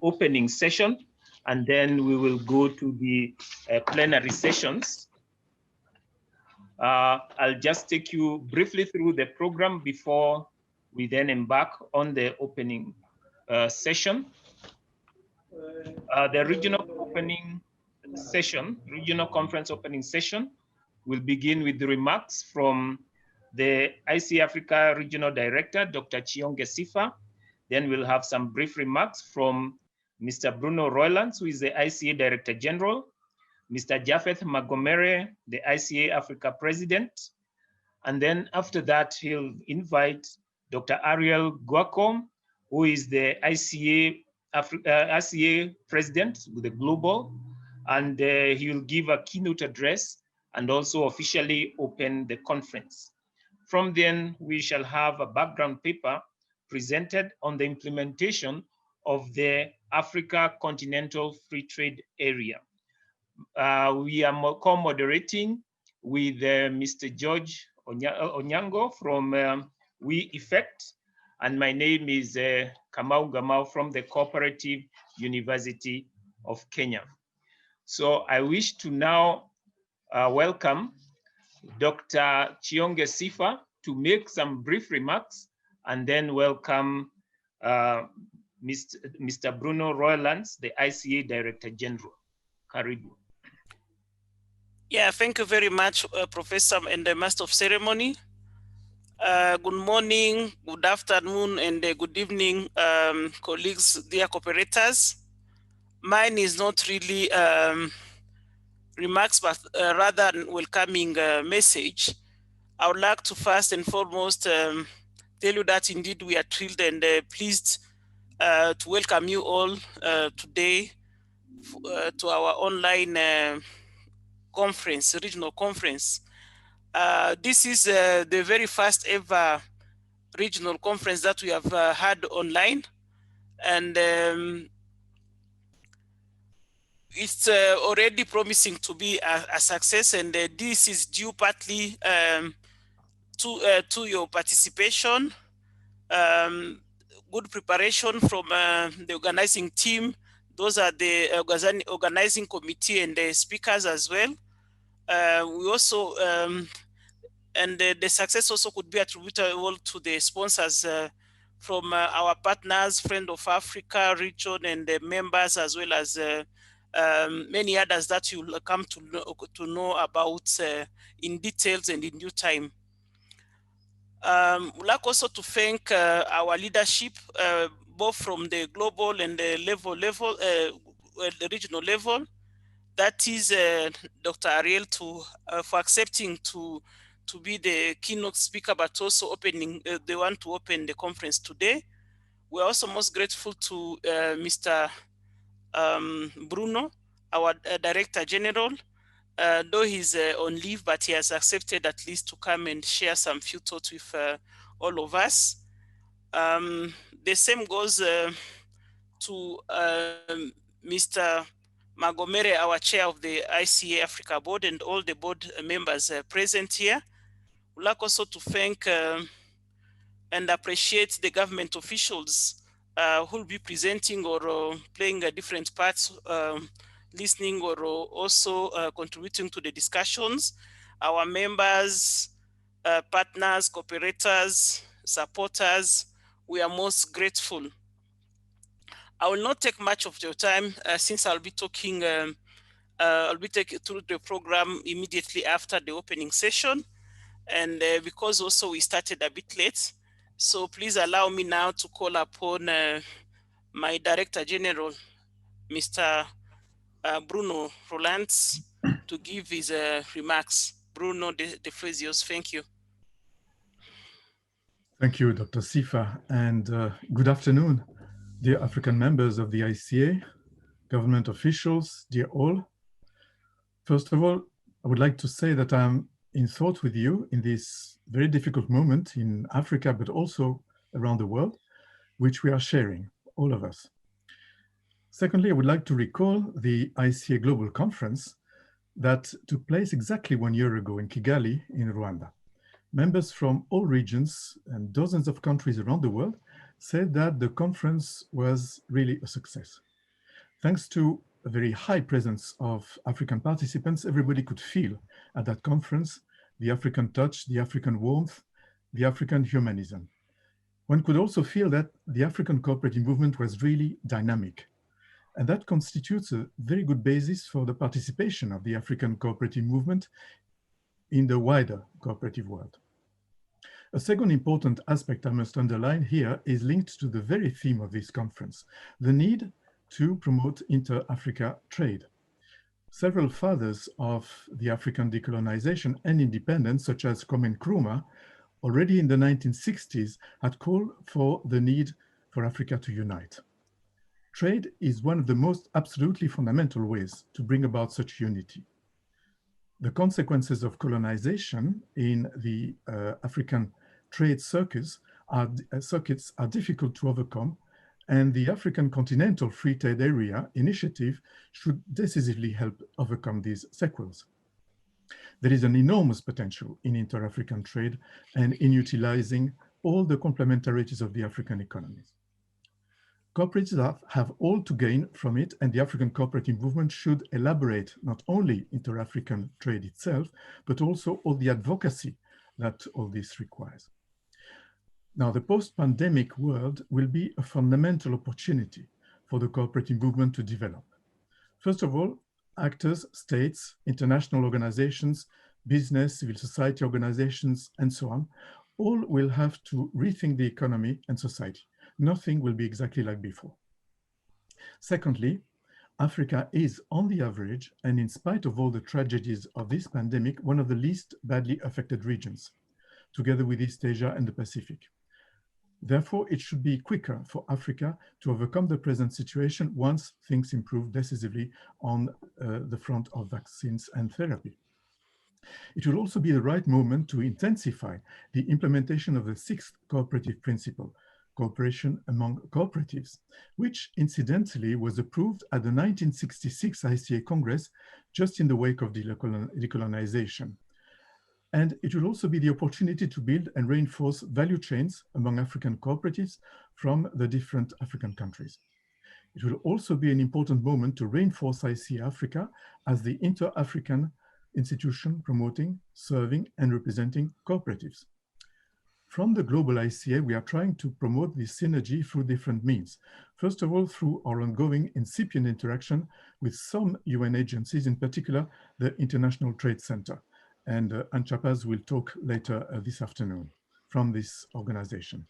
opening session, and then we will go to the plenary sessions. I'll just take you briefly through the program before we then embark on the opening session. The regional conference opening session will begin with the remarks from the ICA-Africa Regional Director, Dr. Chionge Sifa. Then we'll have some brief remarks from Mr. Bruno Roylands, who is the ICA Director General, Mr. Japheth Magomere, the ICA-Africa President. And then after that, he'll invite Dr. Ariel Guaco, who is the ICA President with the Global, and he will give a keynote address and also officially open the conference. From then, we shall have a background paper presented on the implementation of the Africa Continental Free Trade Area. We are co-moderating with Mr. George Onyango from We Effect, and my name is Kamau Gamau from the Cooperative University of Kenya. So I wish to now welcome Dr. Chionge Sifa to make some brief remarks, and then welcome Mr. Bruno Roylands, the ICA Director General. Karibu. Yeah, thank you very much, Professor and the Master of Ceremony. Good morning, good afternoon, and good evening, colleagues, dear cooperators. Mine is not really remarks, but rather welcoming message. I would like to first and foremost tell you that indeed we are thrilled and pleased to welcome you all today to our online conference, regional conference. This is the very first ever regional conference that we have had online, and it's already promising to be a success, and this is due partly to your participation, good preparation from the organizing team. Those are the organizing committee and the speakers as well. We also, and the success also could be attributable to the sponsors from our partners, Friend of Africa region, and the members, as well as many others that you'll come to know about in details and in due time. We'd like also to thank our leadership, both from the global and the the regional level. That is Dr. Ariel for accepting to be the keynote speaker, but also opening the one to open the conference today. We're also most grateful to Mr. Bruno, our Director General, though he's on leave, but he has accepted at least to come and share some few thoughts with all of us. The same goes to Mr. Magomere, our chair of the ICA-Africa board, and all the board members present here. We'd like also to thank and appreciate the government officials who will be presenting or playing different parts, listening or also contributing to the discussions. Our members, partners, cooperators, supporters, we are most grateful. I will not take much of your time since I'll be talking, I'll be taking through the program immediately after the opening session. And because also we started a bit late, so please allow me now to call upon my Director General, Mr. Bruno Roylands, to give his remarks. Bruno, the floor is yours. Thank you. Thank you, Dr. Sifa, and good afternoon, dear African members of the ICA, government officials, dear all. First of all, I would like to say that I'm in thought with you in this very difficult moment in Africa, but also around the world, which we are sharing, all of us. Secondly, I would like to recall the ICA Global Conference that took place exactly 1 year ago in Kigali, in Rwanda. Members from all regions and dozens of countries around the world said that the conference was really a success. Thanks to a very high presence of African participants, everybody could feel at that conference the African touch, the African warmth, the African humanism. One could also feel that the African cooperative movement was really dynamic. And that constitutes a very good basis for the participation of the African cooperative movement in the wider cooperative world. A second important aspect I must underline here is linked to the very theme of this conference, the need to promote inter-Africa trade. Several fathers of the African decolonization and independence, such as Kwame Nkrumah, already in the 1960s had called for the need for Africa to unite. Trade is one of the most absolutely fundamental ways to bring about such unity. The consequences of colonization in the African trade circuits are difficult to overcome, and the African Continental Free Trade Area initiative should decisively help overcome these sequels. There is an enormous potential in inter-African trade and in utilizing all the complementarities of the African economies. Cooperatives have all to gain from it, and the African cooperative movement should elaborate not only inter-African trade itself, but also all the advocacy that all this requires. Now, the post-pandemic world will be a fundamental opportunity for the cooperative movement to develop. First of all, actors, states, international organizations, business, civil society organizations, and so on, all will have to rethink the economy and society. Nothing will be exactly like before. Secondly, Africa is, on the average, and in spite of all the tragedies of this pandemic, one of the least badly affected regions, together with East Asia and the Pacific. Therefore, it should be quicker for Africa to overcome the present situation once things improve decisively on the front of vaccines and therapy. It will also be the right moment to intensify the implementation of the sixth cooperative principle, cooperation among cooperatives, which incidentally was approved at the 1966 ICA Congress just in the wake of decolonization. And it will also be the opportunity to build and reinforce value chains among African cooperatives from the different African countries. It will also be an important moment to reinforce ICA-Africa as the inter-African institution promoting, serving, and representing cooperatives. From the global ICA, we are trying to promote this synergy through different means. First of all, through our ongoing incipient interaction with some UN agencies, in particular, the International Trade Center. And Anchapaz will talk later this afternoon from this organization.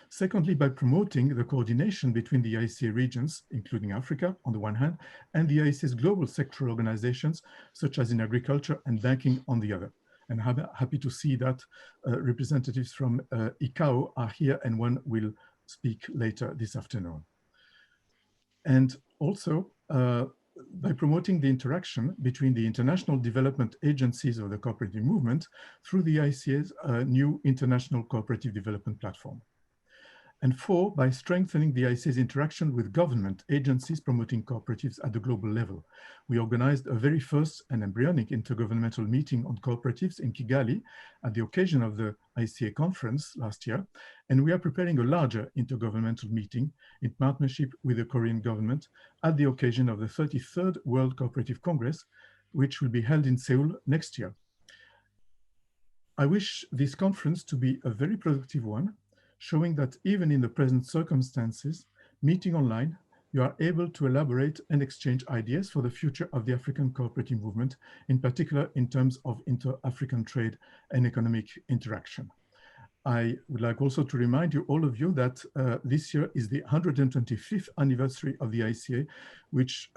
Secondly, by promoting the coordination between the ICA regions, including Africa on the one hand, and the ICA's global sectoral organizations, such as in agriculture and banking on the other. And I'm happy to see that representatives from ICAO are here, and one will speak later this afternoon. And also, by promoting the interaction between the international development agencies of the cooperative movement through the ICA's new International Cooperative Development Platform. And four, by strengthening the ICA's interaction with government agencies promoting cooperatives at the global level. We organized a very first and embryonic intergovernmental meeting on cooperatives in Kigali at the occasion of the ICA conference last year. And we are preparing a larger intergovernmental meeting in partnership with the Korean government at the occasion of the 33rd World Cooperative Congress, which will be held in Seoul next year. I wish this conference to be a very productive one, showing that even in the present circumstances, meeting online, you are able to elaborate and exchange ideas for the future of the African cooperative movement, in particular in terms of inter-African trade and economic interaction. I would like also to remind you, all of you, that this year is the 125th anniversary of the ICA, which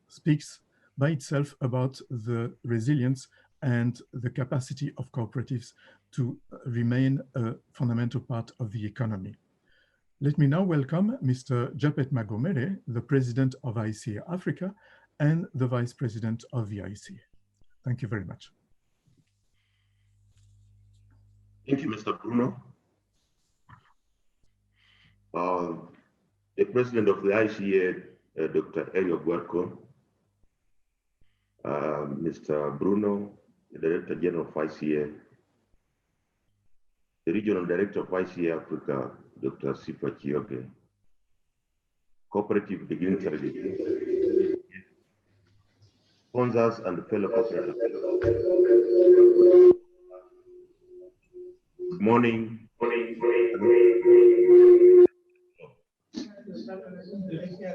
speaks by itself about the resilience and the capacity of cooperatives to remain a fundamental part of the economy. Let me now welcome Mr. Japhet Magomere, the President of ICA-Africa and the Vice President of the ICA. Thank you very much. Thank you, Mr. Bruno. The President of the ICA, Dr. Elio Guerco, Mr. Bruno, the Director General of ICA, the Regional Director of ICA-Africa, Dr. Sifa Chioge, cooperative dignitaries, sponsors, and fellow cooperatives. Good morning.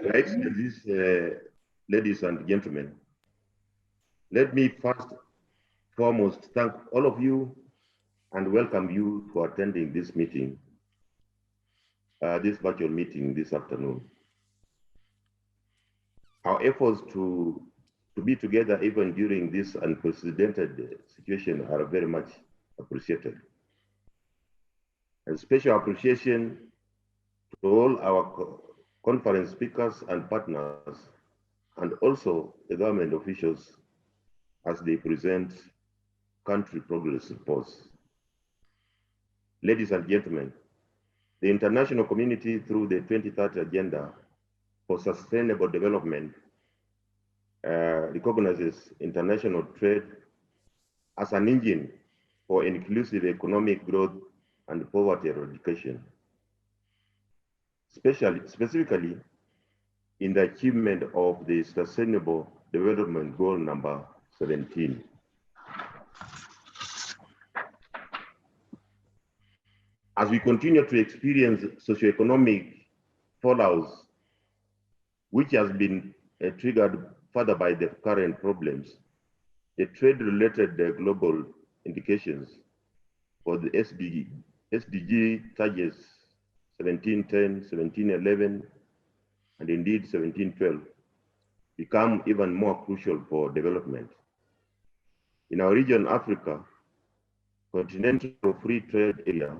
Your Excellencies, ladies and gentlemen, let me first foremost thank all of you and welcome you for attending this meeting, this virtual meeting this afternoon. Our efforts to be together even during this unprecedented situation are very much appreciated. And special appreciation to all our conference speakers and partners, and also the government officials as they present country progress reports. Ladies and gentlemen, the international community through the 2030 Agenda for Sustainable Development recognizes international trade as an engine for inclusive economic growth and poverty eradication, specifically in the achievement of the Sustainable Development Goal number 17. As we continue to experience socioeconomic fallouts, which has been triggered further by the current problems, the trade-related global indications for the SDG targets 1710, 1711, and indeed 1712 become even more crucial for development. In our region, Africa, Continental Free Trade Area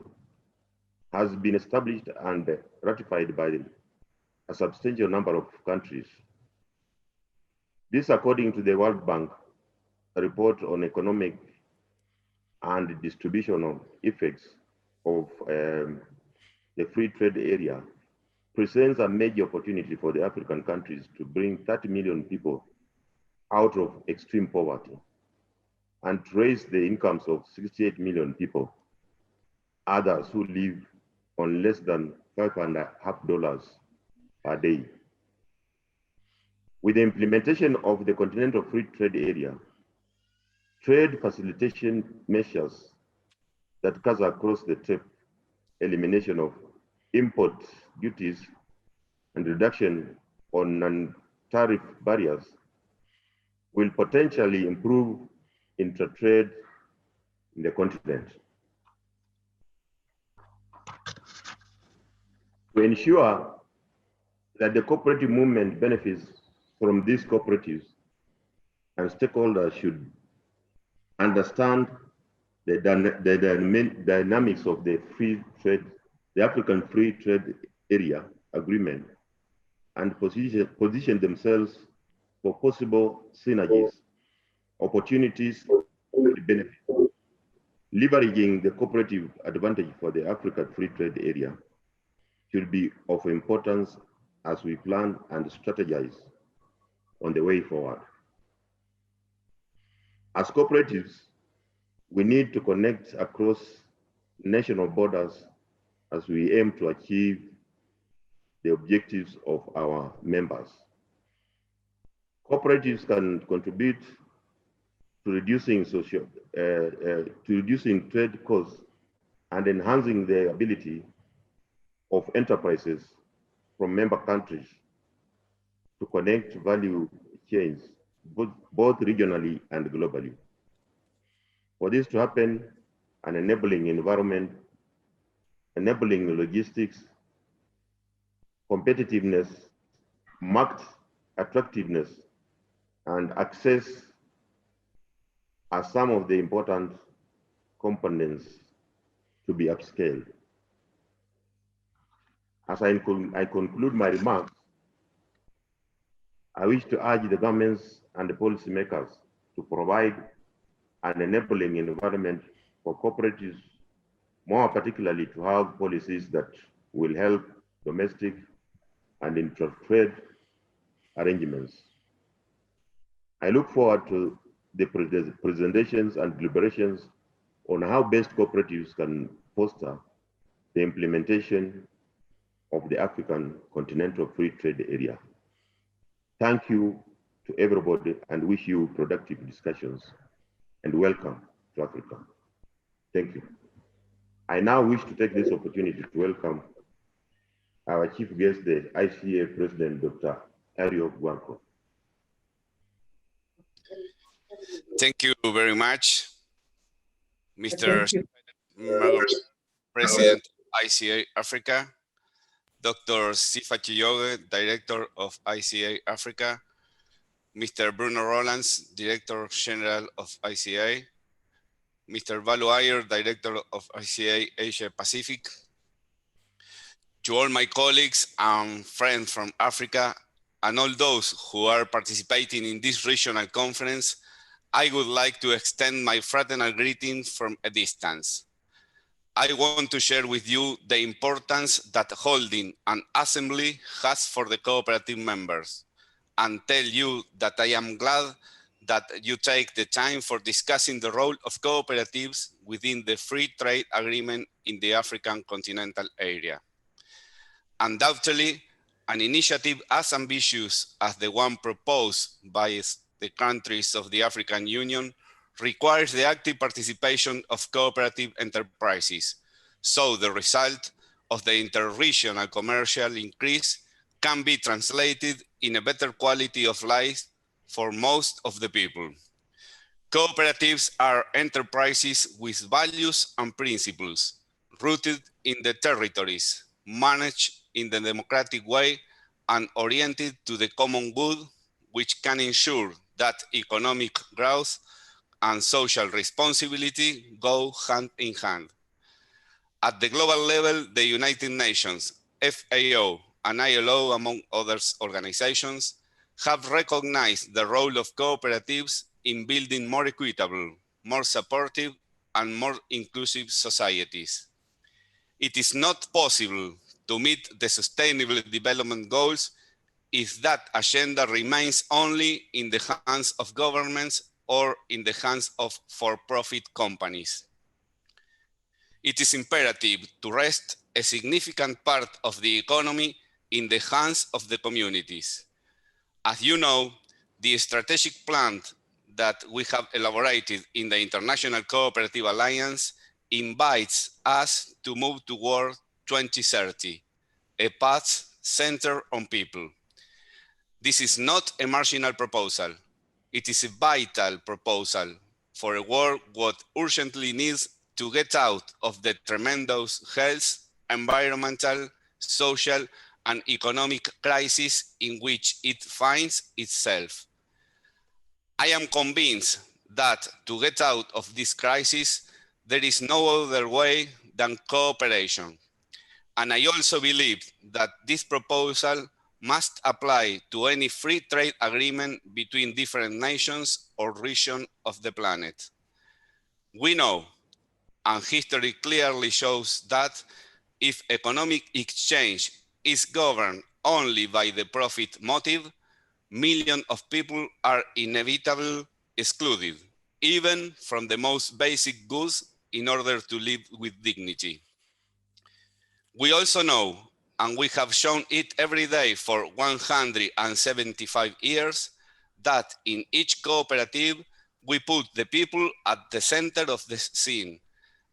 has been established and ratified by a substantial number of countries. This, according to the World Bank, a report on economic and distributional effects of the free trade area, presents a major opportunity for the African countries to bring 30 million people out of extreme poverty and to raise the incomes of 68 million people, others who live on less than $5.50 per day. With the implementation of the Continental Free Trade Area, trade facilitation measures that cut across the tape, elimination of import duties and reduction on non-tariff barriers will potentially improve intra-trade in the continent. To ensure that the cooperative movement benefits from these cooperatives, and stakeholders should understand the dynamics of the free trade, the African Free Trade Area Agreement, and position themselves for possible synergies, opportunities, and benefits. Leveraging the cooperative advantage for the African Free Trade Area should be of importance as we plan and strategize on the way forward. As cooperatives, we need to connect across national borders as we aim to achieve the objectives of our members. Cooperatives can contribute to reducing trade costs and enhancing the ability of enterprises from member countries to connect value chains, both regionally and globally. For this to happen, an enabling environment, enabling logistics, competitiveness, market attractiveness, and access are some of the important components to be upscaled. As I conclude my remarks, I wish to urge the governments and the policymakers to provide an enabling environment for cooperatives, more particularly to have policies that will help domestic and intra-trade arrangements. I look forward to the presentations and deliberations on how best cooperatives can foster the implementation of the African Continental Free Trade Area. Thank you to everybody and wish you productive discussions and welcome to Africa. Thank you. I now wish to take this opportunity to welcome our chief guest, the ICA President, Dr. Ariel Guanco. Thank you very much, Mr. President ICA-Africa, Dr. Sifa Chiyoge, Director of ICA-Africa, Mr. Bruno Rolands, Director General of ICA, Mr. Balu Ayer, Director of ICA Asia Pacific. To all my colleagues and friends from Africa, and all those who are participating in this regional conference, I would like to extend my fraternal greetings from a distance. I want to share with you the importance that holding an assembly has for the cooperative members, and tell you that I am glad that you take the time for discussing the role of cooperatives within the free trade agreement in the African continental area. Undoubtedly, an initiative as ambitious as the one proposed by the countries of the African Union requires the active participation of cooperative enterprises, so the result of the inter-regional commercial increase can be translated in a better quality of life for most of the people. Cooperatives are enterprises with values and principles rooted in the territories, managed in the democratic way, and oriented to the common good, which can ensure that economic growth and social responsibility go hand in hand. At the global level, the United Nations, FAO, and ILO, among other organizations, have recognized the role of cooperatives in building more equitable, more supportive, and more inclusive societies. It is not possible to meet the Sustainable Development Goals if that agenda remains only in the hands of governments or in the hands of for-profit companies. It is imperative to rest a significant part of the economy in the hands of the communities. As you know, the strategic plan that we have elaborated in the International Cooperative Alliance invites us to move toward 2030, a path centered on people. This is not a marginal proposal. It is a vital proposal for a world that urgently needs to get out of the tremendous health, environmental, social, and economic crisis in which it finds itself. I am convinced that to get out of this crisis, there is no other way than cooperation. And I also believe that this proposal must apply to any free trade agreement between different nations or regions of the planet. We know, and history clearly shows, that if economic exchange is governed only by the profit motive, millions of people are inevitably excluded, even from the most basic goods, in order to live with dignity. We also know, and we have shown it every day for 175 years, that in each cooperative, we put the people at the center of the scene,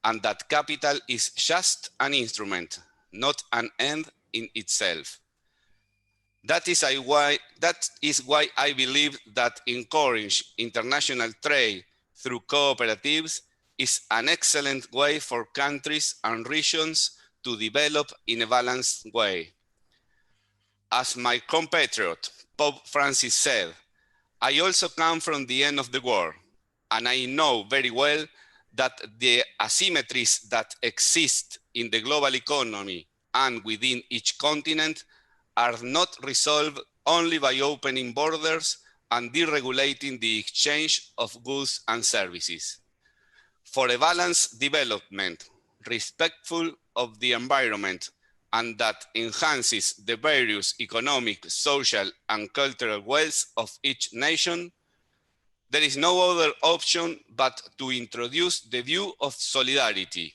and that capital is just an instrument, not an end in itself. That is why I believe that encouraging international trade through cooperatives is an excellent way for countries and regions to develop in a balanced way. As my compatriot, Pope Francis said, I also come from the end of the world, and I know very well that the asymmetries that exist in the global economy and within each continent are not resolved only by opening borders and deregulating the exchange of goods and services. For a balanced development, respectful of the environment, and that enhances the various economic, social, and cultural wealth of each nation, there is no other option but to introduce the view of solidarity,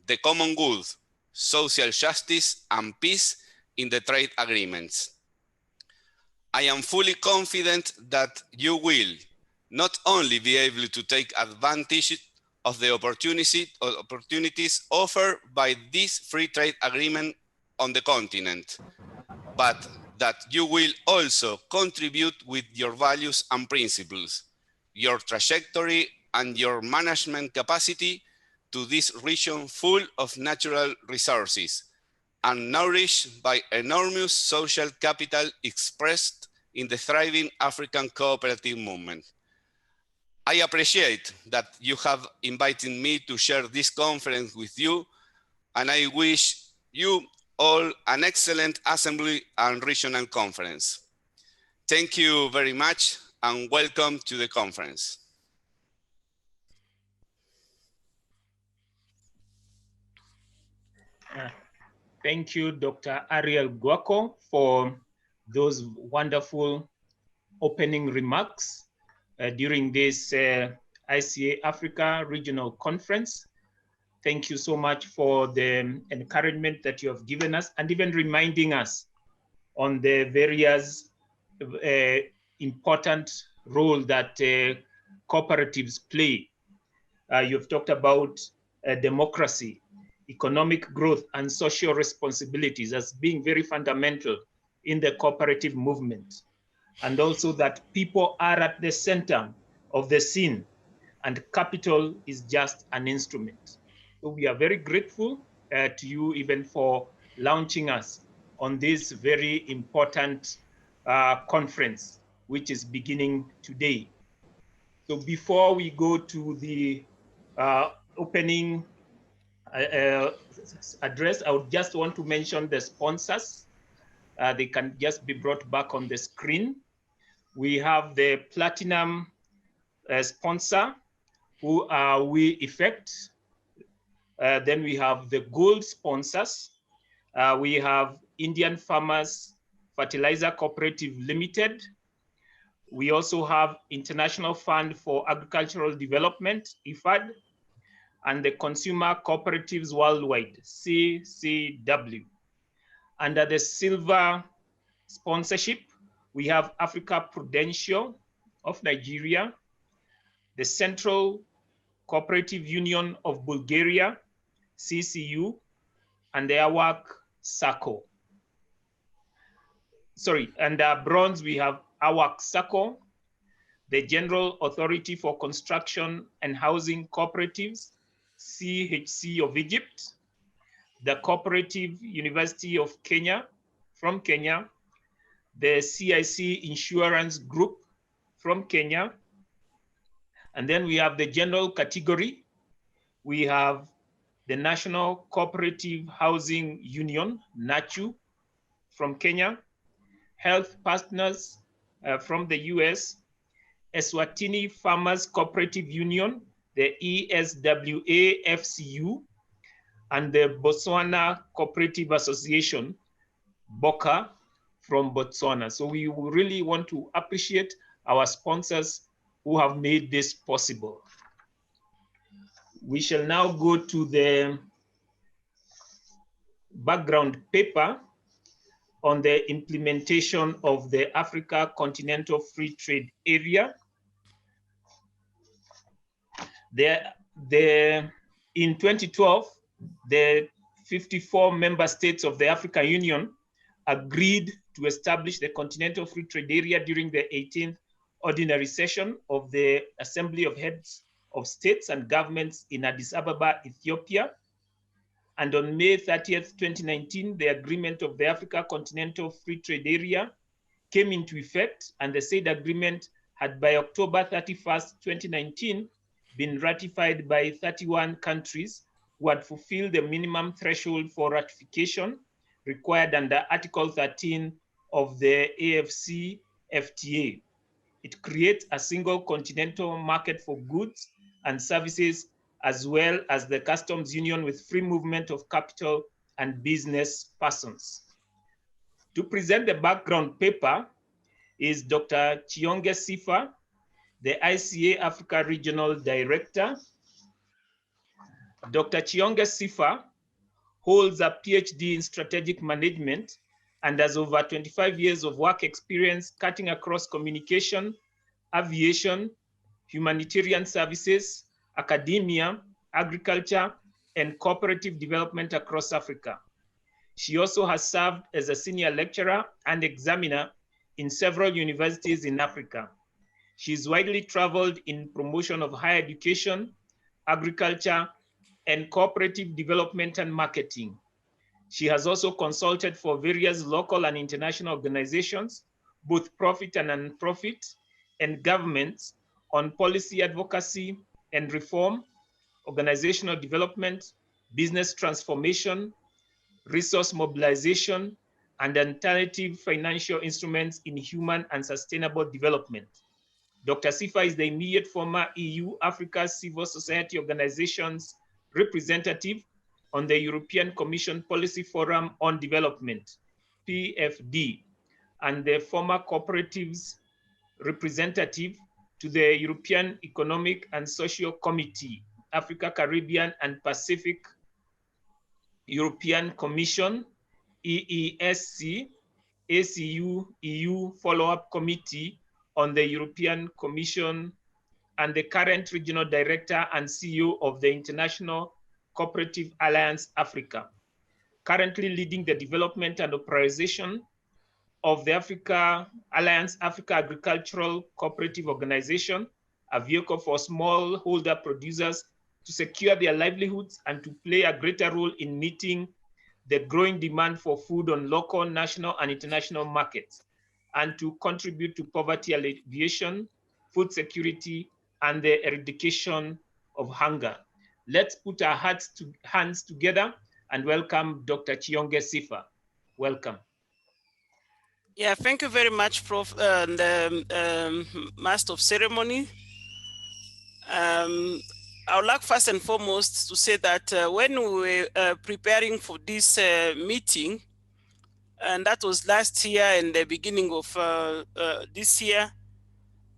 the common good, social justice, and peace in the trade agreements. I am fully confident that you will not only be able to take advantage of the opportunities offered by this free trade agreement on the continent, but that you will also contribute with your values and principles, your trajectory and your management capacity to this region full of natural resources and nourished by enormous social capital expressed in the thriving African cooperative movement. I appreciate that you have invited me to share this conference with you, and I wish you all an excellent assembly and regional conference. Thank you very much and welcome to the conference. Thank you, Dr. Ariel Guaco, for those wonderful opening remarks during this ICA-Africa Regional Conference. Thank you so much for the encouragement that you have given us and even reminding us on the various important role that cooperatives play. You've talked about democracy, economic growth, and social responsibilities as being very fundamental in the cooperative movement. And also that people are at the center of the scene and capital is just an instrument. So we are very grateful to you even for launching us on this very important conference, which is beginning today. So before we go to the opening address, I would just want to mention the sponsors. They can just be brought back on the screen. We have the platinum sponsor, who are We Effect. Then we have the gold sponsors. We have Indian Farmers Fertilizer Cooperative Limited. We also have International Fund for Agricultural Development, IFAD, and the Consumer Cooperatives Worldwide, CCW. Under the silver sponsorship, we have Africa Prudential of Nigeria, the Central Cooperative Union of Bulgaria, CCU, and the AWAC SACCO. Sorry, and bronze, we have AWAC SACCO, the General Authority for Construction and Housing Cooperatives, CHC of Egypt, the Cooperative University of Kenya, from Kenya, the CIC Insurance Group from Kenya, and then we have the general category. We have the National Cooperative Housing Union, NACHU, from Kenya, Health Partners from the US, Eswatini Farmers Cooperative Union, the ESWA-FCU, and the Botswana Cooperative Association, BOCA, from Botswana. So we really want to appreciate our sponsors who have made this possible. We shall now go to the background paper on the implementation of the Africa Continental Free Trade Area. In 2012, the 54 member states of the African Union agreed to establish the Continental Free Trade Area during the 18th ordinary session of the Assembly of Heads of States and Governments in Addis Ababa, Ethiopia. And on May 30th, 2019, the agreement of the Africa Continental Free Trade Area came into effect, and the said agreement had by October 31st, 2019, been ratified by 31 countries who had fulfilled the minimum threshold for ratification required under Article 13 of the AfCFTA. It creates a single continental market for goods and services, as well as the customs union with free movement of capital and business persons. To present the background paper is Dr. Chionge Sifa, the ICA-Africa Regional Director. Dr. Chionge Sifa holds a PhD in strategic management and has over 25 years of work experience cutting across communication, aviation, humanitarian services, academia, agriculture, and cooperative development across Africa. She also has served as a senior lecturer and examiner in several universities in Africa. She's widely traveled in promotion of higher education, agriculture, and cooperative development and marketing. She has also consulted for various local and international organizations, both profit and non-profit, and governments on policy advocacy and reform, organizational development, business transformation, resource mobilization, and alternative financial instruments in human and sustainable development. Dr. Sifa is the immediate former EU-Africa Civil Society Organizations representative on the European Commission Policy Forum on Development, PFD, and the former Cooperatives representative to the European Economic and Social Committee, Africa, Caribbean, and Pacific European Commission, EESC, ACU EU Follow-up Committee on the European Commission, and the current Regional Director and CEO of the International Cooperative Alliance Africa, currently leading the development and operation of the Alliance Africa Agricultural Cooperative Organization, a vehicle for smallholder producers to secure their livelihoods and to play a greater role in meeting the growing demand for food on local, national, and international markets, and to contribute to poverty alleviation, food security, and the eradication of hunger. Let's put our hands together and welcome Dr. Chionge Sifa. Welcome. Yeah, thank you very much, Prof. Master of Ceremony. I would like first and foremost to say that when we were preparing for this meeting, and that was last year and the beginning of this year,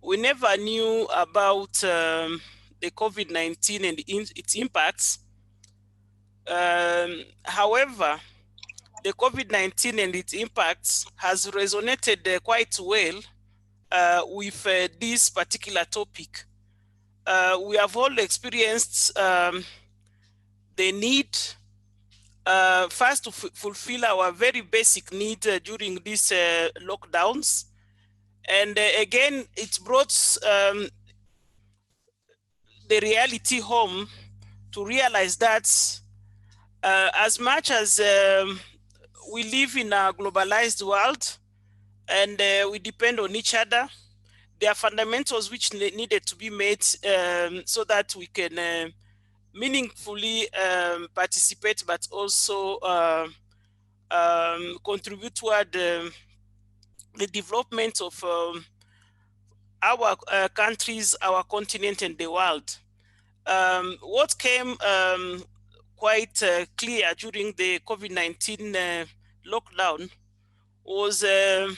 we never knew about the COVID-19 and its impacts. However, the COVID-19 and its impacts has resonated quite well with this particular topic. We have all experienced the need first to fulfill our very basic need during these lockdowns. And again, it brought the reality home to realize that as much as we live in a globalized world and we depend on each other, there are fundamentals which needed to be made so that we can meaningfully participate, but also contribute toward the development of our countries, our continent, and the world. What came quite clear during the COVID-19 lockdown was the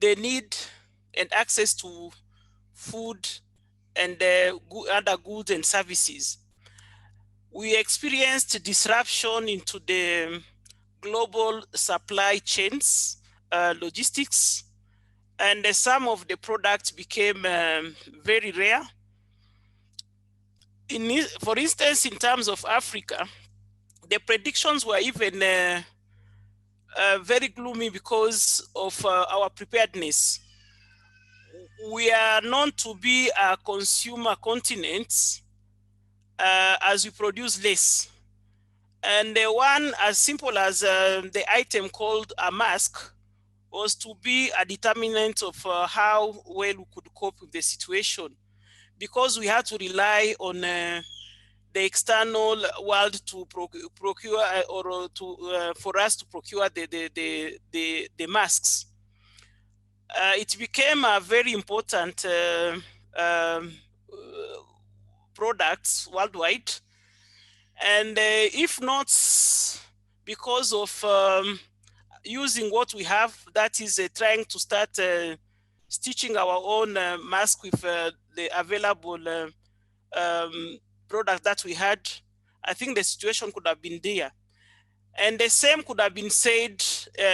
need and access to food and other goods and services. We experienced disruption into the global supply chains, logistics, and some of the products became very rare. For instance, in terms of Africa, the predictions were even very gloomy because of our preparedness. We are known to be a consumer continent as we produce less. And the one as simple as the item called a mask was to be a determinant of how well we could cope with the situation, because we had to rely on the external world to procure or for us to procure the masks. It became a very important product worldwide. And if not because of using what we have, that is trying to start stitching our own mask with the available product that we had, I think the situation could have been there. And the same could have been said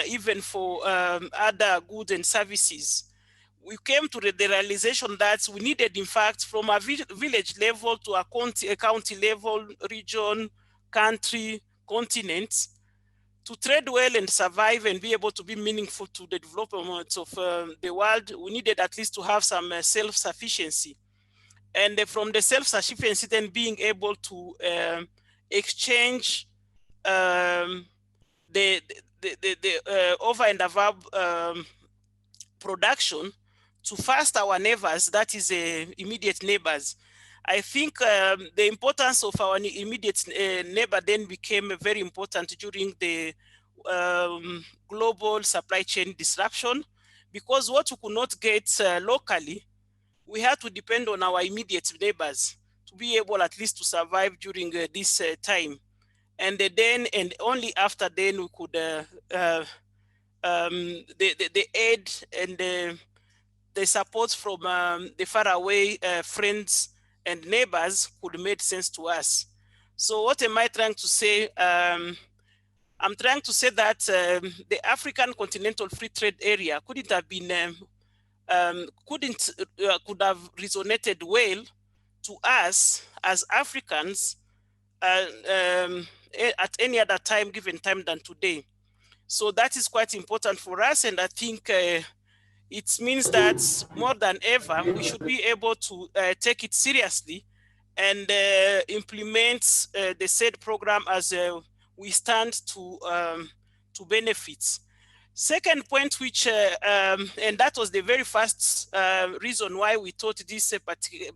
even for other goods and services. We came to the realization that we needed, in fact, from a village level to a county level, region, country, continent, to trade well and survive and be able to be meaningful to the development of the world. We needed at least to have some self-sufficiency. And from the self-sufficiency, then being able to exchange the over and above production to first our neighbors, that is immediate neighbors. I think the importance of our immediate neighbor then became very important during the global supply chain disruption, because what we could not get locally, we had to depend on our immediate neighbors to be able at least to survive during this time. And then, and only after then, we could the aid and the support from the faraway friends and neighbors could make sense to us. So what am I trying to say? I'm trying to say that the African Continental Free Trade Area couldn't have been, could have resonated well to us as Africans at any other time, given time than today. So that is quite important for us. And I think it means that more than ever, we should be able to take it seriously and implement the said program as we stand to benefit. Second point, which, and that was the very first reason why we thought this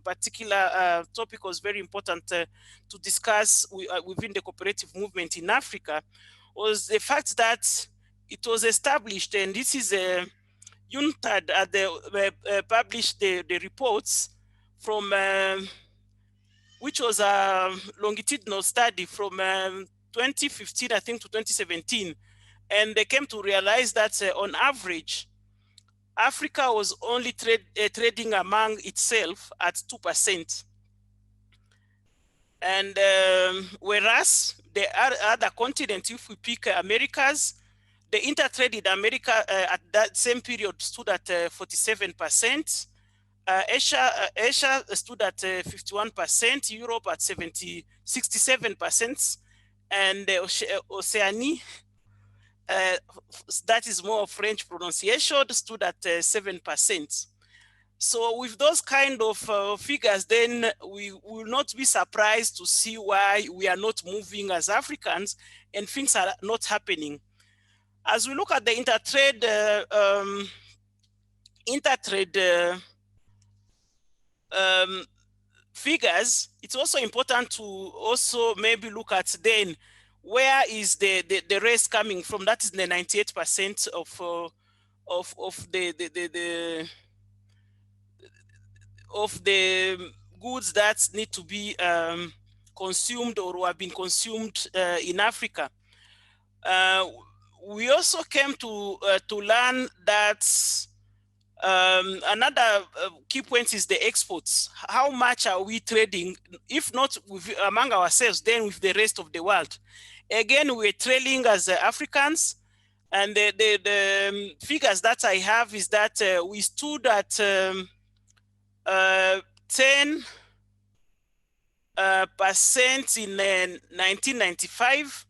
particular topic was very important to discuss within the cooperative movement in Africa, was the fact that it was established, and this is a UNCTAD published the reports from, which was a longitudinal study from 2015, I think, to 2017. And they came to realize that on average, Africa was only trading among itself at 2%. And whereas the other continents, if we pick Americas, the intertrade in America at that same period stood at 47%. Asia stood at 51%, Europe at 67%, and Oceania, that is more French pronunciation, stood at 7%. So with those kind of figures, then we will not be surprised to see why we are not moving as Africans and things are not happening. As we look at the intertrade figures, it's also important to also maybe look at then where is the rest coming from. That is the 98% of the goods that need to be consumed or who have been consumed in Africa. We also came to learn that another key point is the exports. How much are we trading, if not among ourselves, then with the rest of the world? Again, we're trailing as Africans, and the figures that I have is that we stood at 10% in 1995.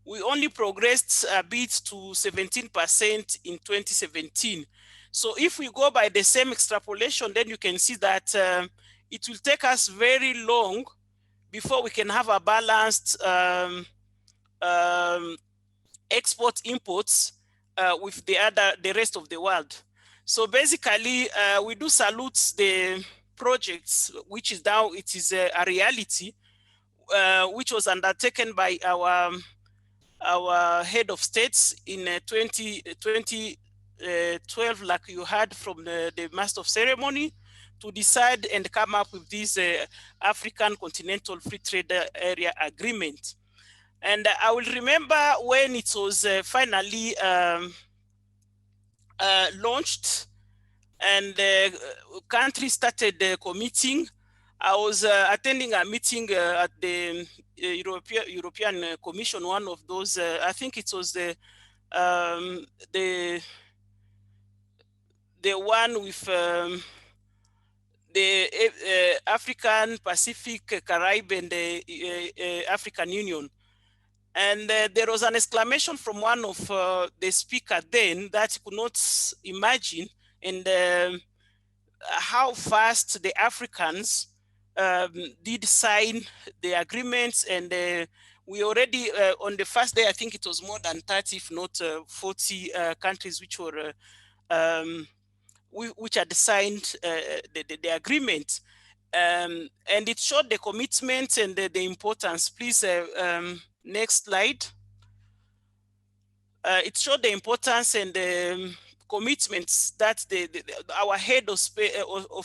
We only progressed a bit to 17% in 2017. So if we go by the same extrapolation, then you can see that it will take us very long before we can have a balanced export imports with the rest of the world. So basically, we do salute the projects, which is now, it is a reality, which was undertaken by our head of states in 2012, like you heard from the master of ceremony, to decide and come up with this African Continental Free Trade Area Agreement. And I will remember when it was finally launched and countries started committing. I was attending a meeting at the European Commission. One of those, I think it was the one with the African, Pacific, Caribbean, and the African Union. And there was an exclamation from one of the speaker then that he could not imagine, and how fast the Africans did sign the agreements. And we already, on the first day, I think it was more than 30, if not 40 countries which were which had signed the agreement. And it showed the commitment and the importance. Please, next slide. It showed the importance and the commitments that our head of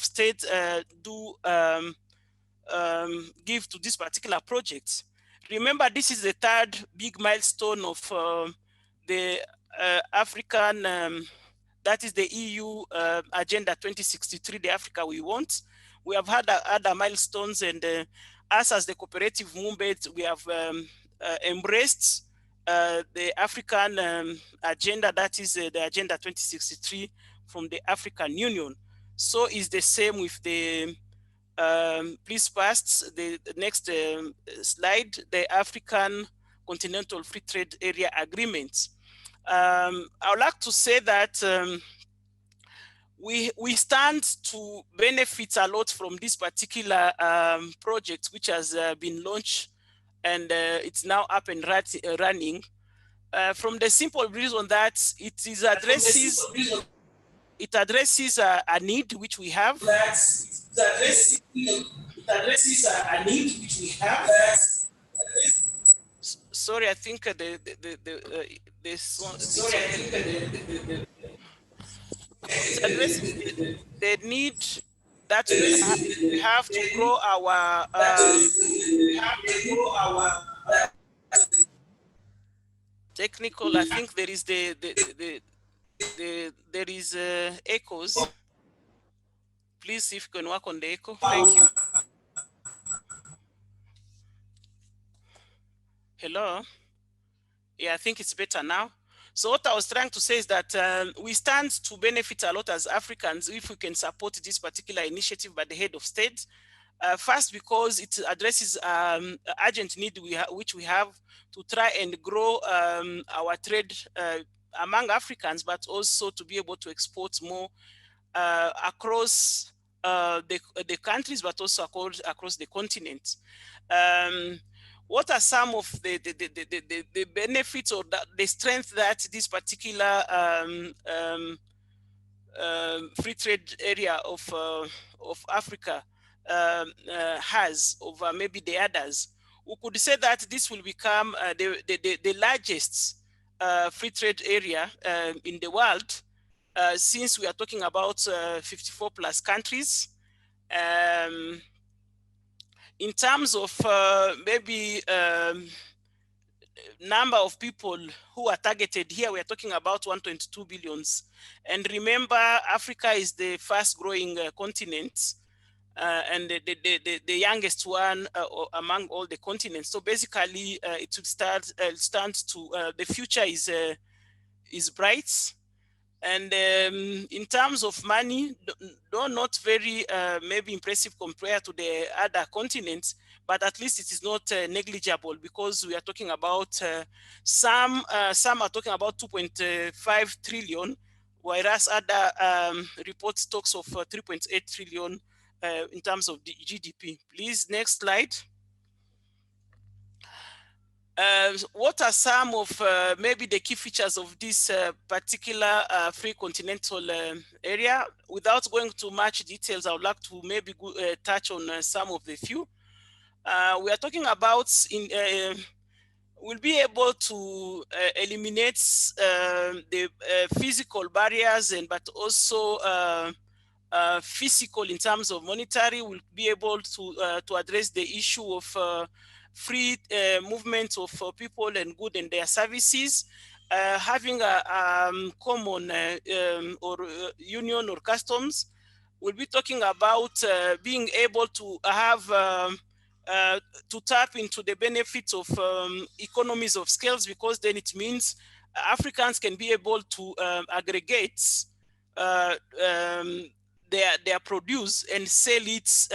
state do give to this particular project. Remember, this is the third big milestone of the African, that is the EU Agenda 2063, the Africa we want. We have had other milestones, and us as the cooperative movement, we have embraced the African agenda, that is the Agenda 2063 from the African Union. So is the same with the, please pass the next slide, the African Continental Free Trade Area Agreement. I would like to say that we stand to benefit a lot from this particular project, which has been launched, and it's now up and running, from the simple reason that it addresses a need which we have. Sorry, I think it addresses the need that we have to grow our technical. I think there is there is echoes. Please see if you can work on the echo. Thank you. Hello. Yeah, I think it's better now. So what I was trying to say is that we stand to benefit a lot as Africans if we can support this particular initiative by the head of state. First, because it addresses urgent need which we have to try and grow our trade among Africans, but also to be able to export more across the countries, but also across the continent. What are some of the benefits or the strength that this particular free trade area of Africa has over maybe the others? We could say that this will become the largest free trade area in the world, since we are talking about 54 plus countries. In terms of maybe number of people who are targeted here, we are talking about 1.2 billions. And remember, Africa is the fast growing continent and the youngest one among all the continents. So basically, it would stand to, the future is bright. And in terms of money, though not very maybe impressive compared to the other continents, but at least it is not negligible, because we are talking about some are talking about 2.5 trillion, whereas other reports talks of 3.8 trillion in terms of the GDP. Please, next slide. What are some of maybe the key features of this particular free continental area? Without going to much details, I would like to maybe touch on some of the few. We are talking about we'll be able to eliminate the physical barriers, but also physical in terms of monetary. We'll be able to address the issue of free movement of people and goods and their services, having a common or union or customs. we'll be talking about being able to have to tap into the benefits of economies of scales, because then it means Africans can be able to aggregate their produce and sell it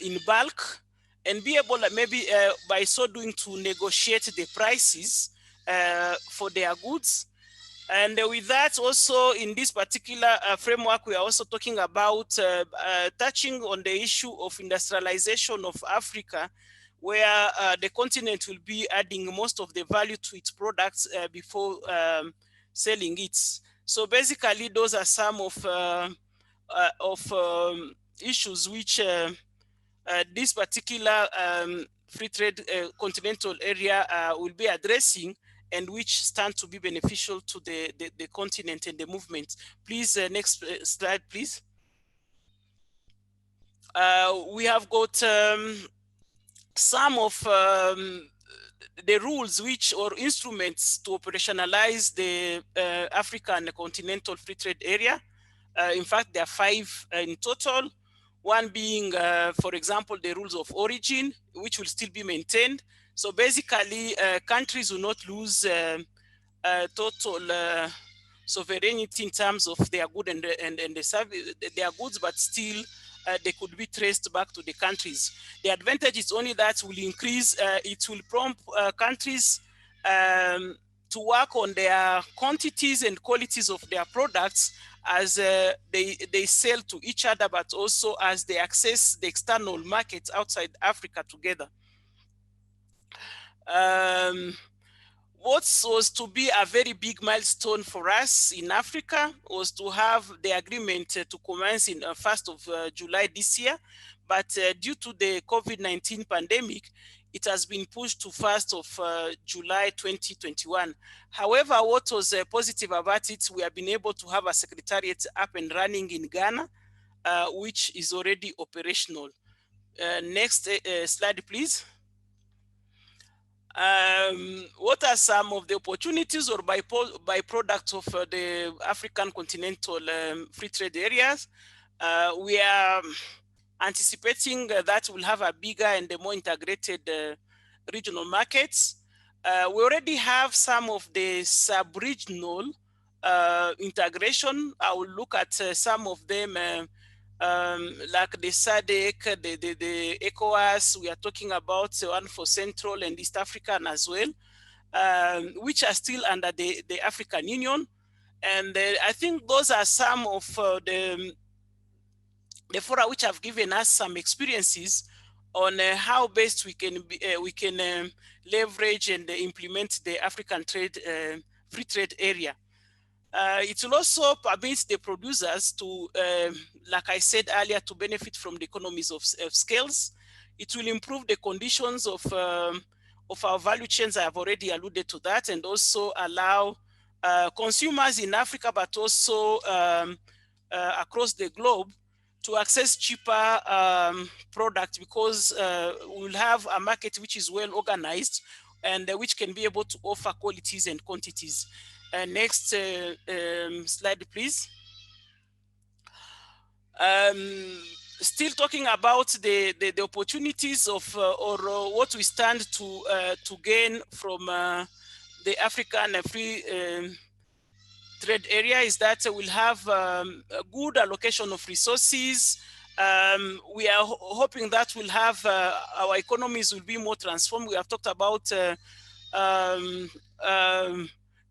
in bulk, and be able maybe by so doing to negotiate the prices for their goods. And with that, also in this particular framework, we are also talking about touching on the issue of industrialization of Africa, where the continent will be adding most of the value to its products before selling it. So basically, those are some of issues which this particular free trade continental area will be addressing, and which stand to be beneficial to the continent and the movement. Please, next slide, please. We have got some of the rules which or instruments to operationalize the African continental free trade area. In fact, there are 5 in total. One being, for example, the rules of origin, which will still be maintained. So basically, countries will not lose total sovereignty in terms of their good and the service, their goods, but still they could be traced back to the countries. The advantage is only that will increase, it will prompt countries to work on their quantities and qualities of their products as they sell to each other, but also as they access the external markets outside Africa together. What was to be a very big milestone for us in Africa was to have the agreement to commence in 1st of July this year. But due to the COVID-19 pandemic, it has been pushed to 1st of July 2021. However, what was positive about it, we have been able to have a secretariat up and running in Ghana, which is already operational. Next slide, please. What are some of the opportunities or byproducts of the African continental free trade areas? We are anticipating that we'll have a bigger and a more integrated regional markets. We already have some of the sub-regional integration. I will look at some of them like the SADC, the ECOWAS. We are talking about one for Central and East African as well, which are still under the African Union. And I think those are some of the fora which have given us some experiences on how best we can leverage and implement the African free trade area. It will also permit the producers to, like I said earlier, to benefit from the economies of scales. It will improve the conditions of our value chains. I have already alluded to that, and also allow consumers in Africa, but also across the globe, to access cheaper products, because we'll have a market which is well organized and which can be able to offer qualities and quantities. Next slide, please. Still talking about the opportunities of or what we stand to gain from the African free trade area is that we'll have a good allocation of resources. We are hoping that we'll have our economies will be more transformed. We have talked about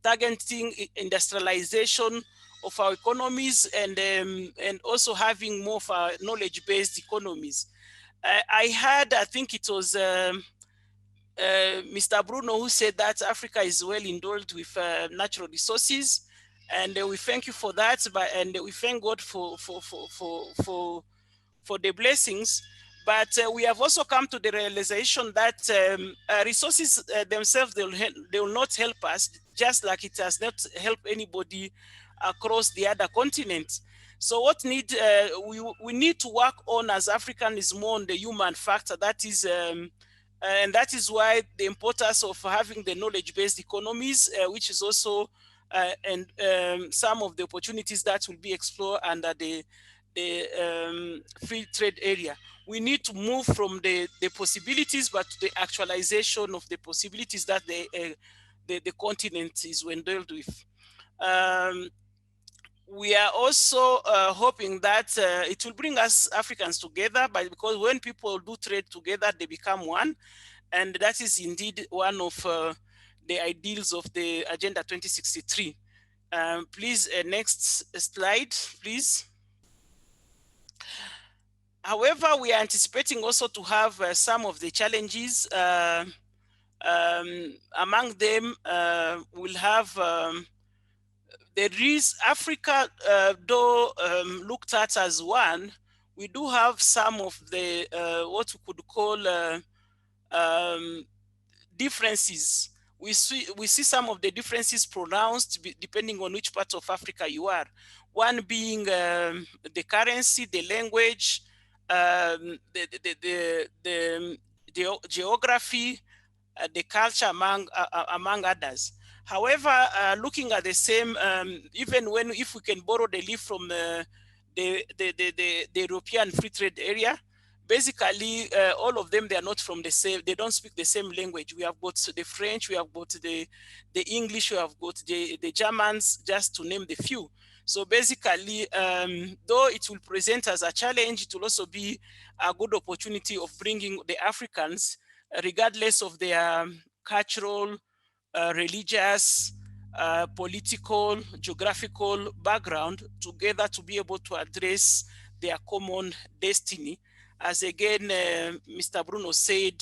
targeting industrialization of our economies, and also having more of our knowledge-based economies. I think it was Mr. Bruno who said that Africa is well endowed with natural resources, and we thank you for that. And we thank God for the blessings. But we have also come to the realization that resources themselves, they will not help us, just like it has not helped anybody across the other continents. So what we need to work on as African is more on the human factor. That is, and that is why the importance of having the knowledge-based economies, which is also and some of the opportunities that will be explored under the the free trade area. We need to move from the possibilities, but to the actualization of the possibilities that the continent is endowed with. We are also hoping that it will bring us Africans together, because when people do trade together, they become one. And that is indeed one of the ideals of the Agenda 2063. Please, next slide, please. However, we are anticipating also to have some of the challenges. Among them, we'll have there is Africa, though looked at as one. We do have some of the what we could call differences. We see some of the differences pronounced depending on which part of Africa you are. One being the currency, the language, the geography, the culture, among others. However, looking at the same, even if we can borrow the leaf from the European Free Trade Area, basically all of them, they are not from the same, they don't speak the same language. We have got the French, we have got the English, we have got the Germans, just to name the few. So basically, though it will present as a challenge, it will also be a good opportunity of bringing the Africans, regardless of their cultural, religious, political, geographical background, together to be able to address their common destiny. As again, Mr. Bruno said,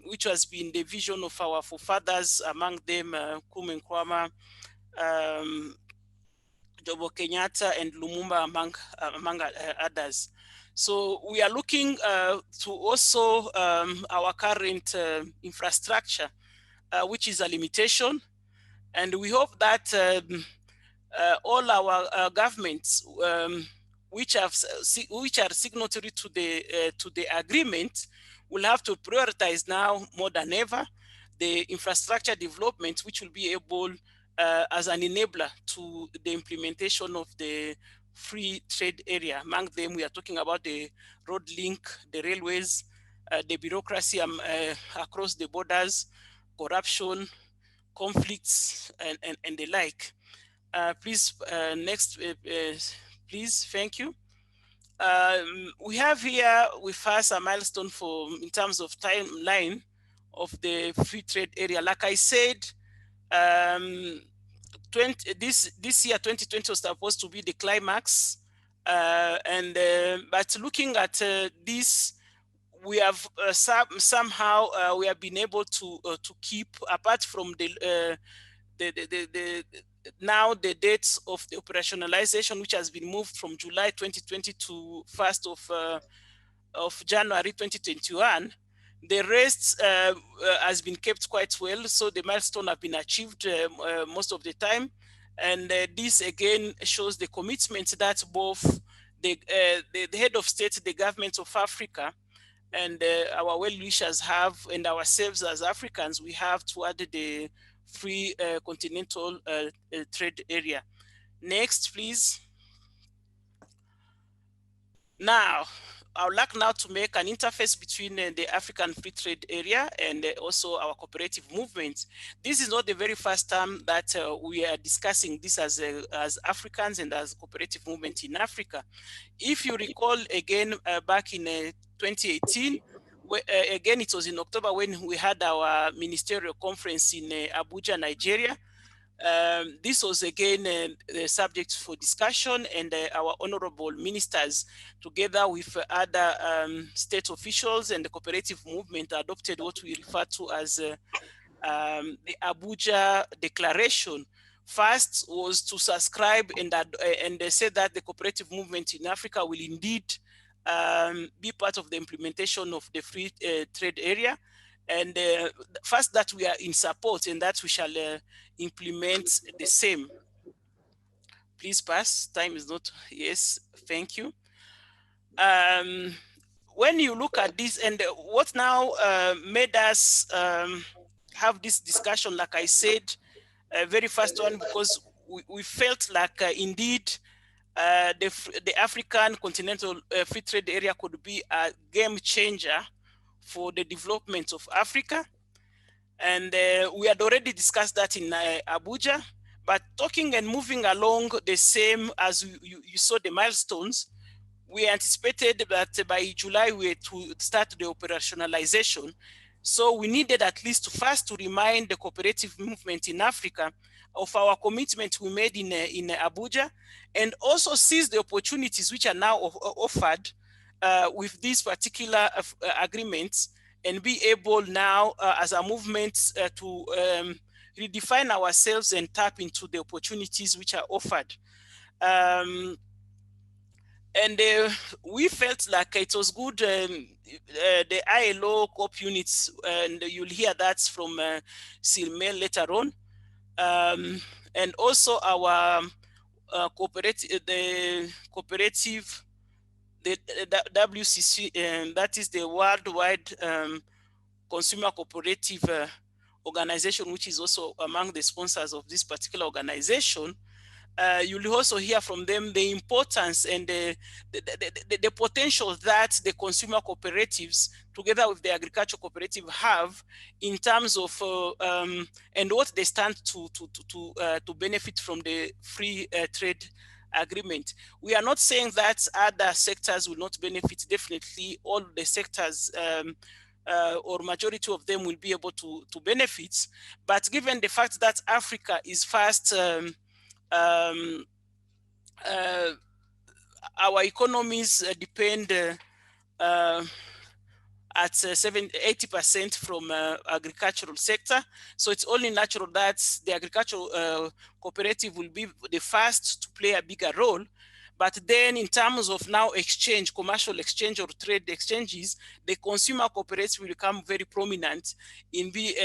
which has been the vision of our forefathers, among them Kwame Nkrumah, Jomo Kenyatta, and Lumumba, among others. So we are looking to also our current infrastructure, which is a limitation. And we hope that all our governments, which are signatory to the agreement, will have to prioritize now more than ever the infrastructure development, which will be able as an enabler to the implementation of the free trade area. Among them, we are talking about the road link, the railways, the bureaucracy across the borders, corruption, conflicts, and the like. Please, next, please, thank you. We have here with us a milestone in terms of timeline of the free trade area. Like I said, this year 2020 was supposed to be the climax, but looking at this, we have somehow we have been able to keep, apart from now the dates of the operationalization, which has been moved from July 2020 to 1st of January 2021. The rest has been kept quite well, so the milestone have been achieved most of the time. And this again shows the commitment that both the head of state, the government of Africa, and our well-wishers have, and ourselves as Africans, we have toward the free continental trade area. Next, please. Now, I would like now to make an interface between the African Free Trade Area and also our cooperative movement. This is not the very first time that we are discussing this as Africans and as cooperative movement in Africa. If you recall again, back in 2018, again, it was in October when we had our ministerial conference in Abuja, Nigeria. This was again the subject for discussion, and our honorable ministers, together with other state officials and the cooperative movement, adopted what we refer to as the Abuja Declaration. First was to subscribe and they said that the cooperative movement in Africa will indeed be part of the implementation of the free trade area. And first, that we are in support and that we shall implement the same. Please pass, time is not, yes, thank you. When you look at this, and what now made us have this discussion, like I said, very first one, because we felt like indeed the African Continental Free Trade Area could be a game changer for the development of Africa. And we had already discussed that in Abuja, but talking and moving along the same as you saw the milestones, we anticipated that by July we were to start the operationalization. So we needed at least first to remind the cooperative movement in Africa of our commitment we made in Abuja, and also seize the opportunities which are now offered with these particular agreements, and be able now as a movement to redefine ourselves and tap into the opportunities which are offered. And we felt like it was good, the ILO COP units, and you'll hear that from Silmel later on. And also our cooperative, the WCC, and that is the Worldwide Consumer Cooperative Organization, which is also among the sponsors of this particular organization. You'll also hear from them the importance and the potential that the consumer cooperatives, together with the agricultural cooperative, have in terms of and what they stand to benefit from the free trade agreement. We are not saying that other sectors will not benefit. Definitely, all the sectors or majority of them will be able to benefit. But given the fact that Africa is fast our economies depend at 80% from agricultural sector. So it's only natural that the agricultural cooperative will be the first to play a bigger role. But then in terms of now exchange, commercial exchange or trade exchanges, the consumer cooperative will become very prominent and be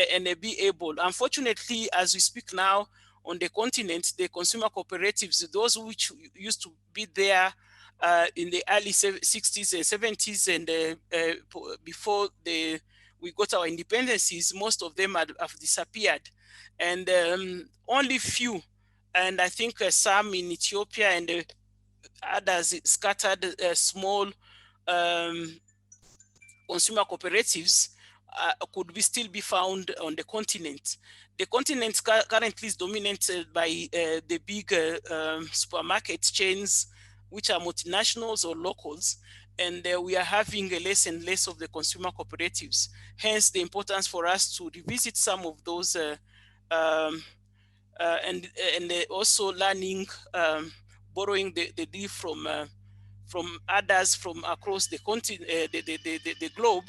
able. Unfortunately, as we speak now, on the continent, the consumer cooperatives, those which used to be there in the early 60s and 70s and before we got our independencies, most of them have disappeared. And only few, and I think some in Ethiopia and others scattered small consumer cooperatives could still be found on the continent. The continent currently is dominated by the big supermarket chains, which are multinationals or locals, and we are having less and less of the consumer cooperatives. Hence, the importance for us to revisit some of those and also learning, borrowing the deal from others from across the continent, the globe.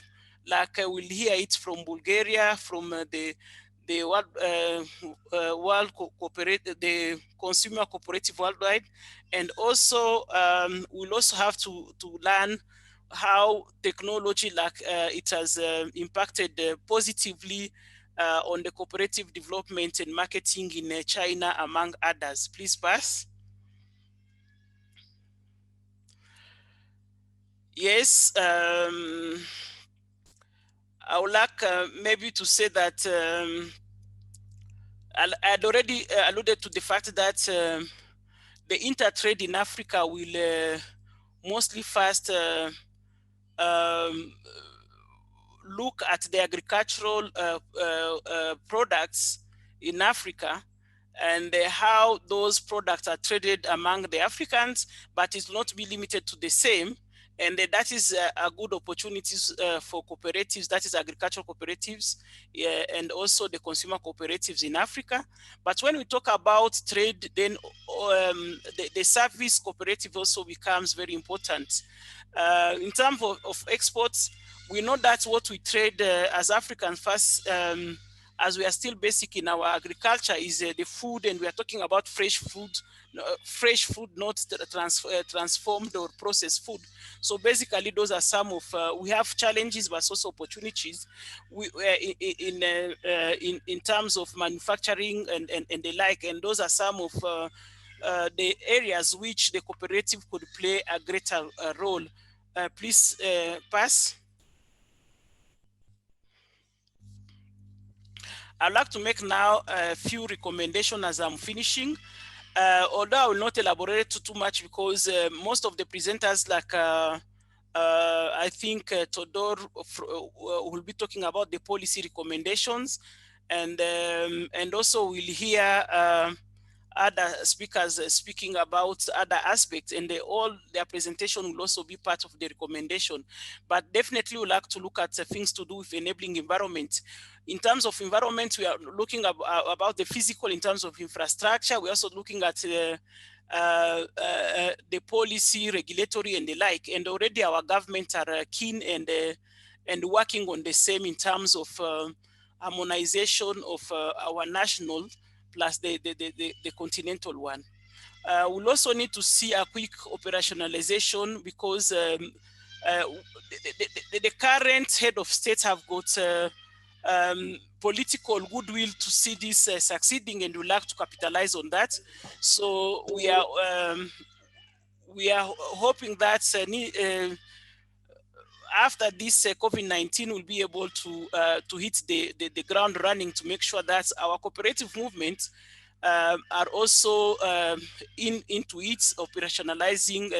Like we'll hear it from Bulgaria, from the World Cooperative, the Consumer Cooperative Worldwide, and also we'll also have to learn how technology, like it has impacted positively on the cooperative development and marketing in China, among others. Please pass. Yes, I would like maybe to say that I had already alluded to the fact that the intertrade in Africa will mostly first look at the agricultural products in Africa and how those products are traded among the Africans, but it will not be limited to the same. And that is a good opportunities for cooperatives, that is agricultural cooperatives, and also the consumer cooperatives in Africa. But when we talk about trade, then the service cooperative also becomes very important. In terms of exports, we know that what we trade as Africans first, as we are still basic in our agriculture, is the food, and we are talking about fresh food, not transformed or processed food. So basically, those are some of we have challenges, but also opportunities. In terms of manufacturing and the like, and those are some of the areas which the cooperative could play a greater role. Please pass. I'd like to make now a few recommendations as I'm finishing. Although I will not elaborate too much because most of the presenters, like I think Todor will be talking about the policy recommendations, and also we'll hear other speakers speaking about other aspects, and all their presentation will also be part of the recommendation. But definitely we'll like to look at things to do with enabling environment. In terms of environment, we are looking about the physical in terms of infrastructure. We're also looking at the policy, regulatory, and the like. And already our government are keen and working on the same in terms of harmonization of our national plus the continental one. We'll also need to see a quick operationalization because the current head of state have got political goodwill to see this succeeding, and we like to capitalize on that. So we are hoping that after this COVID-19, we'll be able to hit the ground running to make sure that our cooperative movement are also into it, operationalizing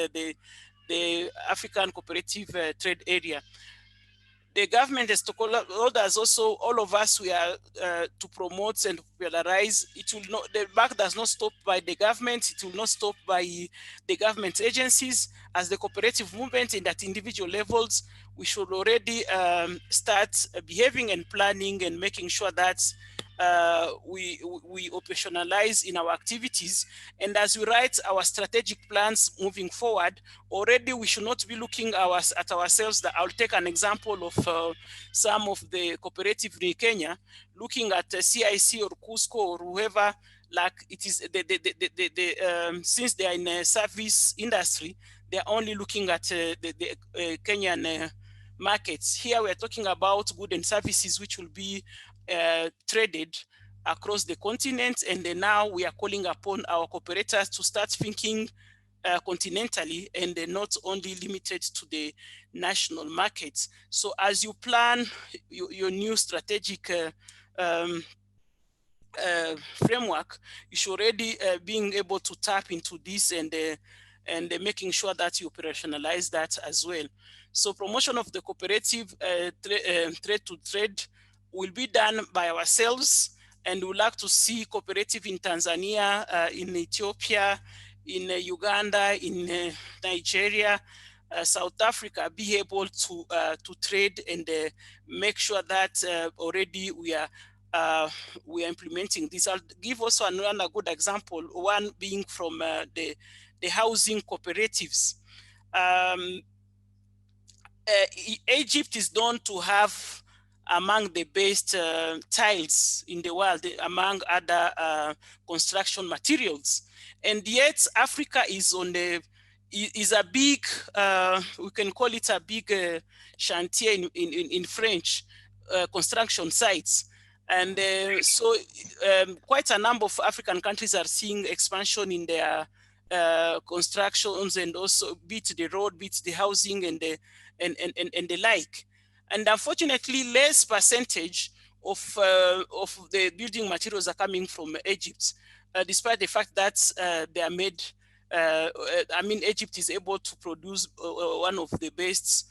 the African cooperative trade area. The government has stakeholders also, all of us, we are to promote and popularize. It will not, the back does not stop by the government. It will not stop by the government agencies. As the cooperative movement and at individual levels, we should already start behaving and planning and making sure that we operationalize in our activities. And as we write our strategic plans moving forward, already we should not be looking at ourselves. That I'll take an example of some of the cooperatives in Kenya, looking at CIC or Cusco or whoever, like it is since they are in a service industry, they are only looking at the Kenyan markets. Here we are talking about goods and services which will be traded across the continent, and then now we are calling upon our cooperators to start thinking continentally and not only limited to the national markets. So as you plan your new strategic framework, you should already being able to tap into this and making sure that you operationalize that as well. So promotion of the cooperative trade to trade will be done by ourselves, and we'd like to see cooperative in Tanzania, in Ethiopia, in Uganda, in Nigeria, South Africa, be able to trade and make sure that already we are implementing this. I'll give also another good example, one being from the housing cooperatives. Egypt is known to have among the best tiles in the world, among other construction materials. And yet Africa is on is a big, we can call it a big chantier in French, construction sites. And so quite a number of African countries are seeing expansion in their constructions, and also be it the road, be it the housing and the like. And unfortunately, less percentage of the building materials are coming from Egypt, despite the fact that they are made. I mean, Egypt is able to produce one of the best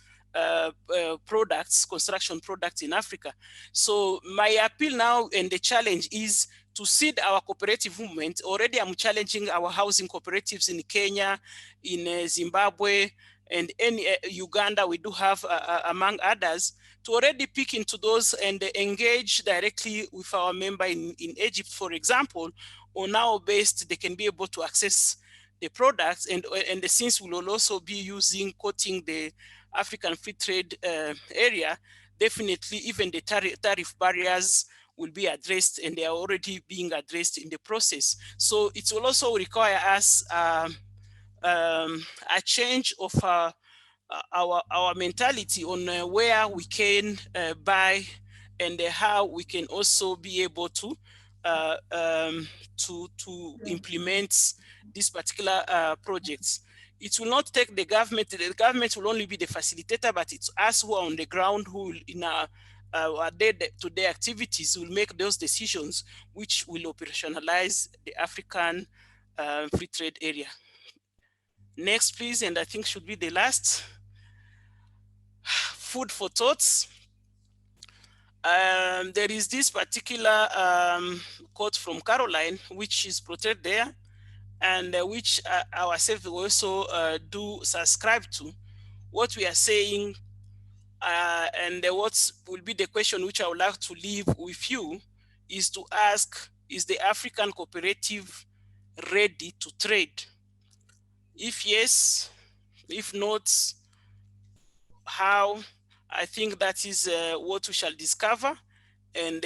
products, construction products in Africa. So my appeal now and the challenge is to seed our cooperative movement. Already I'm challenging our housing cooperatives in Kenya, in Zimbabwe, and in Uganda. We do have, among others, to already pick into those and engage directly with our member in Egypt, for example. On our base, they can be able to access the products, and the since we will also be using quoting the African free trade area, definitely even the tariff barriers will be addressed, and they are already being addressed in the process. So it will also require us a change of our mentality on where we can buy, and how we can also be able to implement these particular projects. It will not take the government will only be the facilitator, but it's us who are on the ground who will, in our day-to-day activities, will make those decisions which will operationalize the African free trade area. Next, please, and I think should be the last. Food for thoughts. There is this particular quote from Caroline, which is quoted there, and which ourselves also do subscribe to. What we are saying, and what will be the question which I would like to leave with you, is to ask, is the African cooperative ready to trade? If yes, if not, how? I think that is what we shall discover, and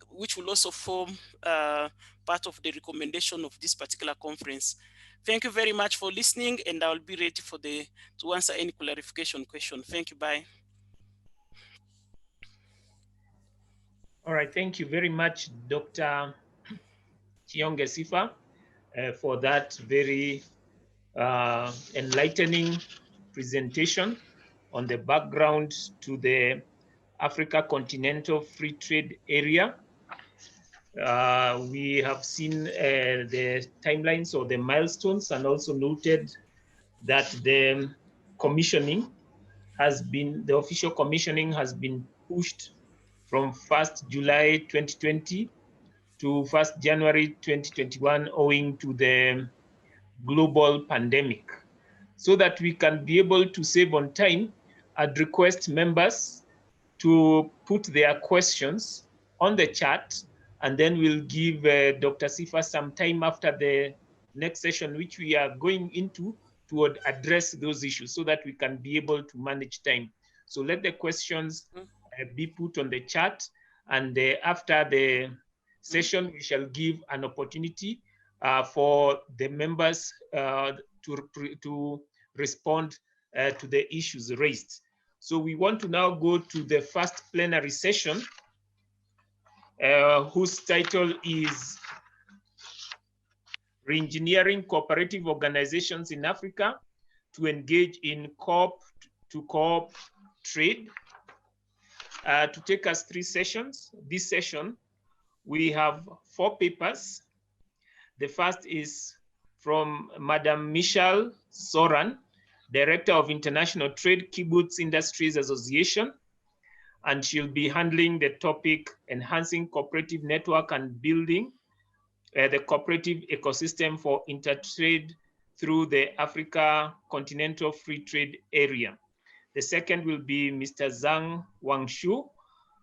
which will also form part of the recommendation of this particular conference. Thank you very much for listening, and I'll be ready for to answer any clarification question. Thank you, bye. All right, thank you very much, Dr. Chionge Sifa, for that very enlightening presentation on the background to the Africa Continental Free Trade Area. We have seen the timelines or the milestones, and also noted that the commissioning has been, the official commissioning has been pushed from 1st July 2020 to 1st January 2021 owing to the global pandemic. So that we can be able to save on time, I'd request members to put their questions on the chat, and then we'll give Dr. Sifa some time after the next session, which we are going into, to address those issues so that we can be able to manage time. So let the questions be put on the chat, and after the session, we shall give an opportunity for the members to respond to the issues raised. So we want to now go to the first plenary session, whose title is Reengineering Cooperative Organizations in Africa to Engage in Co-op Trade. To take us 3 sessions, this session, we have 4 papers. The first is from Madam Michelle Soran, Director of International Trade, Kibbutz Industries Association, and she'll be handling the topic Enhancing Cooperative Network and Building the Cooperative Ecosystem for Intertrade through the Africa Continental Free Trade Area. The second will be Mr. Zhang Wangshu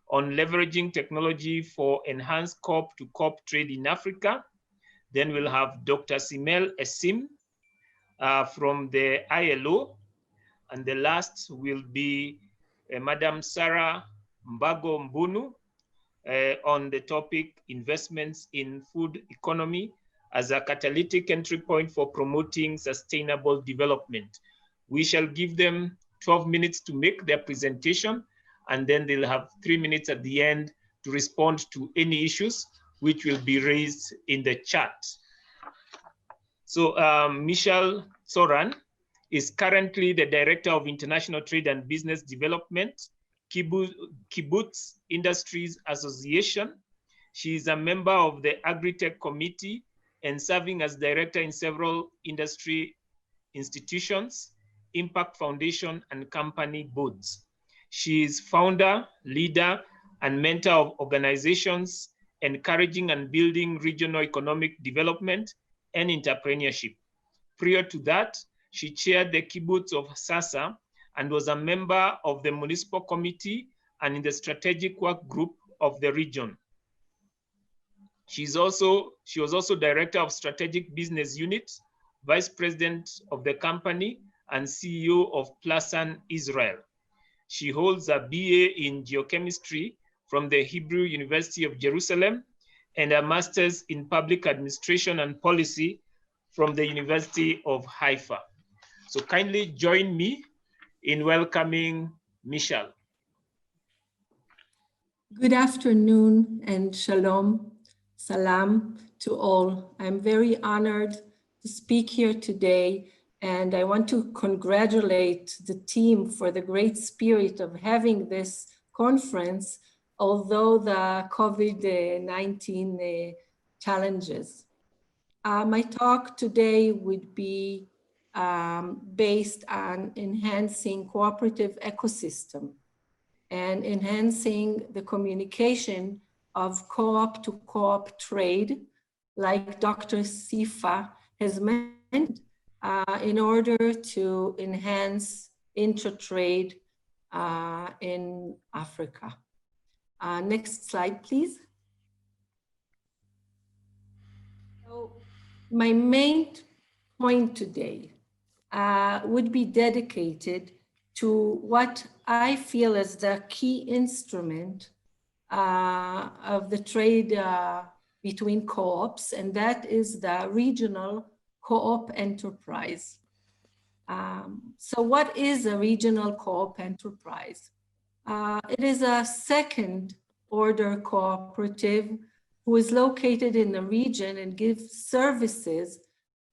on leveraging technology for enhanced co-op-to-co-op trade in Africa. Then we'll have Dr. Simel Esim from the ILO. And the last will be Madam Sarah Mbago Mbunu on the topic investments in food economy as a catalytic entry point for promoting sustainable development. We shall give them 12 minutes to make their presentation, and then they'll have 3 minutes at the end to respond to any issues which will be raised in the chat. So Michelle Soran is currently the Director of International Trade and Business Development, Kibbutz Industries Association. She is a member of the Agri-Tech Committee and serving as director in several industry institutions, Impact Foundation, and company boards. She is founder, leader, and mentor of organizations encouraging and building regional economic development and entrepreneurship. Prior to that, she chaired the Kibbutz of Sasa and was a member of the municipal committee and in the strategic work group of the region. She was also director of strategic business unit, vice president of the company, and CEO of Plasan Israel. She holds a BA in geochemistry from the Hebrew University of Jerusalem and a master's in public administration and policy from the University of Haifa. So kindly join me in welcoming Michelle. Good afternoon and shalom, salam to all. I'm very honored to speak here today, and I want to congratulate the team for the great spirit of having this conference, although the COVID-19 challenges. My talk today would be based on enhancing cooperative ecosystem and enhancing the communication of co-op to co-op trade, like Dr. Sifa has mentioned, in order to enhance intra-trade in Africa. Next slide, please. So my main point today would be dedicated to what I feel is the key instrument of the trade between co-ops, and that is the regional co-op enterprise. So what is a regional co-op enterprise? It is a second order cooperative who is located in the region and gives services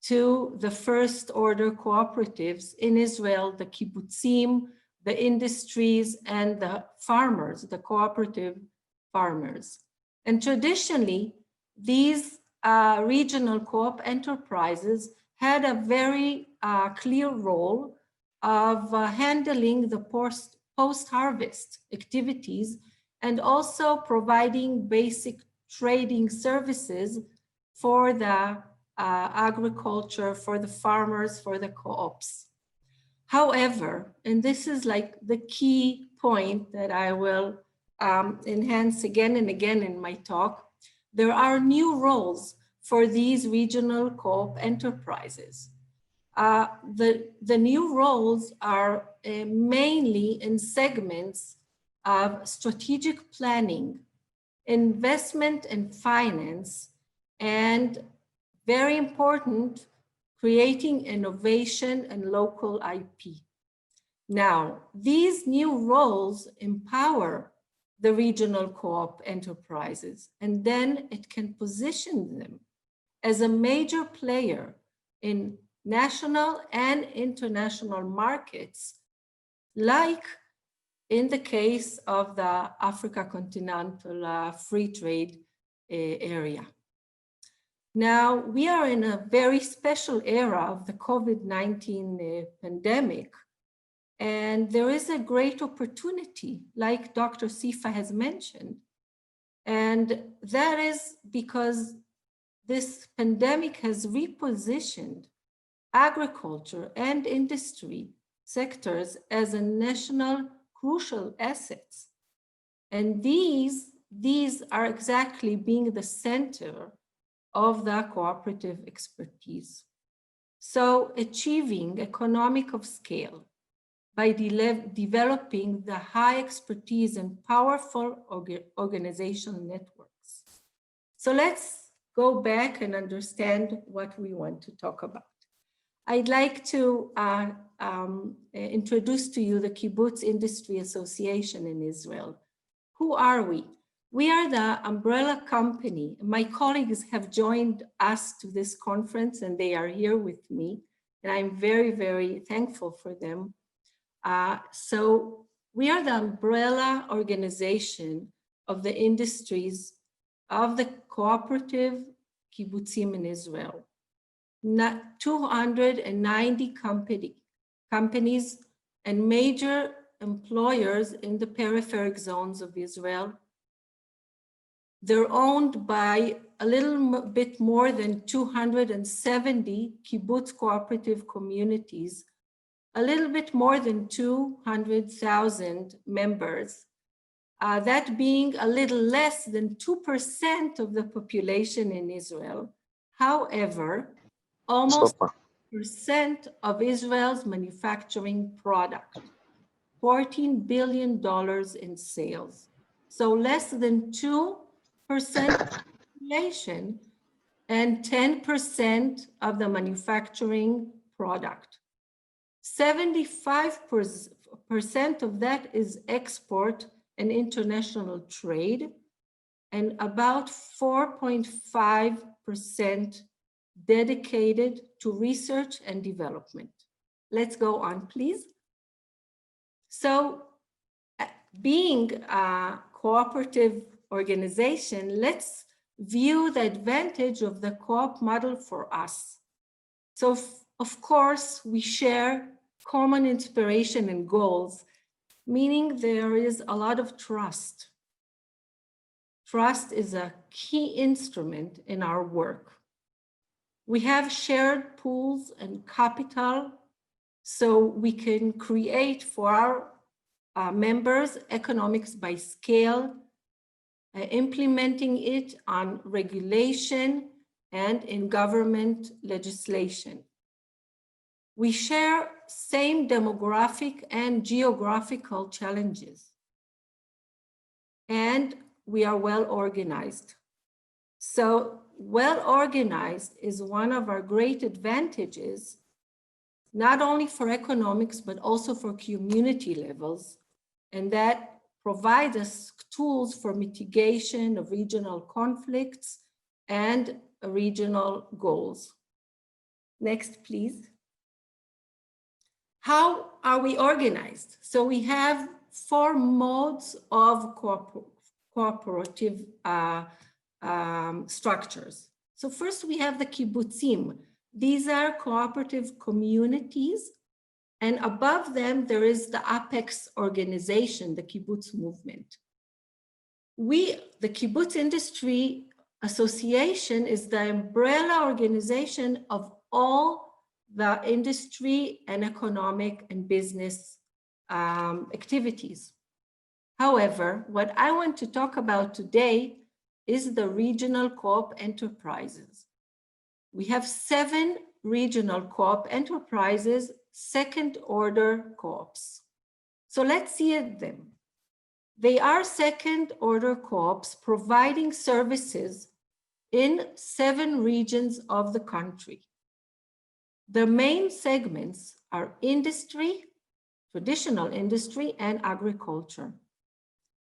to the first order cooperatives in Israel, the kibbutzim, the industries, and the farmers, the cooperative farmers. And traditionally, these regional co-op enterprises had a very clear role of handling the post-harvest activities and also providing basic trading services for the agriculture, for the farmers, for the co-ops. However, and this is like the key point that I will enhance again and again in my talk, there are new roles for these regional co-op enterprises. The new roles are mainly in segments of strategic planning, investment and finance, and very important, creating innovation and local IP. Now, these new roles empower the regional co-op enterprises, and then it can position them as a major player in national and international markets, like in the case of the Africa Continental free trade area. Now, we are in a very special era of the COVID-19 pandemic, and there is a great opportunity, like Dr. Sifa has mentioned, and that is because this pandemic has repositioned agriculture and industry sectors as a national crucial assets. And these are exactly being the center of the cooperative expertise. So achieving economic of scale by developing the high expertise and powerful organizational networks. So let's go back and understand what we want to talk about. I'd like to introduce to you the Kibbutz Industry Association in Israel. Who are we? We are the umbrella company. My colleagues have joined us to this conference and they are here with me. And I'm very, very thankful for them. So we are the umbrella organization of the industries of the cooperative kibbutzim in Israel. 290 companies and major employers in the peripheric zones of Israel. They're owned by a little bit more than 270 kibbutz cooperative communities, a little bit more than 200,000 members, that being a little less than 2% of the population in Israel. However, almost 2% of Israel's manufacturing product, $14 billion in sales. So less than 2% population and 10% of the manufacturing product. 75% of that is export and international trade, and about 4.5% dedicated to research and development. Let's go on, please. So being a cooperative organization, let's view the advantage of the co-op model for us. So of course, we share common inspiration and goals, meaning there is a lot of trust. Trust is a key instrument in our work. We have shared pools and capital, so we can create for our members economics by scale, implementing it on regulation and in government legislation. We share same demographic and geographical challenges, and we are well organized. So well organized is one of our great advantages, not only for economics, but also for community levels. And that provides us tools for mitigation of regional conflicts and regional goals. Next, please. How are we organized? So we have 4 modes of cooperative structures. So first we have the kibbutzim. These are cooperative communities, and above them there is the apex organization, the kibbutz movement. The Kibbutz Industry Association is the umbrella organization of all the industry and economic and business activities. However, what I want to talk about today is the regional co-op enterprises. We have 7 regional co-op enterprises, second order co-ops. So let's see them. They are second order co-ops providing services in 7 regions of the country. The main segments are industry, traditional industry, and agriculture.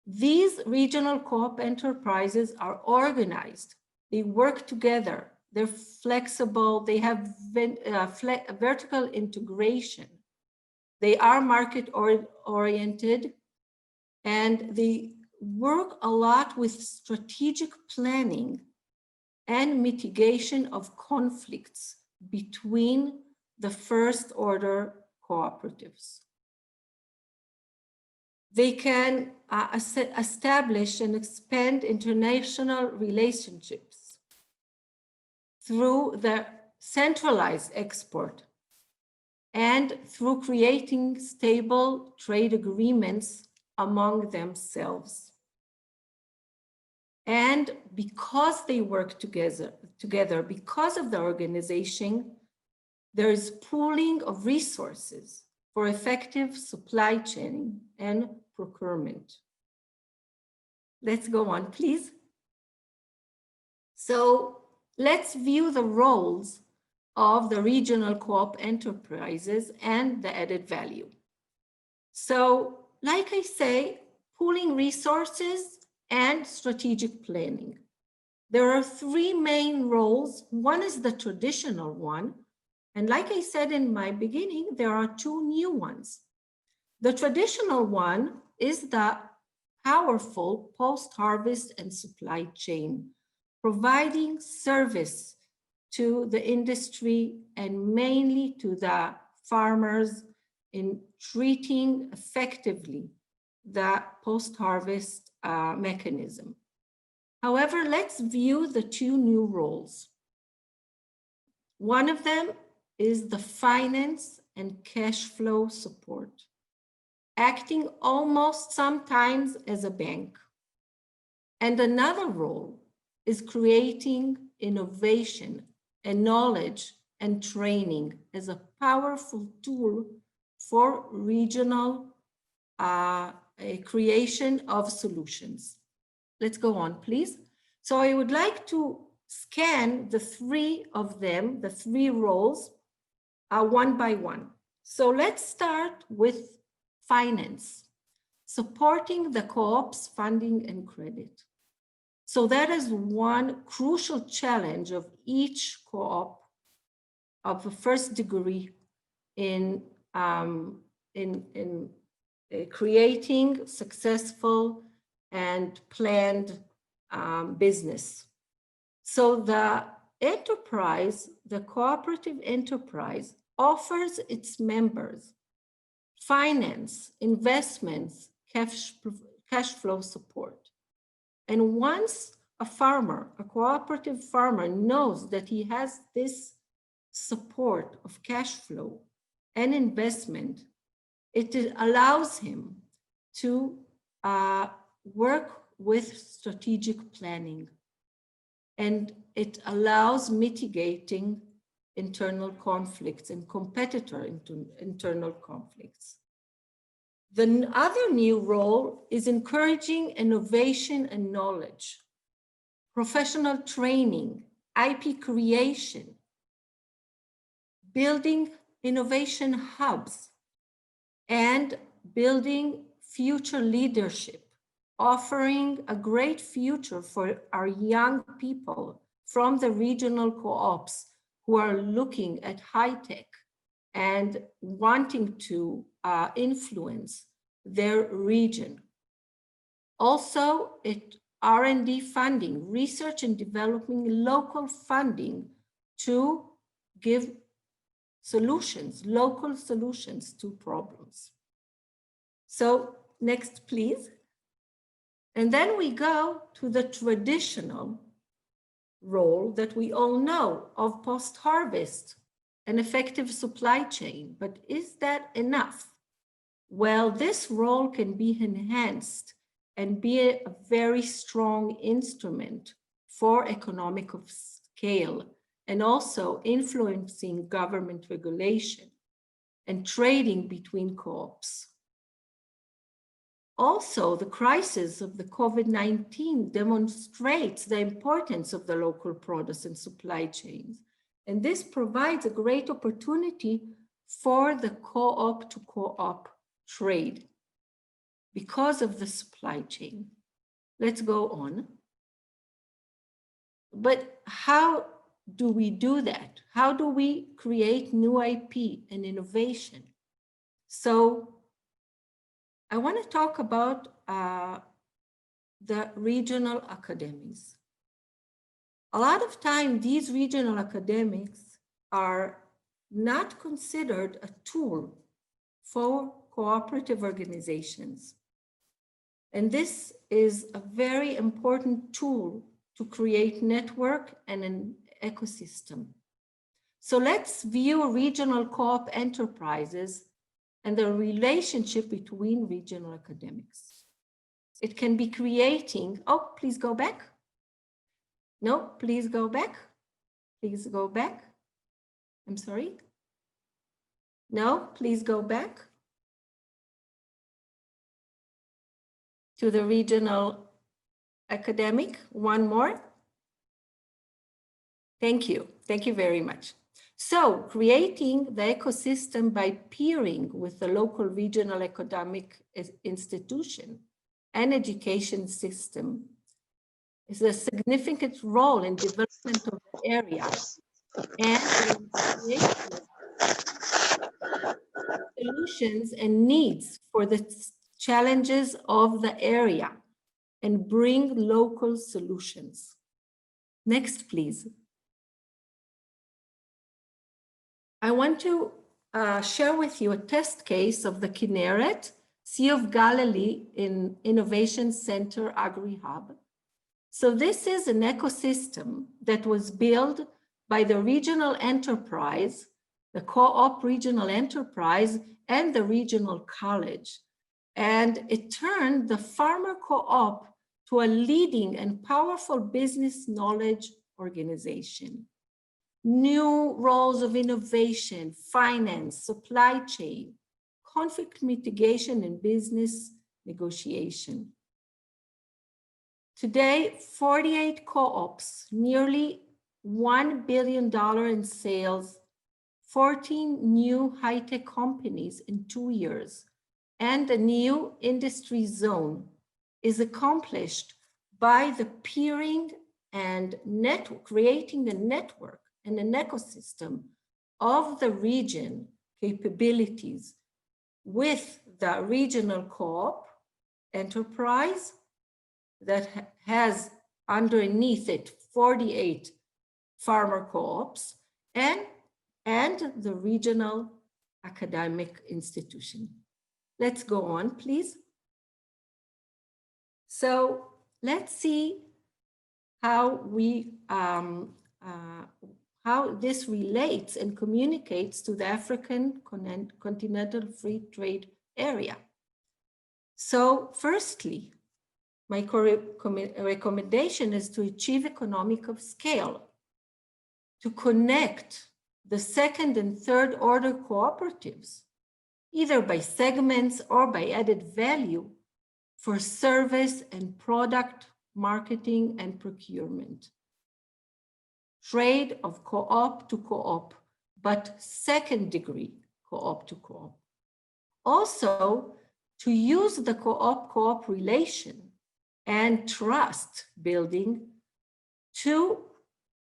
These regional co-op enterprises are organized. They work together. They're flexible. They have vertical integration. They are market-oriented, and they work a lot with strategic planning and mitigation of conflicts between the first order cooperatives. They can establish and expand international relationships through the centralized export and through creating stable trade agreements among themselves. And because they work together, because of the organization, there is pooling of resources for effective supply chain and procurement. Let's go on, please. So let's view the roles of the regional co-op enterprises and the added value. So, like I say, pooling resources and strategic planning. There are 3 main roles. One is the traditional one. And like I said in my beginning, there are 2 new ones. The traditional one is the powerful post-harvest and supply chain, providing service to the industry and mainly to the farmers in treating effectively the post-harvest mechanism. However, let's view the 2 new roles. One of them is the finance and cash flow support, acting almost sometimes as a bank. And another role is creating innovation and knowledge and training as a powerful tool for regional creation of solutions. Let's go on, please. So I would like to scan the 3 of them, the 3 roles, one by one. So let's start with finance, supporting the co-op's funding and credit. So that is one crucial challenge of each co-op of the first degree in creating successful and planned business So the enterprise, the cooperative enterprise, offers its members finance, investments, cash flow support. And once a farmer, a cooperative farmer, knows that he has this support of cash flow and investment, it allows him to work with strategic planning, and it allows mitigating internal conflicts and competitor internal conflicts. The other new role is encouraging innovation and knowledge, professional training, IP creation, building innovation hubs, and building future leadership, offering a great future for our young people from the regional co-ops who are looking at high tech and wanting to influence their region. Also, R&D funding, research and developing local funding to give solutions, local solutions to problems. So next, please. And then we go to the traditional role that we all know of post-harvest, an effective supply chain. But is that enough? Well, this role can be enhanced and be a very strong instrument for economic of scale, and also influencing government regulation and trading between co-ops. Also, the crisis of the COVID-19 demonstrates the importance of the local produce and supply chains. And this provides a great opportunity for the co-op to co-op trade because of the supply chain. Let's go on. But how do we do that? How do we create new IP and innovation? So I want to talk about the regional academies. A lot of time, these regional academics are not considered a tool for cooperative organizations. And this is a very important tool to create network and an ecosystem. So let's view regional co-op enterprises and the relationship between regional academics. It can be creating, oh, please go back. No, please go back. Please go back. I'm sorry. No, please go back to the regional academic. One more. Thank you. Thank you very much. So creating the ecosystem by peering with the local regional academic institution and education system is a significant role in development of the area and in creating solutions and needs for the challenges of the area and bring local solutions. Next, please. I want to share with you a test case of the Kinneret Sea of Galilee in Innovation Center Agri-Hub. So this is an ecosystem that was built by the regional enterprise, the co-op regional enterprise, and the regional college. And it turned the farmer co-op to a leading and powerful business knowledge organization. New roles of innovation, finance, supply chain, conflict mitigation, and business negotiation. Today, 48 co-ops, nearly $1 billion in sales, 14 new high-tech companies in 2 years, and a new industry zone is accomplished by the peering and creating a network and an ecosystem of the region capabilities with the regional co-op enterprise that has underneath it 48 farmer co-ops and the regional academic institution. Let's go on, please. So let's see how how this relates and communicates to the African Continental Free Trade Area. So firstly, my recommendation is to achieve economic of scale, to connect the second and third order cooperatives, either by segments or by added value for service and product marketing and procurement. Trade of co-op to co-op, but second degree co-op to co-op. Also, to use the co-op relation and trust building to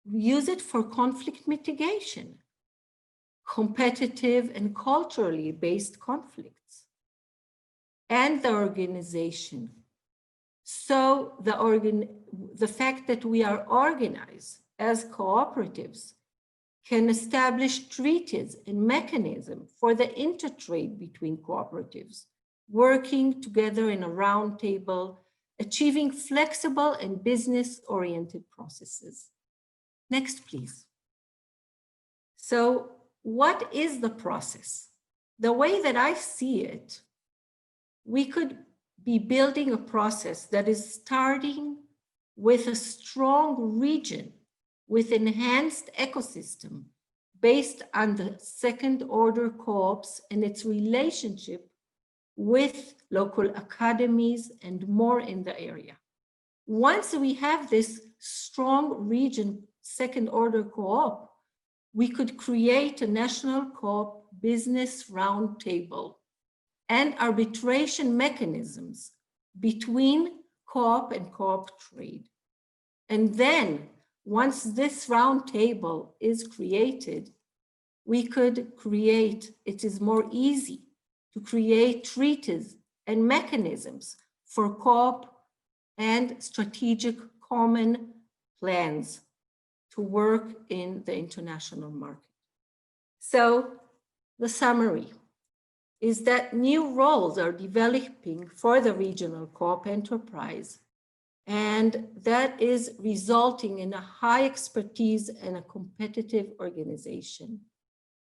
use it for conflict mitigation, competitive and culturally based conflicts, and the organization. So the fact that we are organized as cooperatives can establish treaties and mechanisms for the intertrade between cooperatives, working together in a round table, achieving flexible and business-oriented processes. Next, please. So what is the process? The way that I see it, we could be building a process that is starting with a strong region with enhanced ecosystem based on the second order co-ops and its relationship with local academies and more in the area. Once we have this strong region second order co-op, we could create a national co-op business roundtable and arbitration mechanisms between co-op and co-op trade. And then once this roundtable is created, we could create, it is more easy to create treaties and mechanisms for co-op and strategic common plans to work in the international market. So the summary is that new roles are developing for the regional co-op enterprise, and that is resulting in a high expertise and a competitive organization.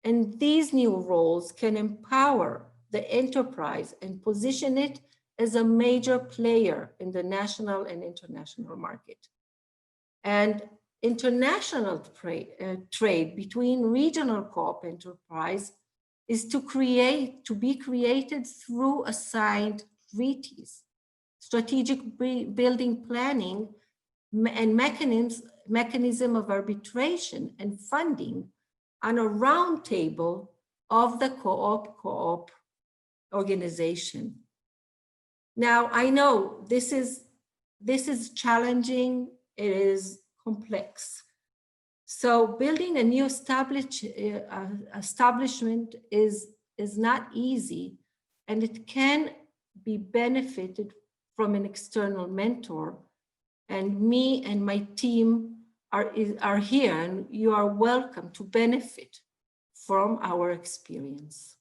And these new roles can empower the enterprise and position it as a major player in the national and international market. And international trade between regional co-op enterprise is to be created through assigned treaties, strategic building planning, and mechanism of arbitration and funding on a roundtable of the co-op organization. Now, I know this is challenging, it is complex. So building a new establishment is not easy, and it can be benefited from an external mentor. And me and my team are here, and you are welcome to benefit from our experience.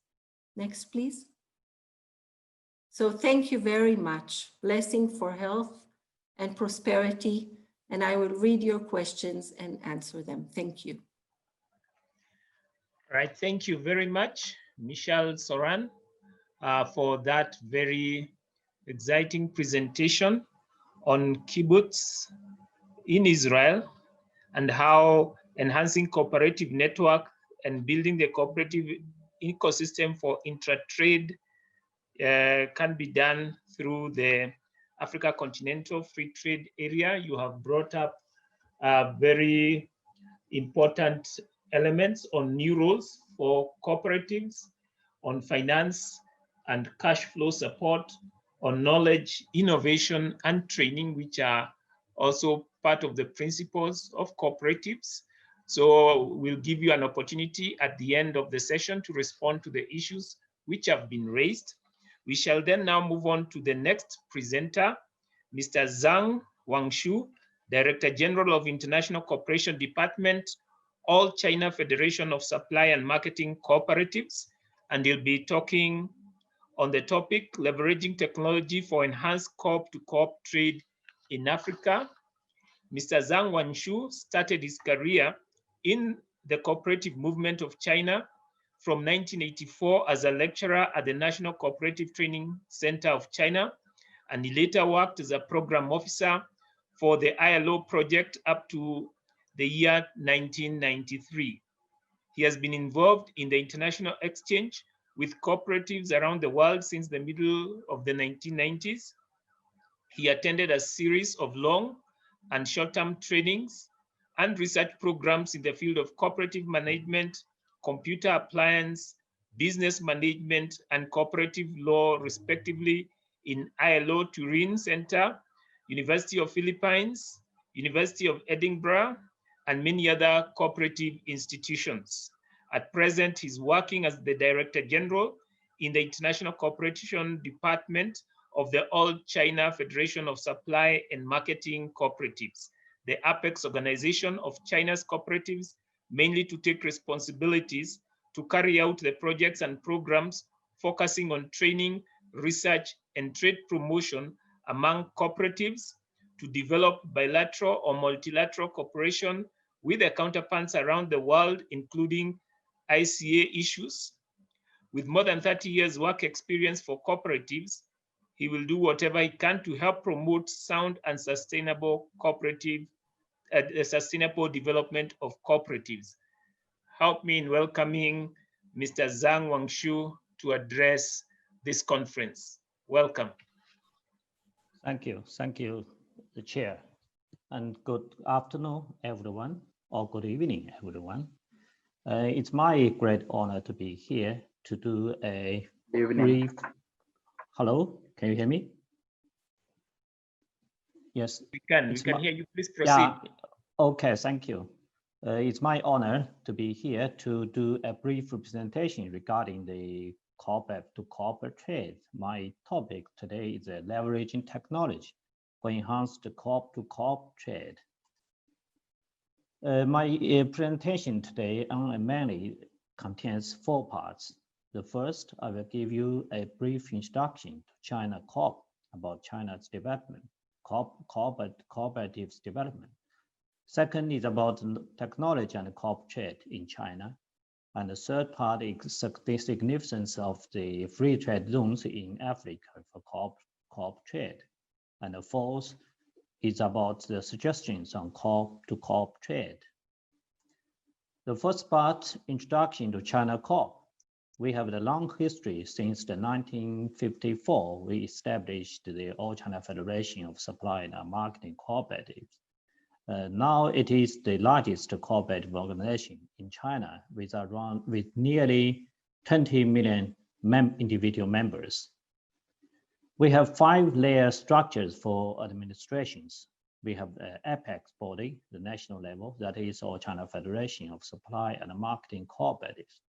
Next, please. So thank you very much. Blessing for health and prosperity. And I will read your questions and answer them. Thank you. All right, thank you very much, Michelle Soran, for that very exciting presentation on kibbutz in Israel and how enhancing cooperative network and building the cooperative ecosystem for intra-trade can be done through the Africa Continental Free Trade Area. You have brought up very important elements on new roles for cooperatives, on finance and cash flow support, on knowledge, innovation, and training, which are also part of the principles of cooperatives. So we'll give you an opportunity at the end of the session to respond to the issues which have been raised. We shall then now move on to the next presenter, Mr. Zhang Wangshu, Director General of International Cooperation Department, All China Federation of Supply and Marketing Cooperatives, and he'll be talking on the topic, leveraging technology for enhanced co-op-to-co-op trade in Africa. Mr. Zhang Wanshu started his career in the cooperative movement of China from 1984 as a lecturer at the National Cooperative Training Center of China, and he later worked as a program officer for the ILO project up to the year 1993. He has been involved in the international exchange with cooperatives around the world since the middle of the 1990s. He attended a series of long and short-term trainings and research programs in the field of cooperative management, computer appliance, business management, and cooperative law, respectively, in ILO Turin Center, University of Philippines, University of Edinburgh, and many other cooperative institutions. At present, he's working as the Director General in the International Cooperation Department of the All China Federation of Supply and Marketing Cooperatives, the apex organization of China's cooperatives, mainly to take responsibilities to carry out the projects and programs focusing on training, research, and trade promotion among cooperatives to develop bilateral or multilateral cooperation with their counterparts around the world, including ICA issues. With more than 30 years work experience for cooperatives, he will do whatever he can to help promote sound and sustainable sustainable development of cooperatives. Help me in welcoming Mr. Zhang Wanshu to address this conference. Welcome. Thank you, the chair. And good afternoon, everyone, or good evening, everyone. It's my great honor to be here to do a brief. Hello, can you hear me? Yes. We can hear you. Please proceed. Yeah. Okay, thank you. It's my honor to be here to do a brief presentation regarding the co-op-to-co-op trade. My topic today is leveraging technology for enhanced co-op-to-co-op trade. My presentation today mainly contains 4 parts. The first, I will give you a brief introduction to China Co-op, about China's development, cooperatives development. Second is about technology and co-op trade in China. And the third part is the significance of the free trade zones in Africa for co-op trade. And the fourth is about the suggestions on co-op-to-co-op trade. The first part, introduction to China Co-op. We have a long history. Since the 1954, we established the All China Federation of Supply and Marketing Cooperatives. Now it is the largest cooperative organization in China with nearly 20 million individual members. We have 5-layer structures for administrations. We have the apex body, the national level, that is All China Federation of Supply and Marketing Cooperatives.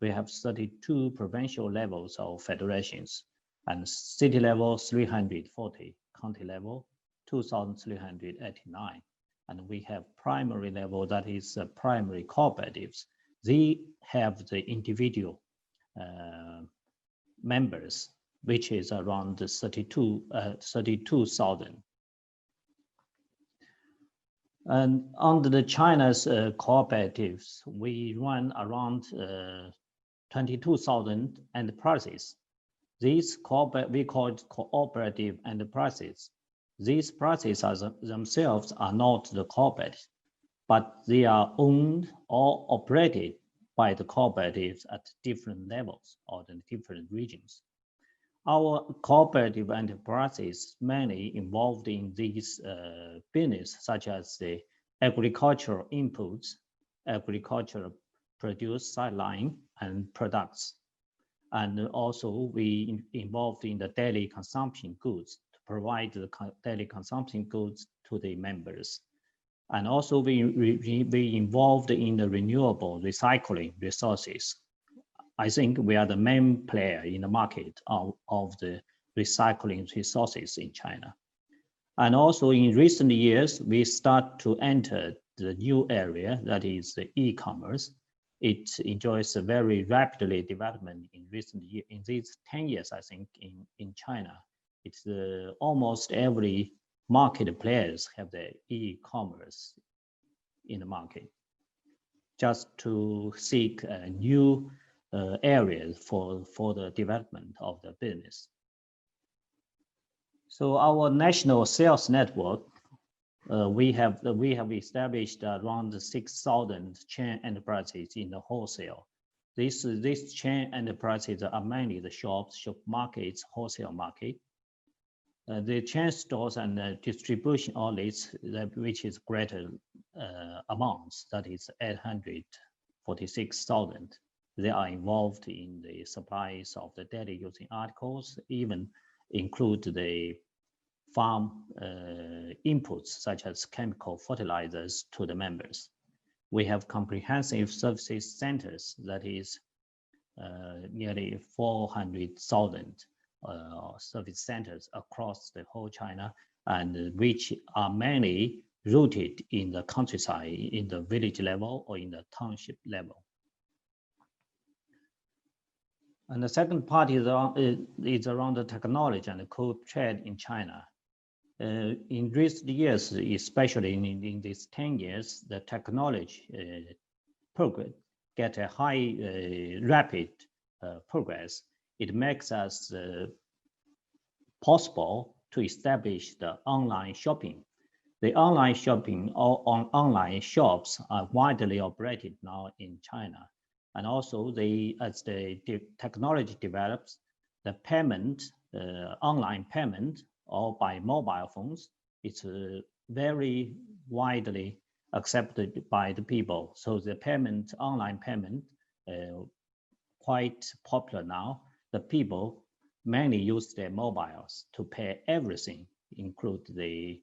We have 32 provincial levels of federations, and city level 340, county level 2,389. And we have primary level, that is primary cooperatives. They have the individual members, which is around 32,000. And under the China's cooperatives, we run around 22,000 enterprises. These we call it cooperative enterprises. These prices themselves are not the cooperatives, but they are owned or operated by the cooperatives at different levels or in different regions. Our cooperative enterprises mainly involved in these business, such as the agricultural inputs, agricultural produce sideline and products. And also we involved in the daily consumption goods, provide the daily consumption goods to the members. And also we involved in the renewable recycling resources. I think we are the main player in the market of the recycling resources in China. And also in recent years, we start to enter the new area, that is the e-commerce. It enjoys a very rapidly development in recent years. In these 10 years, I think, in China, it's almost every market players have the e-commerce in the market, just to seek new areas for the development of the business. So our national sales network, we have established around 6,000 chain enterprises in the wholesale. These chain enterprises are mainly the shops, shop markets, wholesale market. The chain stores and distribution outlets, which is greater amounts, that is 846,000. They are involved in the supplies of the daily using articles, even include the farm inputs such as chemical fertilizers to the members. We have comprehensive services centers, that is nearly 400,000 service centers across the whole China, and which are mainly rooted in the countryside, in the village level or in the township level. And the second part is around the technology and the co-trade in China. In recent years, especially in these 10 years, the technology progress get a high, rapid progress. It makes us possible to establish the online shopping. The online shopping or online shops are widely operated now in China. And also, as the technology develops, the payment, online payment, or by mobile phones, it's very widely accepted by the people. So the payment, online payment, quite popular now. The people mainly use their mobiles to pay everything, include the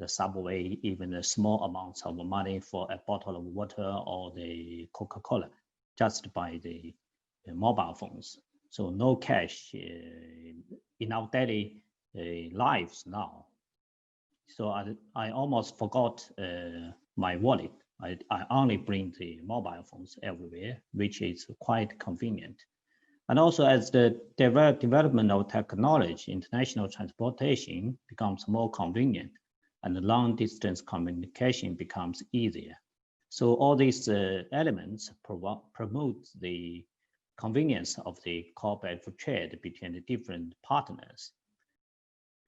subway, even the small amounts of money for a bottle of water or the Coca-Cola, just by the mobile phones. So no cash in our daily lives now. So I almost forgot my wallet. I only bring the mobile phones everywhere, which is quite convenient. And also, as the development of technology, international transportation becomes more convenient and the long distance communication becomes easier. So all these elements promote the convenience of the cooperative trade between the different partners.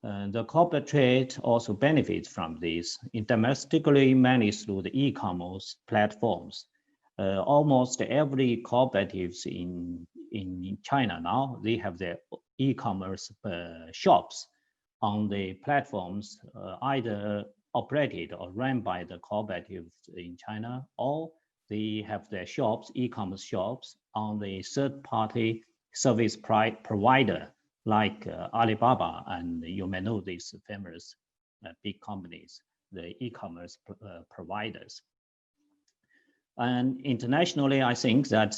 The corporate trade also benefits from this, domestically mainly through the e-commerce platforms. Almost every cooperatives in China now, they have their e-commerce shops on the platforms, either operated or run by the cooperatives in China, or they have their shops, e-commerce shops, on the third-party service provider like Alibaba, and you may know these famous big companies, the e-commerce providers. And internationally, I think that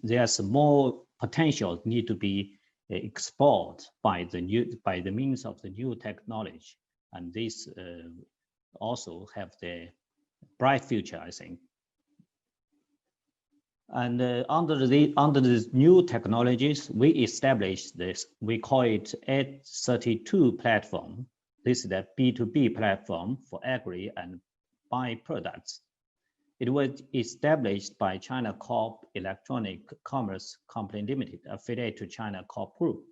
there's more potential need to be explored by the means of the new technology, and this also have the bright future, I think. And under these new technologies, we established this, we call it A32 platform. This is a B2B platform for agri and byproducts. It was established by China Corp Electronic Commerce Company Limited, affiliate to China Corp Group.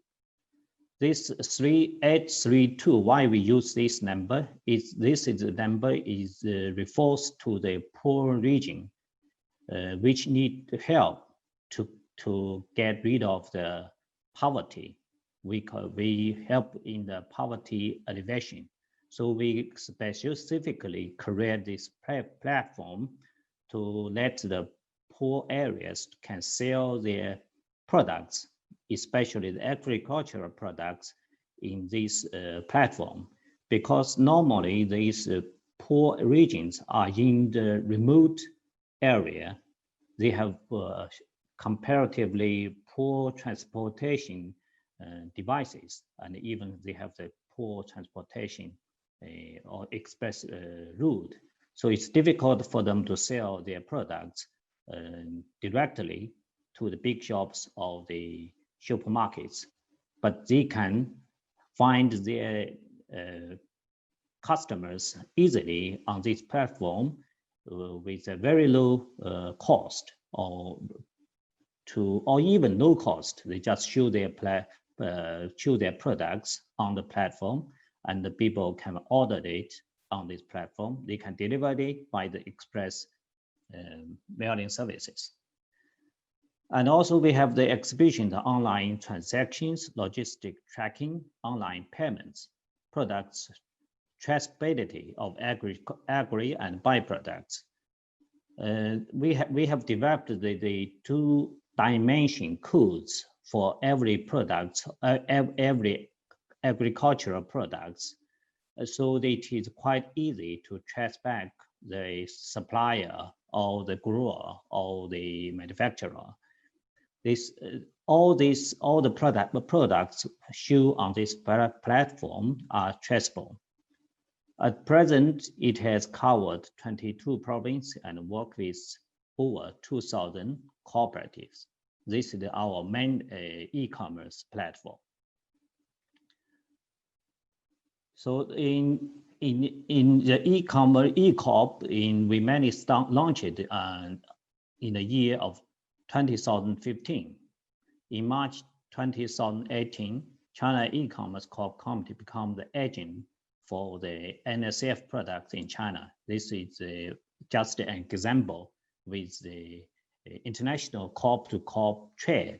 This 3832, why we use this number, the number refers to the poor region, which need help to get rid of the poverty. We help in the poverty alleviation. So we specifically create this platform to let the poor areas can sell their products, especially the agricultural products, in this platform. Because normally these poor regions are in the remote area. They have comparatively poor transportation devices, and even they have the poor transportation or express route. So it's difficult for them to sell their products directly to the big shops or the supermarkets, but they can find their customers easily on this platform with a very low cost or even no cost. They just show their products on the platform, and the people can order it on this platform. They can deliver it by the express mailing services. And also we have the exhibition, the online transactions, logistic tracking, online payments, products traceability of agri and byproducts. We have developed the two-dimension codes for every product, every agricultural products, so that it is quite easy to trace back the supplier or the grower or the manufacturer. All the products shown on this platform are traceable. At present, it has covered 22 provinces and worked with over 2,000 cooperatives. This is our main e-commerce platform. So in the e-commerce, e-corp, we managed to launch it in the year of 2015. In March 2018, China E-commerce Corp Committee became the agent for the NSF products in China. This is just an example with the international corp-to-corp trade,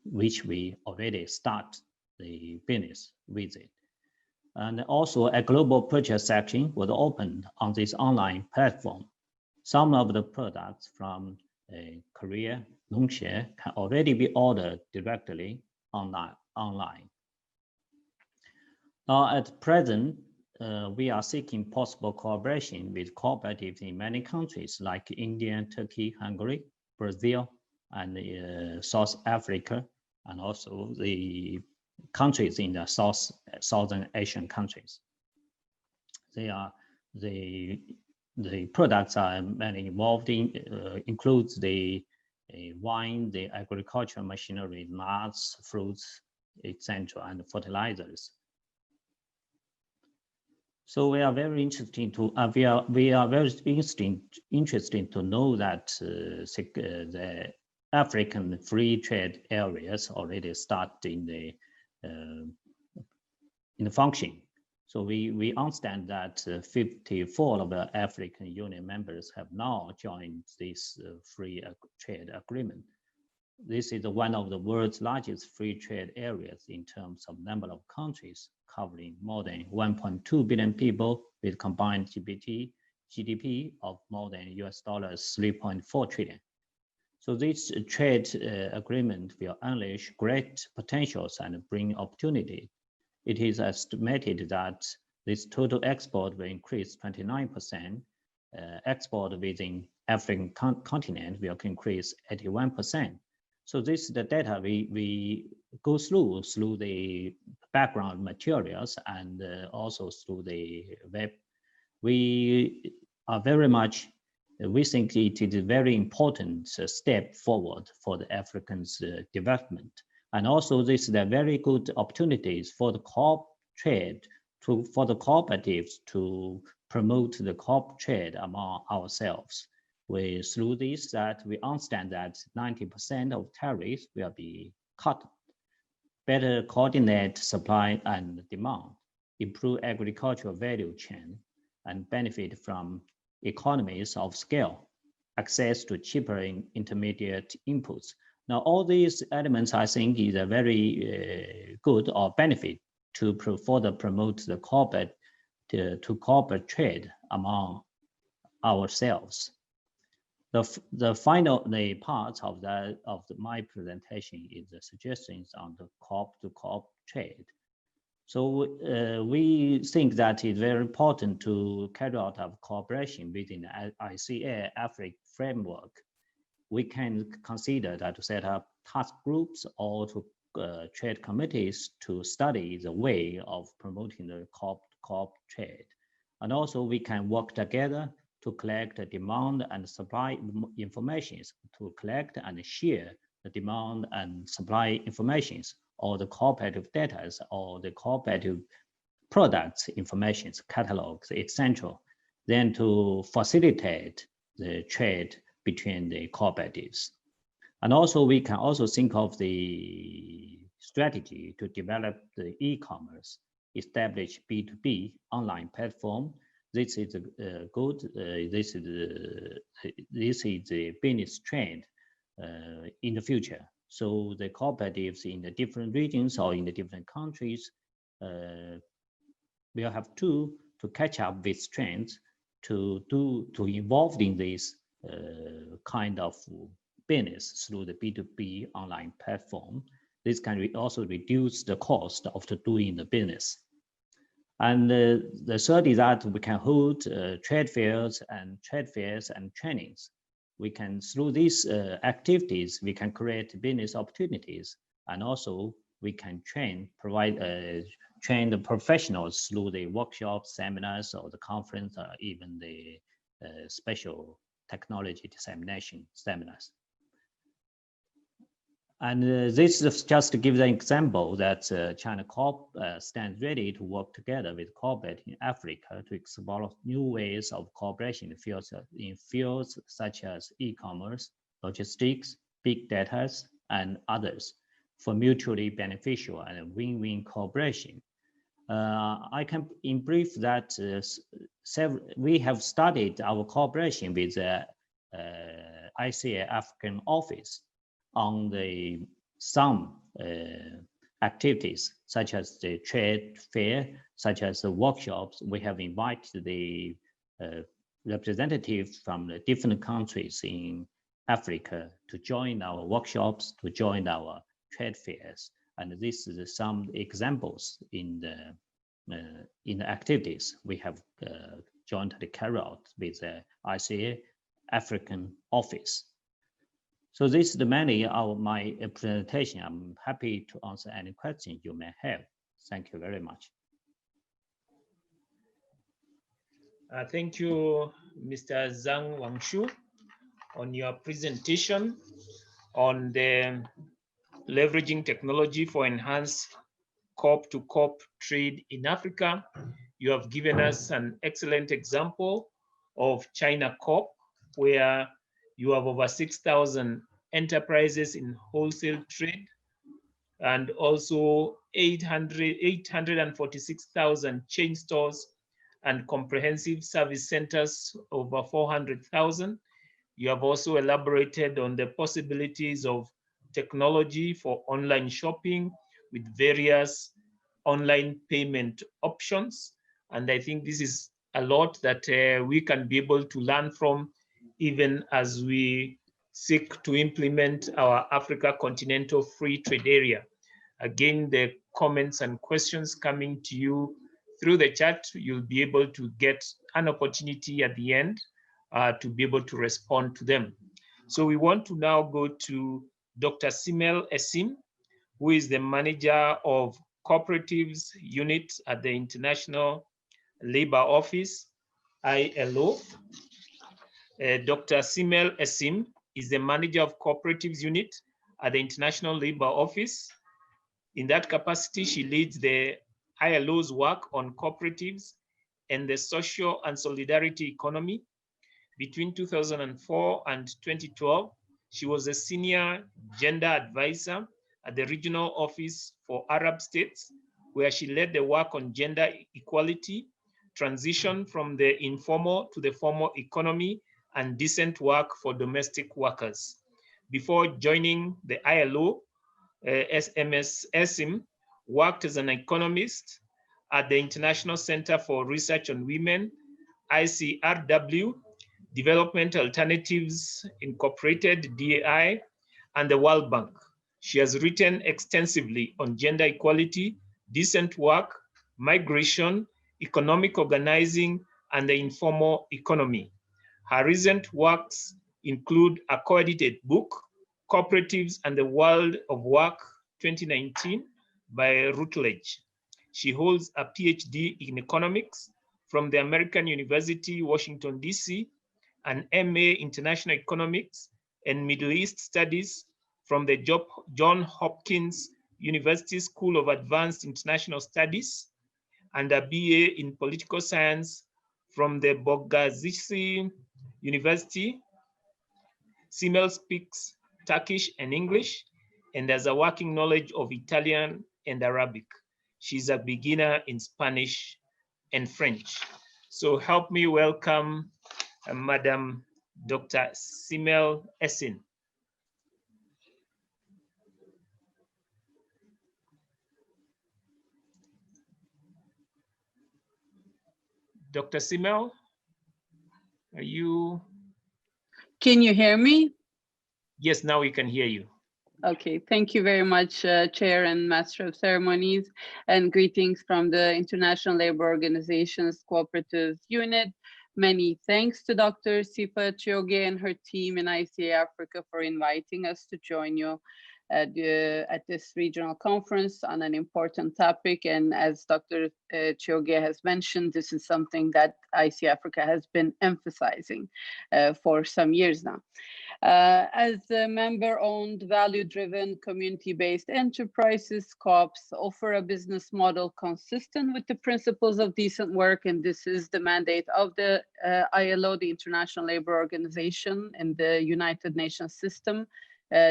which we already start the business with it. And also a global purchase section was opened on this online platform. Some of the products from Korea, Longxie, can already be ordered directly online. Now, at present, we are seeking possible cooperation with cooperatives in many countries like India, Turkey, Hungary, Brazil, and South Africa, and also the countries in the Southern Asian countries. The products are mainly involved in includes the wine, the agricultural machinery, nuts, fruits, etc., and fertilizers. So we are very interested to interested to know that the African free trade areas already start in the function. So we understand that 54 of the African Union members have now joined this free trade agreement. This is one of the world's largest free trade areas in terms of number of countries, covering more than 1.2 billion people with combined GDP of more than US dollars 3.4 trillion. So this trade agreement will unleash great potentials and bring opportunity. It is estimated that this total export will increase 29%. Export within African continent will increase 81%. So this is the data we go through the background materials and also through the web. We think it is a very important step forward for the Africans' development. And also this is a very good opportunities for the co-op trade, for the cooperatives to promote the co-op trade among ourselves. Through this, that we understand that 90% of tariffs will be cut, better coordinate supply and demand, improve agricultural value chain, and benefit from economies of scale, access to cheaper intermediate inputs. Now, all these elements, I think, is a very good or benefit to further promote the corporate trade among ourselves. The final part of my presentation is the suggestions on the corp-to-corp trade. So we think that it's very important to carry out a cooperation within the ICA-Africa framework. We can consider that to set up task groups or to trade committees to study the way of promoting the corp trade. And also we can work together to collect the demand and supply information, to collect and share the demand and supply information, or the cooperative data, or the cooperative products information, catalogs, etc. Then to facilitate the trade between the cooperatives. And also we can also think of the strategy to develop the e-commerce, establish B2B online platform. This is good. This is the business trend in the future. So the cooperatives in the different regions or in the different countries will have to catch up with trends to involve in this kind of business through the B2B online platform. This can also reduce the cost of doing the business. And the third is that we can hold trade fairs and trainings. We can, through these activities, we can create business opportunities, and also we can train the professionals through the workshops, seminars, or the conference, or even the special technology dissemination seminars. And this is just to give the example that China Corp stands ready to work together with corporate in Africa to explore new ways of cooperation in fields such as e-commerce, logistics, big data, and others for mutually beneficial and win-win cooperation. I can in brief that we have started our cooperation with the ICA-African office on some activities, such as the trade fair, such as the workshops. We have invited the representatives from the different countries in Africa to join our workshops, to join our trade fairs. And this is some examples in the activities we have jointly carried out with the ICA-African office. So this is the many of my presentation. I'm happy to answer any questions you may have. Thank you very much. Thank you, Mr. Zhang Wangshu, on your presentation on the leveraging technology for enhanced corp-to-corp trade in Africa. You have given us an excellent example of China Corp, where you have over 6,000 enterprises in wholesale trade, and also 846,000 chain stores and comprehensive service centers, over 400,000. You have also elaborated on the possibilities of technology for online shopping with various online payment options. And I think this is a lot that we can be able to learn from, even as we seek to implement our Africa Continental Free Trade Area. Again, the comments and questions coming to you through the chat, you'll be able to get an opportunity at the end to be able to respond to them. So we want to now go to Dr. Simel Esim, who is the manager of Cooperatives Unit at the International Labor Office, ILO. Dr. Simel Esim is the manager of Cooperatives Unit at the International Labor Office. In that capacity, she leads the ILO's work on cooperatives and the social and solidarity economy. Between 2004 and 2012, she was a senior gender advisor at the Regional Office for Arab States, where she led the work on gender equality, transition from the informal to the formal economy, and decent work for domestic workers. Before joining the ILO, SMS Esim worked as an economist at the International Center for Research on Women, ICRW, Development Alternatives Incorporated, DAI, and the World Bank. She has written extensively on gender equality, decent work, migration, economic organizing, and the informal economy. Her recent works include a co-edited book, Cooperatives and the World of Work 2019 by Routledge. She holds a PhD in economics from the American University, Washington, DC, an MA International Economics and Middle East Studies from the Johns Hopkins University School of Advanced International Studies, and a BA in Political Science from the Bogazici University. Simel speaks Turkish and English and has a working knowledge of Italian and Arabic. She's a beginner in Spanish and French. So help me welcome Madam Dr. Simel Essin. Dr. Simel, are you? Can you hear me? Yes, now we can hear you. Okay, thank you very much, Chair and Master of Ceremonies, and greetings from the International Labour Organization's Cooperatives Unit. Many thanks to Dr. Sifa Chioge and her team in ICA-Africa for inviting us to join you at this regional conference on an important topic. And as Dr. Chioge has mentioned, this is something that ICA-Africa has been emphasizing for some years now. As member-owned, value-driven, community-based enterprises, COPs offer a business model consistent with the principles of decent work, and this is the mandate of the ILO, the International Labour Organization, and the United Nations system,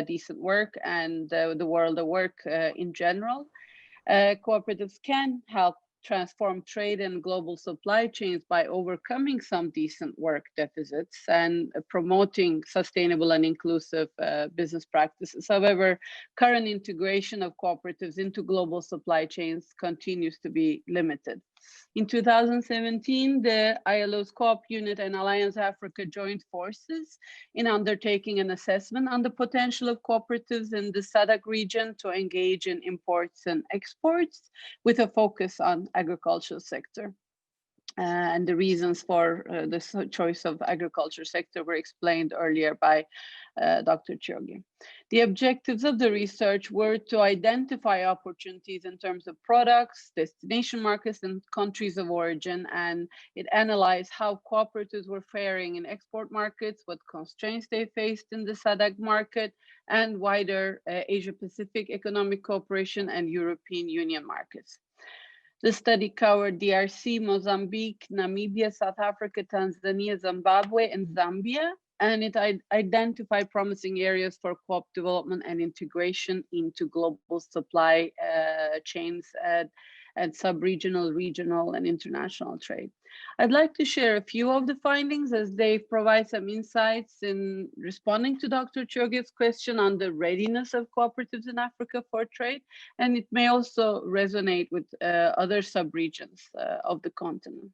decent work, and the world of work in general. Cooperatives can help transform trade and global supply chains by overcoming some decent work deficits and promoting sustainable and inclusive business practices. However, current integration of cooperatives into global supply chains continues to be limited. In 2017, the ILO's COP unit and Alliance Africa joined forces in undertaking an assessment on the potential of cooperatives in the SADC region to engage in imports and exports with a focus on agricultural sector. And the reasons for this choice of agriculture sector were explained earlier by Dr. Chioge. The objectives of the research were to identify opportunities in terms of products, destination markets, and countries of origin, and it analyzed how cooperatives were faring in export markets, what constraints they faced in the SADC market, and wider Asia-Pacific economic cooperation and European Union markets. The study covered DRC, Mozambique, Namibia, South Africa, Tanzania, Zimbabwe, and Zambia, and it identified promising areas for co-op development and integration into global supply chains and sub-regional, regional, and international trade. I'd like to share a few of the findings as they provide some insights in responding to Dr. Chioge's question on the readiness of cooperatives in Africa for trade, and it may also resonate with other sub-regions of the continent.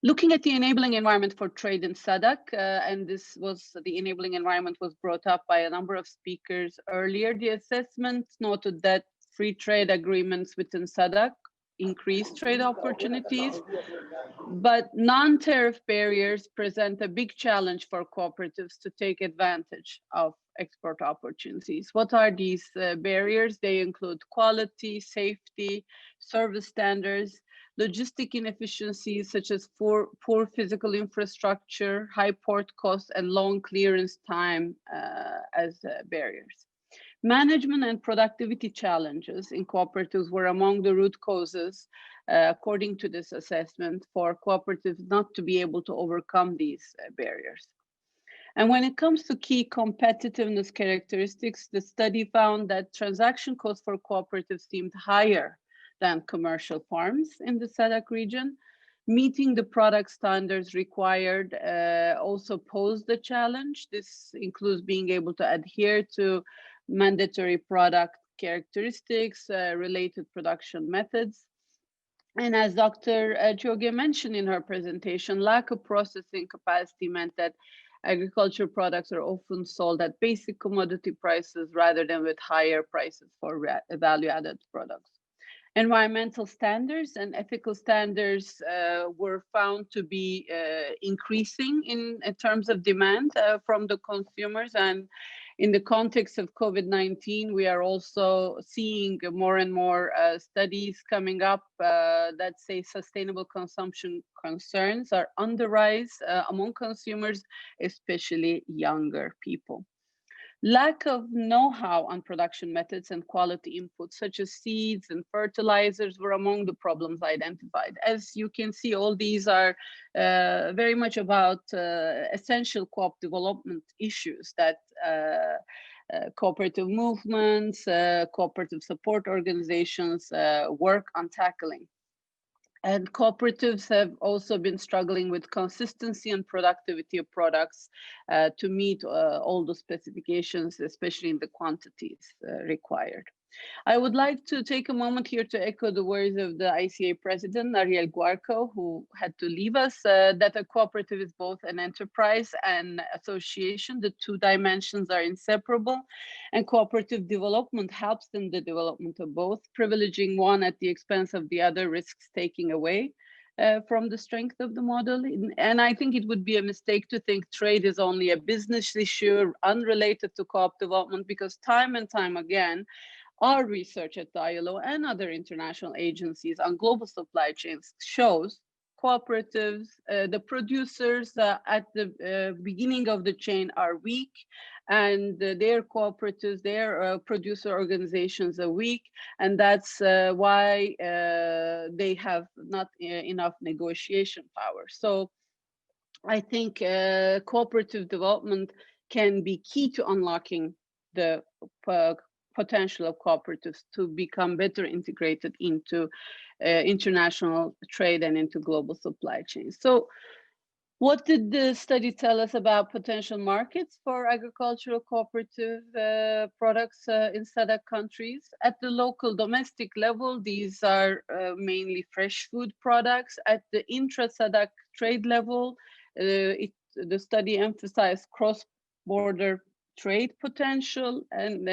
Looking at the enabling environment for trade in SADC, and the enabling environment was brought up by a number of speakers earlier, the assessment noted that free trade agreements within SADC increase trade opportunities, but non-tariff barriers present a big challenge for cooperatives to take advantage of export opportunities. What are these barriers? They include quality, safety, service standards, logistic inefficiencies such as poor physical infrastructure, high port costs, and long clearance time as barriers. Management and productivity challenges in cooperatives were among the root causes, according to this assessment, for cooperatives not to be able to overcome these barriers. And when it comes to key competitiveness characteristics, the study found that transaction costs for cooperatives seemed higher than commercial farms in the SADC region. Meeting the product standards required also posed a challenge. This includes being able to adhere to mandatory product characteristics, related production methods. And as Dr. Chioge mentioned in her presentation, lack of processing capacity meant that agriculture products are often sold at basic commodity prices rather than with higher prices for value-added products. Environmental standards and ethical standards were found to be increasing in terms of demand from the consumers, and In the context of COVID-19, we are also seeing more and more studies coming up that say sustainable consumption concerns are on the rise among consumers, especially younger people. Lack of know-how on production methods and quality inputs, such as seeds and fertilizers, were among the problems identified. As you can see, all these are very much about essential co-op development issues that cooperative movements, cooperative support organizations work on tackling. And cooperatives have also been struggling with consistency and productivity of products to meet all the specifications, especially in the quantities required. I would like to take a moment here to echo the words of the ICA president, Ariel Guarco, who had to leave us, that a cooperative is both an enterprise and association. The two dimensions are inseparable, and cooperative development helps in the development of both. Privileging one at the expense of the other risks taking away from the strength of the model. And I think it would be a mistake to think trade is only a business issue unrelated to co-op development, because time and time again, our research at the ILO and other international agencies on global supply chains shows cooperatives, the producers at the beginning of the chain are weak, and their cooperatives, their producer organizations are weak, and that's why they have not enough negotiation power. So I think cooperative development can be key to unlocking the potential of cooperatives to become better integrated into international trade and into global supply chains. So what did the study tell us about potential markets for agricultural cooperative products in SADC countries? At the local domestic level, these are mainly fresh food products. At the intra-SADC trade level, the study emphasized cross-border trade potential, and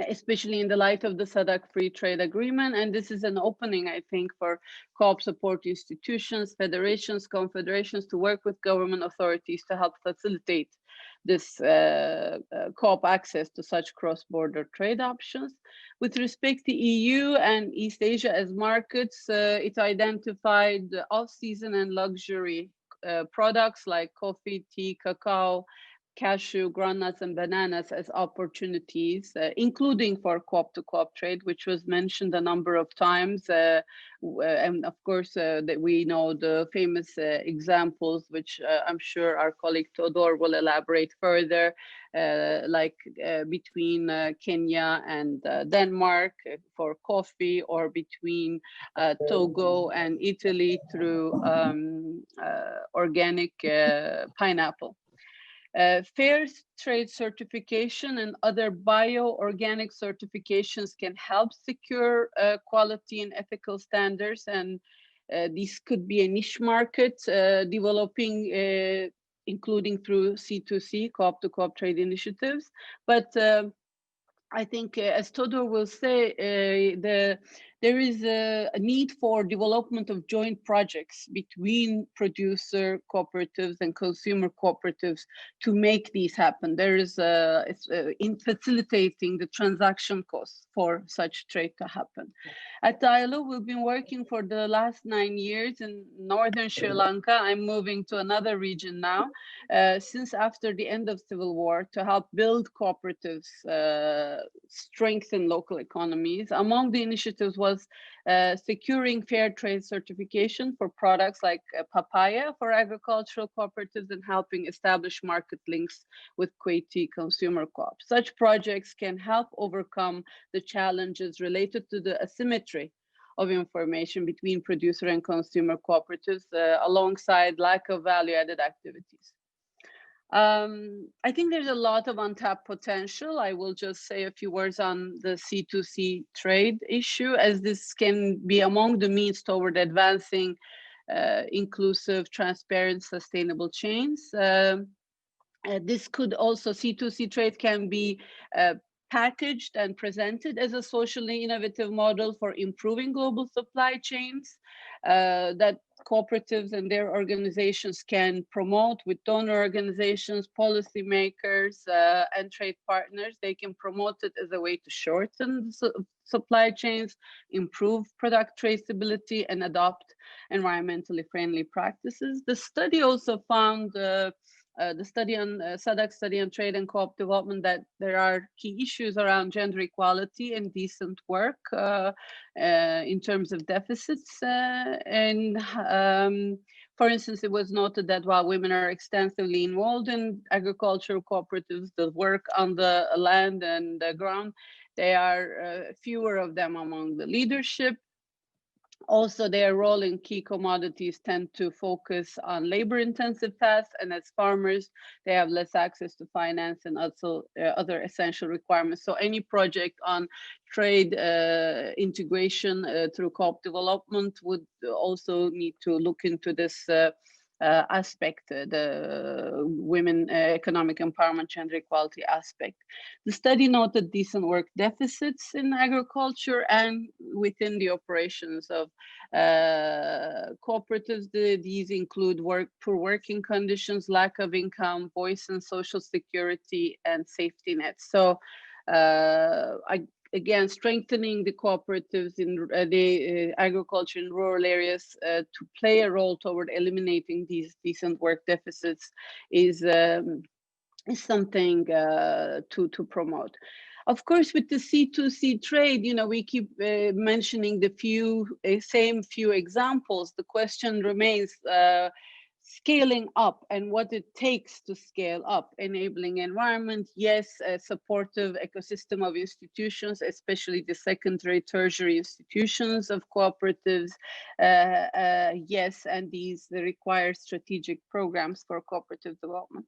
especially in the light of the SADC Free Trade Agreement. And this is an opening, I think, for co-op support institutions, federations, confederations to work with government authorities to help facilitate this co-op access to such cross-border trade options. With respect to EU and East Asia as markets, it identified off-season and luxury products like coffee, tea, cacao, cashew, groundnuts, and bananas as opportunities, including for co-op-to-co-op trade, which was mentioned a number of times. And of course, that we know the famous examples, which I'm sure our colleague Todor will elaborate further, like between Kenya and Denmark for coffee, or between Togo and Italy through organic pineapple. Fair trade certification and other bio-organic certifications can help secure quality and ethical standards, and this could be a niche market developing, including through C2C, co-op-to-co-op trade initiatives. But I think, as Todor will say, there is a need for development of joint projects between producer cooperatives and consumer cooperatives to make these happen. There is in facilitating the transaction costs for such trade to happen. At the ILO, we've been working for the last 9 years in northern Sri Lanka. I'm moving to another region now, since after the end of civil war, to help build cooperatives, strengthen local economies. Among the initiatives was securing fair trade certification for products like papaya for agricultural cooperatives, and helping establish market links with Kuwaiti consumer co-ops. Such projects can help overcome the challenges related to the asymmetry of information between producer and consumer cooperatives, alongside lack of value-added activities. I think there's a lot of untapped potential. I will just say a few words on the C2C trade issue, as this can be among the means toward advancing inclusive, transparent, sustainable chains. This could also, C2C trade can be packaged and presented as a socially innovative model for improving global supply chains that cooperatives and their organizations can promote with donor organizations, policymakers, and trade partners. They can promote it as a way to shorten supply chains, improve product traceability, and adopt environmentally friendly practices. The study also found the study on SADC study on trade and co-op development that there are key issues around gender equality and decent work in terms of deficits. For instance, it was noted that while women are extensively involved in agricultural cooperatives, the work on the land and the ground, there are fewer of them among the leadership. Also, their role in key commodities tend to focus on labor-intensive tasks, and as farmers, they have less access to finance and also other essential requirements. So any project on trade integration through co-op development would also need to look into this aspect, the women economic empowerment, gender equality aspect. The study noted decent work deficits in agriculture and within the operations of cooperatives. These include poor working conditions, lack of income, voice and social security, and safety nets. So again, strengthening the cooperatives in the agriculture in rural areas to play a role toward eliminating these decent work deficits is something to promote. Of course, with the C2C trade, we keep mentioning the same few examples. The question remains, scaling up and what it takes to scale up, enabling environment, yes, a supportive ecosystem of institutions, especially the secondary, tertiary institutions of cooperatives, yes, and these require strategic programs for cooperative development.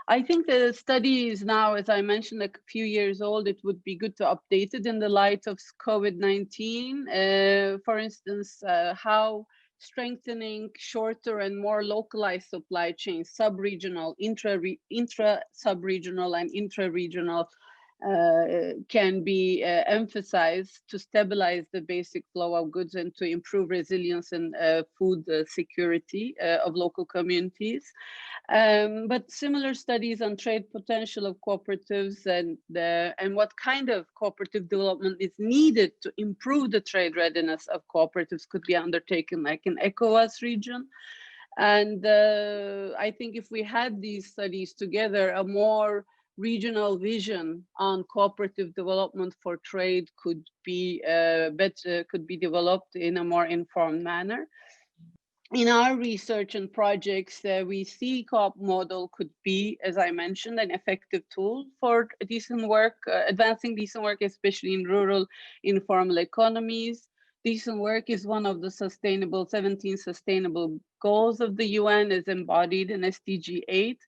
I think the study is now, as I mentioned, a few years old. It would be good to update it in the light of COVID-19. For instance, how strengthening shorter and more localized supply chains, sub-regional, intra-sub-regional, and intra-regional can be emphasized to stabilize the basic flow of goods and to improve resilience and food security of local communities. But similar studies on trade potential of cooperatives and what kind of cooperative development is needed to improve the trade readiness of cooperatives could be undertaken, like in ECOWAS region. And I think if we had these studies together, a more regional vision on cooperative development for trade could be developed in a more informed manner. In our research and projects, we see co-op model could be, as I mentioned, an effective tool for decent work, advancing decent work, especially in rural informal economies. Decent work is one of the 17 sustainable goals of the UN, as embodied in SDG 8.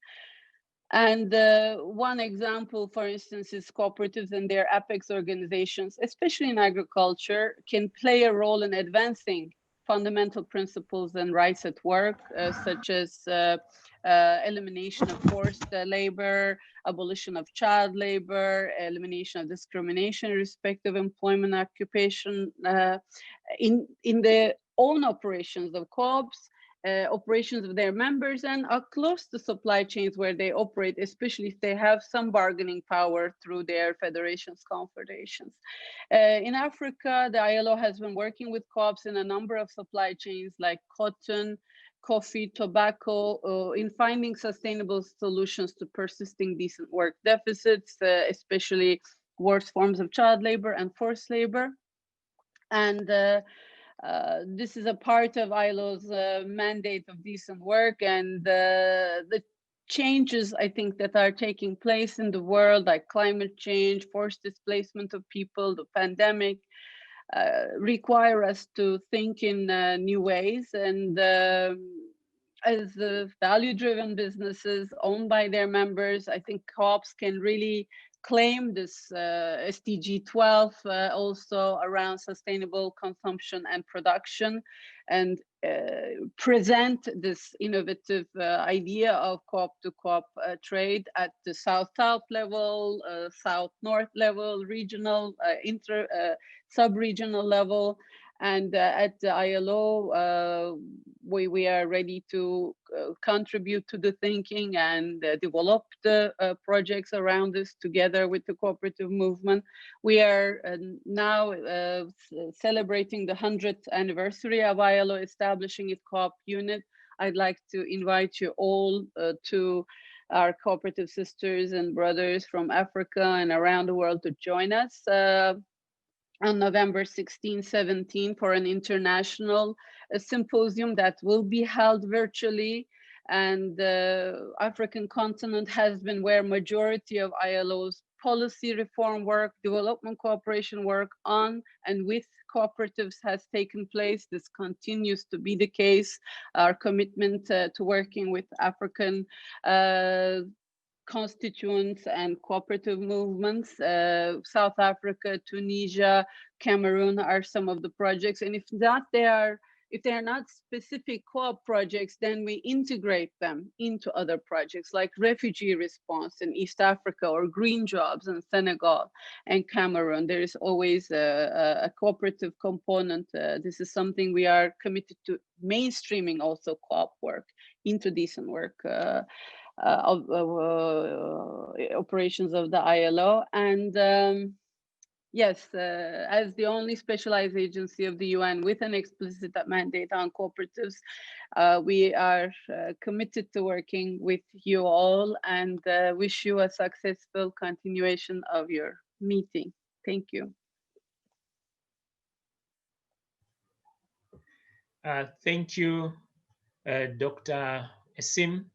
And one example, for instance, is cooperatives and their apex organizations, especially in agriculture, can play a role in advancing fundamental principles and rights at work, such as elimination of forced labor, abolition of child labor, elimination of discrimination in respect of employment occupation in their own operations of co-ops, operations of their members, and are close to supply chains where they operate, especially if they have some bargaining power through their federations, confederations. In Africa, the ILO has been working with co-ops in a number of supply chains like cotton, coffee, tobacco, in finding sustainable solutions to persisting decent work deficits, especially worse forms of child labor and forced labor. And this is a part of ILO's mandate of decent work, and the changes, I think, that are taking place in the world, like climate change, forced displacement of people, the pandemic, require us to think in new ways. And as value-driven businesses owned by their members, I think co-ops can really claim this SDG 12 also around sustainable consumption and production, and present this innovative idea of co-op-to-co-op trade at the South-South level, South-North level, regional, sub-regional level. And at the ILO, we are ready to contribute to the thinking and develop the projects around this together with the cooperative movement. We are now celebrating the 100th anniversary of ILO establishing its co-op unit. I'd like to invite you all to our cooperative sisters and brothers from Africa and around the world to join us on November 16, 17 for an international symposium that will be held virtually. And the African continent has been where majority of ILO's policy reform work, development cooperation work on and with cooperatives has taken place. This continues to be the case. Our commitment to working with African constituents and cooperative movements. South Africa, Tunisia, Cameroon are some of the projects. And if they are not specific co-op projects, then we integrate them into other projects like refugee response in East Africa or green jobs in Senegal and Cameroon. There is always a cooperative component. This is something we are committed to mainstreaming also co-op work into decent work. Of operations of the ILO. And yes, as the only specialized agency of the UN with an explicit mandate on cooperatives, we are committed to working with you all and wish you a successful continuation of your meeting. Thank you. Thank you, Dr. Esim,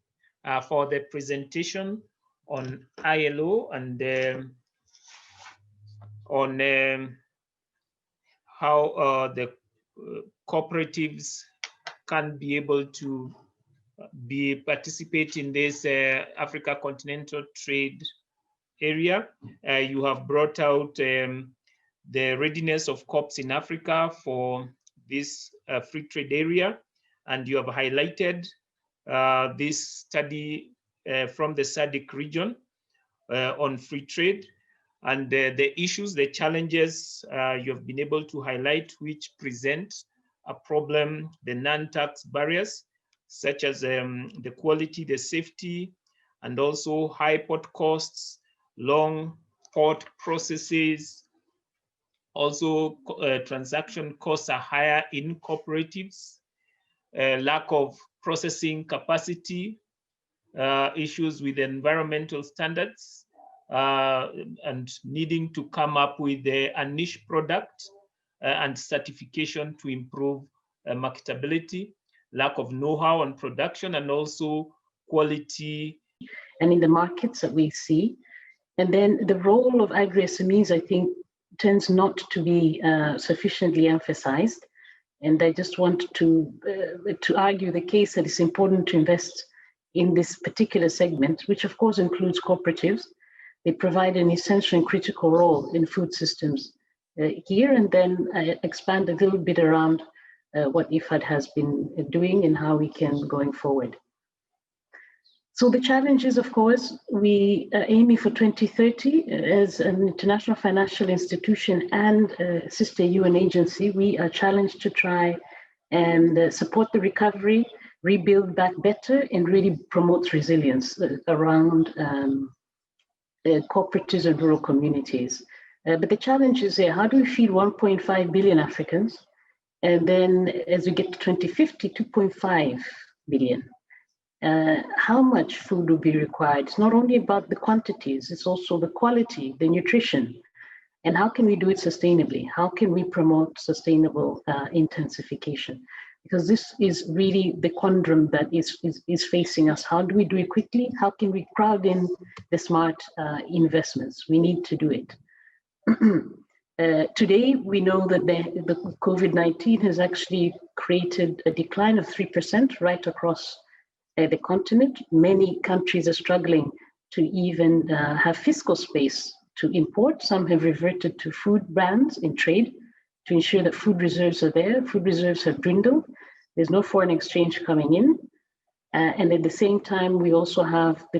for the presentation on ILO and on how the cooperatives can be able to participate in this Africa continental trade area. You have brought out the readiness of COPs in Africa for this free trade area, and you have highlighted this study from the SADC region on free trade and the issues, the challenges you have been able to highlight which present a problem, the non-tax barriers, such as the quality, the safety, and also high port costs, long port processes. Also, transaction costs are higher in cooperatives, lack of processing capacity, issues with environmental standards, and needing to come up with a niche product and certification to improve marketability, lack of know-how on production, and also quality. And in the markets that we see. And then the role of agri-SMEs, I think, tends not to be sufficiently emphasized. And I just want to argue the case that it's important to invest in this particular segment, which of course includes cooperatives. They provide an essential and critical role in food systems here, and then expand a little bit around what IFAD has been doing and how we can going forward. So the challenge is, of course, we are aiming for 2030 as an international financial institution and sister UN agency. We are challenged to try and support the recovery, rebuild back better, and really promote resilience around cooperatives and rural communities. But the challenge is here, how do we feed 1.5 billion Africans? And then as we get to 2050, 2.5 billion. How much food will be required? It's not only about the quantities, it's also the quality, the nutrition. And how can we do it sustainably? How can we promote sustainable intensification? Because this is really the conundrum that is facing us. How do we do it quickly? How can we crowd in the smart investments? We need to do it. Today, we know that the COVID-19 has actually created a decline of 3% right across the continent. Many countries are struggling to even have fiscal space to import. Some have reverted to food brands in trade to ensure that food reserves are there. Food reserves have dwindled. There's no foreign exchange coming in. And at the same time, we also have the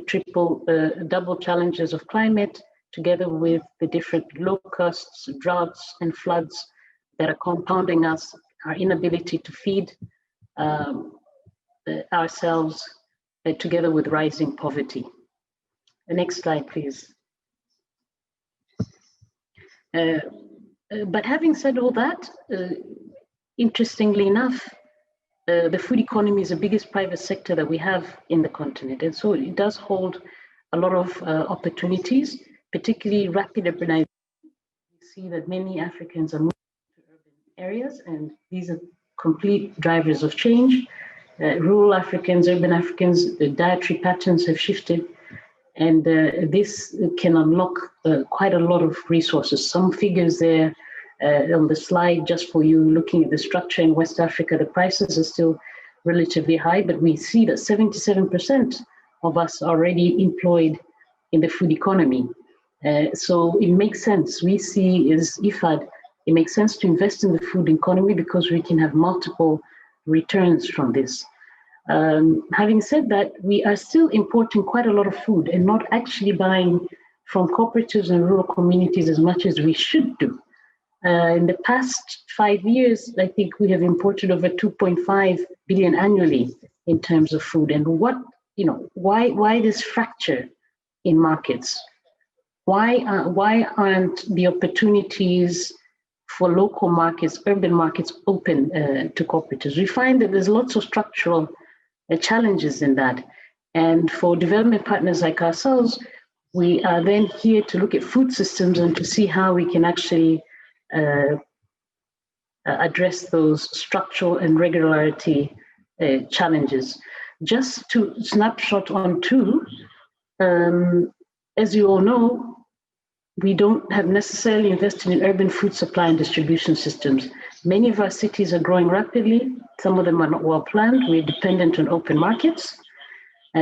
double challenges of climate, together with the different locusts, droughts, and floods that are compounding our inability to feed ourselves, together with rising poverty. The next slide, please. But having said all that, interestingly enough, the food economy is the biggest private sector that we have in the continent. And so it does hold a lot of opportunities, particularly rapid urbanization. We see that many Africans are moving to urban areas, and these are complete drivers of change. Rural Africans, urban Africans, the dietary patterns have shifted, and this can unlock quite a lot of resources. Some figures there on the slide, just for you looking at the structure in West Africa, the prices are still relatively high, but we see that 77% of us are already employed in the food economy. So it makes sense. We see as IFAD, it makes sense to invest in the food economy because we can have multiple returns from this. Having said that, we are still importing quite a lot of food and not actually buying from cooperatives and rural communities as much as we should do. In the past 5 years, I think we have imported over 2.5 billion annually in terms of food. And why this fracture in markets? Why aren't the opportunities for local markets, urban markets, open to cooperatives? We find that there's lots of structural challenges in that. And for development partners like ourselves, we are then here to look at food systems and to see how we can actually address those structural and regularity challenges. Just to snapshot on two, as you all know, we don't have necessarily invested in urban food supply and distribution systems. Many of our cities are growing rapidly. Some of them are not well planned. We're dependent on open markets.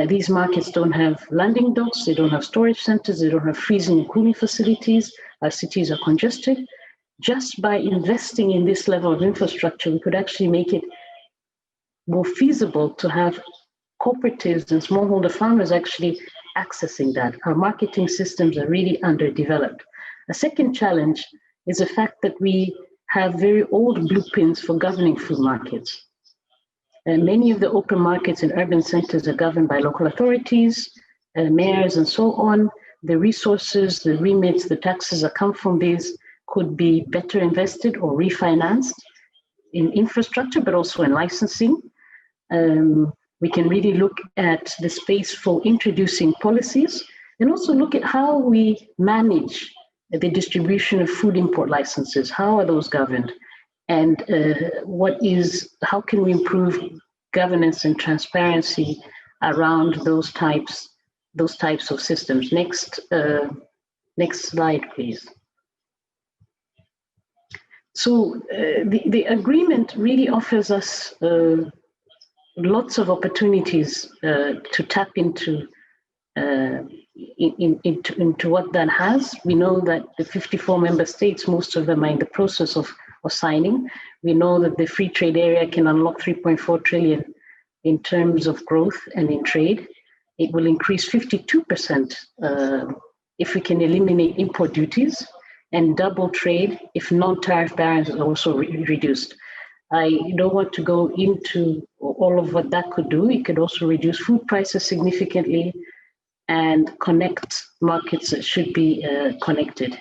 These markets don't have landing docks. They don't have storage centers. They don't have freezing and cooling facilities. Our cities are congested. Just by investing in this level of infrastructure, we could actually make it more feasible to have cooperatives and smallholder farmers actually accessing that. Our marketing systems are really underdeveloped. A second challenge is the fact that we have very old blueprints for governing food markets. And many of the open markets in urban centers are governed by local authorities, mayors, and so on. The resources, the remits, the taxes that come from these could be better invested or refinanced in infrastructure, but also in licensing. We can really look at the space for introducing policies and also look at how we manage the distribution of food import licenses. How are those governed? And how can we improve governance and transparency around those types of systems? Next slide, please. So the agreement really offers us lots of opportunities to tap into what that has. We know that the 54 member states, most of them are in the process of signing. We know that the free trade area can unlock 3.4 trillion in terms of growth and in trade. It will increase 52% if we can eliminate import duties, and double trade if non-tariff barriers are also reduced. I don't want to go into all of what that could do. It could also reduce food prices significantly and connect markets that should be connected.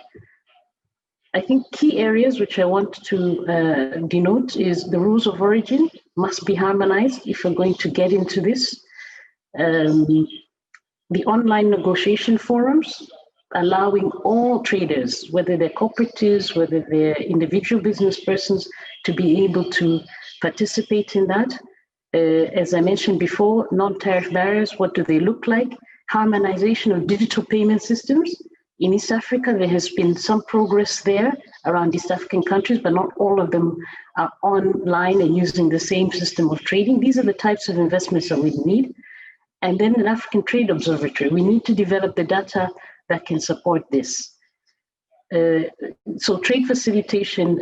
I think key areas which I want to denote is the rules of origin must be harmonized if we're going to get into this. The online negotiation forums, allowing all traders, whether they're cooperatives, whether they're individual business persons, to be able to participate in that. As I mentioned before, non-tariff barriers, what do they look like? Harmonization of digital payment systems. In East Africa, there has been some progress there around East African countries, but not all of them are online and using the same system of trading. These are the types of investments that we need. and then an African Trade Observatory. We need to develop the data that can support this. So trade facilitation,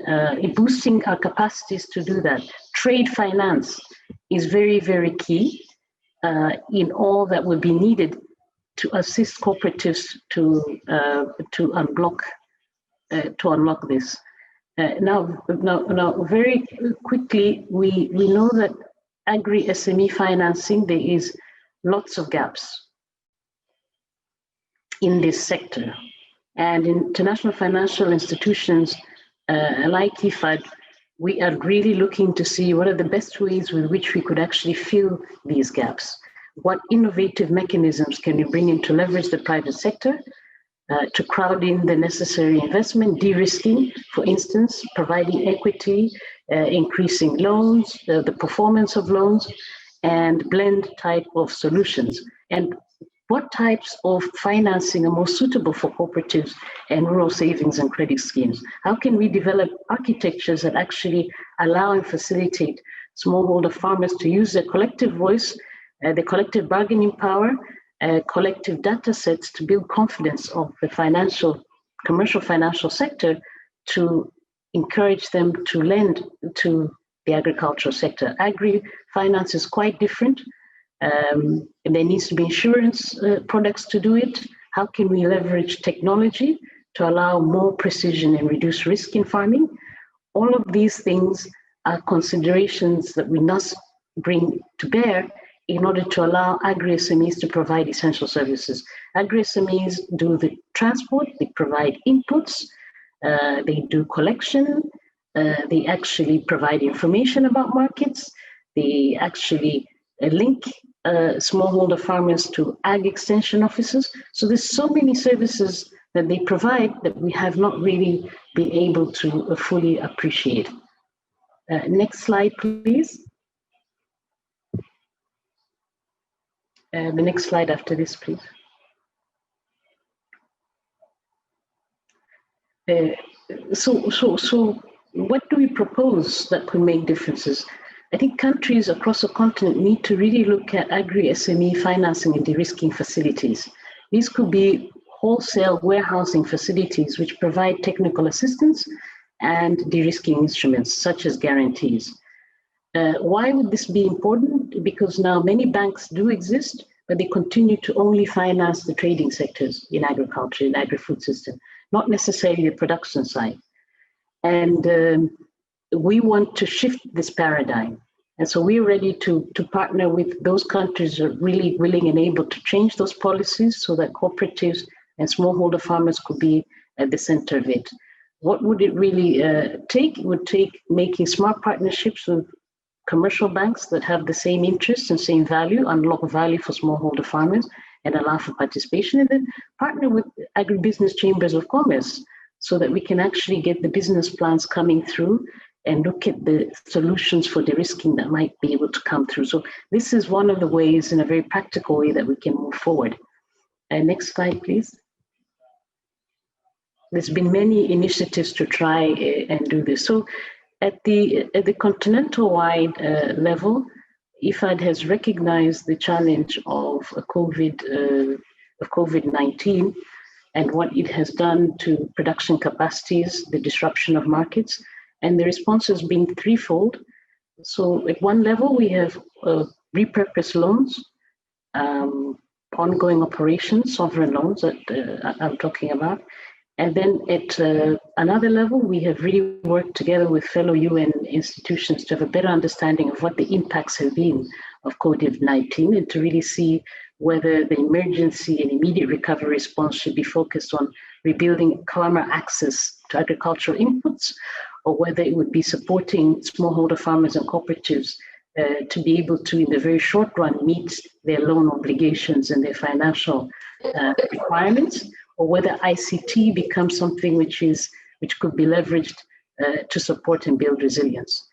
boosting our capacities to do that. Trade finance is very, very key in all that will be needed to assist cooperatives to unlock this. Now, very quickly, we know that agri-SME financing, there is lots of gaps in this sector. And international financial institutions like IFAD, we are really looking to see what are the best ways with which we could actually fill these gaps. What innovative mechanisms can we bring in to leverage the private sector to crowd in the necessary investment, de-risking, for instance, providing equity, increasing loans, the performance of loans, and blend type of solutions. And what types of financing are most suitable for cooperatives and rural savings and credit schemes? How can we develop architectures that actually allow and facilitate smallholder farmers to use their collective voice, the collective bargaining power, collective data sets to build confidence of the commercial financial sector to encourage them to lend to the agricultural sector? Agri-finance is quite different. There needs to be insurance products to do it. How can we leverage technology to allow more precision and reduce risk in farming? All of these things are considerations that we must bring to bear in order to allow agri-SMEs to provide essential services. Agri-SMEs do the transport, they provide inputs, they do collection, they actually provide information about markets, they actually link smallholder farmers to ag extension officers. So there's so many services that they provide that we have not really been able to fully appreciate. Next slide, please. The next slide after this, please. So what do we propose that could make differences? I think countries across the continent need to really look at agri-SME financing and de-risking facilities. These could be wholesale warehousing facilities which provide technical assistance and de-risking instruments such as guarantees. Why would this be important? Because now many banks do exist, but they continue to only finance the trading sectors in agriculture, in agri-food system, not necessarily the production side. And we want to shift this paradigm. And so we're ready to partner with those countries that are really willing and able to change those policies so that cooperatives and smallholder farmers could be at the center of it. What would it really take? It would take making smart partnerships with commercial banks that have the same interests and same value, unlock value for smallholder farmers and allow for participation, and then partner with agribusiness chambers of commerce so that we can actually get the business plans coming through and look at the solutions for de-risking that might be able to come through. So this is one of the ways, in a very practical way, that we can move forward. Next slide, please. There's been many initiatives to try and do this. So at the continental-wide level, IFAD has recognized the challenge of COVID-19 and what it has done to production capacities, the disruption of markets, and the response has been threefold. So at one level, we have repurposed loans, ongoing operations, sovereign loans that I'm talking about. And then at another level, we have really worked together with fellow UN institutions to have a better understanding of what the impacts have been of COVID-19 and to really see whether the emergency and immediate recovery response should be focused on rebuilding farmer access to agricultural inputs, or whether it would be supporting smallholder farmers and cooperatives to be able to, in the very short run, meet their loan obligations and their financial requirements, or whether ICT becomes something which could be leveraged to support and build resilience.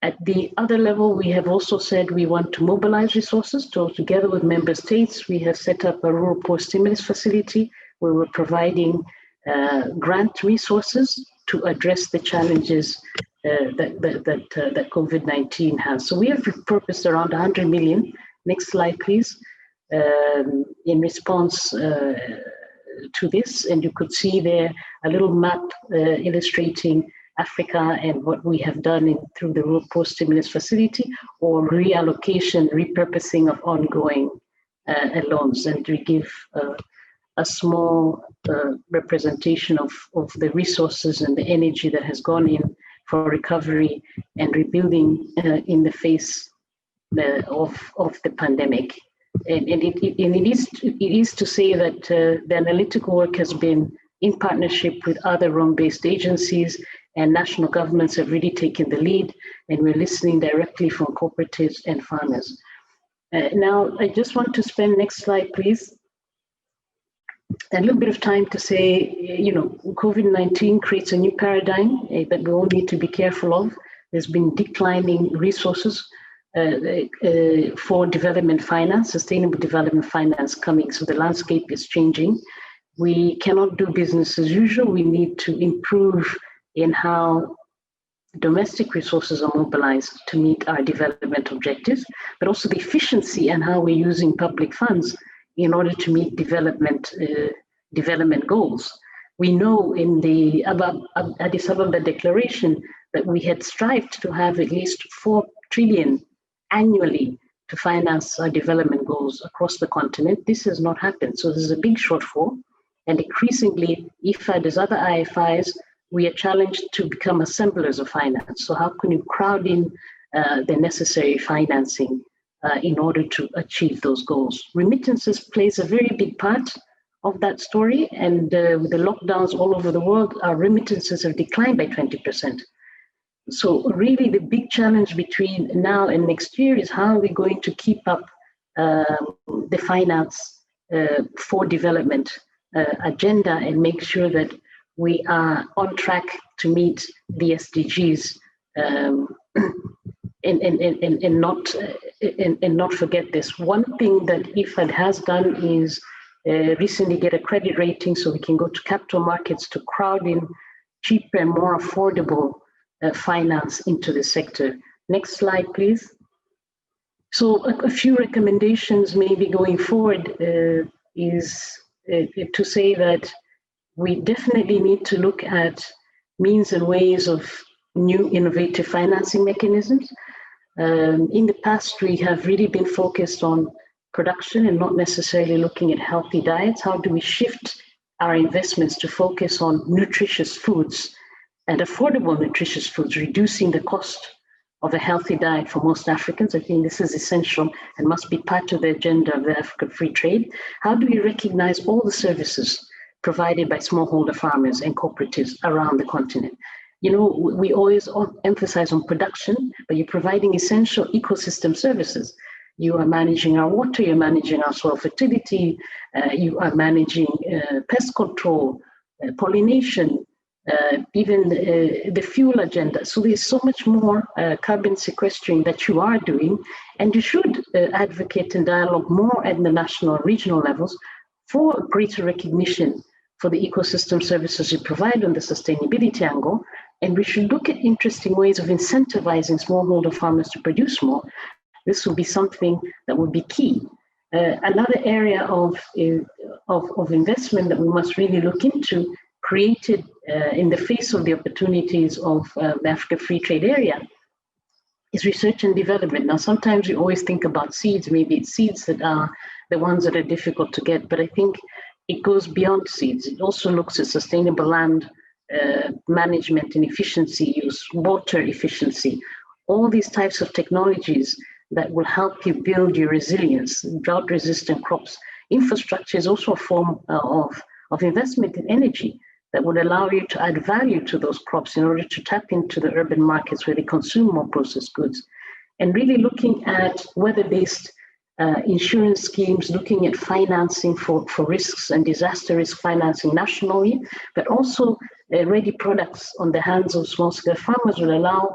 At the other level, we have also said we want to mobilize resources. So together with member states, we have set up a rural poor stimulus facility where we're providing grant resources to address the challenges that COVID-19 has. So we have repurposed around 100 million Next slide, please. In response to this, and you could see there a little map illustrating Africa and what we have done through the Rural Post-Stimulus Facility, or reallocation, repurposing of ongoing loans. And we give a small representation of the resources and the energy that has gone in for recovery and rebuilding in the face of the pandemic. And it is to say that the analytical work has been in partnership with other Rome-based agencies, and national governments have really taken the lead, and we're listening directly from cooperatives and farmers. Now, I just want to spend, next slide, please, a little bit of time to say, you know, COVID-19 creates a new paradigm that we all need to be careful of. There's been declining resources for development finance, sustainable development finance coming, so the landscape is changing. We cannot do business as usual. We need to improve in how domestic resources are mobilized to meet our development objectives, but also the efficiency and how we're using public funds in order to meet development goals. We know in the Addis Ababa Declaration that we had strived to have at least 4 trillion annually to finance our development goals across the continent. This has not happened, so there's a big shortfall. And increasingly, IFAD as other IFIs, we are challenged to become assemblers of finance. So how can you crowd in the necessary financing in order to achieve those goals? Remittances plays a very big part of that story, and with the lockdowns all over the world, our remittances have declined by 20%. So really the big challenge between now and next year is how are we going to keep up the finance for development agenda and make sure that we are on track to meet the SDGs and not forget this. One thing that IFAD has done is recently get a credit rating so we can go to capital markets to crowd in cheaper and more affordable finance into the sector. Next slide, please. So a few recommendations maybe going forward is to say that we definitely need to look at means and ways of new innovative financing mechanisms. In the past, we have really been focused on production and not necessarily looking at healthy diets. How do we shift our investments to focus on nutritious foods and affordable nutritious foods, reducing the cost of a healthy diet for most Africans? I think this is essential and must be part of the agenda of the African free trade. How do we recognize all the services provided by smallholder farmers and cooperatives around the continent? You know, we always emphasize on production, but you're providing essential ecosystem services. You are managing our water, you're managing our soil fertility, you are managing pest control, pollination, even the fuel agenda. So there's so much more carbon sequestering that you are doing, and you should advocate and dialogue more at the national and regional levels for greater recognition for the ecosystem services you provide on the sustainability angle. And we should look at interesting ways of incentivizing smallholder farmers to produce more. This will be something that will be key. Another area of investment that we must really look into, created in the face of the opportunities of the Africa Free Trade Area, is research and development. Now, sometimes we always think about seeds, maybe it's seeds that are the ones that are difficult to get, but I think it goes beyond seeds. It also looks at sustainable land management and efficiency use, water efficiency, all these types of technologies that will help you build your resilience, drought-resistant crops. Infrastructure is also a form of investment in energy that would allow you to add value to those crops in order to tap into the urban markets where they consume more processed goods. And really looking at weather-based insurance schemes, looking at financing for risks and disaster risk financing nationally, but also ready products on the hands of small-scale farmers will allow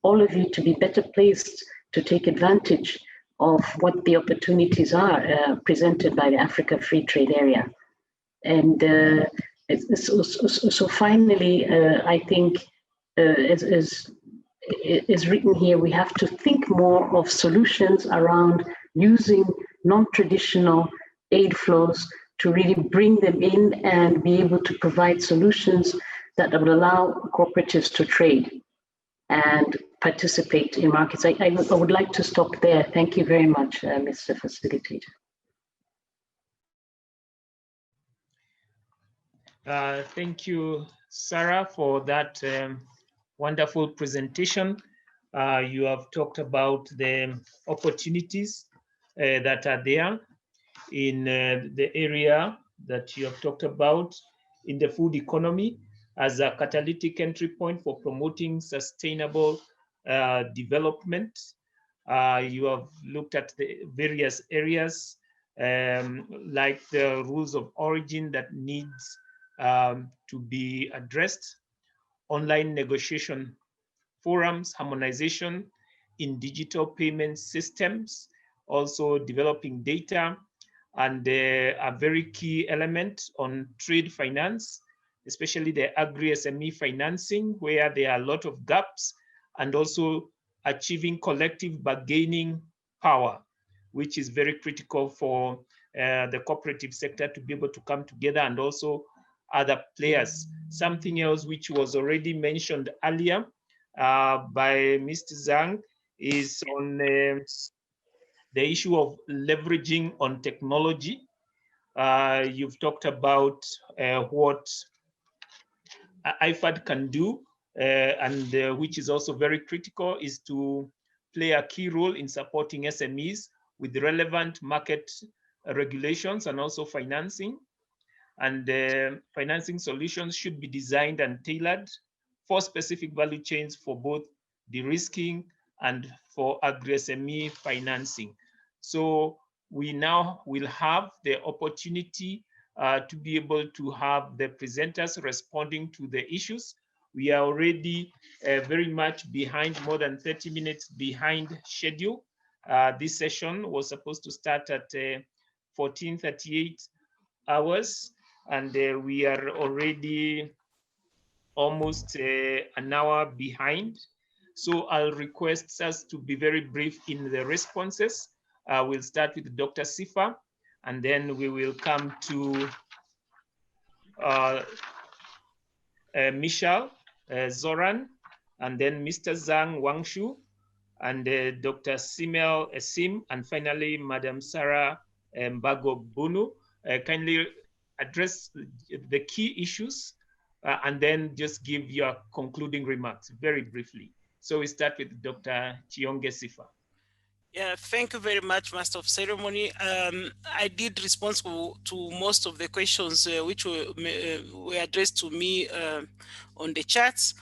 all of you to be better placed to take advantage of what the opportunities are presented by the Africa Free Trade Area. And so finally, I think as written here, we have to think more of solutions around using non-traditional aid flows to really bring them in and be able to provide solutions that would allow cooperatives to trade and participate in markets. I would like to stop there. Thank you very much, Mr. Facilitator. Thank you, Sarah, for that wonderful presentation. You have talked about the opportunities that are there in the area that you have talked about in the food economy as a catalytic entry point for promoting sustainable development. You have looked at the various areas like the rules of origin that needs to be addressed, online negotiation forums, harmonization in digital payment systems, also developing data, and a very key element on trade finance, especially the agri-SME financing, where there are a lot of gaps, and also achieving collective bargaining power, which is very critical for the cooperative sector to be able to come together, and also other players. Something else which was already mentioned earlier by Mr. Zhang is on the issue of leveraging on technology. You've talked about what IFAD can do, and which is also very critical, is to play a key role in supporting SMEs with the relevant market regulations and also financing. And financing solutions should be designed and tailored for specific value chains for both de-risking and for agri-SME financing. So we now will have the opportunity to be able to have the presenters responding to the issues. We are already very much behind, more than 30 minutes behind schedule. This session was supposed to start at 14:38 hours, and we are already almost an hour behind. So I'll request us to be very brief in the responses. We'll start with Dr. Sifa, and then we will come to Michelle Zoran, and then Mr. Zhang Wangshu, and Dr. Simel Esim, and finally, Madam Sarah Mbago Bunu. Kindly address the key issues and then just give your concluding remarks very briefly. So we start with Dr. Chionge Sifa. Yeah, thank you very much, Master of Ceremony. I did respond to most of the questions which were addressed to me on the chats.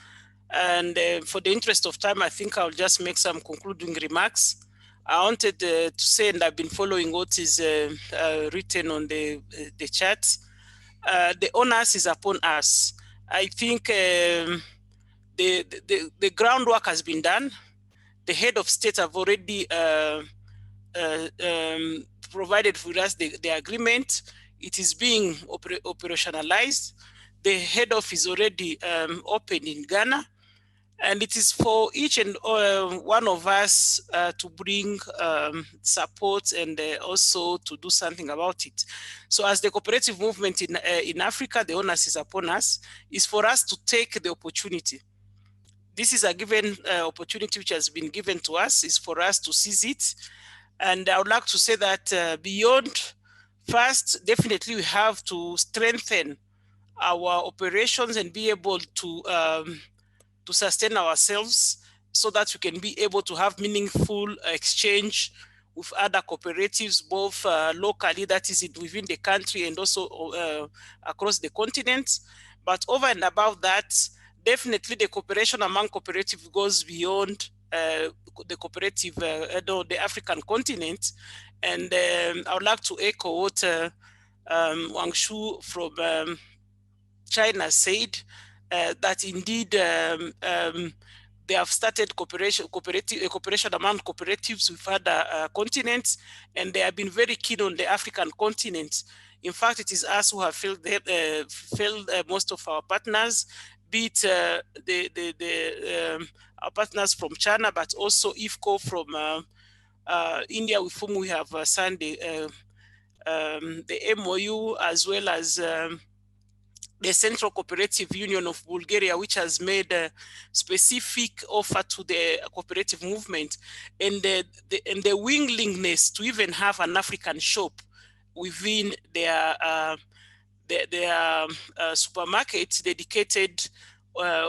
And for the interest of time, I think I'll just make some concluding remarks. I wanted to say, and I've been following what is written on the chat. The onus is upon us. I think the groundwork has been done. The head of state have already provided for us the agreement. It is being operationalized. The head office is already open in Ghana. And it is for each and one of us to bring support and also to do something about it. So as the cooperative movement in Africa, the onus is upon us, is for us to take the opportunity. This is a given opportunity which has been given to us, is for us to seize it. And I would like to say that beyond, first, definitely we have to strengthen our operations and be able to sustain ourselves so that we can be able to have meaningful exchange with other cooperatives, both locally, that is within the country, and also across the continent. But over and above that, definitely the cooperation among cooperatives goes beyond the cooperative, the African continent. And I would like to echo what Wangshu from China said, that indeed they have started cooperation among cooperatives with other continents, and they have been very keen on the African continent. In fact, it is us who have failed most of our partners, be it our partners from China, but also IFCO India, with whom we have signed the MOU, as well as the Central Cooperative Union of Bulgaria, which has made a specific offer to the cooperative movement, and the willingness to even have an African shop within their supermarkets dedicated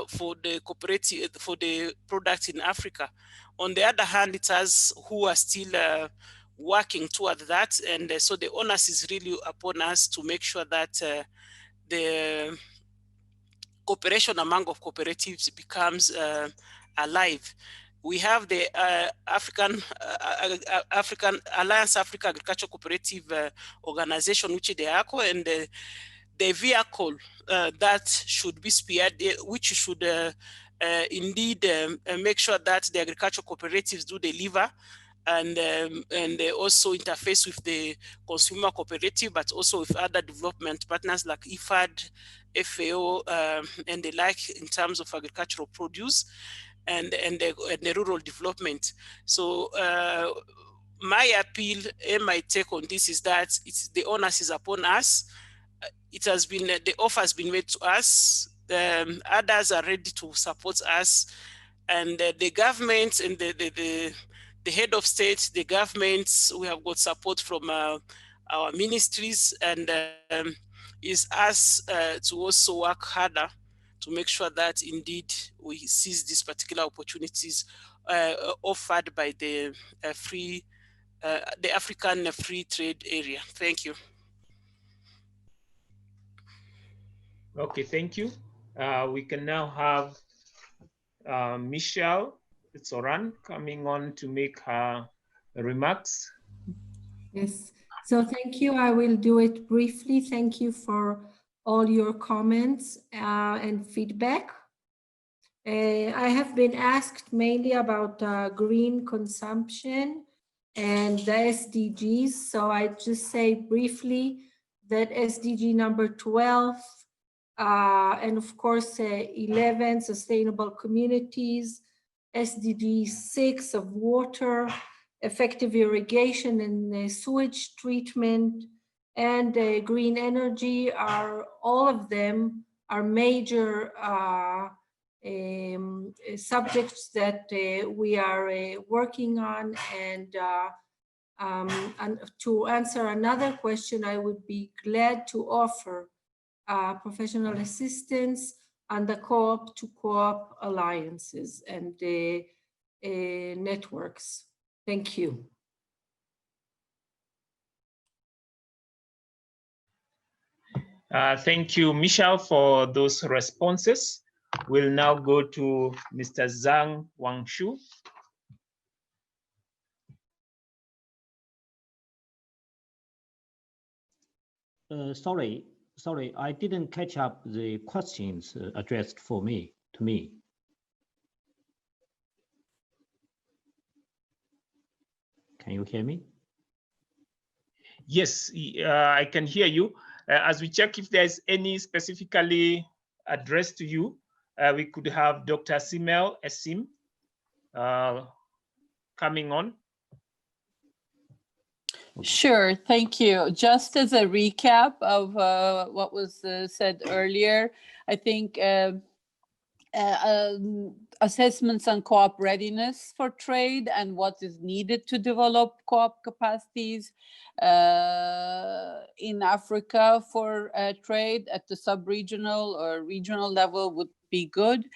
for the cooperative, for the products in Africa. On the other hand, it has who are still working toward that, and so the onus is really upon us to make sure that the cooperation among cooperatives becomes alive. We have the African Alliance Africa Agricultural Cooperative Organization, which is the ACO, and the vehicle that should be spearheaded, which should indeed make sure that the agricultural cooperatives do deliver, and also interface with the consumer cooperative, but also with other development partners like IFAD, FAO, and the like, in terms of agricultural produce and the rural development. So my appeal and my take on this is that the onus is upon us. It has been, the offer has been made to us. Others are ready to support us, and the government and the head of state, the governments, we have got support from our ministries, and is us to also work harder to make sure that indeed we seize these particular opportunities offered by the African Free Trade Area. Thank you. Okay, thank you. We can now have Michelle Tsoran coming on to make her remarks. Yes, so thank you. I will do it briefly. Thank you for all your comments and feedback. I have been asked mainly about green consumption and the SDGs. So I just say briefly that SDG number 12 and of course 11, sustainable communities, SDG 6 of water, effective irrigation and sewage treatment, and green energy, are all of them are major subjects that we are working on. And to answer another question, I would be glad to offer professional assistance on the co-op to co-op alliances and networks. Thank you. Thank you, Michelle, for those responses. We'll now go to Mr. Zhang Wangshu. Sorry, I didn't catch up the questions addressed to me. Can you hear me? Yes, I can hear you. As we check if there's any specifically addressed to you, we could have Dr. Simel Esim coming on. Sure, thank you. Just as a recap of what was said earlier, I think assessments on co-op readiness for trade and what is needed to develop co-op capacities in Africa for trade at the sub-regional or regional level would be good.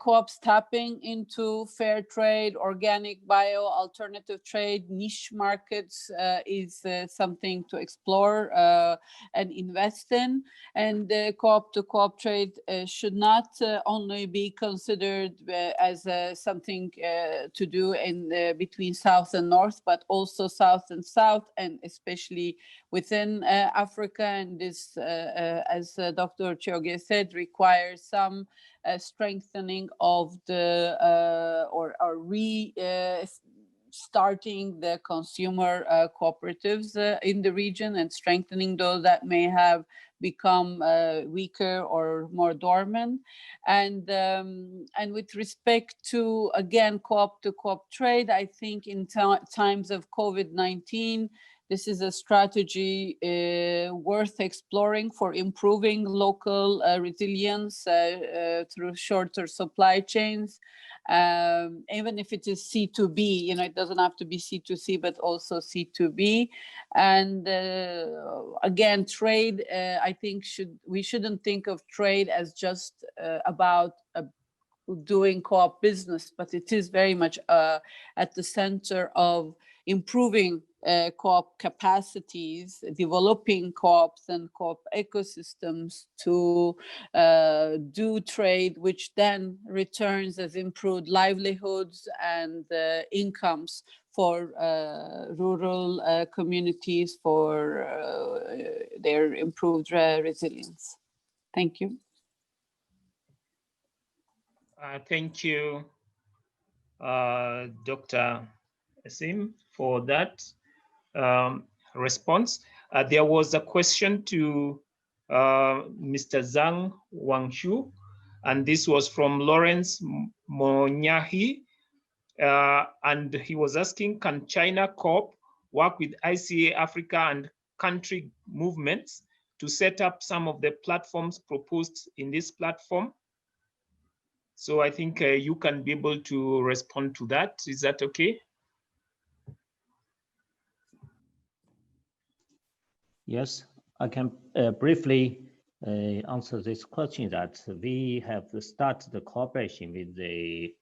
Co-ops tapping into fair trade, organic, bio, alternative trade, niche markets is something to explore and invest in. And co-op to co-op trade should not only be considered as something to do in between South and North, but also South and South, and especially within Africa. And this, as Dr. Chioge said, requires some starting the consumer cooperatives in the region and strengthening those that may have become weaker or more dormant. And with respect to, again, co-op to co-op trade, I think in times of COVID-19, this is a strategy worth exploring for improving local resilience through shorter supply chains. Even if it is C2B, it doesn't have to be C2C, but also C2B. And again, trade, I think we shouldn't think of trade as just about doing co-op business, but it is very much at the center of improving co-op capacities, developing co-ops and co-op ecosystems to do trade, which then returns as improved livelihoods and incomes for rural communities for their improved resilience. Thank you. Thank you, Dr. Asim, for that response. There was a question to Mr. Zhang Wangshu, and this was from Lawrence Monyahi, and he was asking, can China Co-op work with ICA-Africa and country movements to set up some of the platforms proposed in this platform? So I think you can be able to respond to that. Is that okay? Yes, I can briefly answer this question that we have started the cooperation with the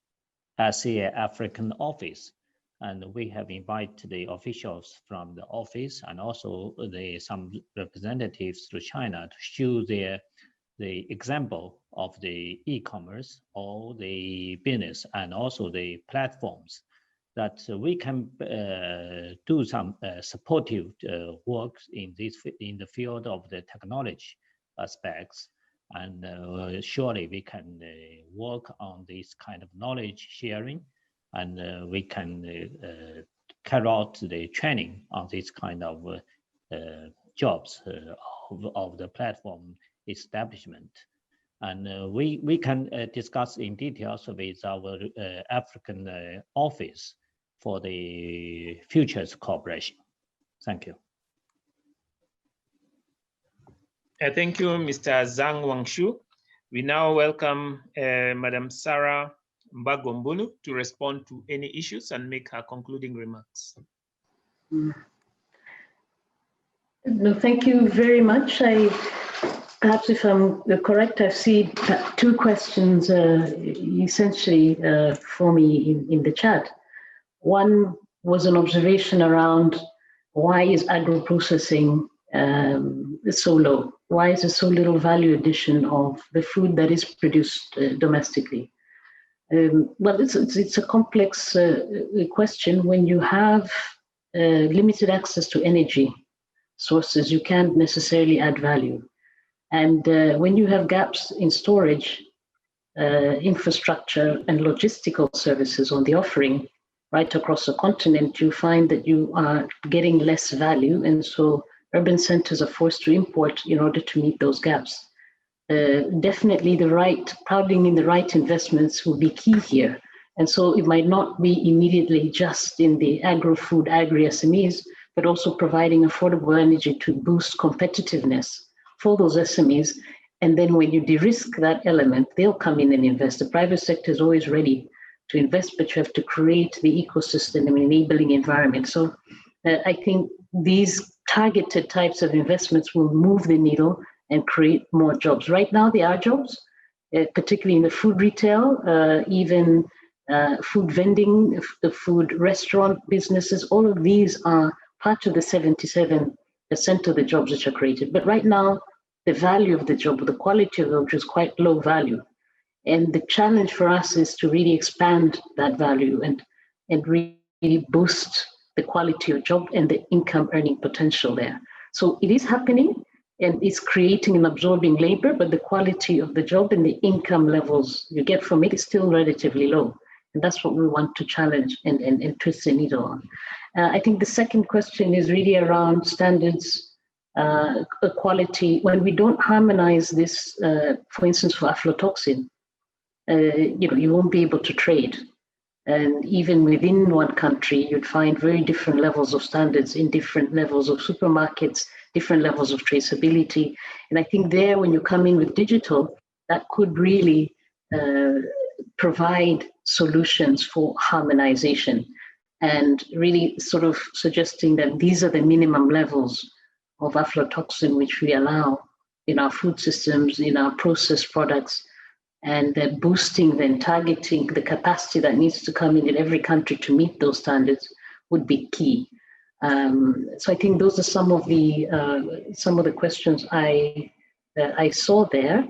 ASEA-African office, and we have invited the officials from the office and also some representatives to China to show the example of the e-commerce or the business and also the platforms that we can do some supportive work in the field of the technology aspects, and surely we can work on this kind of knowledge sharing, and we can carry out the training on this kind of jobs of the platform establishment. And we can discuss in details with our African office for the future's cooperation. Thank you. Thank you, Mr. Zhang Wangshu. We now welcome Madam Sarah Mbagombunu to respond to any issues and make her concluding remarks. No, thank you very much. Perhaps if I'm correct, I see two questions essentially for me in the chat. One was an observation around why is agro-processing so low? Why is there so little value addition of the food that is produced domestically? Well, it's a complex question. When you have limited access to energy sources, you can't necessarily add value. And when you have gaps in storage, infrastructure, and logistical services on the offering right across the continent, you find that you are getting less value. And so urban centers are forced to import in order to meet those gaps. Definitely crowding in the right investments will be key here. And so it might not be immediately just in the agro-food, agri-SMEs, but also providing affordable energy to boost competitiveness for those SMEs. And then when you de-risk that element, they'll come in and invest. The private sector is always ready to invest, but you have to create the ecosystem and enabling environment. So I think these targeted types of investments will move the needle and create more jobs. Right now, there are jobs, particularly in the food retail, even food vending, the food restaurant businesses. All of these are part of the 77% of the jobs which are created. But right now, the value of the job, the quality of the job is quite low value. And the challenge for us is to really expand that value and really boost the quality of job and the income earning potential there. So it is happening and it's creating and absorbing labor, but the quality of the job and the income levels you get from it is still relatively low. And that's what we want to challenge and twist the needle on. I think the second question is really around standards, quality. When we don't harmonize this, for instance, for aflatoxin, you won't be able to trade. And even within one country, you'd find very different levels of standards in different levels of supermarkets, different levels of traceability. And I think there, when you come in with digital, that could really provide solutions for harmonization and really sort of suggesting that these are the minimum levels of aflatoxin which we allow in our food systems, in our processed products, and then boosting, then targeting the capacity that needs to come in every country to meet those standards would be key. So I think those are some of the questions I saw there.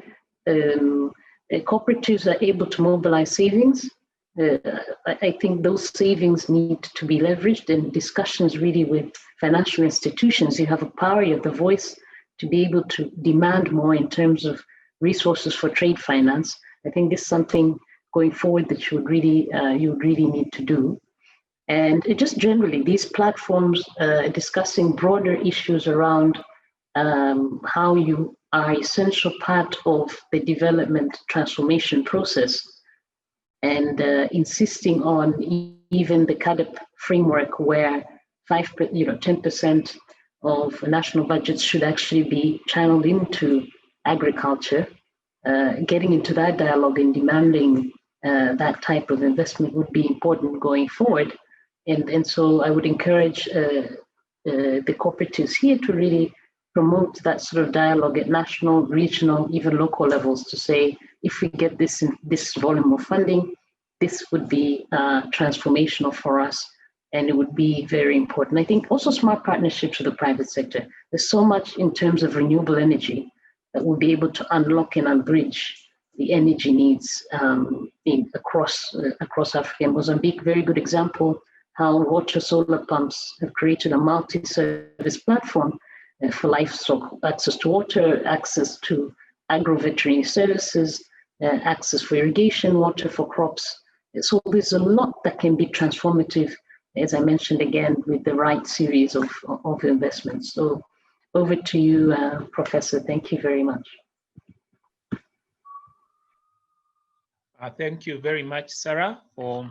Cooperatives are able to mobilize savings. I think those savings need to be leveraged in discussions really with financial institutions. You have a power, you have the voice to be able to demand more in terms of resources for trade finance. I think this is something going forward that you would really need to do. And just generally, these platforms discussing broader issues around how you are an essential part of the development transformation process, and insisting on even the CADP framework where 10% of national budgets should actually be channeled into agriculture. Getting into that dialogue and demanding that type of investment would be important going forward. And so I would encourage the cooperatives here to really promote that sort of dialogue at national, regional, even local levels to say, if we get this volume of funding, this would be transformational for us, and it would be very important. I think also smart partnerships with the private sector. There's so much in terms of renewable energy that will be able to unlock and unbridge the energy needs across Africa. And Mozambique, very good example, how water solar pumps have created a multi-service platform for livestock, access to water, access to agro-veterinary services, access for irrigation, water for crops. So there's a lot that can be transformative, as I mentioned again, with the right series of investments. So over to you, Professor. Thank you very much. Thank you very much, Sarah, for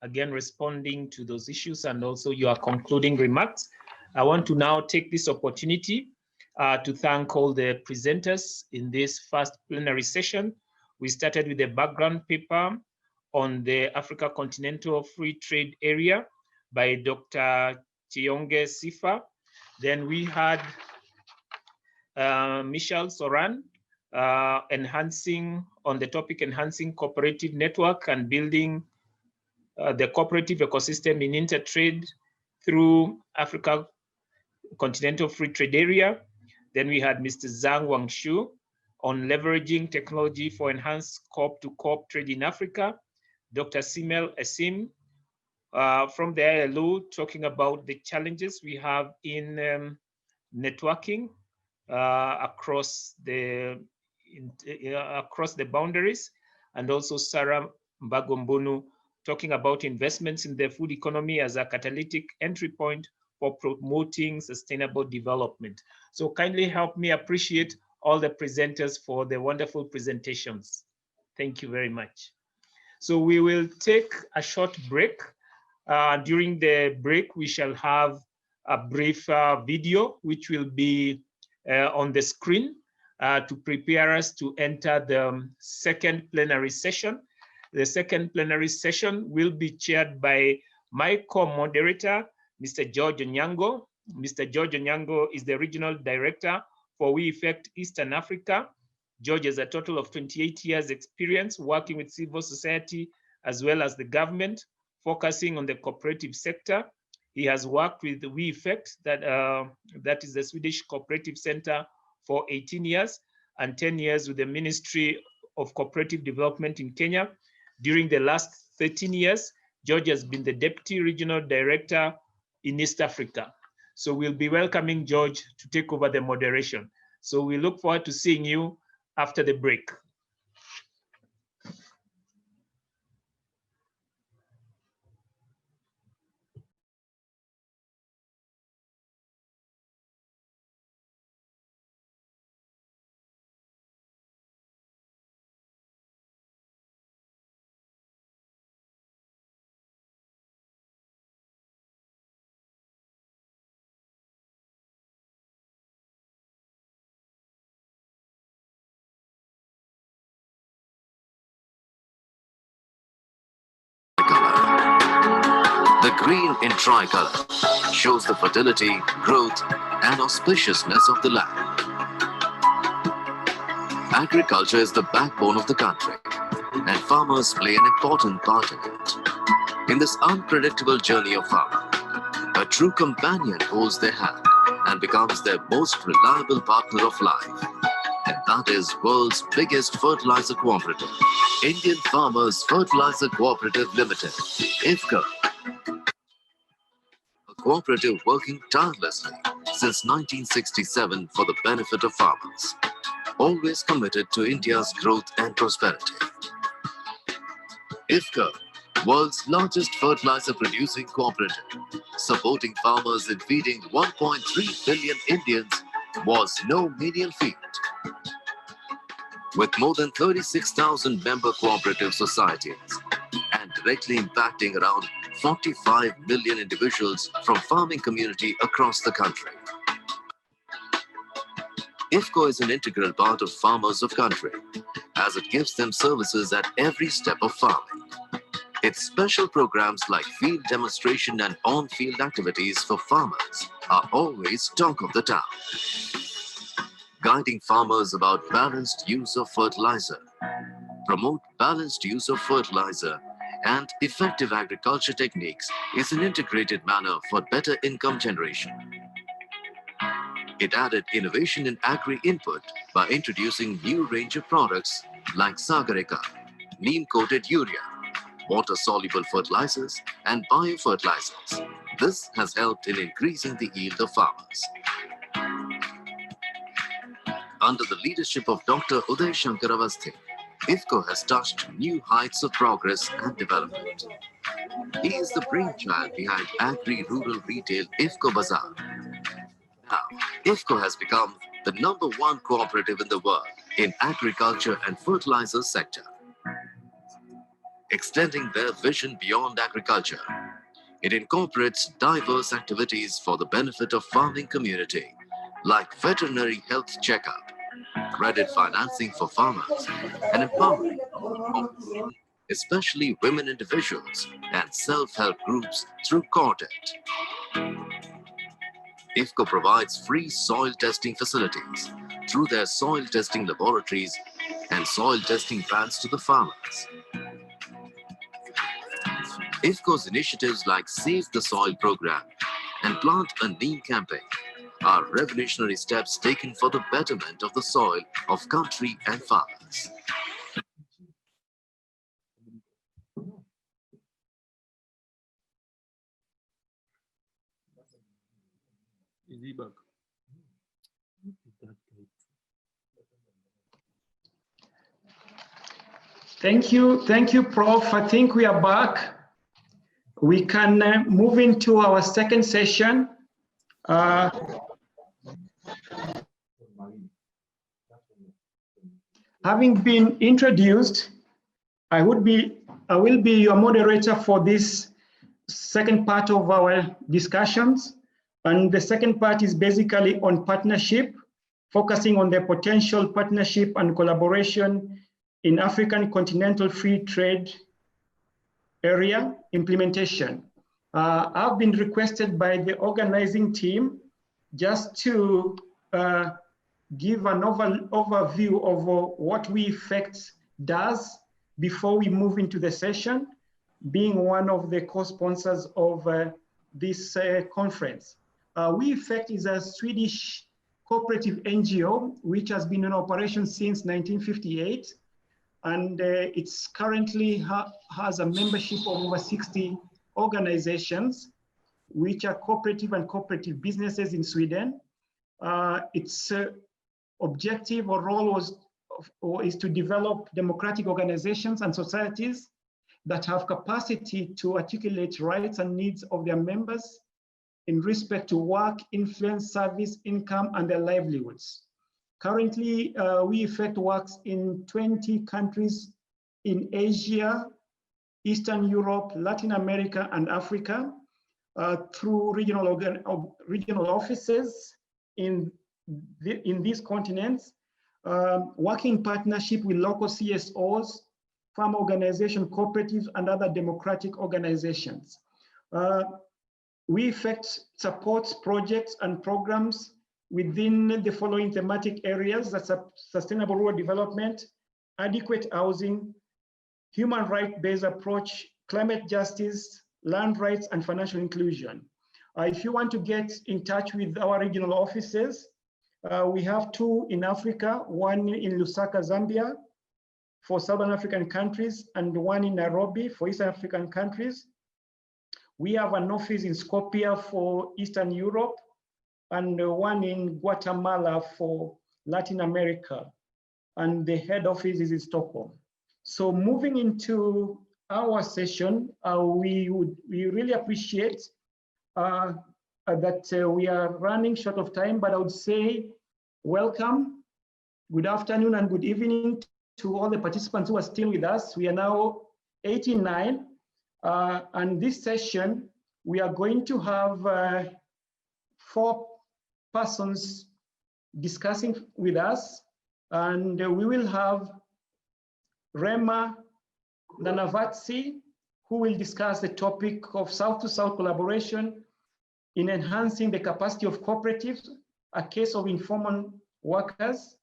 again responding to those issues and also your concluding remarks. I want to now take this opportunity to thank all the presenters in this first plenary session. We started with a background paper on the Africa Continental Free Trade Area by Dr. Chiyonge Sifa. Then we had Michelle Soran on the topic enhancing cooperative network and building the cooperative ecosystem in intertrade through Africa Continental Free Trade Area. Then we had Mr. Zhang Wangshu on leveraging technology for enhanced corp-to-corp trade in Africa. Dr. Simel Esim from the ILO talking about the challenges we have in networking across the boundaries, and also Sarah Mbagombunu talking about investments in the food economy as a catalytic entry point for promoting sustainable development. So kindly help me appreciate all the presenters for the wonderful presentations. Thank you very much. So we will take a short break. During the break, we shall have a brief video, which will be on the screen to prepare us to enter the second plenary session. The second plenary session will be chaired by my co-moderator, Mr. George Onyango. Mr. George Onyango is the Regional Director for WeEffect Eastern Africa. George has a total of 28 years experience working with civil society as well as the government, focusing on the cooperative sector. He has worked with WeEffect, that is the Swedish Cooperative Center, for 18 years and 10 years with the Ministry of Cooperative Development in Kenya. During the last 13 years, George has been the Deputy Regional Director in East Africa. So we'll be welcoming George to take over the moderation. So we look forward to seeing you after the break. green in tricolor, shows the fertility, growth, and auspiciousness of the land. Agriculture is the backbone of the country, and farmers play an important part in it. In this unpredictable journey of farming, a true companion holds their hand and becomes their most reliable partner of life. And that is world's biggest fertilizer cooperative, Indian Farmers Fertilizer Cooperative Limited, IFFCO. A cooperative working tirelessly since 1967 for the benefit of farmers, always committed to India's growth and prosperity. IFFCO, world's largest fertilizer producing cooperative, supporting farmers in feeding 1.3 billion Indians, was no medium feat. With more than 36,000 member cooperative societies and directly impacting around 45 million individuals from farming community across the country. IFFCO is an integral part of farmers of country, as it gives them services at every step of farming. Its special programs like field demonstration and on-field activities for farmers are always talk of the town. Guiding farmers about balanced use of fertilizer, promote balanced use of fertilizer and effective agriculture techniques is an integrated manner for better income generation. It added innovation in agri-input by introducing new range of products like Sagarika, neem-coated urea, water-soluble fertilizers and biofertilizers. This has helped in increasing the yield of farmers. Under the leadership of Dr. Uday Shankar Awasthi, IFFCO has touched new heights of progress and development. He is the brainchild behind Agri-Rural Retail IFFCO Bazaar. Now, IFFCO has become the #1 cooperative in the world in agriculture and fertilizer sector. Extending their vision beyond agriculture, it incorporates diverse activities for the benefit of farming community, like veterinary health checkup, credit financing for farmers, and empowering especially women individuals and self-help groups through Quartet. IFFCO provides free soil testing facilities through their soil testing laboratories and soil testing vans to the farmers. IFFCO's initiatives like Save the Soil program and Plant a Neem campaign are revolutionary steps taken for the betterment of the soil of country and farmers. Thank you, Prof. I think we are back. We can move into our second session. Having been introduced, I will be your moderator for this second part of our discussions. And the second part is basically on partnership, focusing on the potential partnership and collaboration in African Continental Free Trade Area implementation. I've been requested by the organizing team just to give an overview of what WeEffect does before we move into the session, being one of the co-sponsors of this conference. WeEffect is a Swedish cooperative NGO which has been in operation since 1958, and it's currently has a membership of over 60 organizations which are cooperative and cooperative businesses in Sweden. Its objective or role is to develop democratic organizations and societies that have capacity to articulate rights and needs of their members in respect to work, influence, service, income, and their livelihoods. Currently, WeEffect works in 20 countries in Asia, Eastern Europe, Latin America, and Africa through regional offices in these continents, working in partnership with local CSOs, farm organization cooperatives, and other democratic organizations. WeEffect supports projects and programs within the following thematic areas: that's sustainable rural development, adequate housing, human rights-based approach, climate justice, land rights, and financial inclusion. If you want to get in touch with our regional offices, we have 2 in Africa, one in Lusaka, Zambia, for Southern African countries, and one in Nairobi for East African countries. We have an office in Skopje for Eastern Europe, and one in Guatemala for Latin America. And the head office is in Stockholm. So moving into our session, we really appreciate that we are running short of time, but I would say welcome, good afternoon and good evening to all the participants who are still with us. We are now 89, and this session, we are going to have 4 persons discussing with us, and we will have Rema Nanavatsi, who will discuss the topic of South-to-South collaboration in enhancing the capacity of cooperatives, a case of informal workers.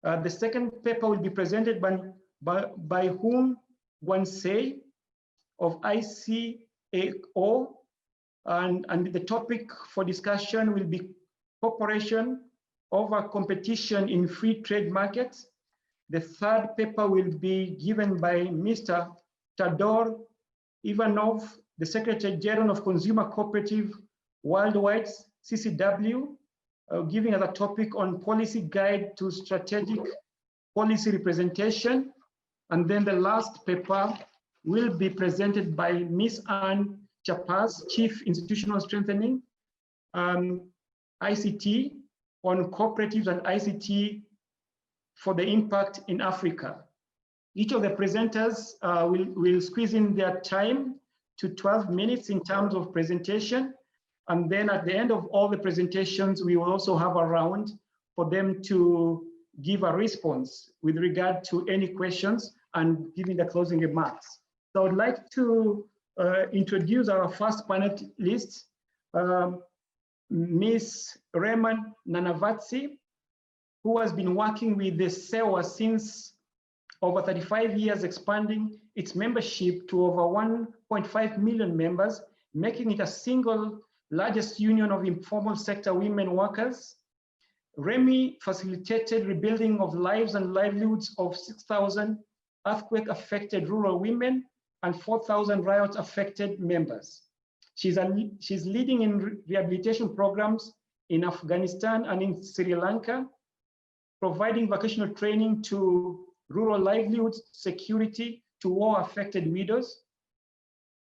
The second paper will be presented by Hung Guansei of ICA-Africa, and the topic for discussion will be cooperation over competition in free trade markets. The third paper will be given by Mr. Tador Ivanov, the Secretary General of Consumer Cooperative Worldwide, CCW, giving us a topic on policy guide to strategic policy representation. And then the last paper will be presented by Ms. Anne Chapaz, Chief Institutional Strengthening, ICT, on cooperatives and ICT for the impact in Africa. Each of the presenters will squeeze in their time to 12 minutes in terms of presentation. And then at the end of all the presentations, we will also have a round for them to give a response with regard to any questions and giving the closing remarks. So I'd like to introduce our first panelist, Ms. Rema Nanavatsi, who has been working with the SEWA since over 35 years, expanding its membership to over 1.5 million members, making it a single largest union of informal sector women workers. Remy facilitated rebuilding of lives and livelihoods of 6,000 earthquake-affected rural women and 4,000 riot-affected members. She's leading in rehabilitation programs in Afghanistan and in Sri Lanka, providing vocational training to rural livelihoods security to war-affected widows.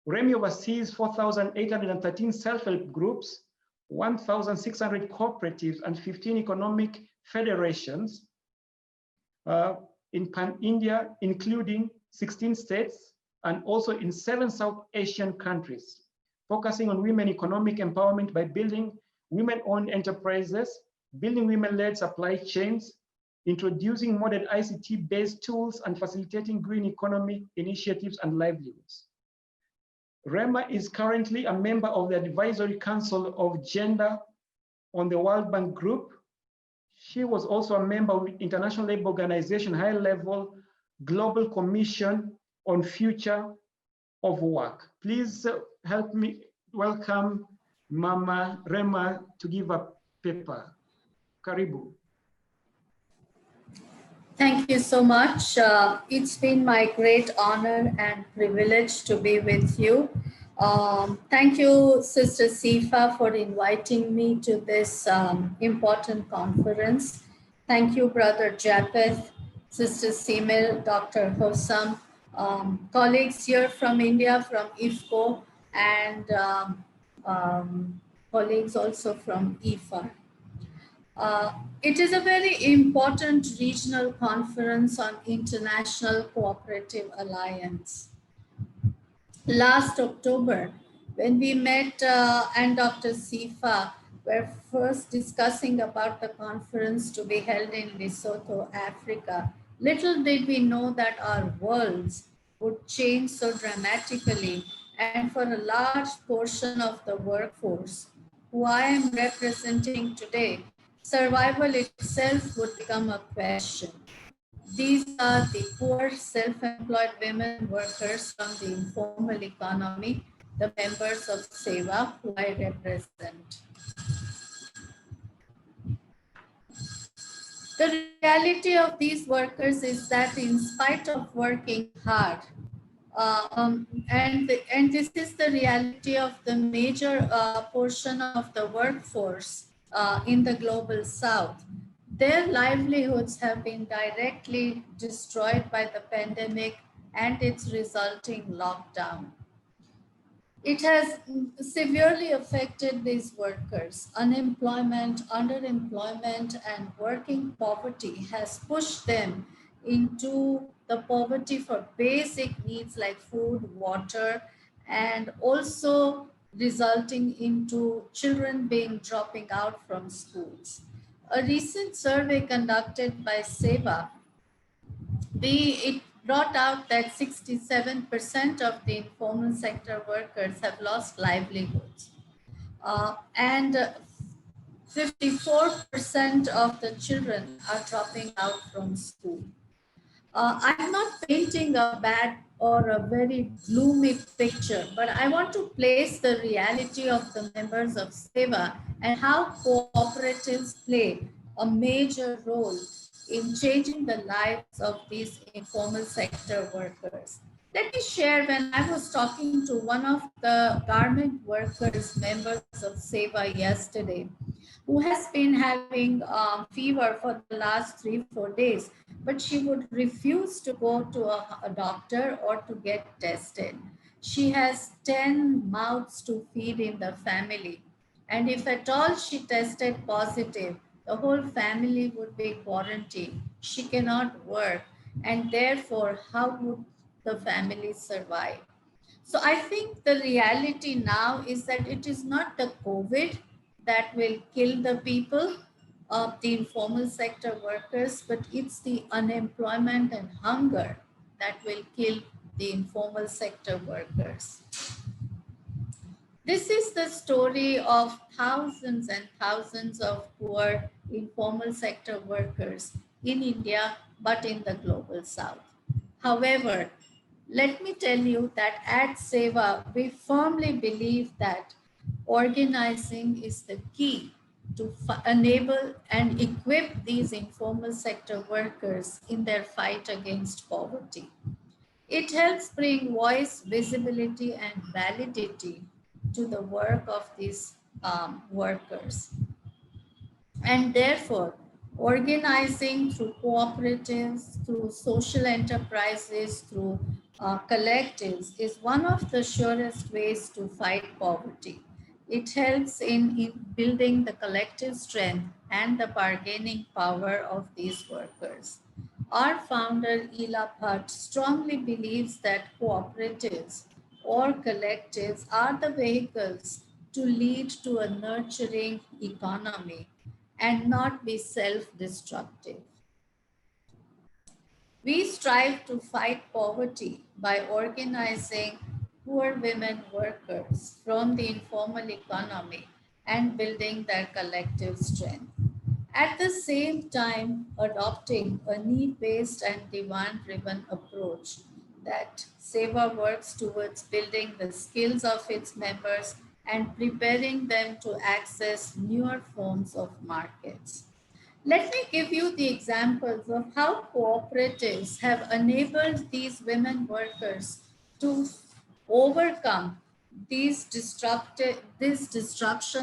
Remy oversees 4,813 self-help groups, 1,600 cooperatives, and 15 economic federations in Pan-India, including 16 states, and also in 7 South Asian countries, focusing on women economic empowerment by building women-owned enterprises, building women-led supply chains, introducing modern ICT-based tools, and facilitating green economy initiatives and livelihoods. Rema is currently a member of the Advisory Council of Gender on the World Bank Group. She was also a member of the International Labour Organization High-Level Global Commission on Future of Work. Please help me welcome Mama Rema to give a paper. Karibu. Thank you so much. It's been my great honor and privilege to be with you. Thank you, Sister Sifa, for inviting me to this important conference. Thank you, Brother Japeth, Sister Simil, Dr. Hossam, colleagues here from India, from IFCO, and colleagues also from IFA. It is a very important regional conference on International Cooperative Alliance. Last October, when we met and Dr. Sifa were first discussing about the conference to be held in Lesotho, Africa, little did we know that our worlds would change so dramatically and for a large portion of the workforce who I am representing today, survival itself would become a question. These are the poor self-employed women workers from the informal economy, the members of SEWA who I represent. The reality of these workers is that in spite of working hard, and this is the reality of the major portion of the workforce in the global south, their livelihoods have been directly destroyed by the pandemic and its resulting lockdown. It has severely affected these workers. Unemployment, underemployment, and working poverty has pushed them into the poverty for basic needs like food, water, and also resulting into children dropping out from schools. A recent survey conducted by SEWA, it brought out that 67% of the informal sector workers have lost livelihoods. And 54% of the children are dropping out from school. I'm not painting a bad or a very gloomy picture, but I want to place the reality of the members of SEWA and how cooperatives play a major role in changing the lives of these informal sector workers. Let me share when I was talking to one of the garment workers members of SEWA yesterday, who has been having fever for the last 3-4 days, but she would refuse to go to a doctor or to get tested. She has 10 mouths to feed in the family. And if at all she tested positive, the whole family would be quarantined. She cannot work. And therefore, how would the family survive? So I think the reality now is that it is not the COVID that will kill the people of the informal sector workers, but it's the unemployment and hunger that will kill the informal sector workers. This is the story of thousands and thousands of poor informal sector workers in India, but in the global south. However, let me tell you that at SEWA, we firmly believe that organizing is the key to enable and equip these informal sector workers in their fight against poverty. It helps bring voice, visibility, and validity to the work of these workers. And therefore, organizing through cooperatives, through social enterprises, through collectives is one of the surest ways to fight poverty. It helps in building the collective strength and the bargaining power of these workers. Our founder, Ela Bhatt, strongly believes that cooperatives or collectives are the vehicles to lead to a nurturing economy and not be self-destructive. We strive to fight poverty by organizing poor women workers from the informal economy and building their collective strength. At the same time, adopting a need-based and demand-driven approach that SEWA works towards building the skills of its members and preparing them to access newer forms of markets. Let me give you the examples of how cooperatives have enabled these women workers to overcome this disruption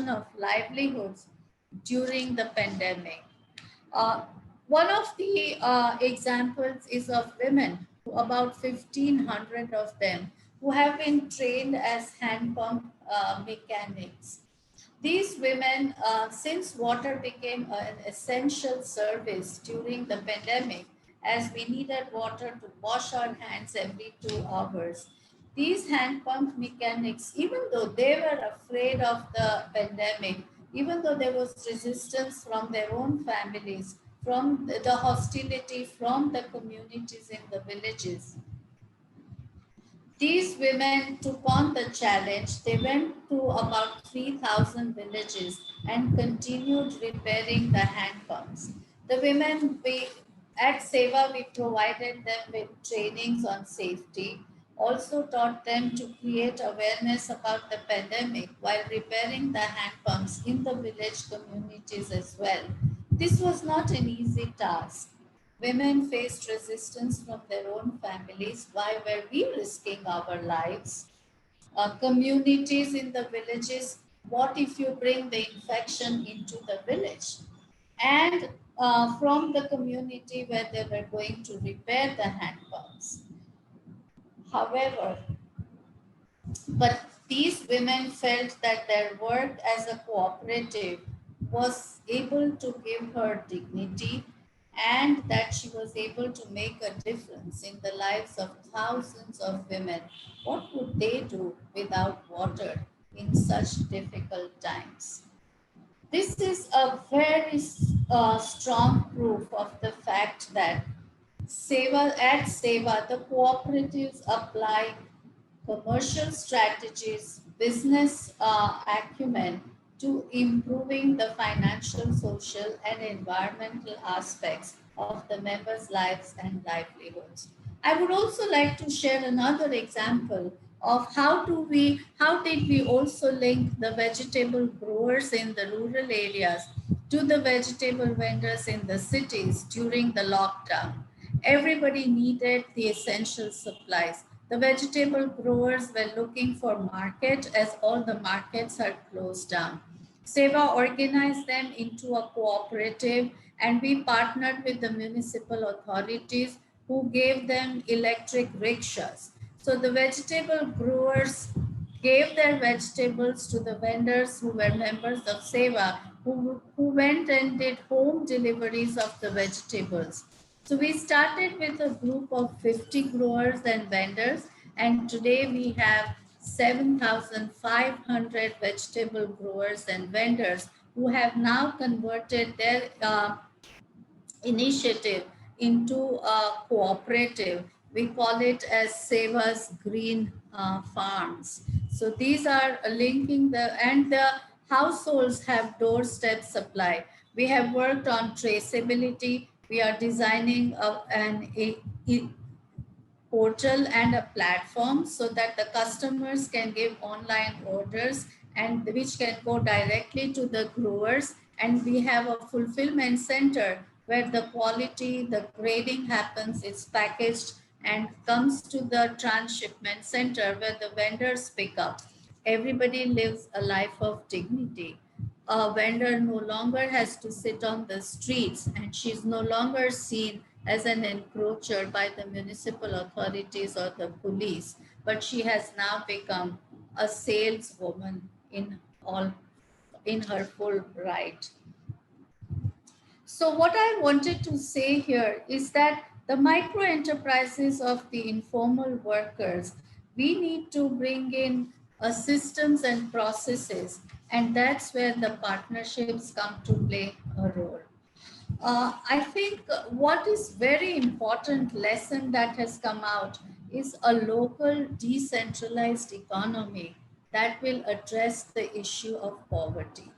of livelihoods during the pandemic. One of the examples is of women, about 1,500 of them, who have been trained as hand pump mechanics. These women, since water became an essential service during the pandemic, as we needed water to wash our hands every 2 hours, these hand pump mechanics, even though they were afraid of the pandemic, even though there was resistance from their own families, from the hostility from the communities in the villages, These women took on the challenge. They went to about 3,000 villages and continued repairing the hand pumps. The women, at Seva, we provided them with trainings on safety, also taught them to create awareness about the pandemic while repairing the hand pumps in the village communities as well. This was not an easy task. Women faced resistance from their own families. Why were we risking our lives? Communities in the villages, what if you bring the infection into the village? And from the community where they were going to repair the hand pumps. However, but these women felt that their work as a cooperative was able to give her dignity and that she was able to make a difference in the lives of thousands of women. What would they do without water in such difficult times? This is a very strong proof of the fact that at Seva, the cooperatives apply commercial strategies, business acumen to improving the financial, social, and environmental aspects of the members' lives and livelihoods. I would also like to share another example of how did we also link the vegetable growers in the rural areas to the vegetable vendors in the cities during the lockdown. Everybody needed the essential supplies. The vegetable growers were looking for market as all the markets are closed down. Seva organized them into a cooperative and we partnered with the municipal authorities who gave them electric rickshaws. So the vegetable growers gave their vegetables to the vendors who were members of Seva who went and did home deliveries of the vegetables. So we started with a group of 50 growers and vendors, and today we have 7,500 vegetable growers and vendors who have now converted their initiative into a cooperative. We call it as Seva's Green Farms. So these are linking and the households have doorstep supply. We have worked on traceability. We are designing an portal and a platform so that the customers can give online orders and which can go directly to the growers. And we have a fulfillment center where the quality, the grading happens, it's packaged and comes to the transshipment center where the vendors pick up. Everybody lives a life of dignity. A vendor no longer has to sit on the streets and she's no longer seen as an encroacher by the municipal authorities or the police, but she has now become a saleswoman in her full right. So what I wanted to say here is that the micro enterprises of the informal workers, we need to bring in systems and processes, and that's where the partnerships come to play a role. I think what is very important lesson that has come out is a local decentralized economy that will address the issue of poverty.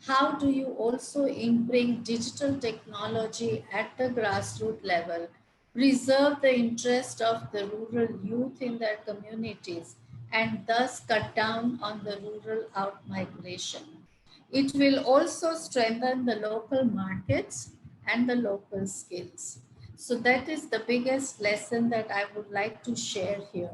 How do you also bring digital technology at the grassroots level, preserve the interest of the rural youth in their communities, and thus cut down on the rural outmigration? It will also strengthen the local markets and the local skills. So that is the biggest lesson that I would like to share here.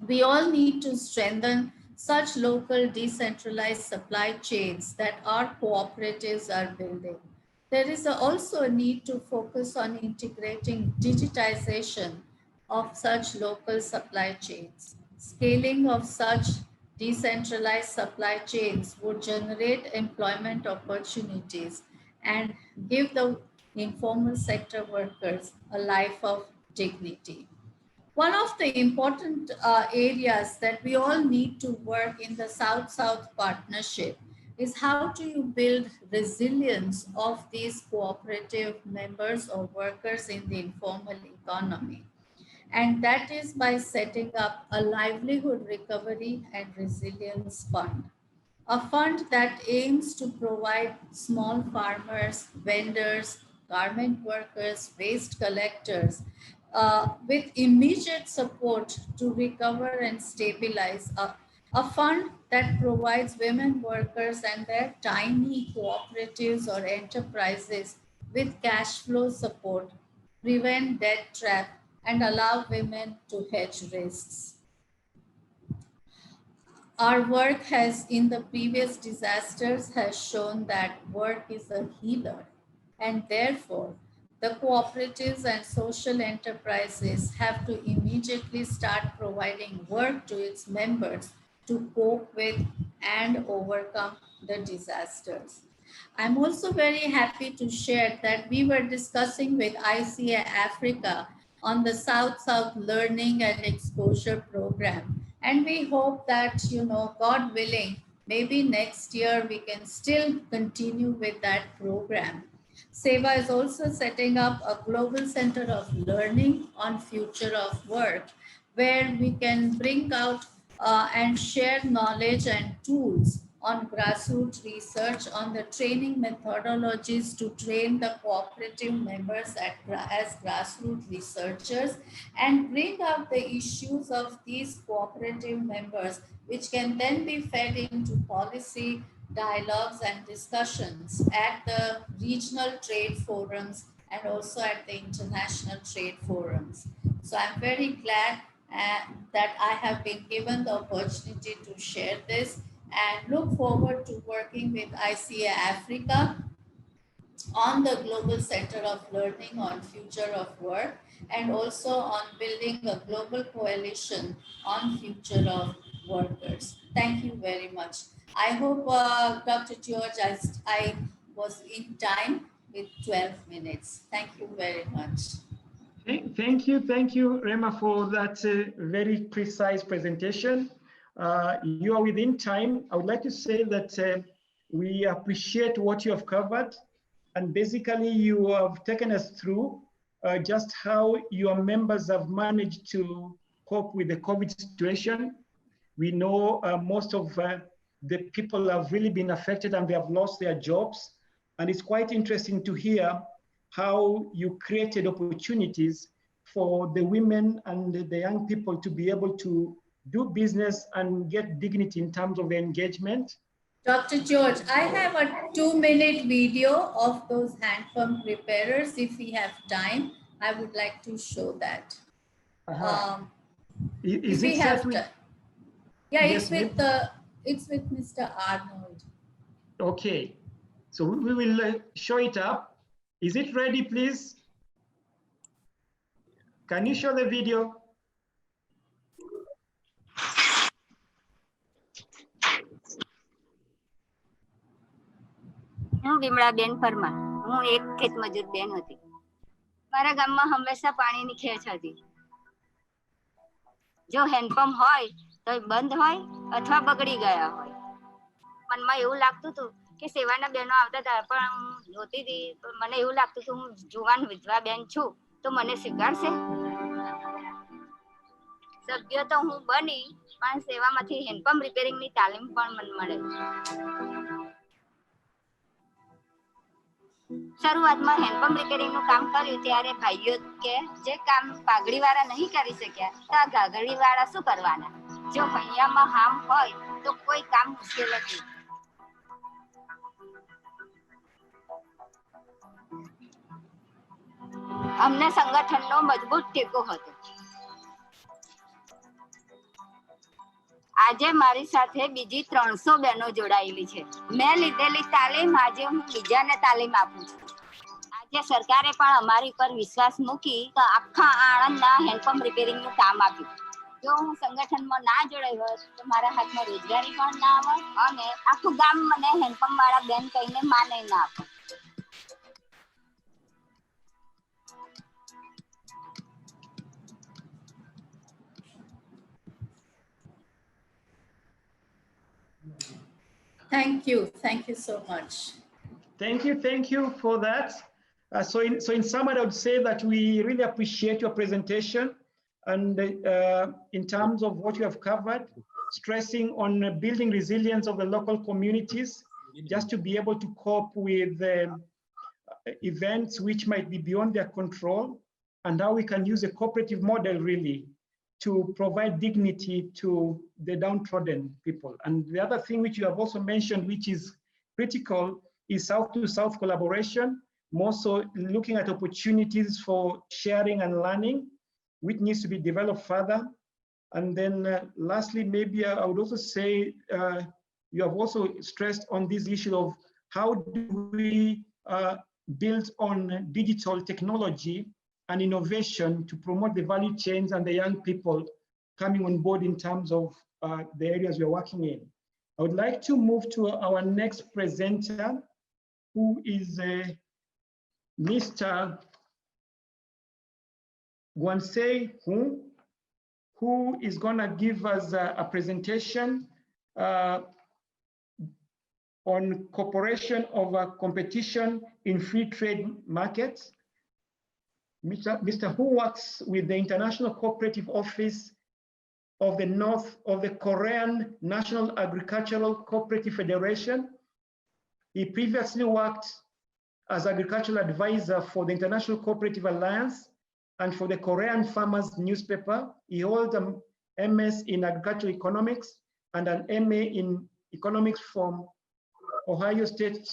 We all need to strengthen such local decentralized supply chains that our cooperatives are building. There is also a need to focus on integrating digitization of such local supply chains. Scaling of such decentralized supply chains would generate employment opportunities and give the informal sector workers a life of dignity. One of the important areas that we all need to work in the South-South partnership is how do you build resilience of these cooperative members or workers in the informal economy. and that is by setting up a livelihood recovery and resilience fund. A fund that aims to provide small farmers, vendors, garment workers, waste collectors with immediate support to recover and stabilize. A fund that provides women workers and their tiny cooperatives or enterprises with cash flow support, prevent debt trap, and allow women to hedge risks. Our work has in the previous disasters has shown that work is a healer, and therefore the cooperatives and social enterprises have to immediately start providing work to its members to cope with and overcome the disasters. I'm also very happy to share that we were discussing with ICA-Africa on the South-South Learning and Exposure Program. And we hope that, God willing, maybe next year we can still continue with that program. SEWA is also setting up a global center of learning on future of work, where we can bring out and share knowledge and tools on grassroots research on the training methodologies to train the cooperative members as grassroots researchers and bring out the issues of these cooperative members, which can then be fed into policy dialogues and discussions at the regional trade forums and also at the international trade forums. So I'm very glad that I have been given the opportunity to share this, and look forward to working with ICA-Africa on the Global Center of Learning on Future of Work, and also on building a global coalition on future of workers. Thank you very much. I hope, Dr. George, I was in time with 12 minutes. Thank you very much. Thank you, Rema, for that very precise presentation. You are within time. I would like to say that we appreciate what you have covered, and basically you have taken us through just how your members have managed to cope with the COVID situation. We know most of the people have really been affected and they have lost their jobs, and it's quite interesting to hear how you created opportunities for the women and the young people to be able to do business and get dignity in terms of engagement. Dr. George, I have a 2-minute video of those hand pump repairers. If we have time, I would like to show that. Is it set with? Yeah, yes, it's with Mr. Arnold. Okay, so we will show it up. Is it ready, please? Can you show the video? હું વિમળાબેન પરમાર, હું એક ખેત મજૂર બેન હતી. મારા ગામમાં હંમેશા પાણીની ખેંચ હતી. જો હેન્ડપંપ હોય તો બંધ હોય અથવા બગડી ગયા હોય. મનમાં એવું લાગતું હતું કે સેવાના બહેનો આવતા હતા, પણ હું જોતી હતી તો મને એવું લાગતું કે હું જુવાન વિધવા બેન છું તો મને સ્વીકારશે. સભ્ય તો હું બની, પણ સેવામાંથી હેન્ડપંપ રિપેરિંગની તાલીમ પણ મને મળે. શરૂઆતમાં હેન્ડપંપ રિપેરિંગનું કામ કર્યું ત્યારે ભાઈઓ કે જે કામ પાઘડીવાળા નહીં કરી શક્યા તો આ ઘાઘડીવાળા શું કરવાના? જો મૈયામાં હામ હોય તો કોઈ કામ મુશ્કેલ નથી. અમને સંગઠનનો મજબૂત ટેકો હતો. આજે મારી સાથે બીજી 300 બહેનો જોડાયેલી છે. મેં લીધેલી તાલીમ આજે હું બીજાને તાલીમ આપું છું. આજે સરકારે પણ અમારી પર વિશ્વાસ મૂકી તો આખા આણંદના હેન્ડપંપ રિપેરિંગનું કામ આપ્યું. જો હું સંગઠનમાં ના જોડાઈ હોત તો મારા હાથમાં રોજગારી પણ ના આવે અને આખું ગામ મને હેન્ડપંપ વાળા બેન કહીને માને ના આપે. Thank you so much. Thank you for that. So in summary, I would say that we really appreciate your presentation. And in terms of what you have covered, stressing on building resilience of the local communities, just to be able to cope with events which might be beyond their control, and how we can use a cooperative model really to provide dignity to the downtrodden people. And the other thing which you have also mentioned, which is critical, is South-to-South collaboration, more so looking at opportunities for sharing and learning, which needs to be developed further. And then lastly, maybe I would also say, you have also stressed on this issue of how do we build on digital technology and innovation to promote the value chains and the young people coming on board in terms of the areas we're working in. I would like to move to our next presenter, who is Mr. Guansei Hu, who is going to give us a presentation on cooperation over competition in free trade markets. Mr. Hu works with the International Cooperative Office of the North of the Korean National Agricultural Cooperative Federation. He previously worked as agricultural advisor for the International Cooperative Alliance and for the Korean Farmers newspaper. He holds an MS in agricultural economics and an MA in economics from Ohio State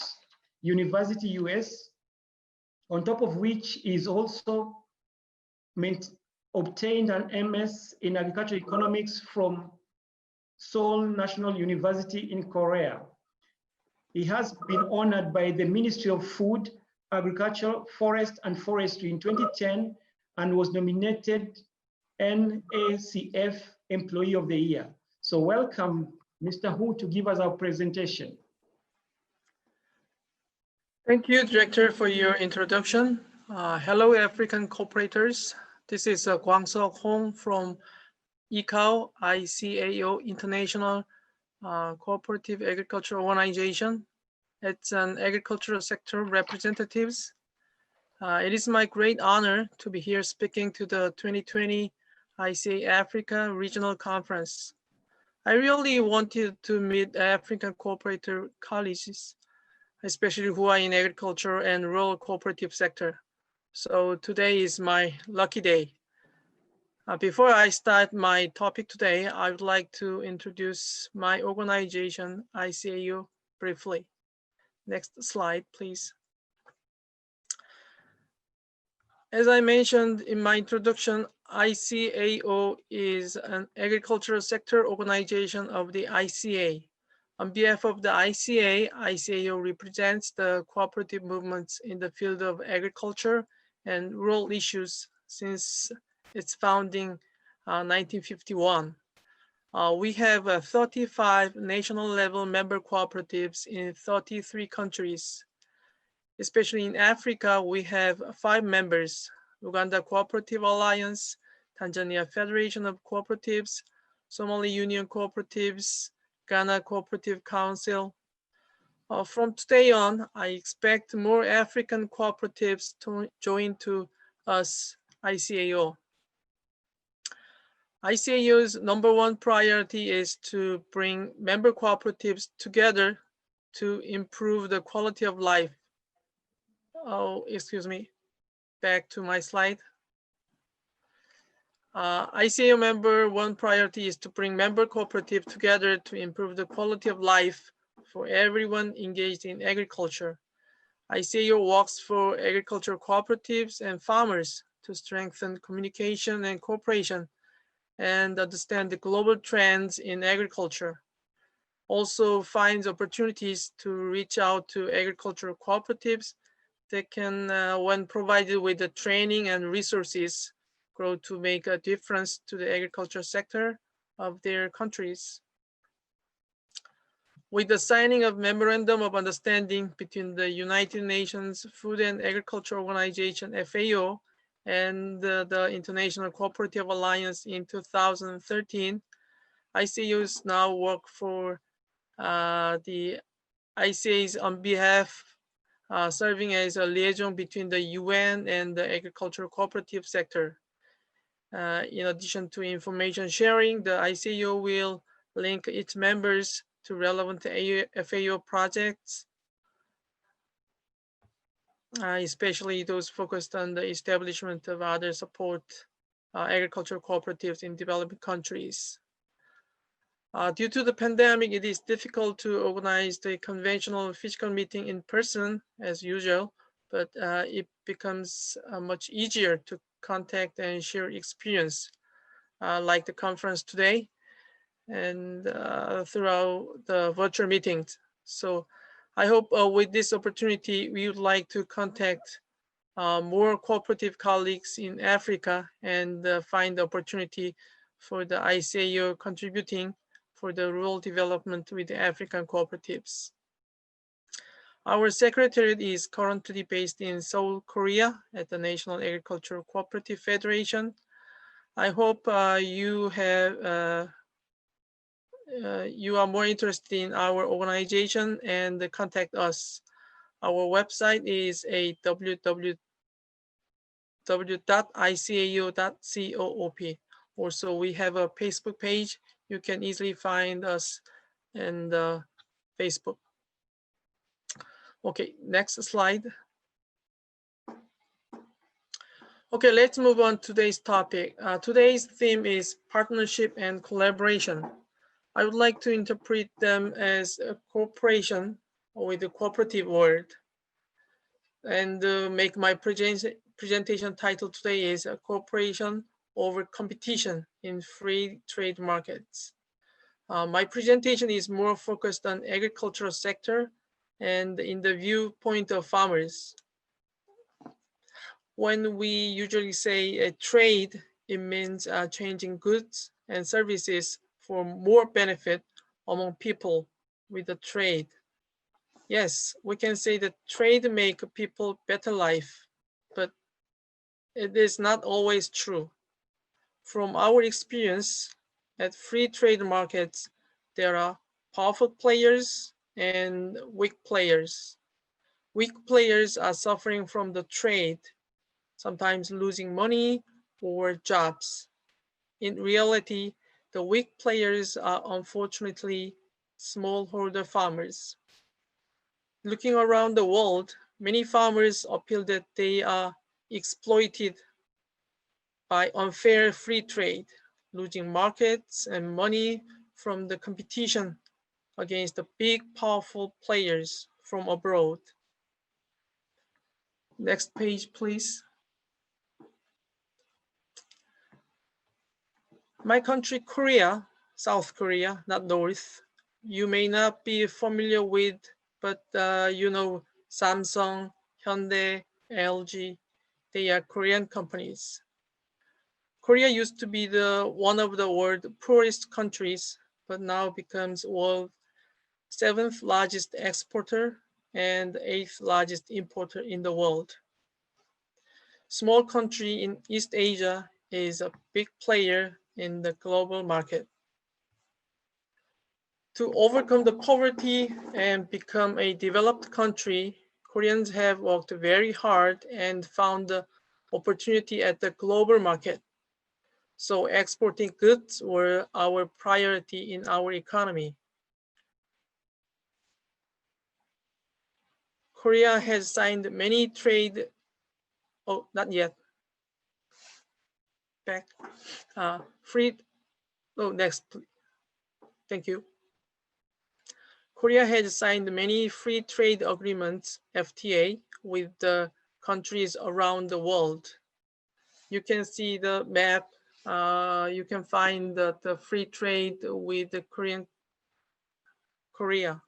University, US, on top of which is also obtained an MS in agricultural economics from Seoul National University in Korea. He has been honored by the Ministry of Food, Agriculture, Forest and Forestry in 2010 and was nominated NACF Employee of the Year. So welcome, Mr. Hu, to give us our presentation. Thank you, Director, for your introduction. Hello, African cooperators. This is Kwang-seok Hong from ICAO International Cooperative Agriculture Organization. It's an agricultural sector representatives. It is my great honor to be here speaking to the 2020 ICA-Africa Regional Conference. I really wanted to meet African cooperator colleagues, especially who are in agriculture and rural cooperative sector. So today is my lucky day. Before I start my topic today, I would like to introduce my organization, ICAO, briefly. Next slide, please. As I mentioned in my introduction, ICAO is an agricultural sector organization of the ICA. On behalf of the ICA, ICAO represents the cooperative movements in the field of agriculture and rural issues since its founding 1951. We have 35 national level member cooperatives in 33 countries. Especially in Africa, we have 5 members: Uganda Cooperative Alliance, Tanzania Federation of Cooperatives, Somali Union Cooperatives, Ghana Cooperative Council. From today on, I expect more African cooperatives to join to us, ICAO. ICAO's #1 priority is to bring member cooperatives together to improve the quality of life. Oh, excuse me, back to my slide. ICAO #1 priority is to bring member cooperatives together to improve the quality of life for everyone engaged in agriculture. ICAO works for agricultural cooperatives and farmers to strengthen communication and cooperation and understand the global trends in agriculture. Also finds opportunities to reach out to agricultural cooperatives that can, when provided with the training and resources, grow to make a difference to the agriculture sector of their countries. With the signing of Memorandum of Understanding between the United Nations Food and Agriculture Organization, FAO, and the International Cooperative Alliance in 2013, ICAOs now work for the ICAs on behalf, serving as a liaison between the UN and the agricultural cooperative sector. In addition to information sharing, the ICAO will link its members to relevant FAO projects, especially those focused on the establishment of other support agricultural cooperatives in developing countries. Due to the pandemic, it is difficult to organize the conventional physical meeting in person as usual, but it becomes much easier to contact and share experience like the conference today and throughout the virtual meetings. So I hope with this opportunity, we would like to contact more cooperative colleagues in Africa and find the opportunity for the ICAO contributing for the rural development with the African cooperatives. Our secretariat is currently based in Seoul, Korea at the National Agricultural Cooperative Federation. I hope you are more interested in our organization and contact us. Our website is www.icao.coop. Also, we have a Facebook page. You can easily find us in Facebook. Okay, next slide. Okay, let's move on to today's topic. Today's theme is partnership and collaboration. I would like to interpret them as a cooperation with the cooperative world. And make my presentation title today is a cooperation over competition in free trade markets. My presentation is more focused on agricultural sector and in the viewpoint of farmers. When we usually say a trade, it means changing goods and services for more benefit among people with the trade. Yes, we can say that trade makes people better life, but it is not always true. From our experience at free trade markets, there are powerful players and weak players. Weak players are suffering from the trade, sometimes losing money or jobs. In reality, the weak players are unfortunately smallholder farmers. Looking around the world, many farmers appeal that they are exploited by unfair free trade, losing markets and money from the competition against the big, powerful players from abroad. Next page, please. My country, Korea, South Korea, not North. You may not be familiar with, but you know Samsung, Hyundai, LG, they are Korean companies. Korea used to be one of the world's poorest countries, but now becomes world's 7th largest exporter and 8th largest importer in the world. Small country in East Asia is a big player in the global market. To overcome the poverty and become a developed country, Koreans have worked very hard and found the opportunity at the global market. So exporting goods were our priority in our economy. Korea has signed many trade, oh, not yet. Back, next, thank you. Korea has signed many free trade agreements, FTA, with the countries around the world. You can see the map. You can find the free trade with the Korea.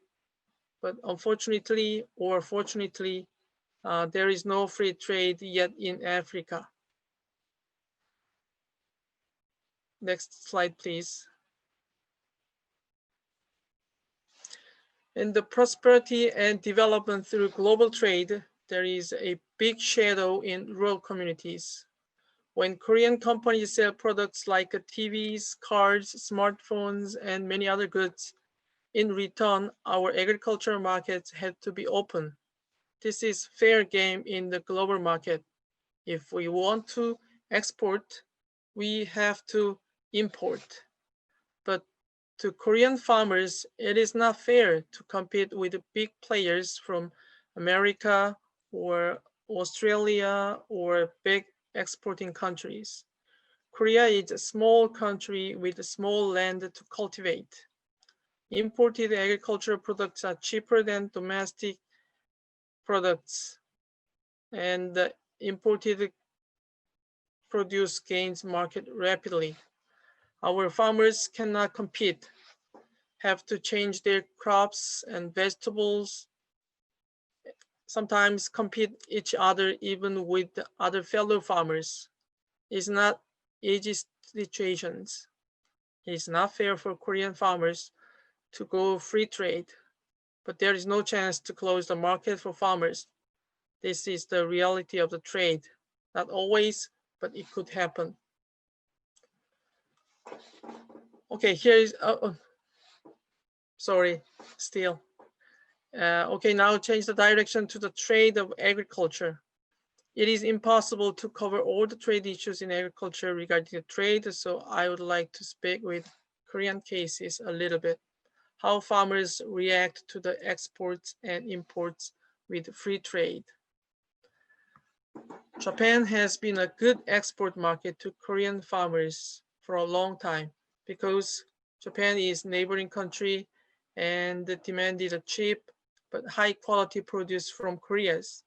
But unfortunately or fortunately, there is no free trade yet in Africa. Next slide, please. In the prosperity and development through global trade, there is a big shadow in rural communities. When Korean companies sell products like TVs, cars, smartphones, and many other goods, in return, our agricultural markets had to be open. This is fair game in the global market. If we want to export, we have to import. But to Korean farmers, it is not fair to compete with the big players from America or Australia or big exporting countries. Korea is a small country with a small land to cultivate. Imported agricultural products are cheaper than domestic products, and the imported produce gains market rapidly. Our farmers cannot compete, have to change their crops and vegetables, sometimes compete each other even with the other fellow farmers. It's not easy situations. It's not fair for Korean farmers to go free trade, but there is no chance to close the market for farmers. This is the reality of the trade. Not always, but it could happen. Okay, here is, sorry, still. Okay, now change the direction to the trade of agriculture. It is impossible to cover all the trade issues in agriculture regarding the trade, so I would like to speak with Korean cases a little bit. How farmers react to the exports and imports with free trade. Japan has been a good export market to Korean farmers for a long time because Japan is a neighboring country and demanded a cheap but high quality produce from Korea's.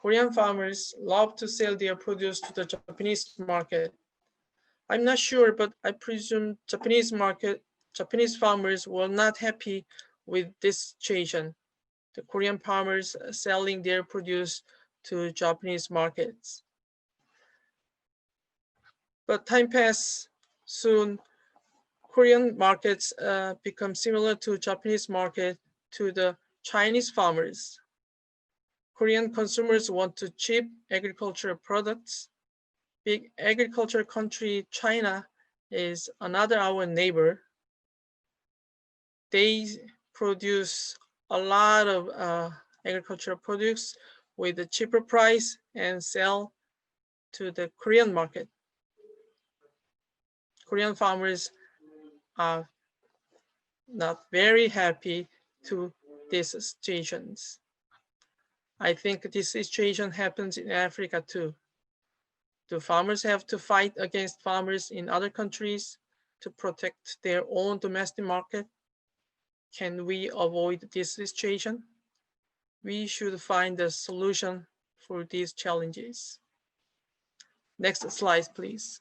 Korean farmers love to sell their produce to the Japanese market. I'm not sure, but I presume Japanese farmers were not happy with this situation. The Korean farmers selling their produce to Japanese markets. But time passed, soon Korean markets become similar to Japanese market to the Chinese farmers. Korean consumers want to cheap agricultural products. Big agriculture country China is another our neighbor. They produce a lot of agricultural products with a cheaper price and sell to the Korean market. Korean farmers are not very happy to these situations. I think this situation happens in Africa too. Do farmers have to fight against farmers in other countries to protect their own domestic market? Can we avoid this situation? We should find a solution for these challenges. Next slide, please.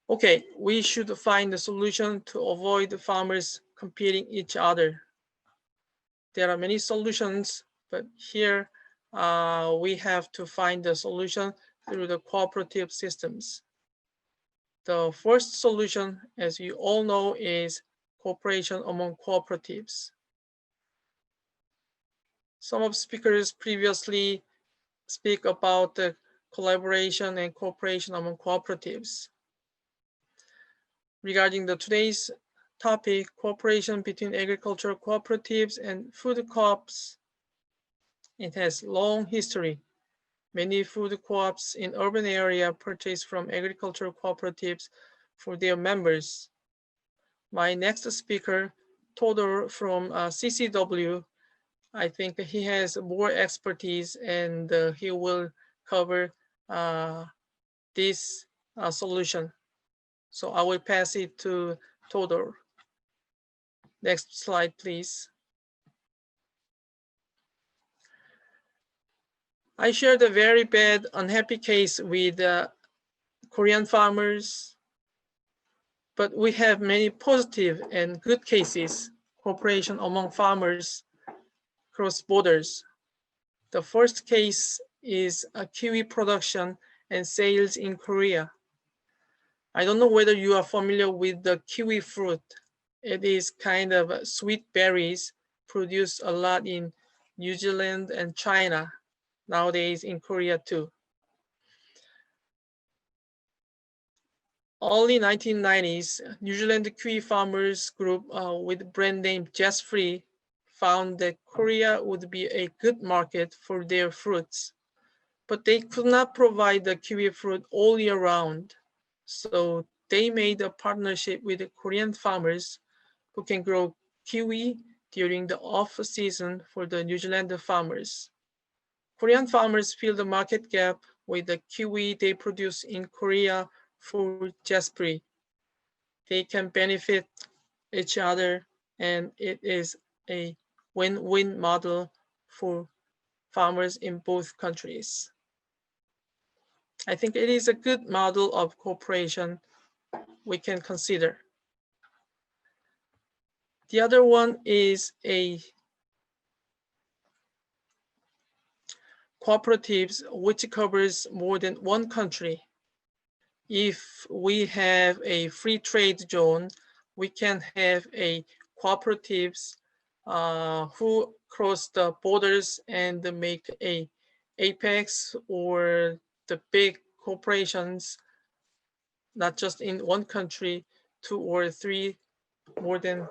Okay, we should find a solution to avoid the farmers competing each other. There are many solutions, but here we have to find the solution through the cooperative systems. The first solution, as you all know, is cooperation among cooperatives. Some of speakers previously speak about the collaboration and cooperation among cooperatives. Regarding today's topic, cooperation between agricultural cooperatives and food co-ops, it has long history. Many food co-ops in urban area purchase from agricultural cooperatives for their members. My next speaker, Todor from CCW, I think he has more expertise and he will cover this solution. So I will pass it to Todor. Next slide, please. I shared a very bad, unhappy case with Korean farmers, but we have many positive and good cases, cooperation among farmers across borders. The first case is a kiwi production and sales in Korea. I don't know whether you are familiar with the kiwi fruit. It is kind of sweet berries produced a lot in New Zealand and China, nowadays in Korea too. Early 1990s, New Zealand kiwi farmers group with brand name Just Free found that Korea would be a good market for their fruits. but they could not provide the kiwi fruit all year round. So they made a partnership with the Korean farmers who can grow kiwi during the off-season for the New Zealand farmers. Korean farmers fill the market gap with the kiwi they produce in Korea for Jasperi. They can benefit each other, and it is a win-win model for farmers in both countries. I think it is a good model of cooperation we can consider. The other one is a cooperatives, which covers more than one country. If we have a free trade zone, we can have a cooperatives who cross the borders and make a apex or the big corporations, not just in one country, 2 or 3, more than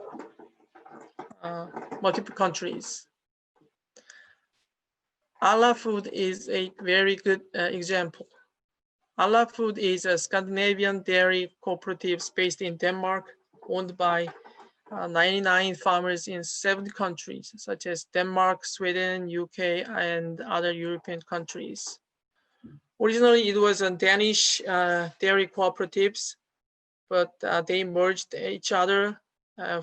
multiple countries. Arla Food is a very good example. Arla Food is a Scandinavian dairy cooperative based in Denmark, owned by 99 farmers in 7 countries, such as Denmark, Sweden, UK, and other European countries. Originally, it was a Danish dairy cooperatives, but they merged each other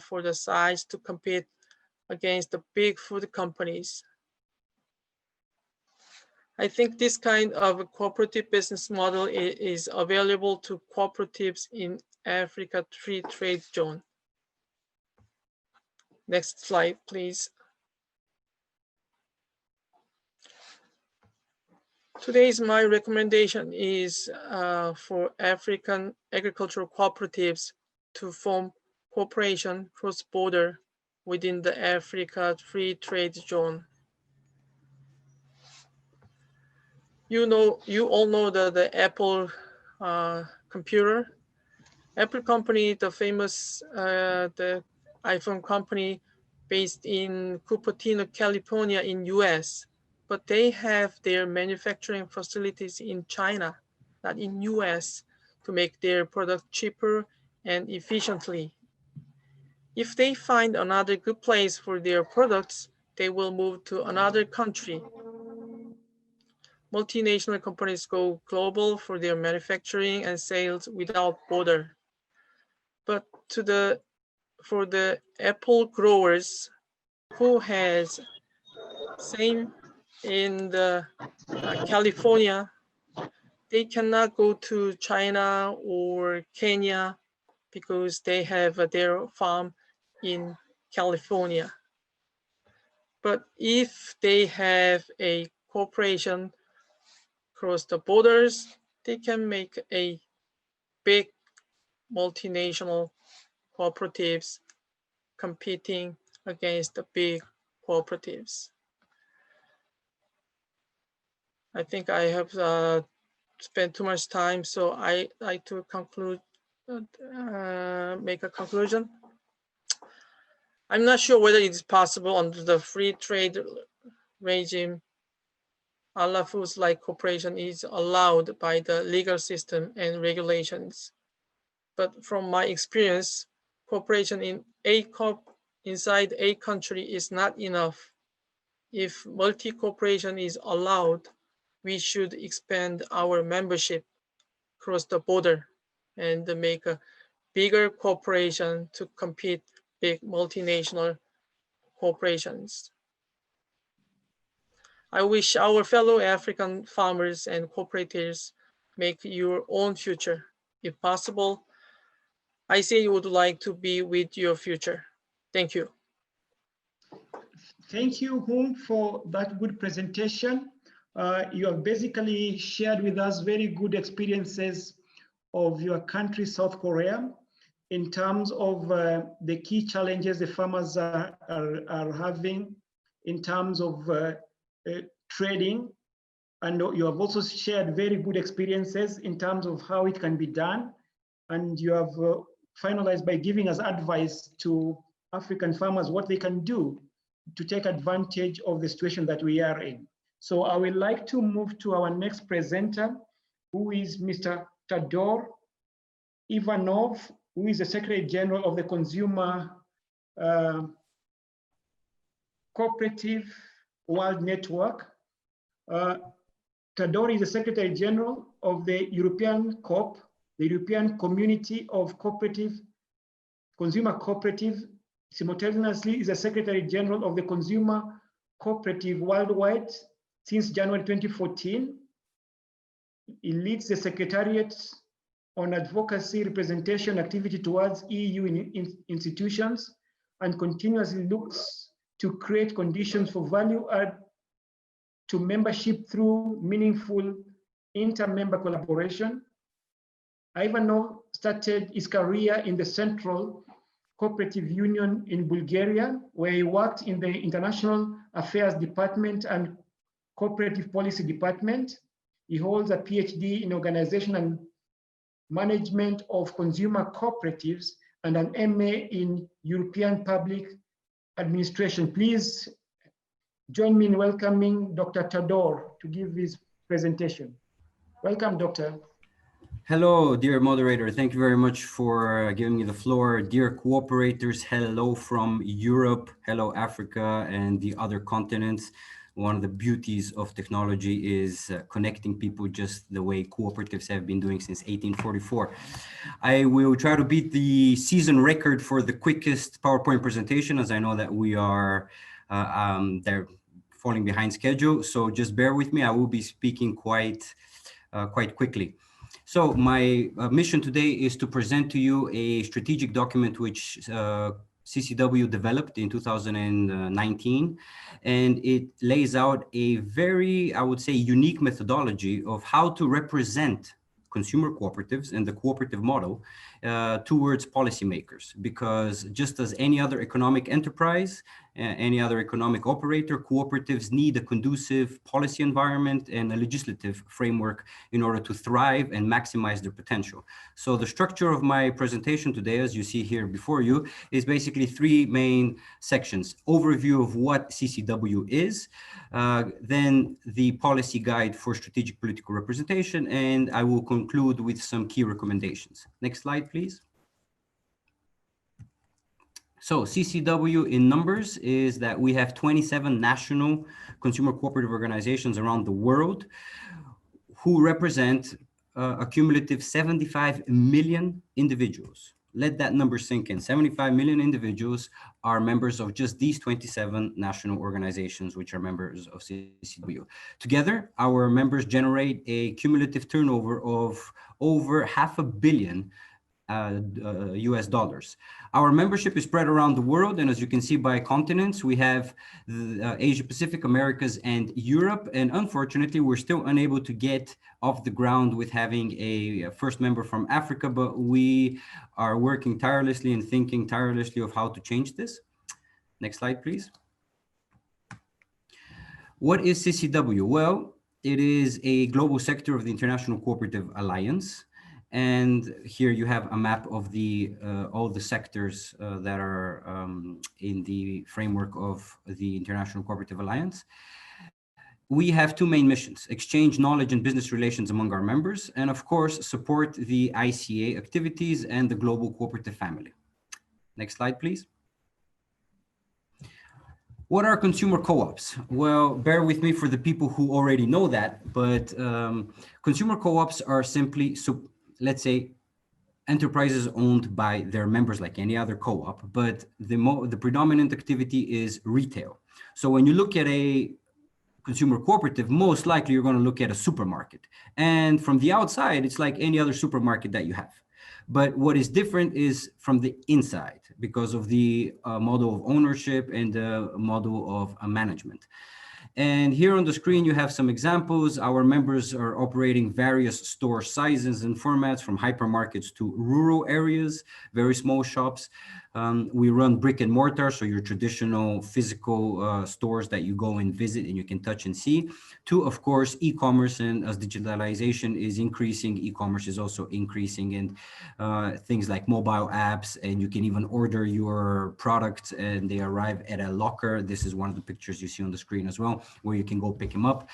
for the size to compete against the big food companies. I think this kind of a cooperative business model is available to cooperatives in Africa Free Trade Zone. Next slide, please. Today's my recommendation is for African agricultural cooperatives to form cooperation cross-border within the Africa Free Trade Zone. You all know the Apple computer. Apple company, the famous the iPhone company based in Cupertino, California in US, but they have their manufacturing facilities in China, not in US, to make their product cheaper and efficiently. If they find another good place for their products, they will move to another country. Multinational companies go global for their manufacturing and sales without border. But for the apple growers who has same in the California, they cannot go to China or Kenya because they have their farm in California. But if they have a cooperation across the borders, they can make a big multinational cooperatives competing against the big cooperatives. I think I have spent too much time, so I like to conclude, make a conclusion. I'm not sure whether it is possible under the free trade regime. Arla Foods like cooperation is allowed by the legal system and regulations. But from my experience, cooperation inside a country is not enough. If multi-cooperation is allowed, we should expand our membership across the border and make a bigger cooperation to compete big multinational corporations. I wish our fellow African farmers and cooperatives make your own future. If possible, I say you would like to be with your future. Thank you. Thank you, Hung, for that good presentation. You have basically shared with us very good experiences of your country, South Korea, in terms of the key challenges the farmers are having in terms of trading. And you have also shared very good experiences in terms of how it can be done. And you have finalized by giving us advice to African farmers what they can do to take advantage of the situation that we are in. So I would like to move to our next presenter, who is Mr. Tador Ivanov, who is the Secretary General of the Consumer Cooperative World Network. Tador is the Secretary General of the European COP, the European Community of Consumer Cooperative. Simultaneously is the Secretary General of the Consumer Cooperative Worldwide since January 2014. He leads the Secretariat on Advocacy Representation Activity towards EU institutions and continuously looks to create conditions for value add to membership through meaningful inter-member collaboration. Ivanov started his career in the Central Cooperative Union in Bulgaria, where he worked in the International Affairs Department and Cooperative Policy Department. He holds a PhD in Organization and Management of Consumer Cooperatives and an MA in European Public Administration. Please join me in welcoming Dr. Tador to give his presentation. Welcome, Doctor. Hello, dear moderator. Thank you very much for giving me the floor. Dear cooperators, hello from Europe, hello Africa and the other continents. One of the beauties of technology is connecting people just the way cooperatives have been doing since 1844. I will try to beat the season record for the quickest PowerPoint presentation, as I know that we are they're falling behind schedule. So just bear with me. I will be speaking quite quickly. So my mission today is to present to you a strategic document which CCW developed in 2019, and it lays out a very, I would say, unique methodology of how to represent consumer cooperatives and the cooperative model towards policymakers. Because just as any other economic enterprise, any other economic operator, cooperatives need a conducive policy environment and a legislative framework in order to thrive and maximize their potential. So the structure of my presentation today, as you see here before you, is basically three main sections. Overview of what CCW is, then the policy guide for strategic political representation, and I will conclude with some key recommendations. Next slide, please. So CCW in numbers is that we have 27 national consumer cooperative organizations around the world who represent a cumulative 75 million individuals. Let that number sink in. 75 million individuals are members of just these 27 national organizations, which are members of CCW. Together, our members generate a cumulative turnover of over $500 million US dollars. Our membership is spread around the world, and as you can see by continents, we have the Asia Pacific, Americas, and Europe. And unfortunately, we're still unable to get off the ground with having a first member from Africa, but we are working tirelessly and thinking tirelessly of how to change this. Next slide, please. What is CCW? Well, it is a global sector of the International Cooperative Alliance. And here you have a map of the all the sectors that are in the framework of the International Cooperative Alliance. We have two main missions: exchange knowledge and business relations among our members, and of course, support the ICA activities and the global cooperative family. Next slide, please. What are consumer co-ops? Well, bear with me for the people who already know that, but consumer co-ops are simply, let's say, enterprises owned by their members like any other co-op, but the predominant activity is retail. So when you look at a consumer cooperative, most likely you're going to look at a supermarket. And from the outside, it's like any other supermarket that you have. But what is different is from the inside because of the model of ownership and the model of management. And here on the screen, you have some examples. Our members are operating various store sizes and formats, from hypermarkets to rural areas, very small shops. We run brick and mortar, so your traditional physical stores that you go and visit and you can touch and see. To, of course, e-commerce, and as digitalization is increasing, e-commerce is also increasing, and things like mobile apps, and you can even order your products and they arrive at a locker. This is one of the pictures you see on the screen as well, where you can go pick them up.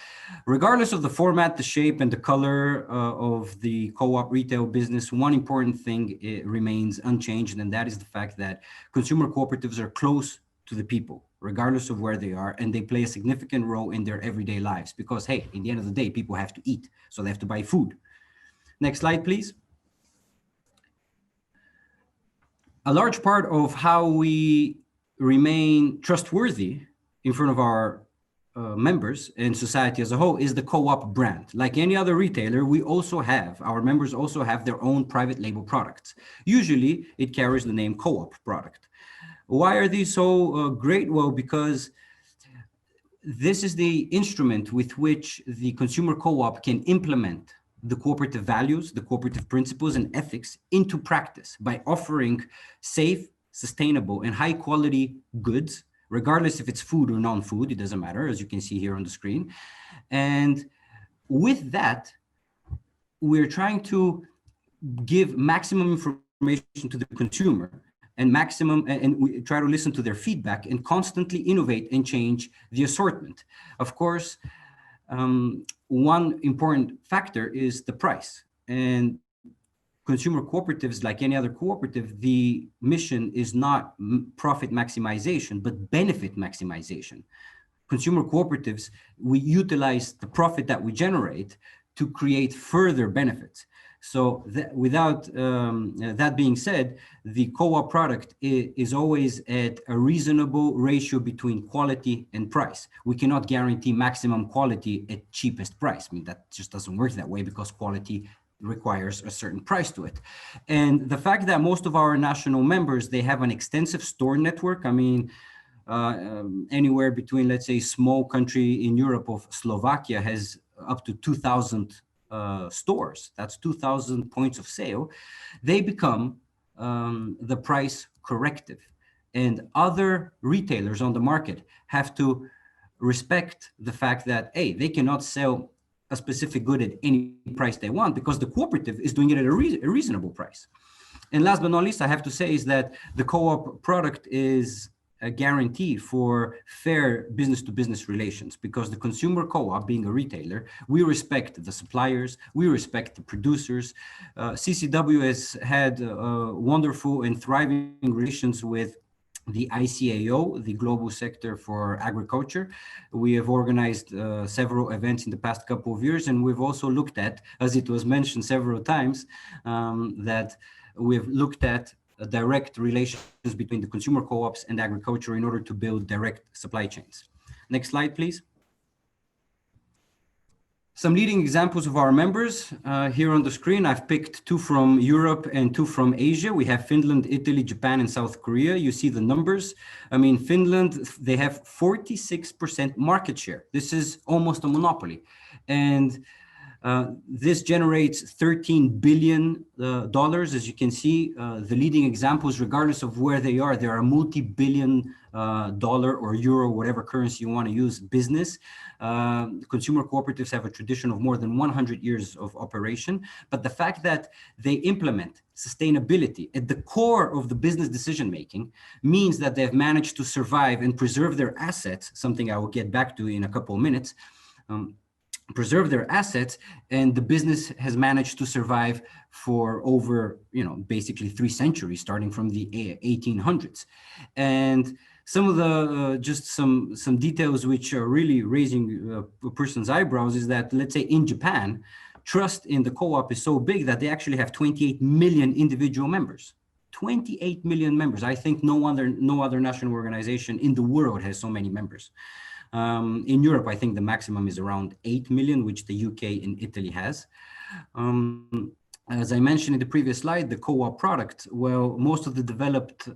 Regardless of the format, the shape, and the color of the co-op retail business, one important thing remains unchanged, and that is the fact that consumer cooperatives are close to the people, regardless of where they are, and they play a significant role in their everyday lives because, hey, in the end of the day, people have to eat, so they have to buy food. Next slide, please. A large part of how we remain trustworthy in front of our members and society as a whole is the co-op brand. Like any other retailer, our members also have their own private label products. Usually it carries the name co-op product. Why are these so great? Well, because this is the instrument with which the consumer co-op can implement the cooperative values, the cooperative principles and ethics into practice by offering safe, sustainable, and high quality goods, regardless if it's food or non-food, it doesn't matter, as you can see here on the screen. And with that, we're trying to give maximum information to the consumer and we try to listen to their feedback and constantly innovate and change the assortment. Of course, one important factor is the price. And consumer cooperatives, like any other cooperative, the mission is not profit maximization, but benefit maximization. Consumer cooperatives, we utilize the profit that we generate to create further benefits. So without that being said, the co-op product is always at a reasonable ratio between quality and price. We cannot guarantee maximum quality at cheapest price. I mean, that just doesn't work that way because quality requires a certain price to it. And the fact that most of our national members, they have an extensive store network. I mean, anywhere between, let's say, small country in Europe of Slovakia has up to 2,000 stores. That's 2,000 points of sale. They become the price corrective. And other retailers on the market have to respect the fact that, hey, they cannot sell a specific good at any price they want because the cooperative is doing it at a reasonable price. And last but not least, I have to say is that the co-op product is a guarantee for fair business-to-business relations because the consumer co-op, being a retailer, we respect the suppliers, we respect the producers. CCW has had wonderful and thriving relations with the ICAO, the global sector for agriculture. We have organized several events in the past couple of years, and we've also looked at, as it was mentioned several times, that we've looked at direct relations between the consumer co-ops and agriculture in order to build direct supply chains. Next slide, please. Some leading examples of our members here on the screen. I've picked 2 from Europe and 2 from Asia. We have Finland, Italy, Japan, and South Korea. You see the numbers. I mean, Finland, they have 46% market share. This is almost a monopoly. And this generates $13 billion. As you can see, the leading examples, regardless of where they are a multi-billion dollar or euro, whatever currency you want to use, business. Consumer cooperatives have a tradition of more than 100 years of operation. But the fact that they implement sustainability at the core of the business decision-making means that they've managed to survive and preserve their assets, something I will get back to in a couple of minutes. Preserve their assets, and the business has managed to survive for over, basically 3 centuries, starting from the 1800s. And some of the just some details which are really raising a person's eyebrows is that, let's say in Japan, trust in the co-op is so big that they actually have 28 million individual members. 28 million members. I think no other national organization in the world has so many members. In Europe, I think the maximum is around 8 million, which the UK and Italy has. As I mentioned in the previous slide, the co-op product, well, most of the developed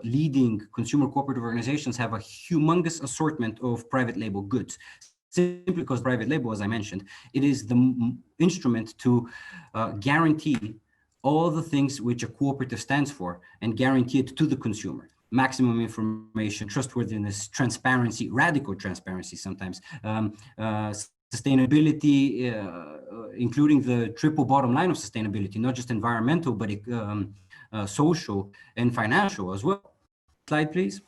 leading consumer cooperative organizations have a humongous assortment of private label goods. Simply because private label, as I mentioned, it is the instrument to guarantee all the things which a cooperative stands for and guarantee it to the consumer. Maximum information, trustworthiness, transparency, radical transparency sometimes, sustainability, including the triple bottom line of sustainability, not just environmental, but social and financial as well. Slide, please.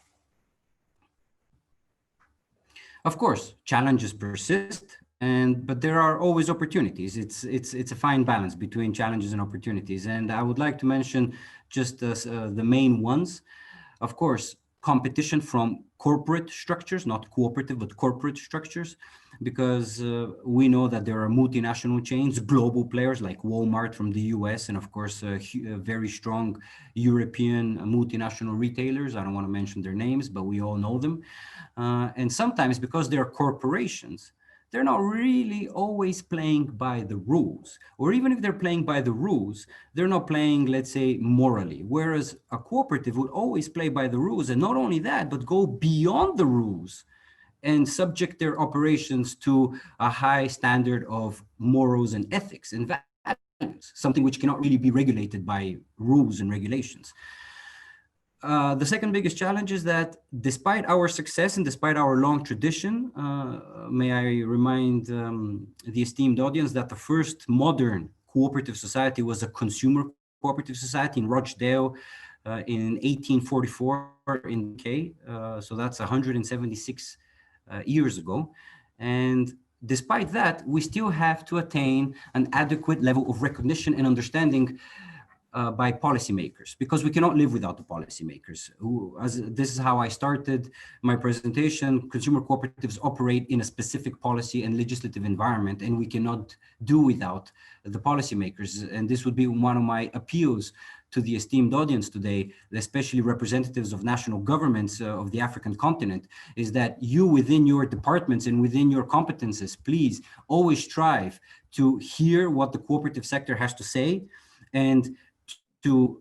Of course, challenges persist, but there are always opportunities. It's a fine balance between challenges and opportunities. And I would like to mention just the main ones. Of course, competition from corporate structures, not cooperative, but corporate structures, because we know that there are multinational chains, global players like Walmart from the US, and of course, very strong European multinational retailers. I don't want to mention their names, but we all know them. And sometimes because they're corporations, they're not really always playing by the rules, or even if they're playing by the rules, they're not playing, let's say, morally. Whereas a cooperative would always play by the rules, and not only that, but go beyond the rules and subject their operations to a high standard of morals and ethics and values, something which cannot really be regulated by rules and regulations. The second biggest challenge is that despite our success and despite our long tradition, may I remind the esteemed audience that the first modern cooperative society was a consumer cooperative society in Rochdale in 1844 in the UK. So that's 176 years ago. And despite that, we still have to attain an adequate level of recognition and understanding by policymakers, because we cannot live without the policymakers. This is how I started my presentation. Consumer cooperatives operate in a specific policy and legislative environment, and we cannot do without the policymakers. And this would be one of my appeals to the esteemed audience today, especially representatives of national governments of the African continent, is that you within your departments and within your competences, please always strive to hear what the cooperative sector has to say, and to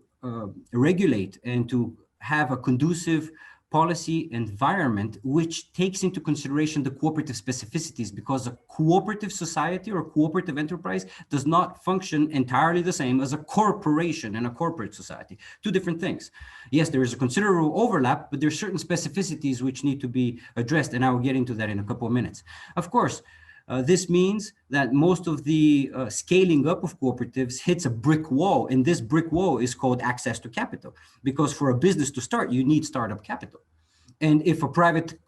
regulate and to have a conducive policy environment which takes into consideration the cooperative specificities, because a cooperative society or a cooperative enterprise does not function entirely the same as a corporation and a corporate society. Two different things. Yes, there is a considerable overlap, but there are certain specificities which need to be addressed, and I will get into that in a couple of minutes. Of course, this means that most of the scaling up of cooperatives hits a brick wall, and this brick wall is called access to capital, because for a business to start, you need startup capital. And if a private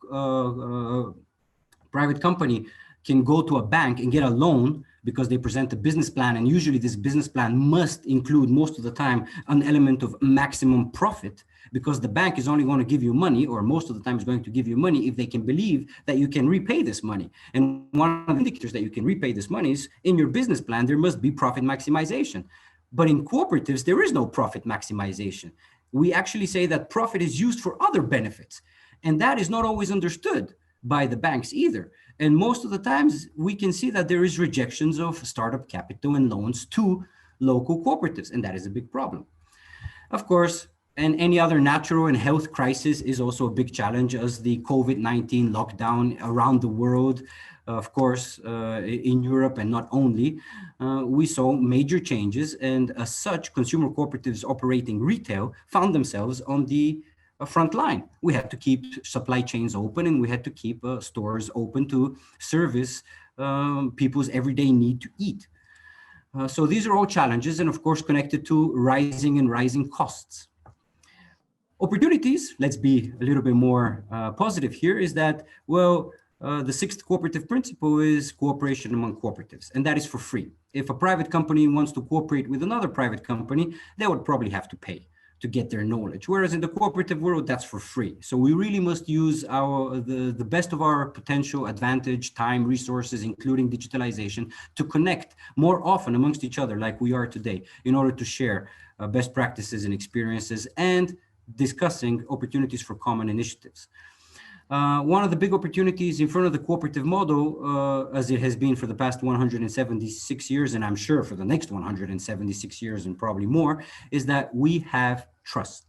company can go to a bank and get a loan because they present a business plan, and usually this business plan must include most of the time an element of maximum profit, because the bank is only going to give you money, or most of the time is going to give you money if they can believe that you can repay this money. And one of the indicators that you can repay this money is in your business plan, there must be profit maximization. But in cooperatives, there is no profit maximization. We actually say that profit is used for other benefits. And that is not always understood by the banks either. And most of the times we can see that there is rejections of startup capital and loans to local cooperatives, and that is a big problem. Of course, and any other natural and health crisis is also a big challenge, as the COVID-19 lockdown around the world, of course, in Europe and not only, we saw major changes, and as such, consumer cooperatives operating retail found themselves on the front line. We had to keep supply chains open, and we had to keep stores open to service people's everyday need to eat. So these are all challenges, and of course connected to rising costs. Opportunities, let's be a little bit more positive here, is that, well, the sixth cooperative principle is cooperation among cooperatives, and that is for free. If a private company wants to cooperate with another private company, they would probably have to pay to get their knowledge, whereas in the cooperative world, that's for free. So we really must use the best of our potential advantage, time, resources, including digitalization, to connect more often amongst each other like we are today, in order to share best practices and experiences and discussing opportunities for common initiatives. One of the big opportunities in front of the cooperative model, as it has been for the past 176 years, and I'm sure for the next 176 years and probably more, is that we have trust.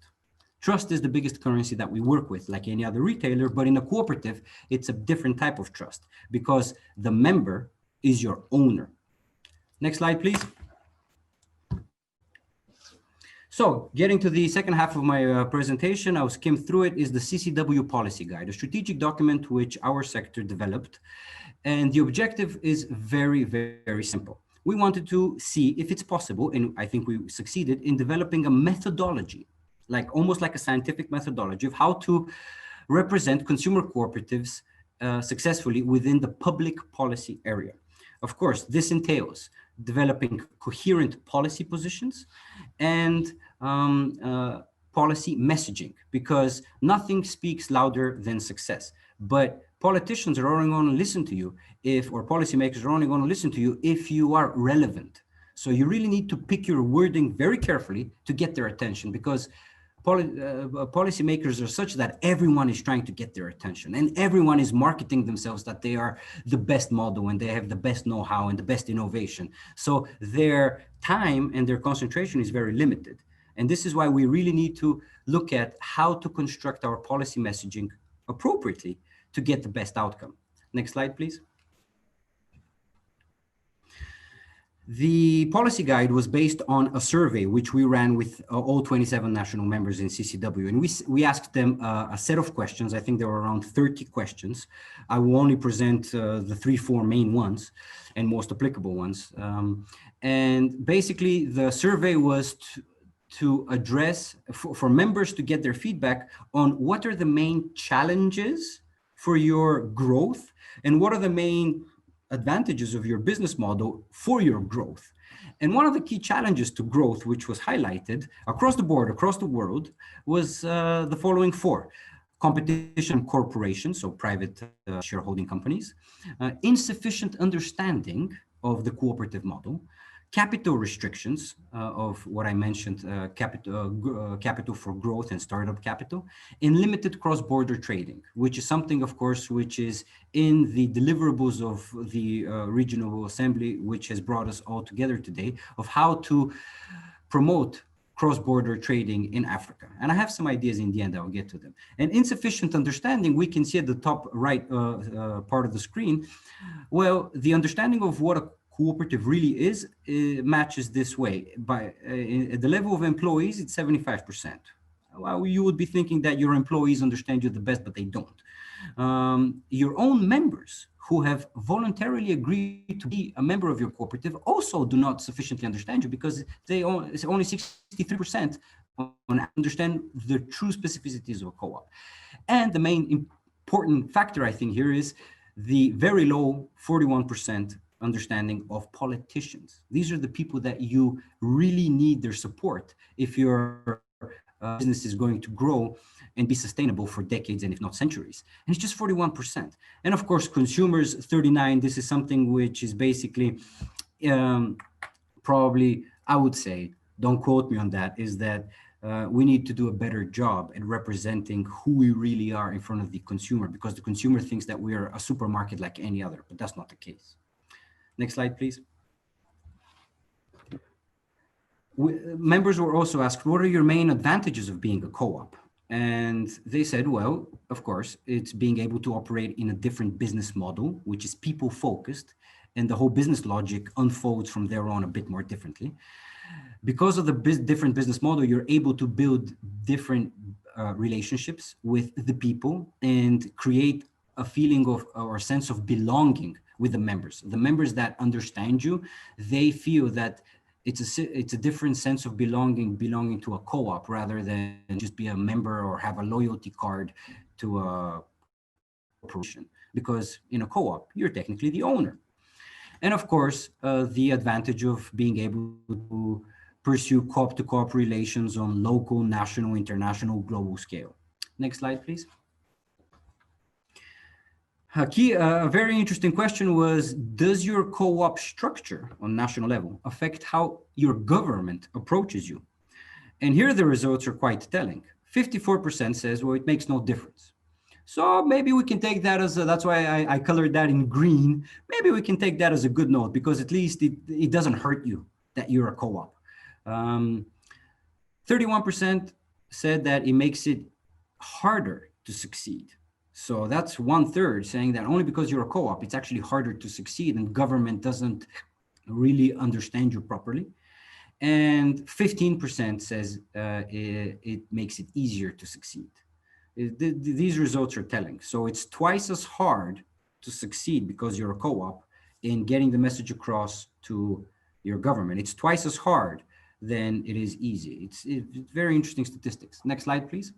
Trust is the biggest currency that we work with, like any other retailer, but in a cooperative, it's a different type of trust, because the member is your owner. Next slide, please. So getting to the second half of my presentation, I'll skim through it, is the CCW Policy Guide, a strategic document which our sector developed. And the objective is very, very simple. We wanted to see if it's possible, and I think we succeeded in developing a methodology, like almost like a scientific methodology of how to represent consumer cooperatives successfully within the public policy area. Of course, this entails developing coherent policy positions and policy messaging, because nothing speaks louder than success. But politicians are only going to listen to you or policymakers are only going to listen to you if you are relevant. So you really need to pick your wording very carefully to get their attention, because policymakers are such that everyone is trying to get their attention and everyone is marketing themselves that they are the best model and they have the best know-how and the best innovation. So their time and their concentration is very limited. And this is why we really need to look at how to construct our policy messaging appropriately to get the best outcome. Next slide, please. The policy guide was based on a survey which we ran with all 27 national members in CCW, and we asked them a set of questions. I think there were around 30 questions. I will only present the 3-4 main ones and most applicable ones. And basically the survey was to address, for members to get their feedback on what are the main challenges for your growth and what are the main advantages of your business model for your growth. And one of the key challenges to growth, which was highlighted across the board, across the world, was the following 4. Competition corporations, so private shareholding companies, insufficient understanding of the cooperative model, capital restrictions of what I mentioned, capital for growth and startup capital, and limited cross-border trading, which is something, of course, which is in the deliverables of the Regional Assembly, which has brought us all together today, of how to promote cross-border trading in Africa. And I have some ideas in the end, I'll get to them. And insufficient understanding, we can see at the top right part of the screen, well, the understanding of what a cooperative really is, matches this way. At the level of employees, it's 75%. Well, you would be thinking that your employees understand you the best, but they don't. Your own members who have voluntarily agreed to be a member of your cooperative also do not sufficiently understand you, because it's only 63% understand the true specificities of a co-op. And the main important factor, I think, here is the very low 41% understanding of politicians. These are the people that you really need their support if your business is going to grow and be sustainable for decades and if not centuries. And it's just 41%. And of course, consumers, 39%. This is something which is basically probably, I would say, don't quote me on that, is that we need to do a better job at representing who we really are in front of the consumer, because the consumer thinks that we are a supermarket like any other, but that's not the case. Next slide, please. Members were also asked, what are your main advantages of being a co-op? And they said, well, of course, it's being able to operate in a different business model, which is people-focused, and the whole business logic unfolds from there on a bit more differently. Because of the different business model, you're able to build different relationships with the people and create a feeling of or a sense of belonging with the members. The members that understand you, they feel that it's a different sense of belonging to a co-op rather than just be a member or have a loyalty card to a corporation. Because in a co-op, you're technically the owner. And of course, the advantage of being able to pursue co-op-to-co-op relations on local, national, international, global scale. Next slide, please. A very interesting question was, does your co-op structure on national level affect how your government approaches you? And here the results are quite telling. 54% says, well, it makes no difference. So maybe we can take that as that's why I colored that in green. Maybe we can take that as a good note, because at least it doesn't hurt you that you're a co-op. 31% said that it makes it harder to succeed. So that's 1/3 saying that only because you're a co-op, it's actually harder to succeed and government doesn't really understand you properly. and 15% says it makes it easier to succeed. These results are telling. So it's twice as hard to succeed because you're a co-op in getting the message across to your government. It's twice as hard than it is easy. It's very interesting statistics. Next slide, please.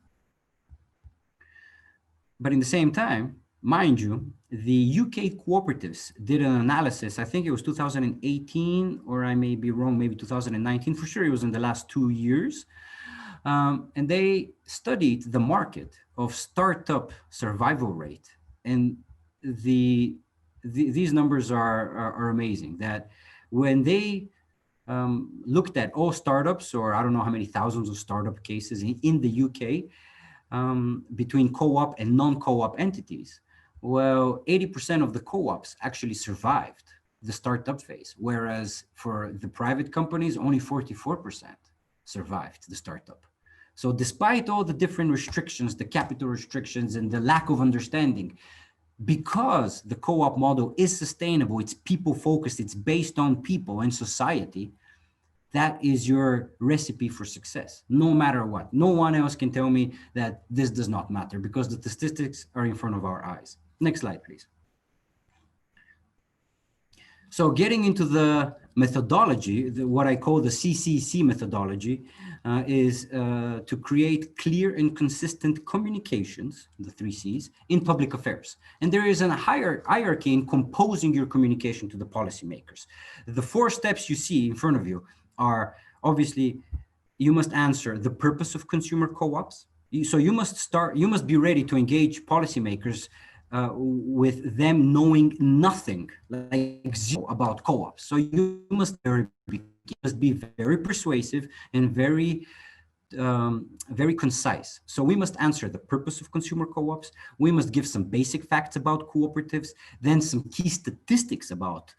But in the same time, mind you, the UK cooperatives did an analysis, I think it was 2018, or I may be wrong, maybe 2019, for sure it was in the last 2 years. And they studied the market of startup survival rate. And these numbers are amazing, that when they looked at all startups, or I don't know how many thousands of startup cases in the UK, between co-op and non-co-op entities, well, 80% of the co-ops actually survived the startup phase, whereas for the private companies, only 44% survived the startup. So despite all the different restrictions, the capital restrictions and the lack of understanding, because the co-op model is sustainable, it's people-focused, it's based on people and society, that is your recipe for success, no matter what. No one else can tell me that this does not matter, because the statistics are in front of our eyes. Next slide, please. So getting into the methodology, what I call the CCC methodology, is to create clear and consistent communications, the 3 Cs, in public affairs. And there is a hierarchy in composing your communication to the policymakers. The 4 steps you see in front of you are, obviously, you must answer the purpose of consumer co-ops. So you must be ready to engage policymakers with them knowing nothing, like zero, about co-ops. So you must be very persuasive and very concise. So we must answer the purpose of consumer co-ops. We must give some basic facts about cooperatives, then some key statistics about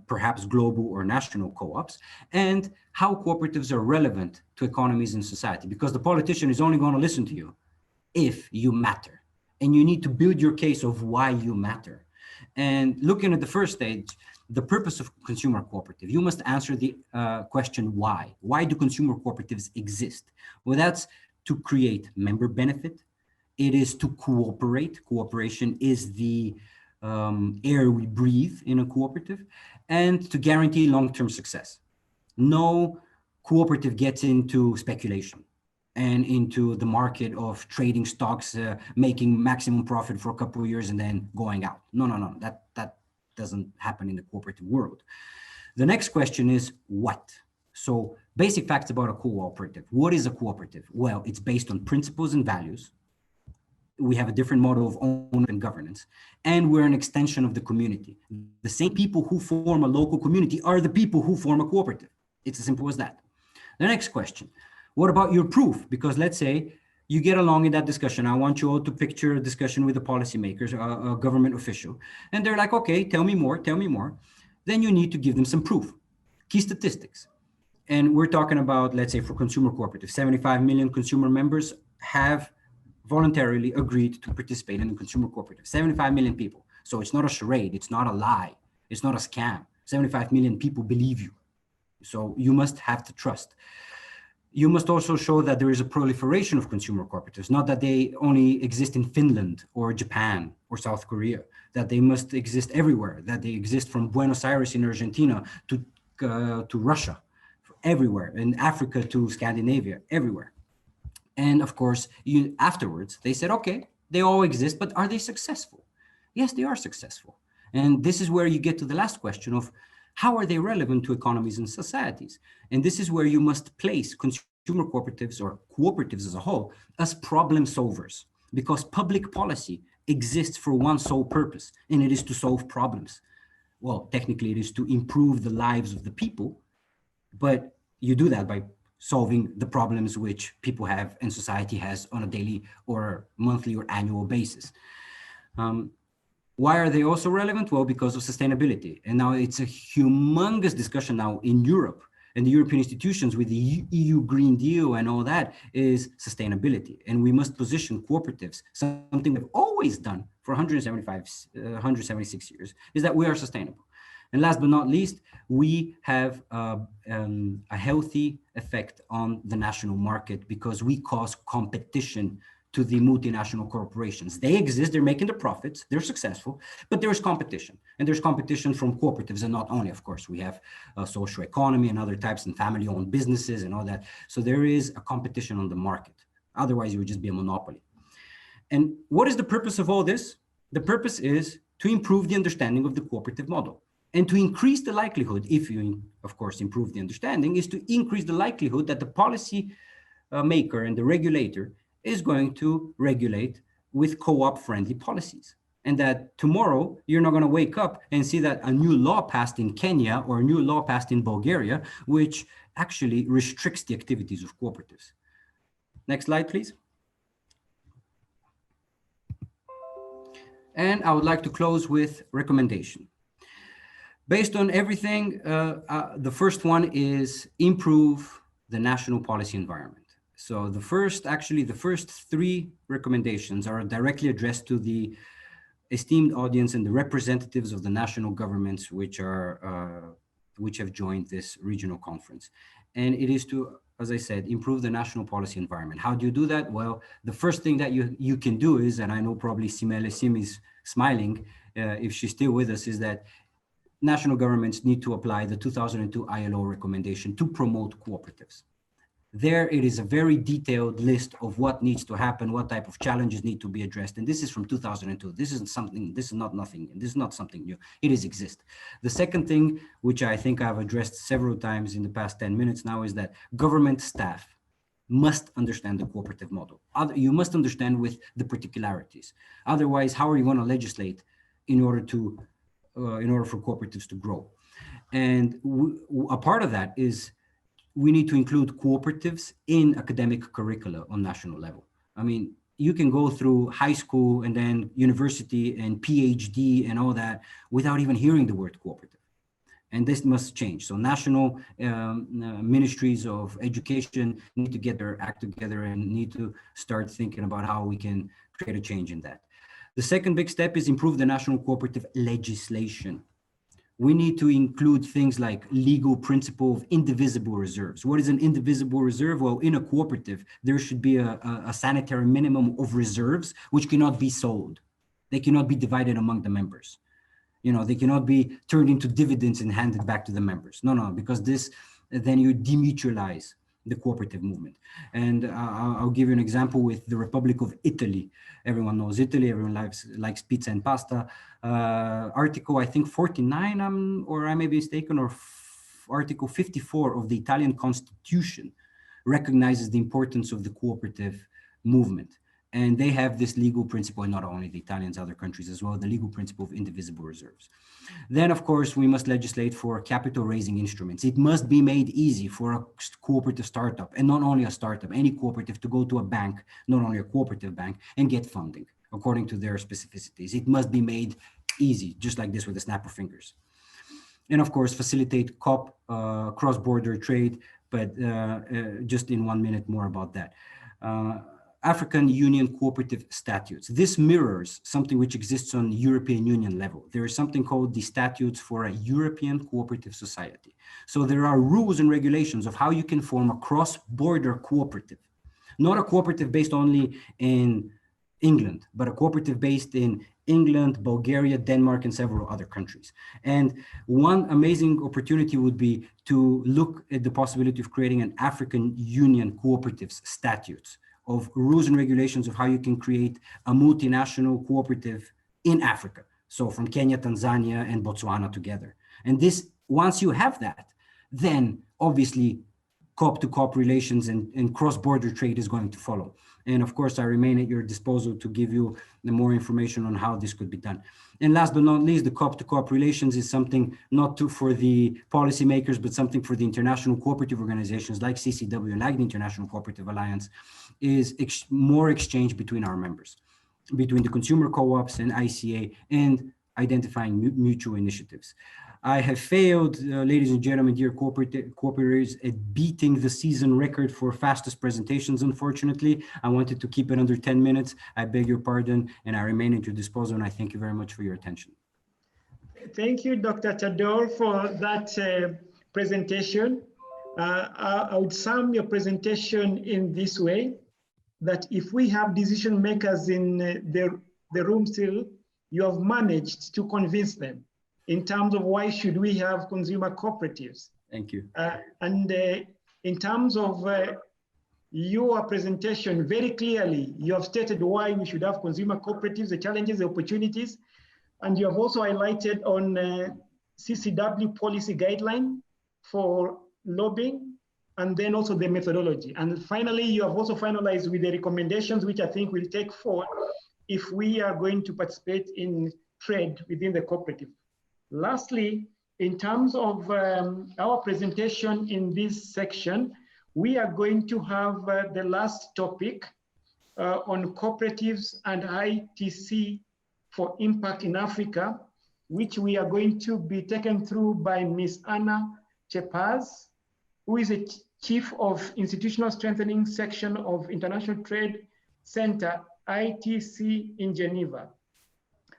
perhaps global or national co-ops, and how cooperatives are relevant to economies and society, because the politician is only going to listen to you if you matter. And you need to build your case of why you matter. And looking at the first stage, the purpose of consumer cooperative, you must answer the question why. Why do consumer cooperatives exist? Well, that's to create member benefit. It is to cooperate. Cooperation is the air we breathe in a cooperative, and to guarantee long-term success. No cooperative gets into speculation and into the market of trading stocks, making maximum profit for a couple of years and then going out. No, that doesn't happen in the cooperative world. The next question is what? So basic facts about a cooperative. What is a cooperative? Well, it's based on principles and values. We have a different model of ownership and governance, and we're an extension of the community. The same people who form a local community are the people who form a cooperative. It's as simple as that. The next question, what about your proof? Because let's say you get along in that discussion. I want you all to picture a discussion with the policymakers, a government official, and they're like, okay, tell me more, tell me more. Then you need to give them some proof, key statistics. And we're talking about, let's say for consumer cooperative, 75 million consumer members have voluntarily agreed to participate in the consumer cooperative, 75 million people. So it's not a charade, it's not a lie, it's not a scam. 75 million people believe you. So you must have the trust. You must also show that there is a proliferation of consumer cooperatives, not that they only exist in Finland or Japan or South Korea, that they must exist everywhere, that they exist from Buenos Aires in Argentina to Russia, everywhere, in Africa to Scandinavia, everywhere. And of course, afterwards, they said, okay, they all exist, but are they successful? Yes, they are successful. And this is where you get to the last question of how are they relevant to economies and societies? And this is where you must place consumer cooperatives or cooperatives as a whole as problem solvers, because public policy exists for one sole purpose, and it is to solve problems. Well, technically it is to improve the lives of the people, but you do that by solving the problems which people have and society has on a daily or monthly or annual basis. Why are they also relevant? Well, because of sustainability. And now it's a humongous discussion now in Europe, and the European institutions with the EU Green Deal and all that is sustainability. And we must position cooperatives, something we've always done for 176 years, is that we are sustainable. And last but not least, we have a healthy effect on the national market because we cause competition to the multinational corporations. They exist, they're making the profits, they're successful, but there is competition. And there's competition from cooperatives, and not only, of course, we have social economy and other types and family-owned businesses and all that. So there is a competition on the market. Otherwise, it would just be a monopoly. And what is the purpose of all this? The purpose is to improve the understanding of the cooperative model. And to increase the likelihood, if you, of course, improve the understanding, is to increase the likelihood that the policy maker and the regulator is going to regulate with co-op friendly policies. And that tomorrow, you're not going to wake up and see that a new law passed in Kenya or a new law passed in Bulgaria, which actually restricts the activities of cooperatives. Next slide, please. And I would like to close with recommendation. Based on everything, the first one is improve the national policy environment. So the first three recommendations are directly addressed to the esteemed audience and the representatives of the national governments which have joined this regional conference. And it is to, as I said, improve the national policy environment. How do you do that? Well, the first thing that you can do is, and I know probably Simele Sim is smiling if she's still with us, is that national governments need to apply the 2002 ILO recommendation to promote cooperatives. There it is a very detailed list of what needs to happen, what type of challenges need to be addressed. And this is from 2002. This is not something new. It exists. The second thing, which I think I've addressed several times in the past 10 minutes now, is that government staff must understand the cooperative model. You must understand with the particularities. Otherwise, how are you going to legislate in order for cooperatives to grow? And a part of that is we need to include cooperatives in academic curricula on national level. I mean, you can go through high school and then university and PhD and all that without even hearing the word cooperative. And this must change. So national ministries of education need to get their act together and need to start thinking about how we can create a change in that. The second big step is improve the national cooperative legislation. We need to include things like legal principle of indivisible reserves. What is an indivisible reserve? Well, in a cooperative, there should be a sanitary minimum of reserves which cannot be sold. They cannot be divided among the members. You know, they cannot be turned into dividends and handed back to the members. No, because then you demutualize the cooperative movement. And I'll give you an example with the Republic of Italy. Everyone knows Italy, everyone likes pizza and pasta. Article, I think 49, or I may be mistaken, or Article 54 of the Italian Constitution recognizes the importance of the cooperative movement. And they have this legal principle, and not only the Italians, other countries as well, the legal principle of indivisible reserves. Then, of course, we must legislate for capital raising instruments. It must be made easy for a cooperative startup, and not only a startup, any cooperative, to go to a bank, not only a cooperative bank, and get funding according to their specificities. It must be made easy, just like this with a snap of fingers. And of course, facilitate cross-border trade, but just in 1 minute more about that. African Union cooperative statutes. This mirrors something which exists on European Union level. There is something called the statutes for a European cooperative society. So there are rules and regulations of how you can form a cross-border cooperative, not a cooperative based only in England, but a cooperative based in England, Bulgaria, Denmark, and several other countries. And one amazing opportunity would be to look at the possibility of creating an African Union cooperatives statutes, of rules and regulations of how you can create a multinational cooperative in Africa. So from Kenya, Tanzania, and Botswana together. And this, once you have that, then obviously COP-to-COP relations and cross-border trade is going to follow. And of course, I remain at your disposal to give you more information on how this could be done. And last but not least, the COP-to-COP relations is something not for the policymakers, but something for the international cooperative organizations like CCW and like the International Cooperative Alliance, is more exchange between our members, between the consumer co-ops and ICA, and identifying mutual initiatives. I have failed, ladies and gentlemen, dear cooperators, at beating the season record for fastest presentations, unfortunately. I wanted to keep it under 10 minutes. I beg your pardon, and I remain at your disposal, and I thank you very much for your attention. Thank you, Dr. Tador, for that presentation. I would sum your presentation in this way, that if we have decision makers in the room still, you have managed to convince them in terms of why should we have consumer cooperatives. Thank you. And in terms of your presentation, very clearly, you have stated why we should have consumer cooperatives, the challenges, the opportunities, and you have also highlighted on CCW policy guideline for lobbying, and then also the methodology. And finally, you have also finalized with the recommendations, which I think will take forward if we are going to participate in trade within the cooperative. Lastly, in terms of our presentation in this section, we are going to have the last topic on cooperatives and ITC for impact in Africa, which we are going to be taken through by Ms. Anna Chepaz, who is a Chief of Institutional Strengthening Section of International Trade Center, ITC in Geneva.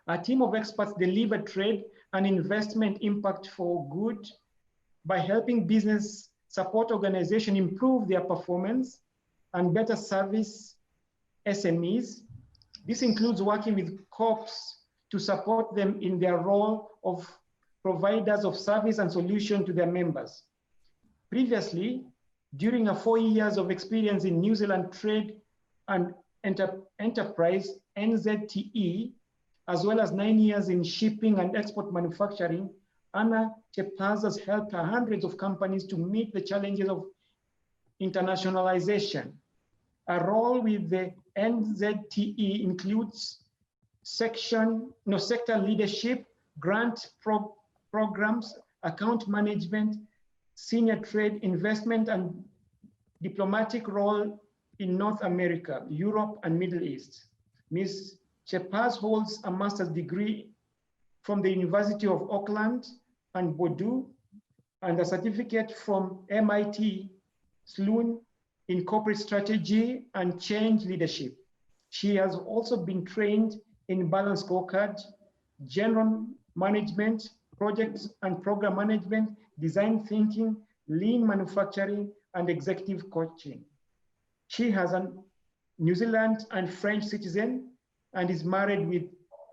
A team of experts deliver trade and investment impact for good by helping business support organizations improve their performance and better service SMEs. This includes working with co-ops to support them in their role of providers of service and solution to their members. Previously, during her 4 years of experience in New Zealand Trade and Enterprise, NZTE, as well as 9 years in shipping and export manufacturing, Anna Chepaz has helped hundreds of companies to meet the challenges of internationalization. Her role with the NZTE includes sector leadership, grant programs, account management, senior trade, investment, and diplomatic role in North America, Europe, and Middle East. Ms. Chepaz holds a master's degree from the University of Auckland and Bordeaux, and a certificate from MIT Sloan in corporate strategy and change leadership. She has also been trained in balanced scorecard, general management, projects and program management, design thinking, lean manufacturing, and executive coaching. She has a New Zealand and French citizen and is married with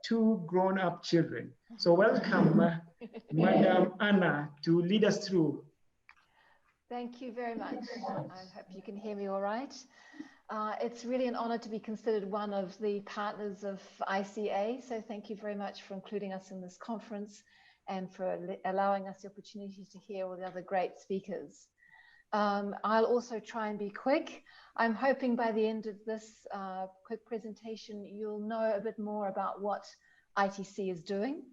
2 grown-up children. So welcome, Madam Anna, to lead us through. Thank you very much. I hope you can hear me all right. It's really an honor to be considered one of the partners of ICA. So thank you very much for including us in this conference and for allowing us the opportunity to hear all the other great speakers. I'll also try and be quick. I'm hoping by the end of this quick presentation, you'll know a bit more about what ITC is doing,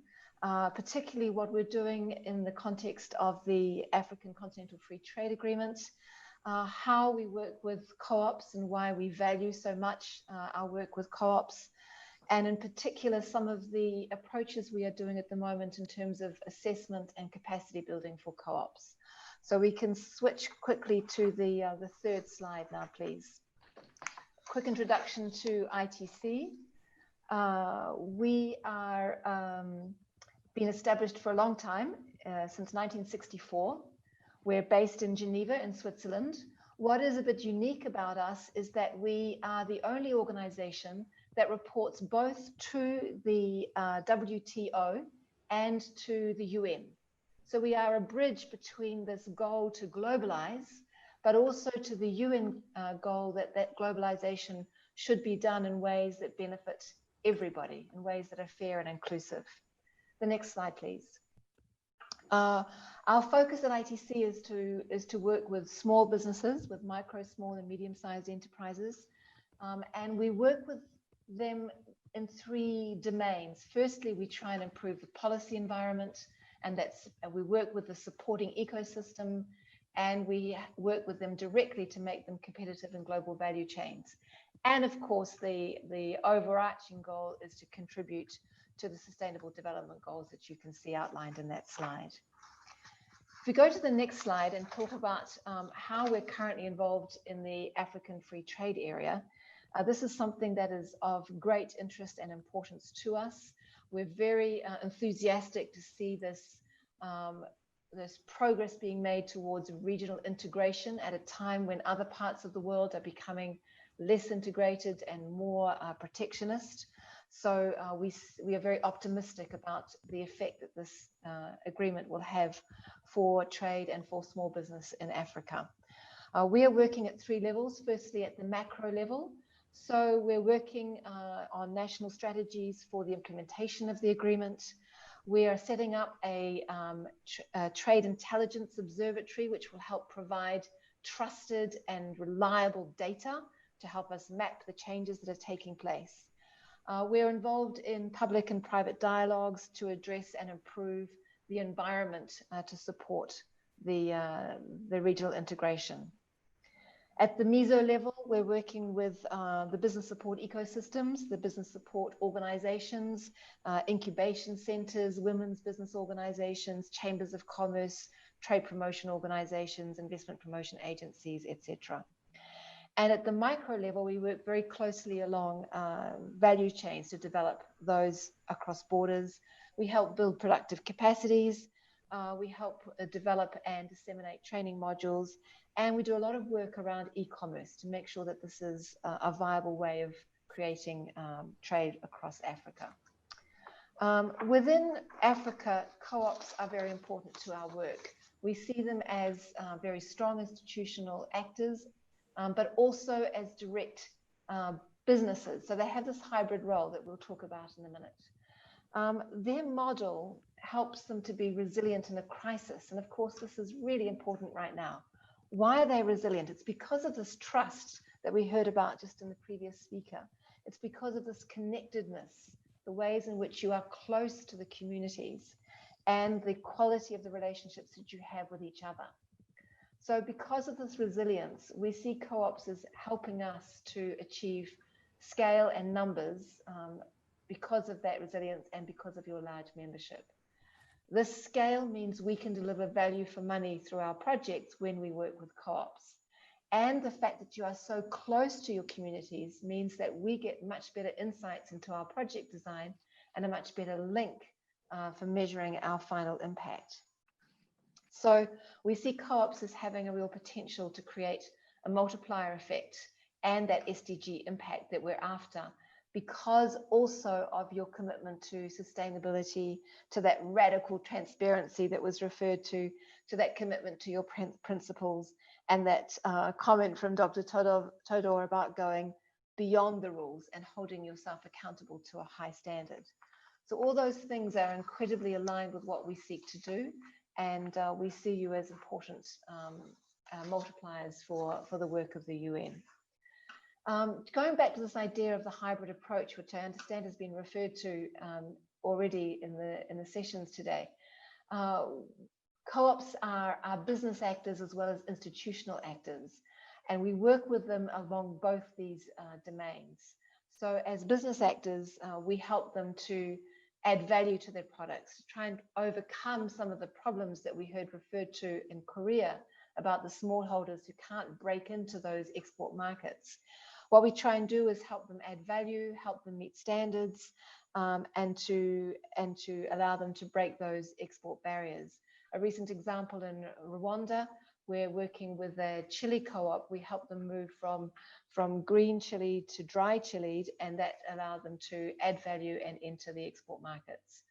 particularly what we're doing in the context of the African Continental Free Trade Agreement, how we work with co-ops and why we value so much our work with co-ops, and in particular, some of the approaches we are doing at the moment in terms of assessment and capacity building for co-ops. So we can switch quickly to the 3rd slide now, please. Quick introduction to ITC. We are been established for a long time, since 1964. We're based in Geneva in Switzerland. What is a bit unique about us is that we are the only organization that reports both to the WTO and to the UN. So we are a bridge between this goal to globalize, but also to the UN goal that globalization should be done in ways that benefit everybody, in ways that are fair and inclusive. The next slide, please. Our focus at ITC is to work with small businesses, with micro, small, and medium-sized enterprises, and we work with them in 3 domains. Firstly, we try and improve the policy environment, and we work with the supporting ecosystem, and we work with them directly to make them competitive in global value chains. And of course, the overarching goal is to contribute to the Sustainable Development Goals that you can see outlined in that slide. If we go to the next slide and talk about how we're currently involved in the African Free Trade area, this is something that is of great interest and importance to us. We're very enthusiastic to see this, this progress being made towards regional integration at a time when other parts of the world are becoming less integrated and more protectionist. So we are very optimistic about the effect that this agreement will have for trade and for small business in Africa. We are working at 3 levels. Firstly, at the macro level. So we're working on national strategies for the implementation of the agreement. We are setting up a trade intelligence observatory, which will help provide trusted and reliable data to help us map the changes that are taking place. We're involved in public and private dialogues to address and improve the environment to support the regional integration. At the meso level, we're working with the business support ecosystems, the business support organizations, incubation centers, women's business organizations, chambers of commerce, trade promotion organizations, investment promotion agencies, etc. And at the micro level, we work very closely along value chains to develop those across borders. We help build productive capacities. We help develop and disseminate training modules. And we do a lot of work around e-commerce to make sure that this is a viable way of creating trade across Africa. Within Africa, co-ops are very important to our work. We see them as very strong institutional actors, but also as direct businesses. So they have this hybrid role that we'll talk about in a minute. Their model helps them to be resilient in a crisis. And of course, this is really important right now. Why are they resilient? It's because of this trust that we heard about just in the previous speaker. It's because of this connectedness, the ways in which you are close to the communities and the quality of the relationships that you have with each other. So because of this resilience, we see co-ops as helping us to achieve scale and numbers because of that resilience and because of your large membership. This scale means we can deliver value for money through our projects when we work with co-ops. And the fact that you are so close to your communities means that we get much better insights into our project design and a much better link for measuring our final impact. So we see co-ops as having a real potential to create a multiplier effect and that SDG impact that we're after, because also of your commitment to sustainability, to that radical transparency that was referred to that commitment to your principles, and that comment from Dr. Todor about going beyond the rules and holding yourself accountable to a high standard. So all those things are incredibly aligned with what we seek to do, and we see you as important multipliers for the work of the UN. Going back to this idea of the hybrid approach, which I understand has been referred to already in the sessions today, co-ops are business actors as well as institutional actors, and we work with them along both these domains. So as business actors, we help them to add value to their products, to try and overcome some of the problems that we heard referred to in Korea about the smallholders who can't break into those export markets. What we try and do is help them add value, help them meet standards, and to allow them to break those export barriers. A recent example in Rwanda, we're working with a chili co-op. We help them move from green chili to dry chili, and that allowed them to add value and enter the export markets.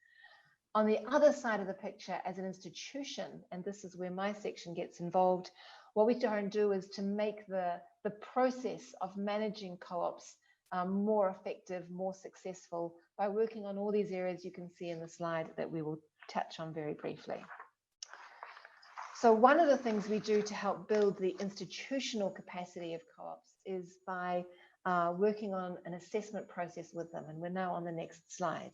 On the other side of the picture, as an institution, and this is where my section gets involved, what we try and do is to make the process of managing co-ops more effective, more successful by working on all these areas you can see in the slide that we will touch on very briefly. So one of the things we do to help build the institutional capacity of co-ops is by working on an assessment process with them. And we're now on the next slide.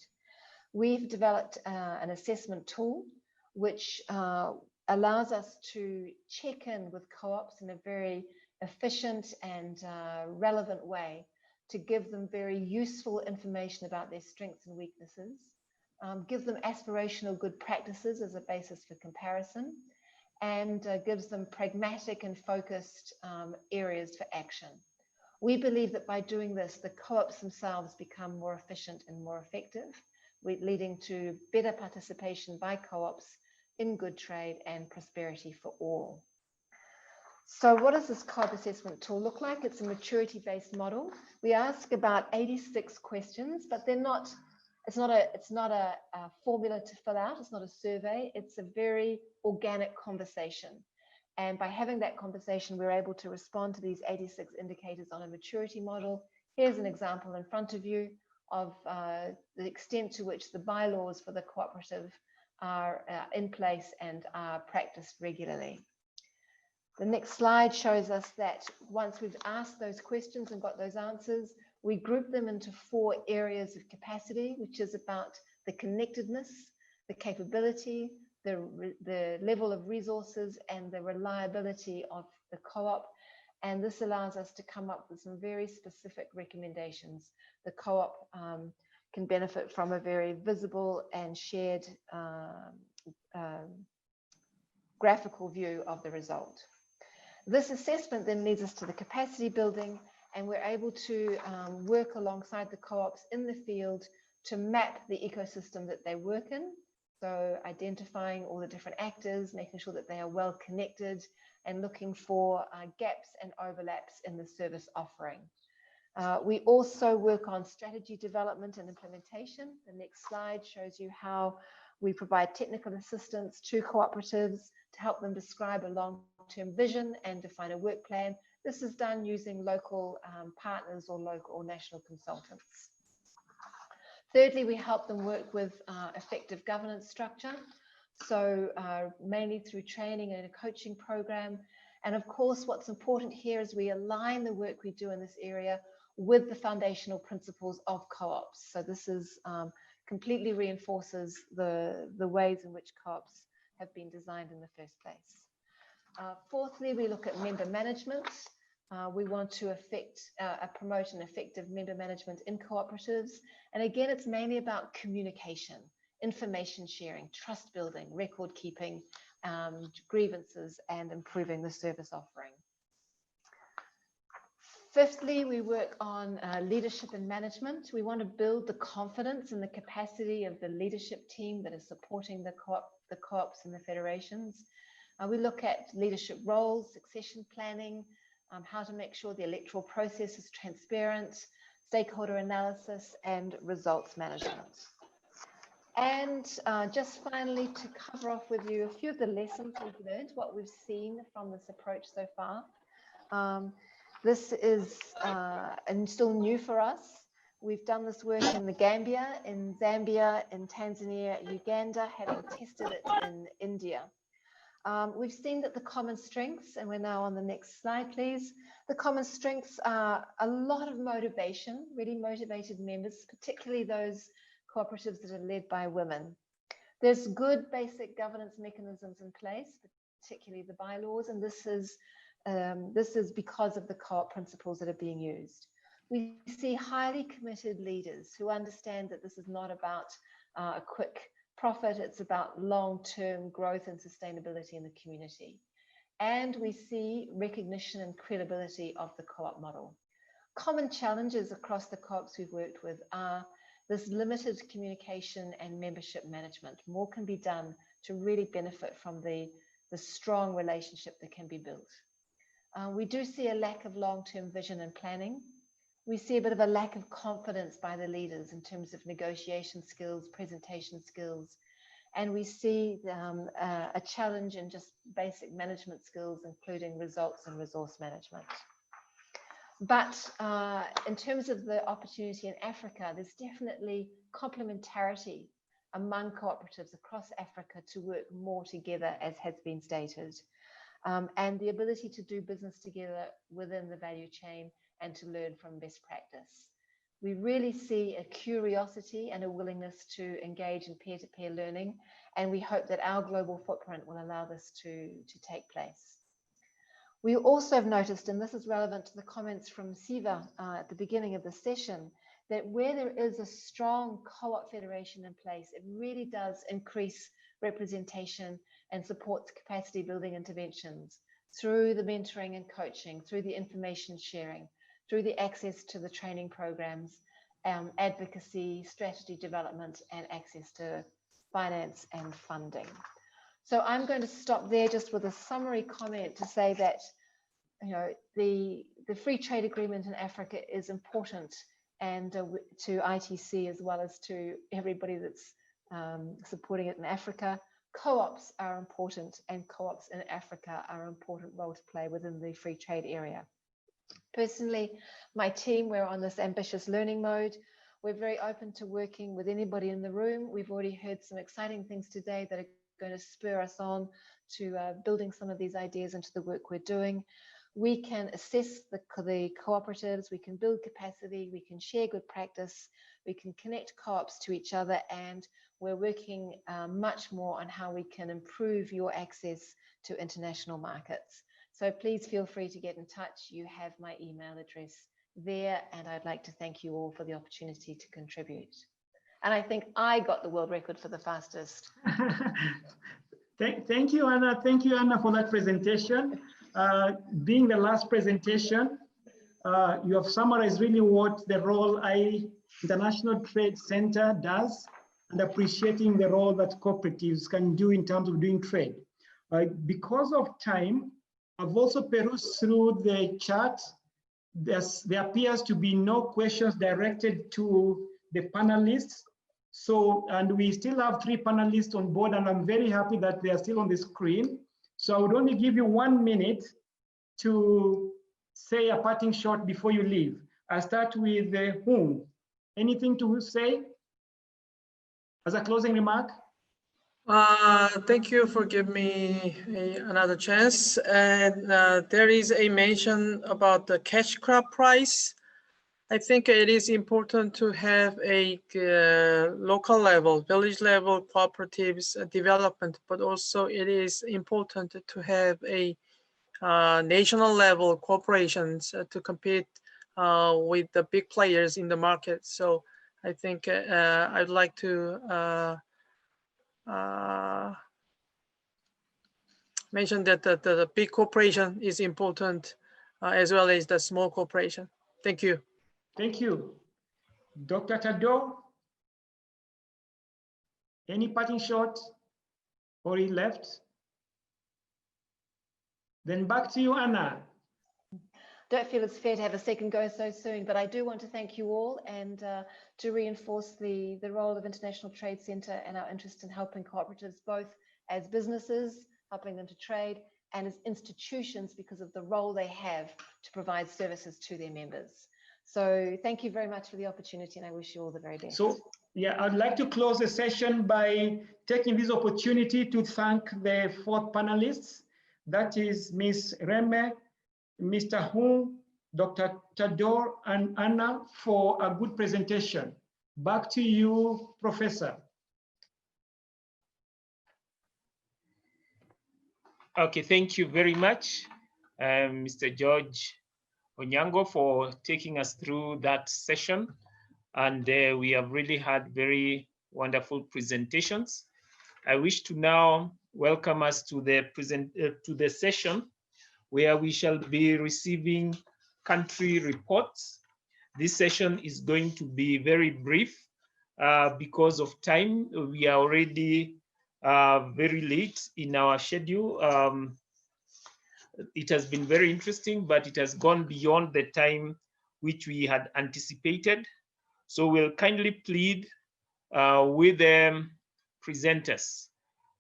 We've developed an assessment tool which allows us to check in with co-ops in a very efficient and relevant way to give them very useful information about their strengths and weaknesses, give them aspirational good practices as a basis for comparison, and gives them pragmatic and focused areas for action. We believe that by doing this, the co-ops themselves become more efficient and more effective leading to better participation by co-ops in good trade and prosperity for all. So what does this co-op assessment tool look like? It's a maturity-based model. We ask about 86 questions, but they're not, it's not a formula to fill out. It's not a survey. It's a very organic conversation. And by having that conversation, we're able to respond to these 86 indicators on a maturity model. Here's an example in front of you of the extent to which the bylaws for the cooperative are in place and are practiced regularly. The next slide shows us that once we've asked those questions and got those answers, we group them into 4 areas of capacity, which is about the connectedness, the capability, the level of resources, and the reliability of the co-op. And this allows us to come up with some very specific recommendations. The co-op can benefit from a very visible and shared graphical view of the result. This assessment then leads us to the capacity building, and we're able to work alongside the co-ops in the field to map the ecosystem that they work in. So identifying all the different actors, making sure that they are well connected, and looking for gaps and overlaps in the service offering. We also work on strategy development and implementation. The next slide shows you how we provide technical assistance to cooperatives to help them describe a long-term vision and define a work plan. This is done using local partners or local or national consultants. Thirdly, we help them work with effective governance structure. So mainly through training and a coaching program. And of course, what's important here is we align the work we do in this area with the foundational principles of co-ops. So this is completely reinforces the ways in which co-ops have been designed in the first place. Fourthly, we look at member management. We want to promote an effective member management in cooperatives. And again, it's mainly about communication, information sharing, trust building, record keeping, grievances, and improving the service offering. Fifthly, we work on leadership and management. We want to build the confidence and the capacity of the leadership team that is supporting the co-ops and the federations. We look at leadership roles, succession planning, how to make sure the electoral process is transparent, stakeholder analysis, and results management. And just finally, to cover off with you a few of the lessons we've learned, what we've seen from this approach so far. This is and still new for us. We've done this work in the Gambia, in Zambia, in Tanzania, Uganda, having tested it in India. We've seen that the common strengths, and we're now on the next slide, please. The common strengths are a lot of motivation, really motivated members, particularly those cooperatives that are led by women. There's good basic governance mechanisms in place, particularly the bylaws, and this is because of the co-op principles that are being used. We see highly committed leaders who understand that this is not about a quick profit, it's about long-term growth and sustainability in the community. And we see recognition and credibility of the co-op model. Common challenges across the co-ops we've worked with are this limited communication and membership management. More can be done to really benefit from the strong relationship that can be built. We do see a lack of long-term vision and planning. We see a bit of a lack of confidence by the leaders in terms of negotiation skills, presentation skills, and we see a challenge in just basic management skills, including results and resource management. But in terms of the opportunity in Africa, there's definitely complementarity among cooperatives across Africa to work more together, as has been stated, and the ability to do business together within the value chain and to learn from best practice. We really see a curiosity and a willingness to engage in peer-to-peer learning, and we hope that our global footprint will allow this to take place. We also have noticed, and this is relevant to the comments from Siva at the beginning of the session, that where there is a strong co-op federation in place, it really does increase representation and supports capacity building interventions through the mentoring and coaching, through the information sharing, through the access to the training programs, advocacy, strategy development, and access to finance and funding. So I'm going to stop there just with a summary comment to say that, you know, the free trade agreement in Africa is important, and to ITC as well as to everybody that's supporting it in Africa. Co-ops are important, and co-ops in Africa are an important role to play within the free trade area. Personally, my team, we're on this ambitious learning mode. We're very open to working with anybody in the room. We've already heard some exciting things today that are going to spur us on to building some of these ideas into the work we're doing. We can assess the cooperatives, we can build capacity, we can share good practice, we can connect co-ops to each other, and we're working much more on how we can improve your access to international markets. So please feel free to get in touch. You have my email address there, and I'd like to thank you all for the opportunity to contribute. And I think I got the world record for the fastest. Thank you, Anna. Thank you, Anna, for that presentation. Being the last presentation, you have summarized really what the role International Trade Center does, and appreciating the role that cooperatives can do in terms of doing trade. Because of time, I've also perused through the chat. There appears to be no questions directed to the panelists. So, and we still have 3 panelists on board, and I'm very happy that they are still on the screen. So I would only give you 1 minute to say a parting shot before you leave. I'll start with whom? Anything to say as a closing remark? Thank you for giving me another chance. And there is a mention about the cash crop price. I think it is important to have a local level, village level cooperatives development, but also it is important to have a national level corporations to compete with the big players in the market. So I think I'd like to mention that the big corporation is important as well as the small corporation. Thank you. Thank you. Dr. Tador, any parting shot, or he left? Then back to you, Anna. Don't feel it's fair to have a second go so soon, but I do want to thank you all, and to reinforce the role of International Trade Center and our interest in helping cooperatives, both as businesses, helping them to trade, and as institutions because of the role they have to provide services to their members. So thank you very much for the opportunity, and I wish you all the very best. So yeah, I'd like to close the session by taking this opportunity to thank the 4 panelists. That is Ms. Reme, Mr. Hung, Dr. Tador, and Anna for a good presentation. Back to you, Professor. Okay, thank you very much, Mr. George Onyango, for taking us through that session. And we have really had very wonderful presentations. I wish to now welcome us to the session where we shall be receiving country reports. This session is going to be very brief because of time. We are already very late in our schedule. It has been very interesting, but it has gone beyond the time which we had anticipated. So we'll kindly plead with the presenters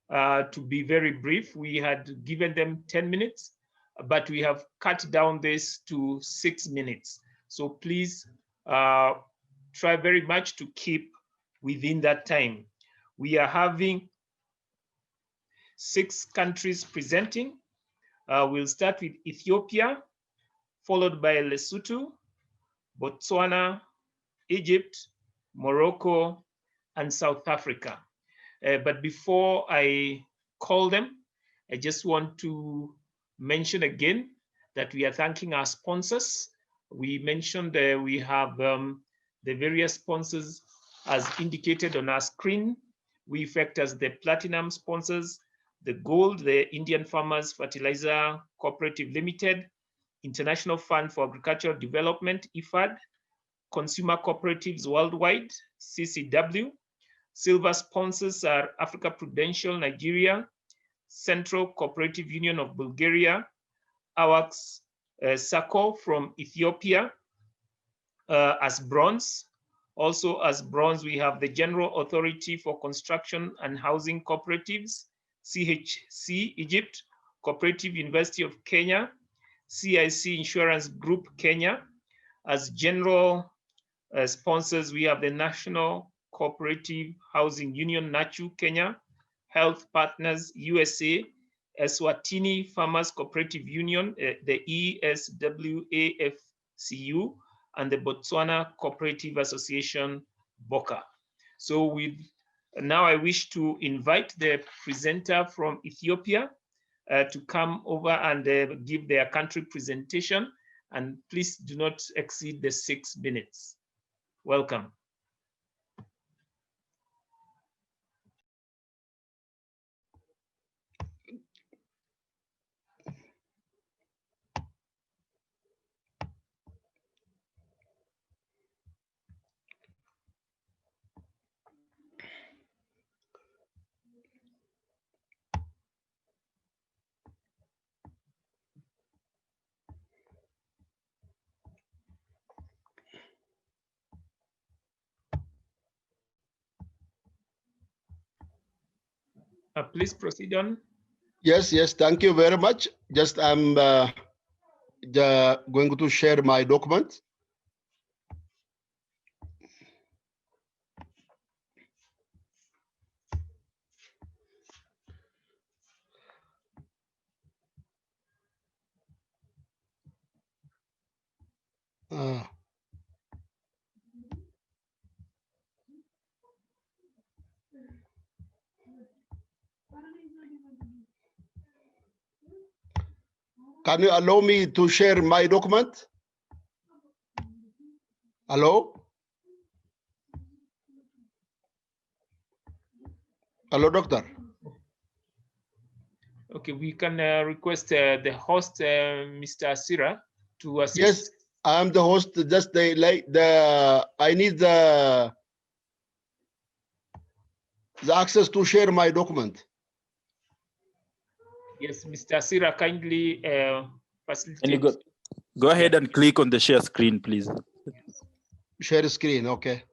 to be very brief. We had given them 10 minutes, but we have cut down this to 6 minutes. So please try very much to keep within that time. We are having 6 countries presenting. We'll start with Ethiopia, followed by Lesotho, Botswana, Egypt, Morocco, and South Africa. But before I call them, I just want to mention again that we are thanking our sponsors. We mentioned we have the various sponsors as indicated on our screen. We effect as the platinum sponsors, the gold, the Indian Farmers Fertilizer Cooperative Limited, International Fund for Agricultural Development, IFAD, Consumer Cooperatives Worldwide, CCW. Silver sponsors are Africa Prudential Nigeria, Central Cooperative Union of Bulgaria, AWACS SACCO from Ethiopia. As bronze, also as bronze, we have the General Authority for Construction and Housing Cooperatives, CHC Egypt, Cooperative University of Kenya, CIC Insurance Group Kenya. As general sponsors, we have the National Cooperative Housing Union, NACHU Kenya, Health Partners USA, Eswatini Farmers Cooperative Union, the ESWAFCU, and the Botswana Cooperative Association, BOCA. So now I wish to invite the presenter from Ethiopia to come over and give their country presentation, and please do not exceed the 6 minutes. Welcome. Please proceed on. Yes, thank you very much. Just I'm going to share my document. Can you allow me to share my document? Hello? Hello, doctor. Okay, we can request the host, Mr. Asira, to assist. Yes, I'm the host. Just I need the access to share my document. Yes, Mr. Asira, kindly facilitate. Can you go ahead and click on the share screen, please? Share screen, okay.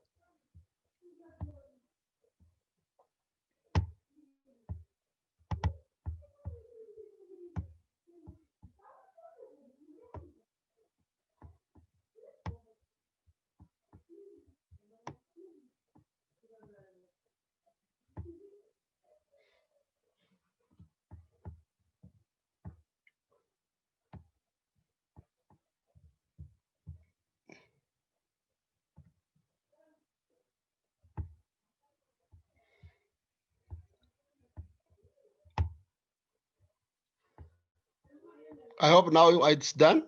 I hope now it's done.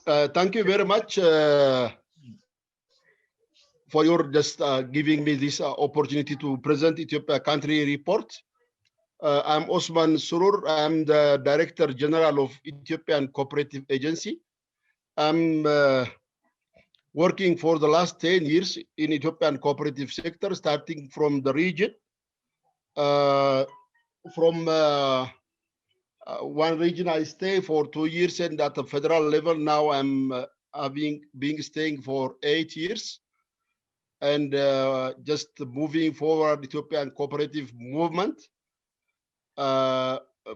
Thank you very much for your just giving me this opportunity to present Ethiopia country report. I'm Osman Surur. I'm the Director General of Ethiopian Cooperative Agency. I'm working for the last 10 years in Ethiopian cooperative sector, starting from the region. From one region I stay for 2 years, and at the federal level now I'm staying for 8 years. And just moving forward Ethiopian cooperative movement.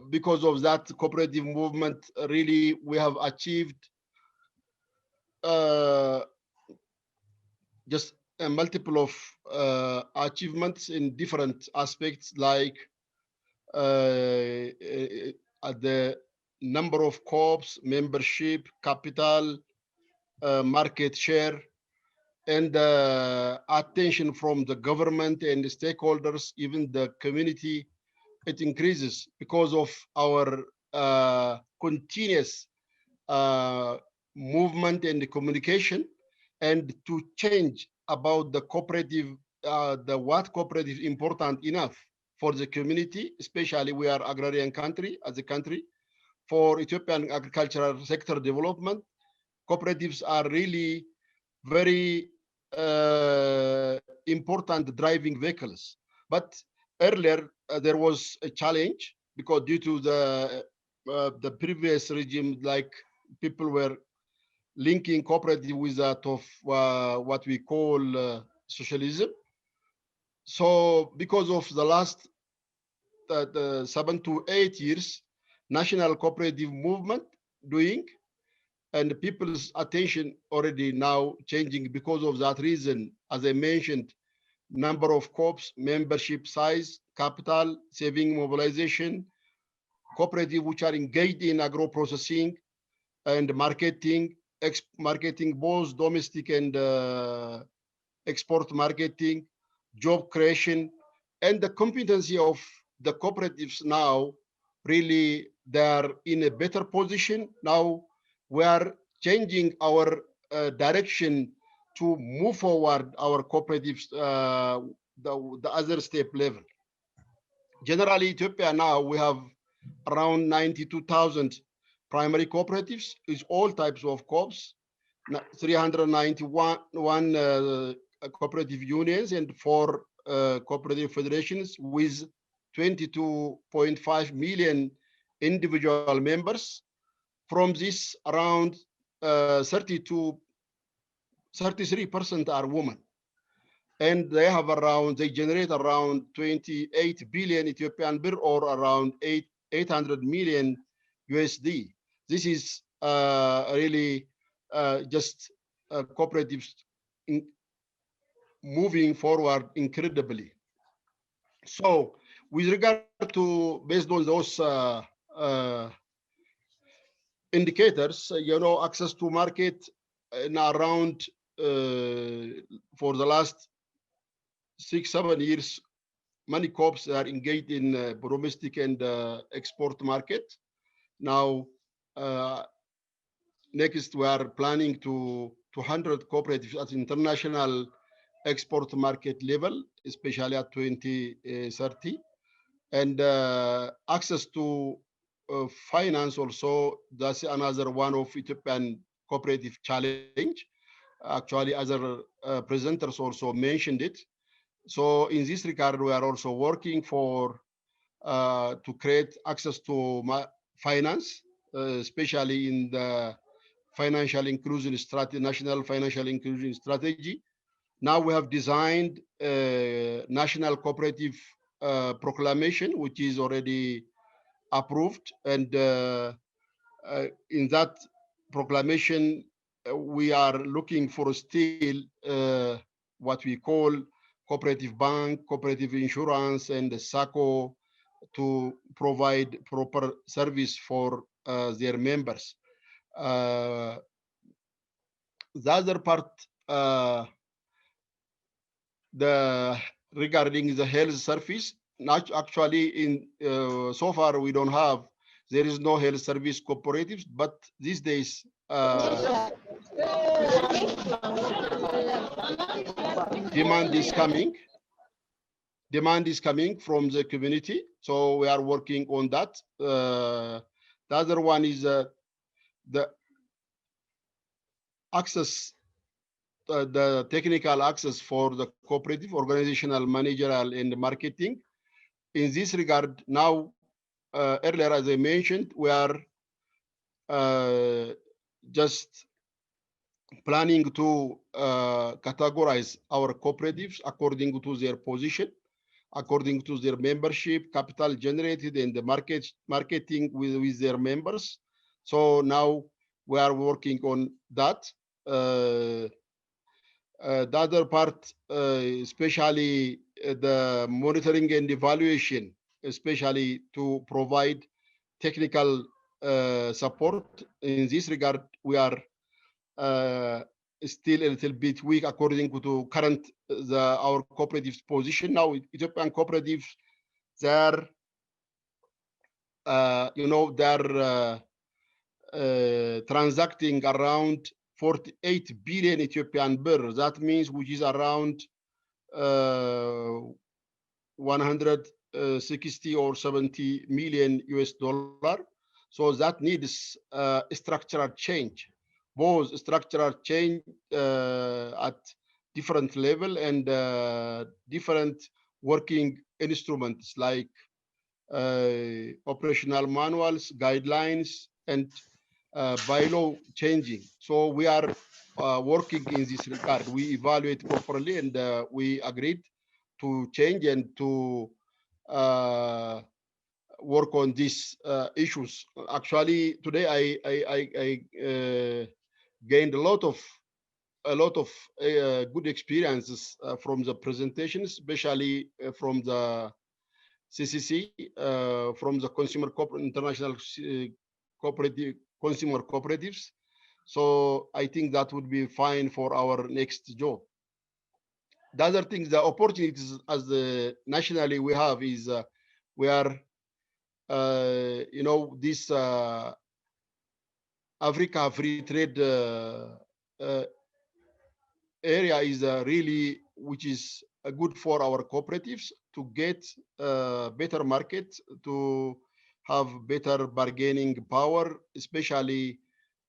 Because of that cooperative movement, really we have achieved just a multiple of achievements in different aspects, like the number of co-ops, membership, capital, market share, and attention from the government and the stakeholders, even the community. It increases because of our continuous movement and communication, and to change about the cooperative, what cooperative is important enough for the community, especially we are agrarian country as a country, for Ethiopian agricultural sector development, cooperatives are really very important driving vehicles. But earlier there was a challenge because due to the previous regime, like people were linking cooperative with that of what we call socialism. So because of the last 7 to 8 years, national cooperative movement doing, and people's attention already now changing because of that reason. As I mentioned, number of co-ops, membership size, capital, saving mobilization, cooperative which are engaged in agro-processing and marketing, marketing both domestic and export marketing, job creation, and the competency of the cooperatives now, really they're in a better position. Now we are changing our direction to move forward our cooperatives, the other step level. Generally, Ethiopia now, we have around 92,000 primary cooperatives with all types of co-ops, 391 cooperative unions and 4 cooperative federations with 22.5 million individual members. From this, around 33% are women. And they have around, they generate around 28 billion Ethiopian birr or around 800 million USD. This is really just cooperatives moving forward incredibly. So with regard to, based on those indicators, access to market in around for the last 6-7 years, many co-ops are engaged in domestic and export market. Now, next we are planning to 200 cooperatives at international export market level, especially at 2030. And access to finance also, that's another one of Ethiopian cooperative challenge. Actually, other presenters also mentioned it. So in this regard, we are also working for to create access to finance, especially in the financial inclusion strategy, national financial inclusion strategy. Now we have designed a national cooperative proclamation, which is already approved. And in that proclamation, we are looking for still what we call cooperative bank, cooperative insurance, and the SACCO to provide proper service for their members. The other part, regarding the health service, not actually in so far we don't have, there is no health service cooperatives, but these days demand is coming from the community, so we are working on that. The other one is the access, the technical access for the cooperative, organizational, managerial, and marketing. In this regard, now, earlier, as I mentioned, we are just planning to categorize our cooperatives according to their position, according to their membership, capital generated, and the marketing with their members. So now we are working on that. The other part, especially the monitoring and evaluation, especially to provide technical support. In this regard, we are still a little bit weak according to current our cooperatives position. Now, Ethiopian cooperatives, they're transacting around 48 billion Ethiopian birr. That means which is around 160 or 70 million US dollar. So that needs structural change, both structural change at different level and different working instruments like operational manuals, guidelines, and bylaw changing. So we are working in this regard. We evaluate properly, and we agreed to change and to work on these issues. Actually, today I gained a lot of good experiences from the presentations, especially from the CCC, from the international cooperative consumer cooperatives. So I think that would be fine for our next job. The other thing, the opportunities as the nationally we have is we are, you know, this Africa free trade area is really, which is good for our cooperatives to get better market, to have better bargaining power, especially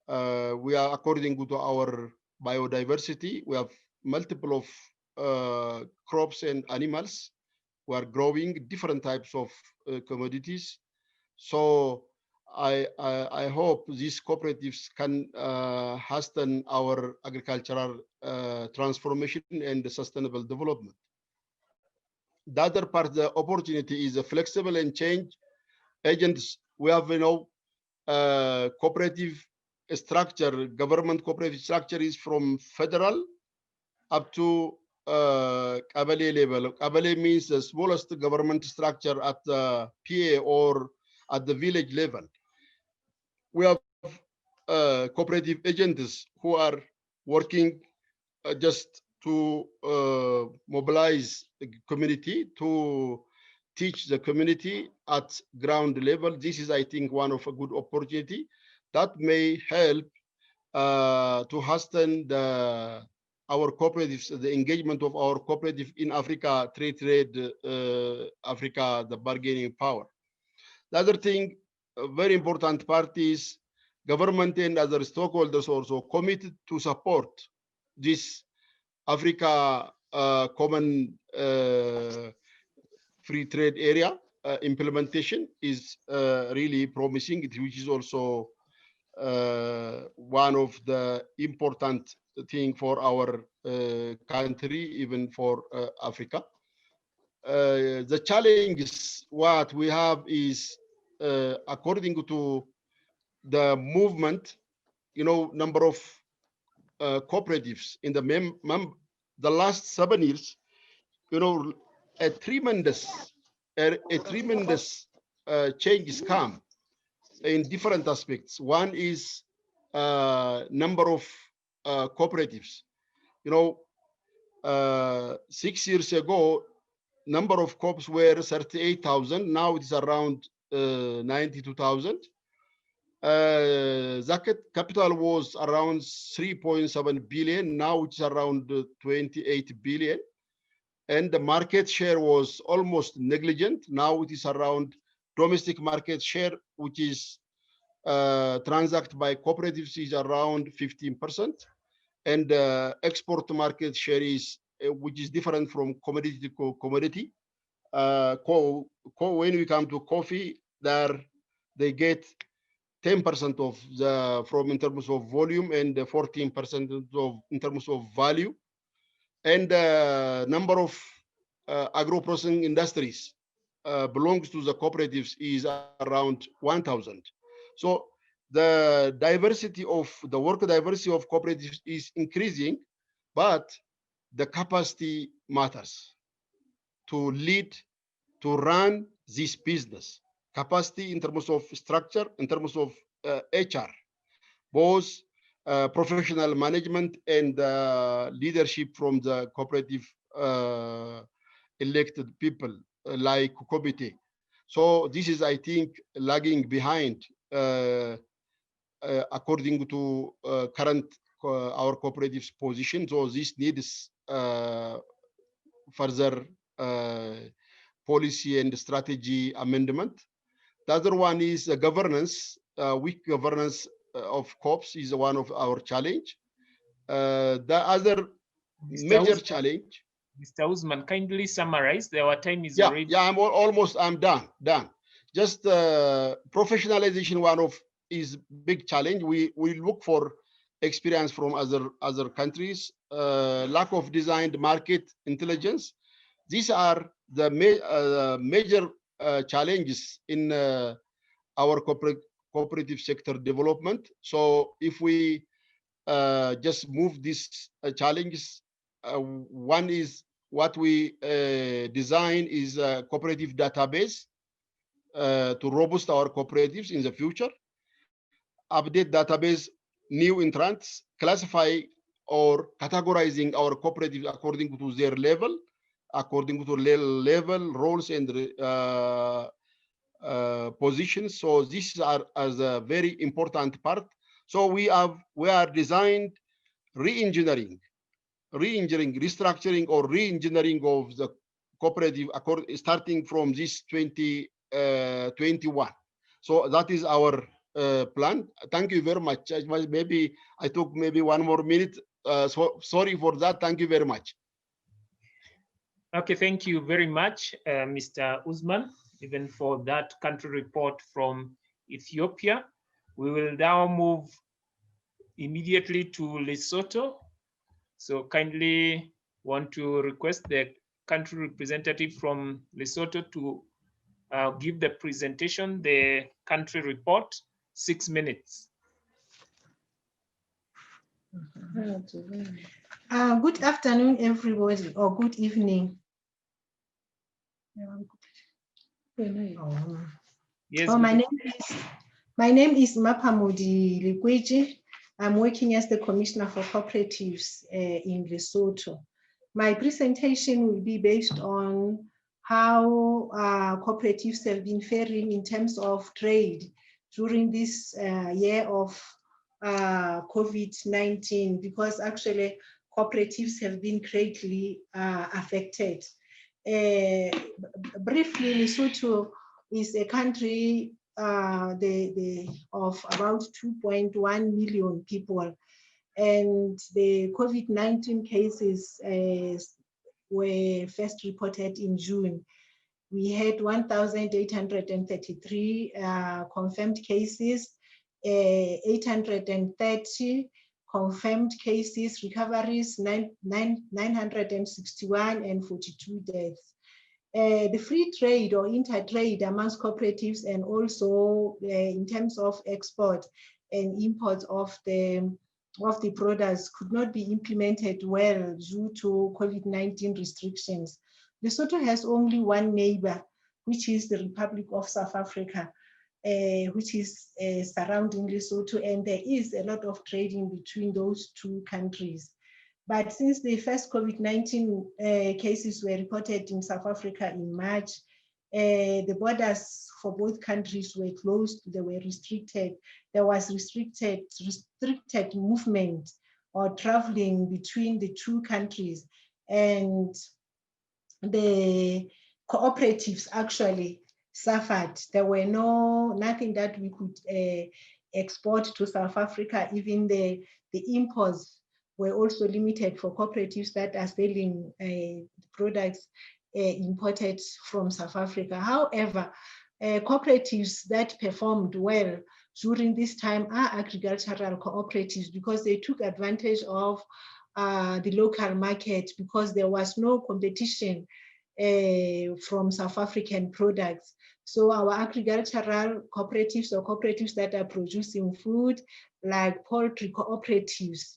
we are according to our biodiversity. We have multiple of crops and animals. We are growing different types of commodities. So I hope these cooperatives can hasten our agricultural transformation and the sustainable development. The other part, the opportunity is a flexible and change agents. We have, you know, cooperative structure, government cooperative structure is from federal up to Kabale level. Kabale means the smallest government structure at the PA or at the village level. We have cooperative agents who are working just to mobilize the community, to teach the community at ground level. This is, I think, one of a good opportunity that may help to hasten our cooperatives, the engagement of our cooperative in Africa, trade, Africa, the bargaining power. The other thing, a very important part is government and other stakeholders also committed to support this Africa common free trade area implementation is really promising, which is also one of the important thing for our country, even for Africa. The challenges what we have is according to the movement, you know, number of cooperatives in the last 7 years, you know, a tremendous changes come in different aspects. One is number of cooperatives. You know, 6 years ago, number of co-ops were 38,000. Now it is around 92,000. The capital was around 3.7 billion. Now it's around 28 billion. And the market share was almost negligent. Now it is around domestic market share, which is transacted by cooperatives, is around 15%. And export market share is, which is different from commodity to commodity. When we come to coffee, there they get 10% of the from in terms of volume and 14% of in terms of value. And number of agro-processing industries belongs to the cooperatives is around 1,000. So the diversity of the work diversity of cooperatives is increasing, but the capacity matters to lead, to run this business. Capacity in terms of structure, in terms of HR, both professional management and leadership from the cooperative elected people like committee. So this is, I think, lagging behind according to current our cooperatives position. So this needs further policy and strategy amendment. The other one is governance. weak governance of COPs is one of our challenge. The other major challenge. Mr. Usman, kindly summarize. Our time is already. Yeah, I'm done. Just professionalization, one of is big challenge. We look for experience from other countries. Lack of designed market intelligence. These are the major challenges in our cooperative sector development. So if we just move these challenges, one is what we design is a cooperative database to robust our cooperatives in the future. Update database, new entrants, classify or categorizing our cooperatives according to their level, roles and positions. So these are as a very important part. So we are designed re-engineering, restructuring or re-engineering of the cooperative starting from this 2021. So that is our plan. Thank you very much. Maybe I took maybe 1 more minute. So sorry for that. Thank you very much. Okay, thank you very much, Mr. Usman, even for that country report from Ethiopia. We will now move immediately to Lesotho. So kindly want to request the country representative from Lesotho to give the presentation, the country report, 6 minutes. Good afternoon, everybody, or good evening. Yes. Oh, my name is Maphamodi Likweji. I'm working as the Commissioner for Cooperatives in Lesotho. My presentation will be based on how cooperatives have been faring in terms of trade during this year of COVID-19, because actually cooperatives have been greatly affected. Briefly, Lesotho is a country of about 2.1 million people, and the COVID-19 cases were first reported in June. We had 1,833 confirmed cases, 830 confirmed cases, recoveries 961, and 42 deaths. The free trade or inter-trade amongst cooperatives, and also in terms of export and import of the products, could not be implemented well due to COVID-19 restrictions. Lesotho has only one neighbor, which is the Republic of South Africa, which is surrounding Lesotho, and there is a lot of trading between those two countries. But since the first COVID-19 cases were reported in South Africa in March, the borders for both countries were closed, they were restricted. There was restricted movement or traveling between the two countries, and the cooperatives actually suffered. There were nothing that we could export to South Africa. Even the imports were also limited for cooperatives that are selling products imported from South Africa. However, cooperatives that performed well during this time are agricultural cooperatives, because they took advantage of the local market, because there was no competition from South African products. So our agricultural cooperatives, or cooperatives that are producing food, like poultry cooperatives,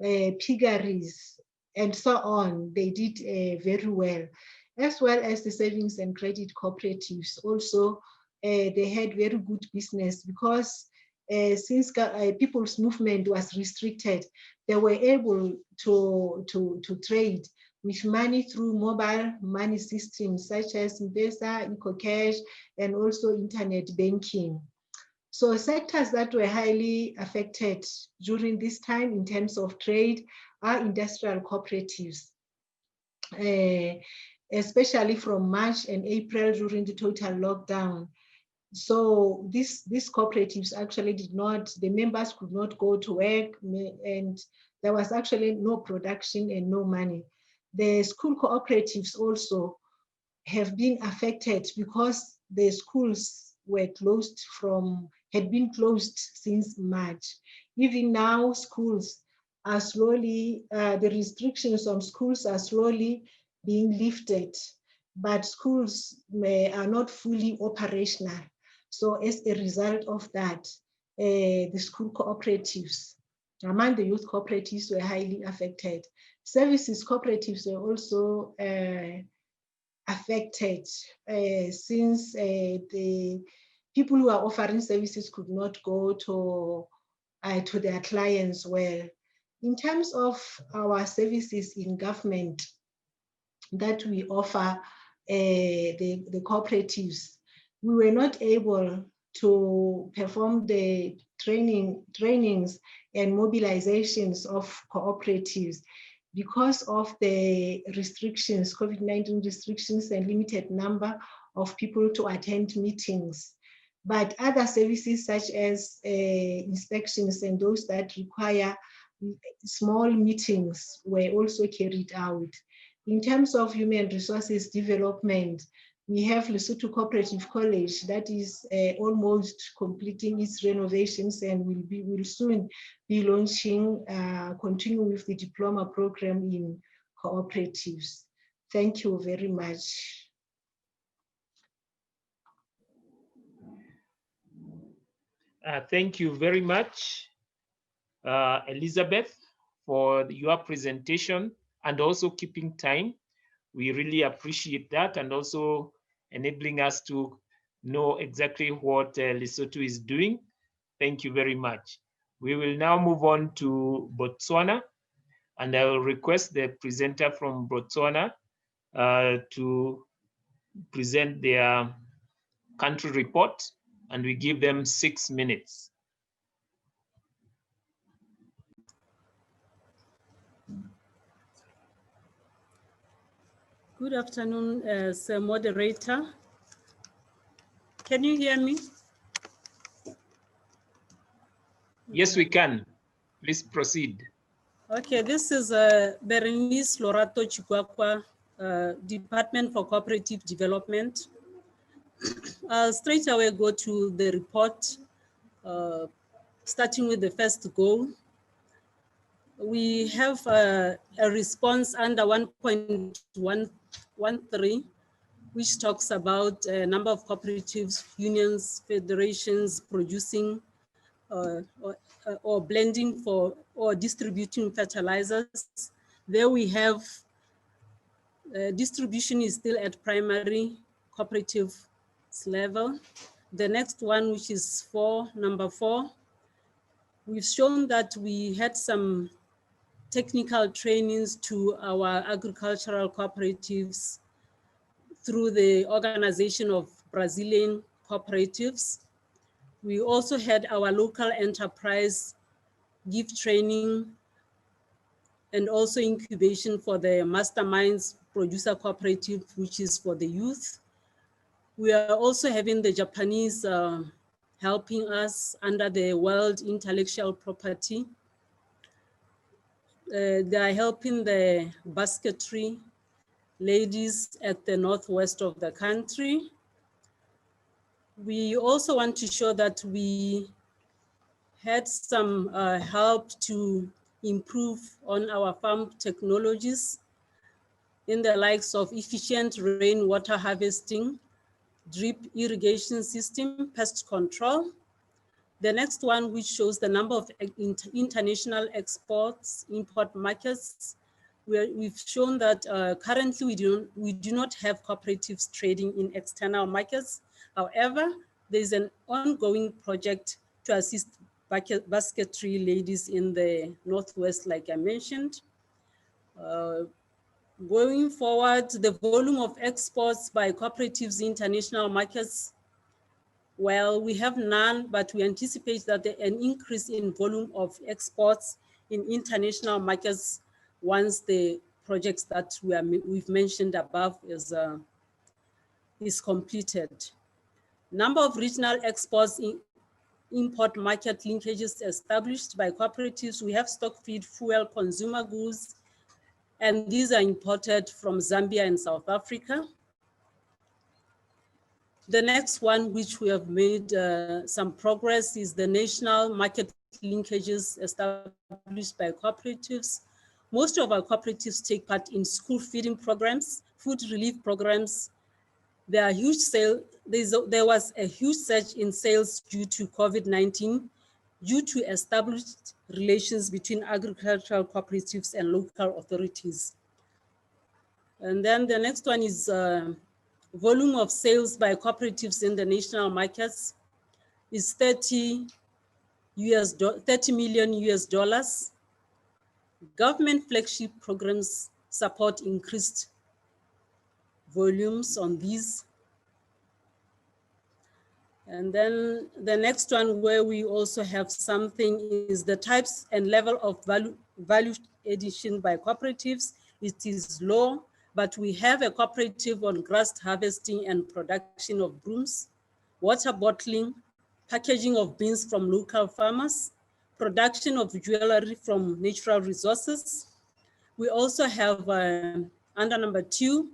piggeries, and so on, they did very well, as well as the savings and credit cooperatives. Also, they had very good business, because since people's movement was restricted, they were able to trade with money through mobile money systems such as M-Pesa, EcoCash, and also internet banking. So sectors that were highly affected during this time in terms of trade are industrial cooperatives, especially from March and April during the total lockdown. So these cooperatives actually did not, the members could not go to work, and there was actually no production and no money. The school cooperatives also have been affected because the schools were closed had been closed since March. Even now, schools are slowly, the restrictions on schools are slowly being lifted, but schools are not fully operational. So as a result of that, the school cooperatives, among the youth cooperatives, were highly affected. Services cooperatives were also affected since the people who are offering services could not go to their clients well. In terms of our services in government that we offer the cooperatives, we were not able to perform the trainings and mobilizations of cooperatives because of the restrictions, COVID-19 restrictions, and limited number of people to attend meetings. But other services such as inspections and those that require small meetings were also carried out. In terms of human resources development, we have Lesotho Cooperative College that is almost completing its renovations and will soon be launching, continuing with the diploma program in cooperatives. Thank you very much. Thank you very much, Elizabeth, for your presentation and also keeping time. We really appreciate that, and also enabling us to know exactly what Lesotho is doing. Thank you very much. We will now move on to Botswana, and I will request the presenter from Botswana to present their country report, and we give them 6 minutes. Good afternoon, Sir Moderator. Can you hear me? Yes, we can. Please proceed. Okay, this is Berenice Lorato Chikwakwa, Department for Cooperative Development. I'll straight away go to the report, starting with the first goal. We have a response under 1.113, which talks about a number of cooperatives, unions, federations producing or blending for or distributing fertilizers. There we have distribution is still at primary cooperative level. The next one, which is number 4, we've shown that we had some technical trainings to our agricultural cooperatives through the organization of Brazilian cooperatives. We also had our local enterprise give training and also incubation for the Masterminds Producer Cooperative, which is for the youth. We are also having the Japanese helping us under the World Intellectual Property. They are helping the basketry ladies at the northwest of the country. We also want to show that we had some help to improve on our farm technologies in the likes of efficient rainwater harvesting, drip irrigation system, pest control. The next one, which shows the number of international exports, import markets, we've shown that currently we do not have cooperatives trading in external markets. However, there's an ongoing project to assist basketry ladies in the Northwest, like I mentioned. Going forward, the volume of exports by cooperatives in international markets, well, we have none, but we anticipate that an increase in volume of exports in international markets once the projects that we've mentioned above is completed. Number of regional exports in import market linkages established by cooperatives. We have stock feed, fuel, consumer goods, and these are imported from Zambia and South Africa. The next one, which we have made some progress, is the national market linkages established by cooperatives. Most of our cooperatives take part in school feeding programs, food relief programs. There are huge sales. There was a huge surge in sales due to COVID-19, due to established relations between agricultural cooperatives and local authorities. And then the next one is volume of sales by cooperatives in the national markets is $30 million US. Government flagship programs support increased volumes on these. And then the next one where we also have something is the types and level of value addition by cooperatives. It is low, but we have a cooperative on grass harvesting and production of brooms, water bottling, packaging of beans from local farmers, production of jewelry from natural resources. We also have under number 2,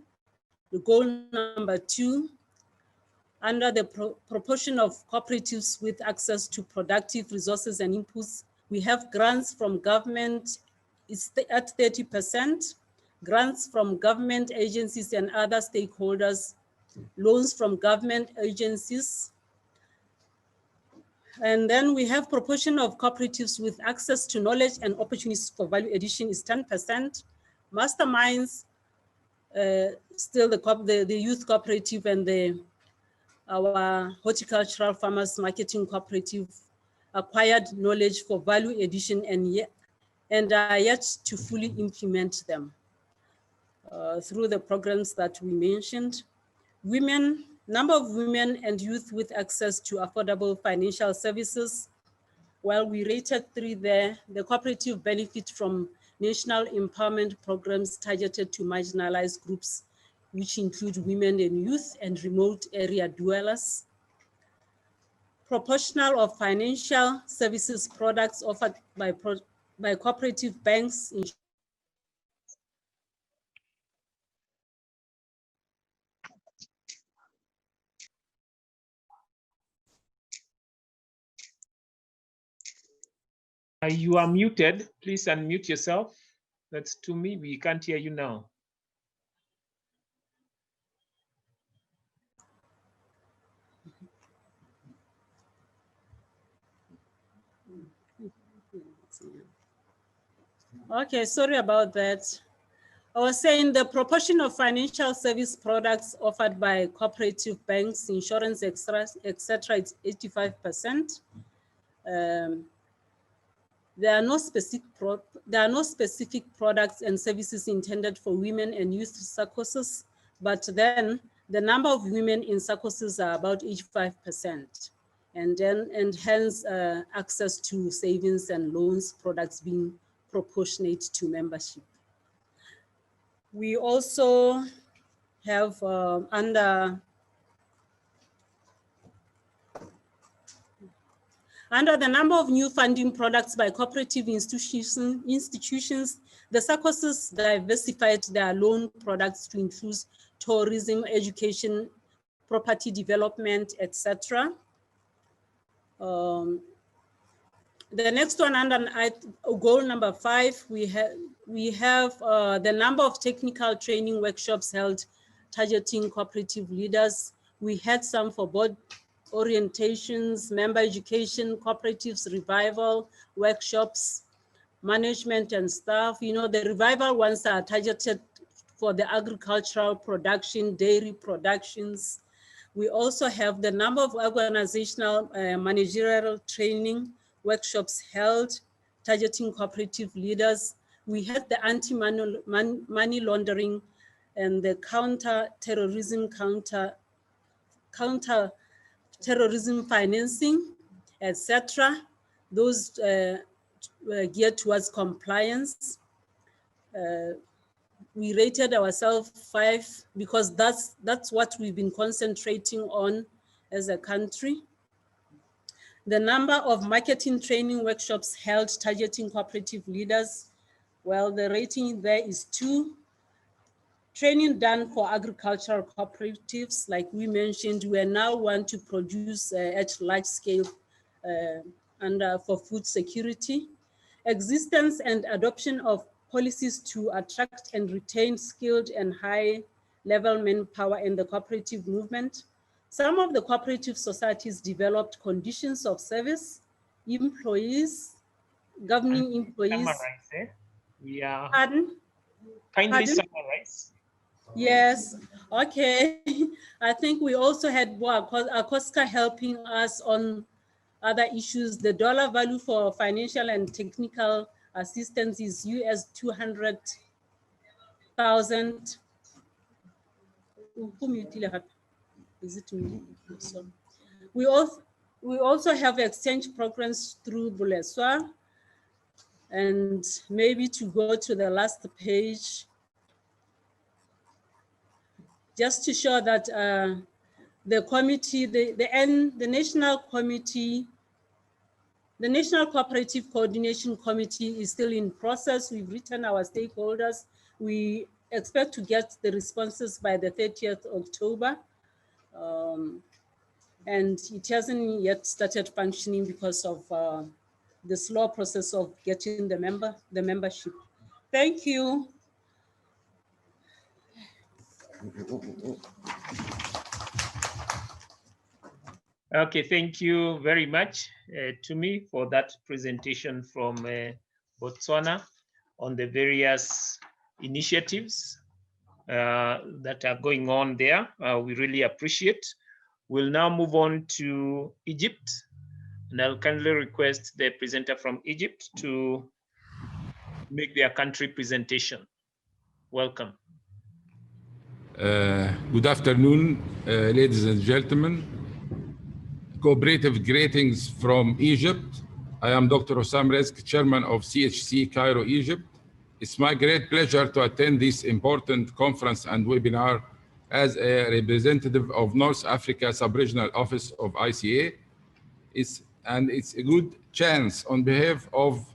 the goal number 2, under the proportion of cooperatives with access to productive resources and inputs, we have grants from government is at 30%, grants from government agencies and other stakeholders, loans from government agencies. And then we have proportion of cooperatives with access to knowledge and opportunities for value addition is 10%. Masterminds, still the youth cooperative and our horticultural farmers marketing cooperative acquired knowledge for value addition and are yet to fully implement them through the programs that we mentioned. Women, number of women and youth with access to affordable financial services. While we rated 3 there, the cooperative benefit from national empowerment programs targeted to marginalized groups, which include women and youth and remote area dwellers. Proportional of financial services products offered by cooperative banks. You are muted. Please unmute yourself. That's to me. We can't hear you now. Okay, sorry about that. I was saying the proportion of financial service products offered by cooperative banks, insurance, etc., is 85%. There are no specific products and services intended for women and youth circuses, but then the number of women in circuses are about 85%, and hence access to savings and loans products being proportionate to membership. We also have under the number of new funding products by cooperative institutions, the circuses diversified their loan products to include tourism, education, property development, etc. The next one under goal number 5, we have the number of technical training workshops held targeting cooperative leaders. We had some for board orientations, member education, cooperatives revival, workshops, management and staff. You know, the revival ones are targeted for the agricultural production, dairy productions. We also have the number of organizational managerial training workshops held targeting cooperative leaders. We had the anti-money laundering and the counter-terrorism financing, etc. Those were geared towards compliance. We rated ourselves 5 because that's what we've been concentrating on as a country. The number of marketing training workshops held targeting cooperative leaders, well, the rating there is 2. Training done for agricultural cooperatives, like we mentioned, we now want to produce at large scale and for food security. Existence and adoption of policies to attract and retain skilled and high-level manpower in the cooperative movement. Some of the cooperative societies developed conditions of service, employees, governing employees. Summarize, eh? Yeah. Pardon? Kindly Pardon? summarize. Yes, okay. I think we also had ACOSCA helping us on other issues. The dollar value for financial and technical assistance is US 200,000. Is it me? So we also have exchange programs through Buleswa. And maybe to go to the last page, just to show that the committee, the National Committee, the National Cooperative Coordination Committee is still in process. We've written our stakeholders. We expect to get the responses by the 30th October. And it hasn't yet started functioning because of the slow process of getting the membership. Thank you. Okay, thank you very much to me for that presentation from Botswana on the various initiatives that are going on there. We really appreciate. We'll now move on to Egypt, and I'll kindly request the presenter from Egypt to make their country presentation. Welcome. Good afternoon, ladies and gentlemen. Cooperative greetings from Egypt. I am Dr. Hossam Rezk, Chairman of CHC Cairo, Egypt. It's my great pleasure to attend this important conference and webinar as a representative of North Africa Sub-Regional Office of ICA. It's a good chance on behalf of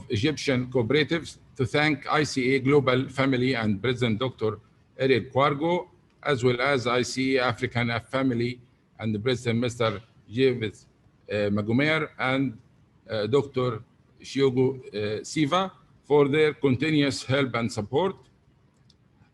Egyptian cooperatives to thank ICA Global Family and President Dr. Ariel Kwargo, as well as ICA-African Family and the President Mr. Javis Magumer and Dr. Shiogo Siva for their continuous help and support.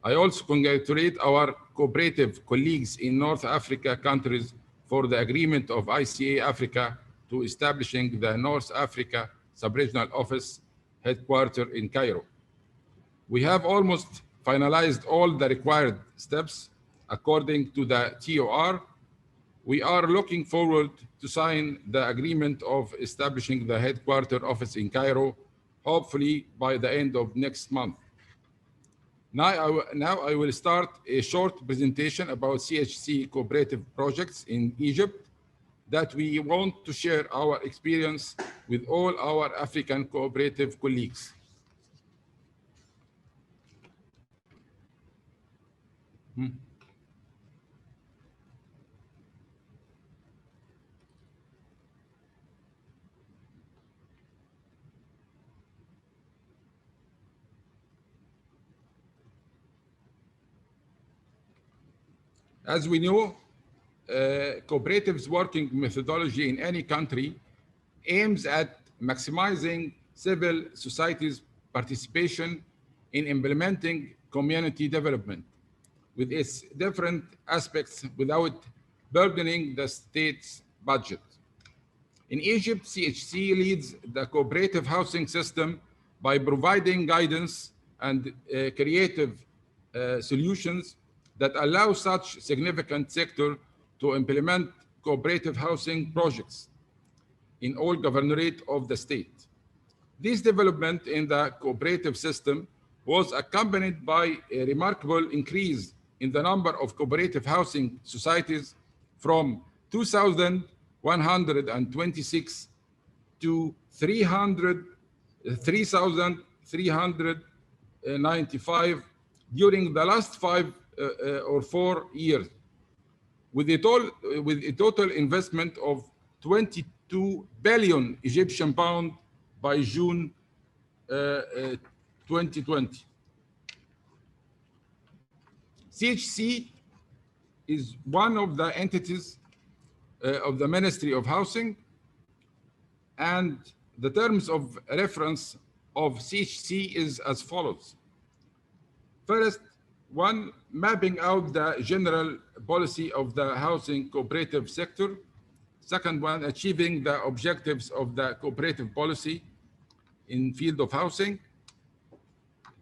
I also congratulate our cooperative colleagues in North Africa countries for the agreement of ICA-Africa to establishing the North Africa Sub-Regional Office headquartered in Cairo. We have almost finalized all the required steps according to the TOR. We are looking forward to sign the agreement of establishing the headquarter office in Cairo, hopefully by the end of next month. Now I will start a short presentation about CHC cooperative projects in Egypt that we want to share our experience with all our African cooperative colleagues. As we know, cooperatives working methodology in any country aims at maximizing civil society's participation in implementing community development with its different aspects without burdening the state's budget. In Egypt, CHC leads the cooperative housing system by providing guidance and creative solutions that allow such significant sector to implement cooperative housing projects in all governorate of the state. This development in the cooperative system was accompanied by a remarkable increase in the number of cooperative housing societies from 2,126 to 3,395 during the last 5 or 4 years. with a total investment of 22 billion Egyptian pound by June 2020. CHC is one of the entities of the Ministry of Housing, and the terms of reference of CHC is as follows. First, one, mapping out the general policy of the housing cooperative sector. Second one, achieving the objectives of the cooperative policy in field of housing.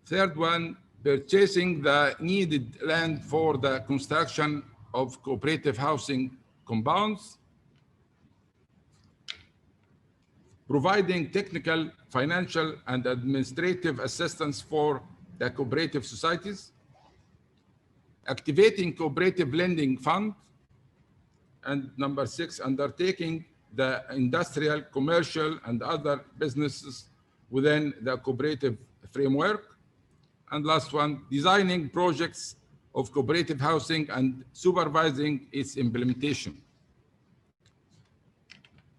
Third one, purchasing the needed land for the construction of cooperative housing compounds. Providing technical, financial, and administrative assistance for the cooperative societies. Activating cooperative lending fund. And number 6, undertaking the industrial, commercial, and other businesses within the cooperative framework. And last one, designing projects of cooperative housing and supervising its implementation.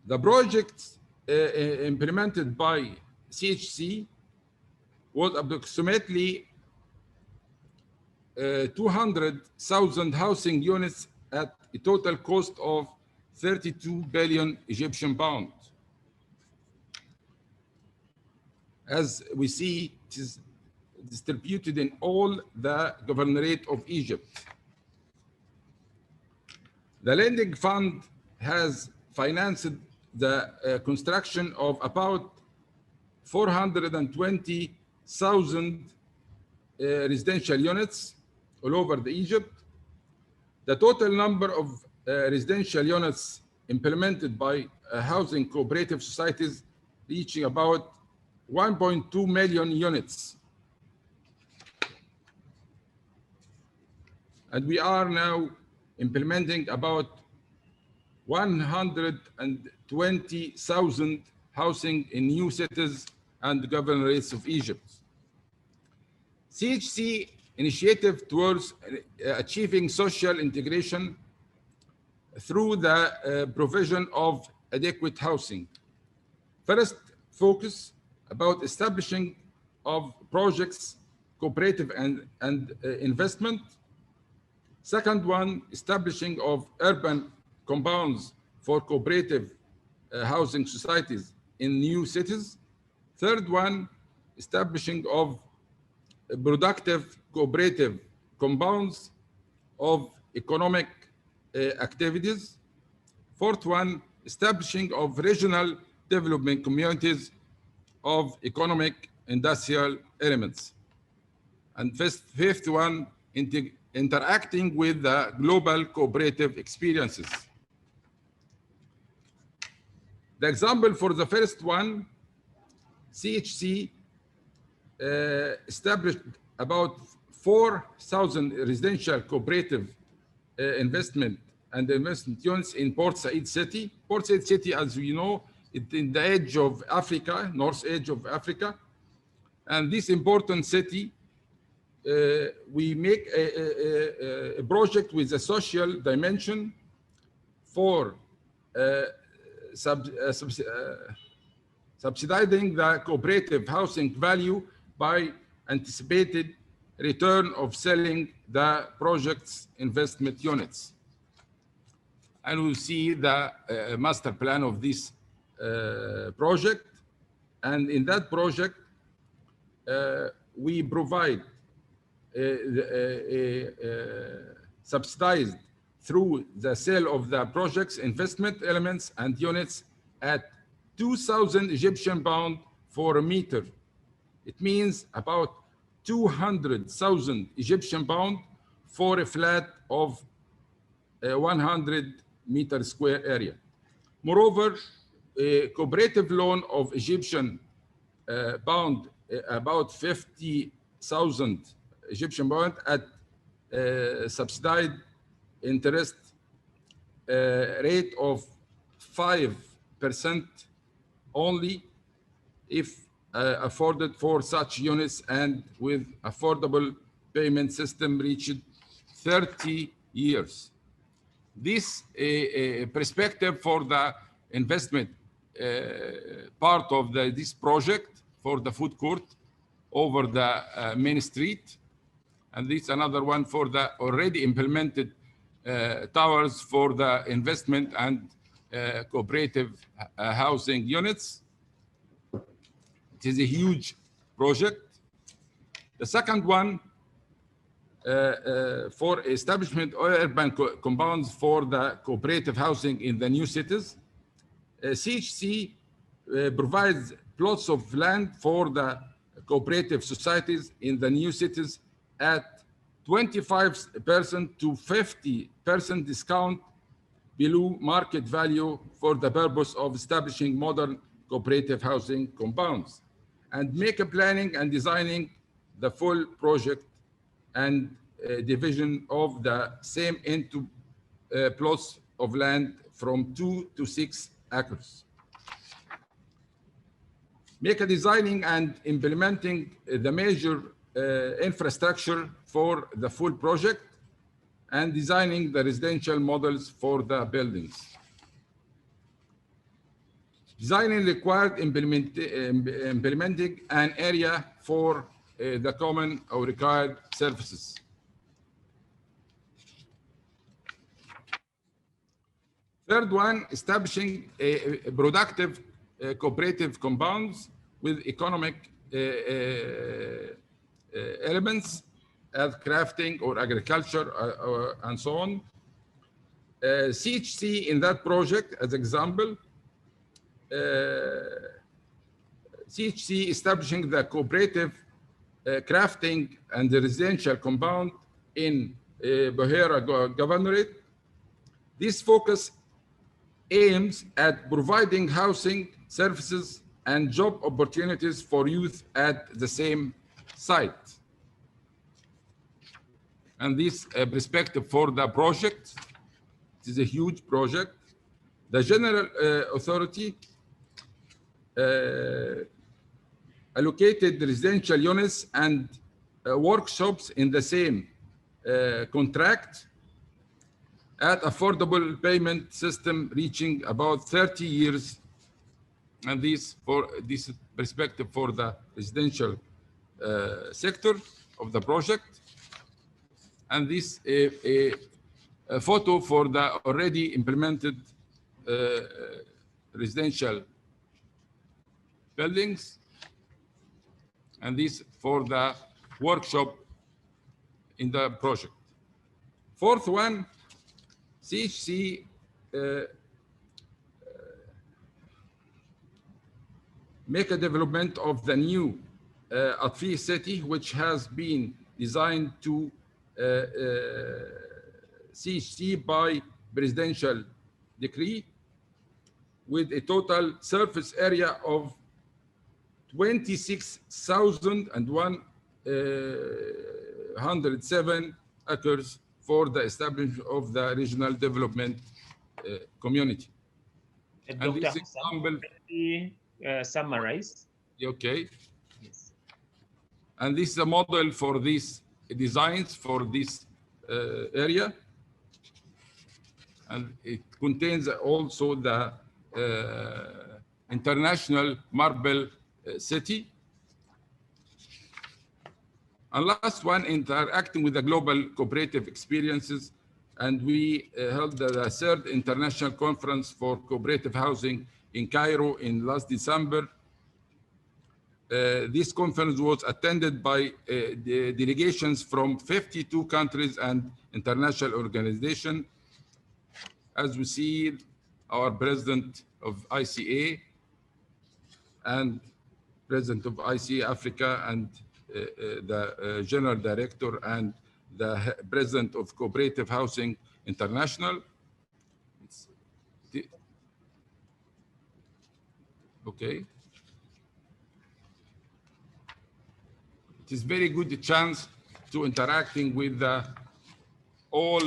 The projects implemented by CHC was approximately 200,000 housing units at a total cost of 32 billion Egyptian pounds. As we see, it is distributed in all the governorate of Egypt. The lending fund has financed the construction of about 420,000 residential units all over the Egypt. The total number of residential units implemented by housing cooperative societies reaching about 1.2 million units. And we are now implementing about 120,000 housing in new cities and governorates of Egypt. CHC initiative towards achieving social integration through the provision of adequate housing. First, focus about establishing of projects, cooperative and investment. Second one, establishing of urban compounds for cooperative housing societies in new cities. Third one, establishing of productive cooperative compounds of economic activities. Fourth one, establishing of regional development communities of economic industrial elements. And fifth one, interacting with the global cooperative experiences. The example for the first one, CHC established about 4,000 residential cooperative investment units in Port Said City. Port Said City, as we know, it's in the edge of Africa, north edge of Africa. And this important city, we make a project with a social dimension for subsidizing the cooperative housing value by anticipated return of selling the project's investment units. And we'll see the master plan of this project. And in that project, we provide subsidized through the sale of the project's investment elements and units at 2,000 Egyptian pound for a meter. It means about 200,000 Egyptian pound for a flat of 100 meter square area. Moreover, a cooperative loan of Egyptian pound, about 50,000 Egyptian pound at subsidized interest rate of 5% only if afforded for such units and with affordable payment system reached 30 years. this perspective for the investment part of this project for the food court over the main street. And this another one for the already implemented towers for the investment and cooperative housing units. It is a huge project. The second one for establishment of urban compounds for the cooperative housing in the new cities. CHC provides plots of land for the cooperative societies in the new cities at 25% to 50% discount below market value for the purpose of establishing modern cooperative housing compounds, and make a planning and designing the full project and division of the same into plots of land from 2 to 6 acres. Make a designing and implementing the major infrastructure for the full project and designing the residential models for the buildings. Designing required implementing an area for the common or required services. Third one, establishing a productive cooperative compounds with economic elements as crafting or agriculture and so on. CHC in that project, as example, CHC establishing the cooperative crafting and the residential compound in Buhera Governorate. This focus aims at providing housing services and job opportunities for youth at the same site. And this perspective for the project, it is a huge project. The general authority allocated residential units and workshops in the same contract at affordable payment system reaching about 30 years. And this for this perspective for the residential sector of the project. And this a photo for the already implemented residential buildings. And this for the workshop in the project. Fourth one, CHC make a development of the new AfCFTA city, which has been designed to CHC by presidential decree with a total surface area of 26,107 acres for the establishment of the regional development community. And this example, summarize. Okay. Yes. And this is a model for these designs for this area. And it contains also the international marble city. And last one, interacting with the global cooperative experiences. And we held the third international conference for cooperative housing in Cairo in last December. This conference was attended by the delegations from 52 countries and international organizations. As we see, our president of ICA and president of ICA-Africa and the general director and the president of Cooperative Housing International. Okay. It is very good chance to interacting with all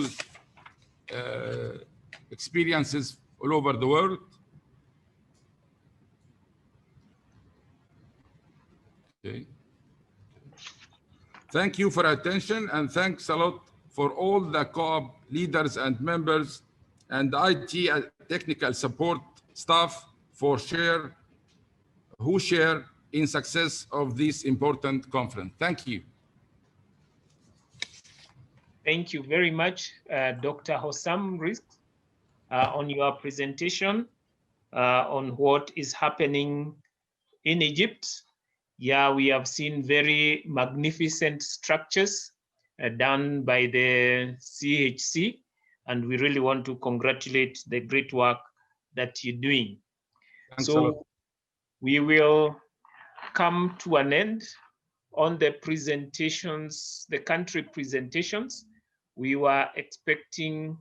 experiences all over the world. Okay. Thank you for attention, and thanks a lot for all the co-op leaders and members and IT technical support staff who share in success of this important conference. Thank you. Thank you very much, Dr. Hossam Rizk, on your presentation on what is happening in Egypt. Yeah, we have seen very magnificent structures done by the CHC, and we really want to congratulate the great work that you're doing. Thanks a lot. So we will come to an end on the presentations, the country presentations. We were expecting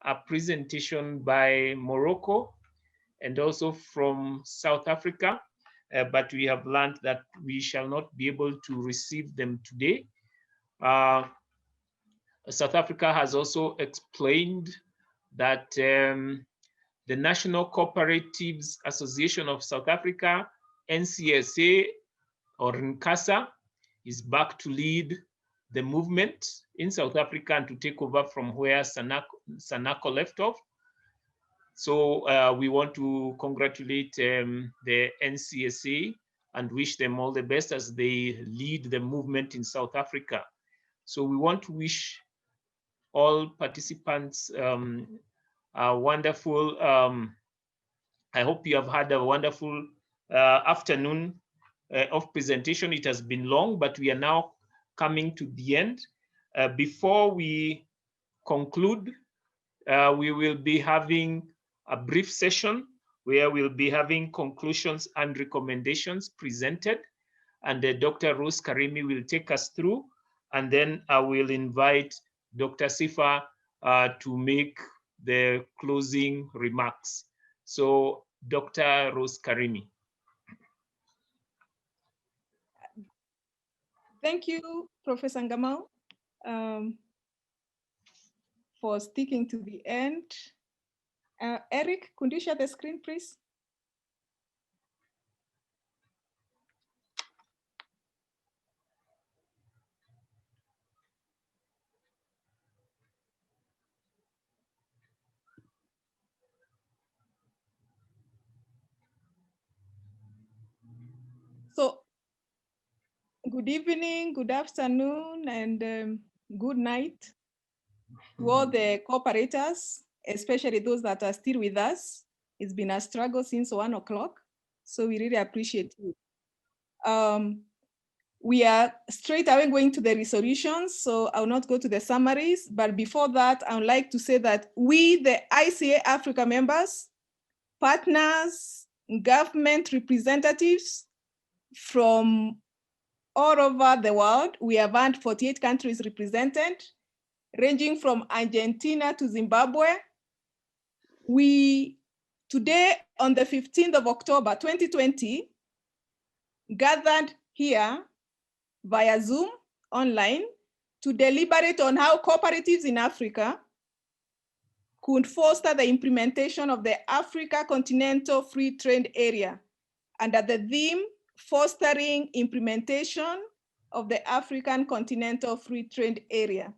a presentation by Morocco and also from South Africa, but we have learned that we shall not be able to receive them today. South Africa has also explained that the National Cooperatives Association of South Africa, NCSA, or NCASA, is back to lead the movement in South Africa and to take over from where Sanako left off. So we want to congratulate the NCSA and wish them all the best as they lead the movement in South Africa. So we want to wish all participants a wonderful, I hope you have had a wonderful afternoon of presentation. It has been long, but we are now coming to the end. Before we conclude, we will be having a brief session where we'll be having conclusions and recommendations presented, and Dr. Rose Karimi will take us through, and then I will invite Dr. Sifa to make the closing remarks. So Dr. Rose Karimi. Thank you, Professor Ngamau, for sticking to the end. Eric, could you share the screen, please? So, good evening, good afternoon, and good night to all the cooperators, especially those that are still with us. It's been a struggle since 1 o'clock, so we really appreciate it. We are straight away going to the resolutions, so I will not go to the summaries, but before that, I would like to say that we, the ICA-Africa members, partners, government representatives from all over the world, we have had 48 countries represented, ranging from Argentina to Zimbabwe. We, today on the 15th of October, 2020, gathered here via Zoom online to deliberate on how cooperatives in Africa could foster the implementation of the Africa Continental Free Trade Area under the theme, Fostering Implementation of the African Continental Free Trade Area.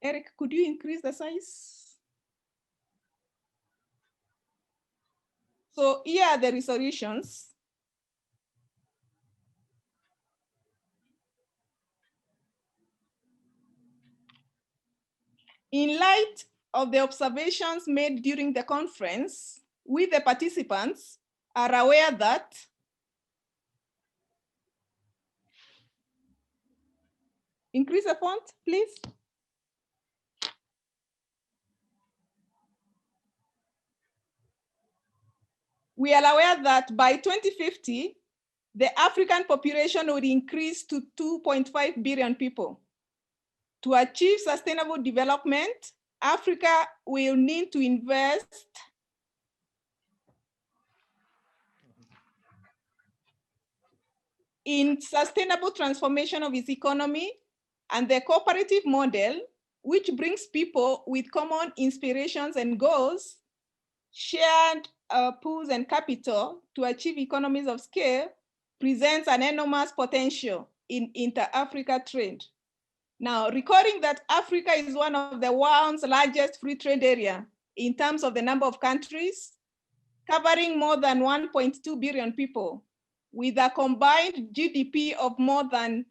Eric, could you increase the size? So here are the resolutions. In light of the observations made during the conference, we, the participants, are aware that increase the font, please. We are aware that by 2050, the African population would increase to 2.5 billion people. To achieve sustainable development, Africa will need to invest in sustainable transformation of its economy and the cooperative model, which brings people with common inspirations and goals, shared pools and capital to achieve economies of scale, presents an enormous potential in inter-Africa trade. Now, recording that Africa is one of the world's largest free trade area in terms of the number of countries, covering more than 1.2 billion people, with a combined GDP of more than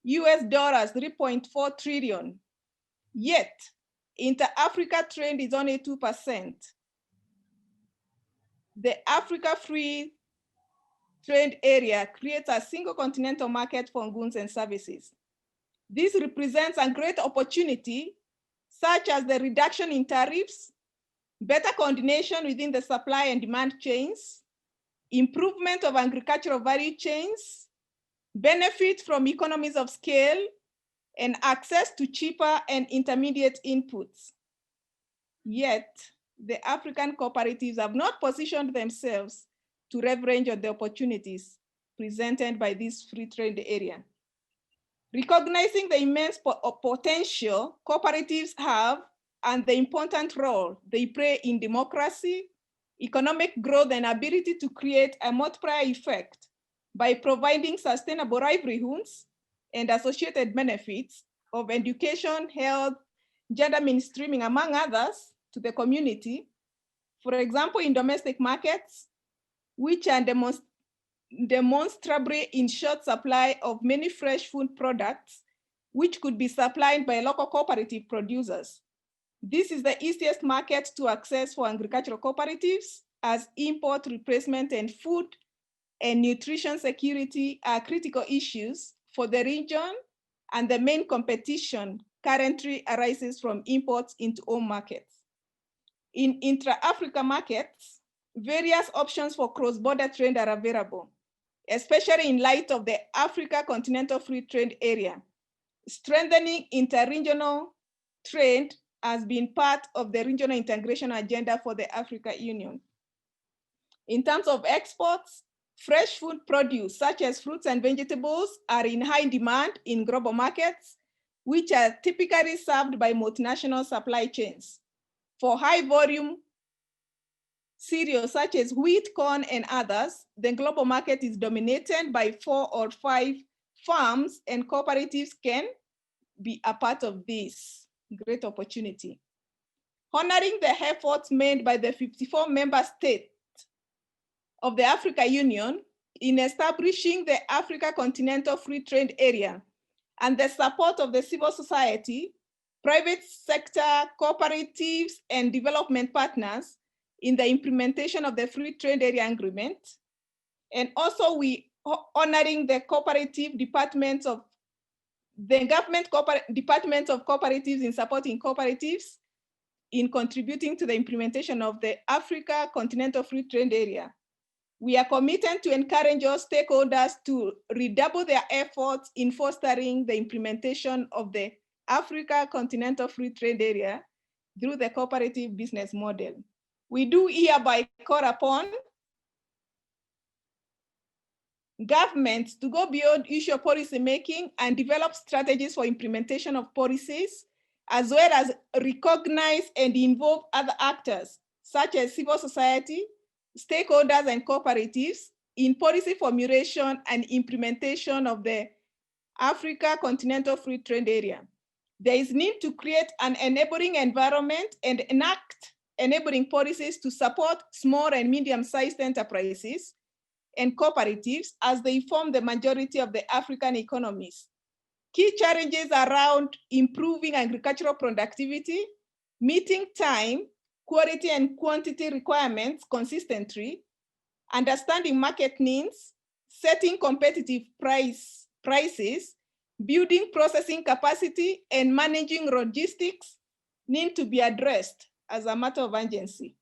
US dollars 3.4 trillion. Yet, inter-Africa trade is only 2%. The Africa Free Trade Area creates a single continental market for goods and services. This represents a great opportunity, such as the reduction in tariffs, better coordination within the supply and demand chains, improvement of agricultural value chains, benefit from economies of scale, and access to cheaper and intermediate inputs. Yet, the African cooperatives have not positioned themselves to leverage on the opportunities presented by this free trade area. Recognizing the immense potential cooperatives have and the important role they play in democracy, economic growth, and ability to create a multiplier effect by providing sustainable livelihoods and associated benefits of education, health, gender mainstreaming, among others, to the community. For example, in domestic markets, which are demonstrably in short supply of many fresh food products, which could be supplied by local cooperative producers. This is the easiest market to access for agricultural cooperatives, as import replacement and food and nutrition security are critical issues for the region, and the main competition currently arises from imports into home markets. In intra-Africa markets, various options for cross-border trade are available, especially in light of the Africa Continental Free Trade Area. Strengthening inter-regional trade has been part of the regional integration agenda for the Africa Union. In terms of exports, fresh food produce, such as fruits and vegetables, are in high demand in global markets, which are typically served by multinational supply chains. For high volume cereals such as wheat, corn, and others, the global market is dominated by 4 or 5 farms, and cooperatives can be a part of this great opportunity. Honoring the efforts made by the 54 member states of the Africa Union in establishing the Africa Continental Free Trade Area, and the support of the civil society, private sector, cooperatives, and development partners in the implementation of the Free Trade Area Agreement. And also we honoring the cooperative departments of the government departments of cooperatives in supporting cooperatives in contributing to the implementation of the Africa Continental Free Trade Area. We are committed to encourage all stakeholders to redouble their efforts in fostering the implementation of the Africa Continental Free Trade Area through the cooperative business model. We do hereby call upon governments to go beyond issue policy making and develop strategies for implementation of policies, as well as recognize and involve other actors, such as civil society, stakeholders, and cooperatives in policy formulation and implementation of the Africa Continental Free Trade Area. There is need to create an enabling environment and enact enabling policies to support small and medium-sized enterprises and cooperatives as they form the majority of the African economies. Key challenges around improving agricultural productivity, meeting time, quality and quantity requirements consistently, understanding market needs, setting competitive prices, building processing capacity, and managing logistics need to be addressed as a matter of urgency.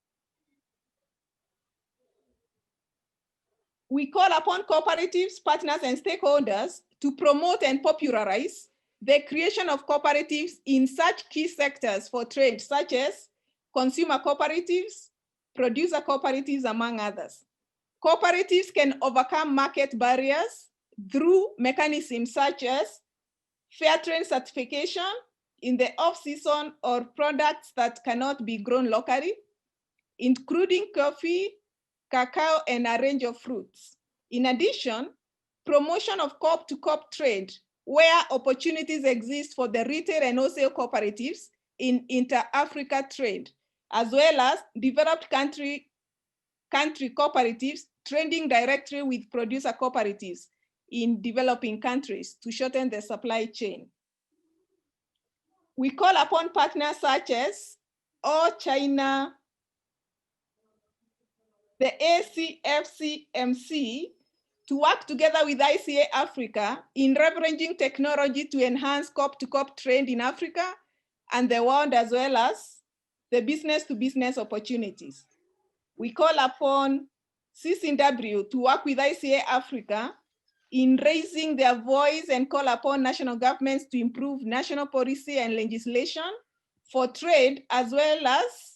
We call upon cooperatives, partners, and stakeholders to promote and popularize the creation of cooperatives in such key sectors for trade, such as consumer cooperatives, producer cooperatives, among others. Cooperatives can overcome market barriers through mechanisms such as fair trade certification in the off-season or products that cannot be grown locally, including coffee, cacao, and a range of fruits. In addition, promotion of co-op-to-co-op trade where opportunities exist for the retail and wholesale cooperatives in inter-Africa trade, as well as developed country cooperatives trading directly with producer cooperatives in developing countries to shorten the supply chain. We call upon partners such as China, the AfCFTA to work together with ICA-Africa in leveraging technology to enhance COP-to-COP trade in Africa and the world, as well as the business-to-business opportunities. We call upon CCW to work with ICA-Africa in raising their voice and call upon national governments to improve national policy and legislation for trade, as well as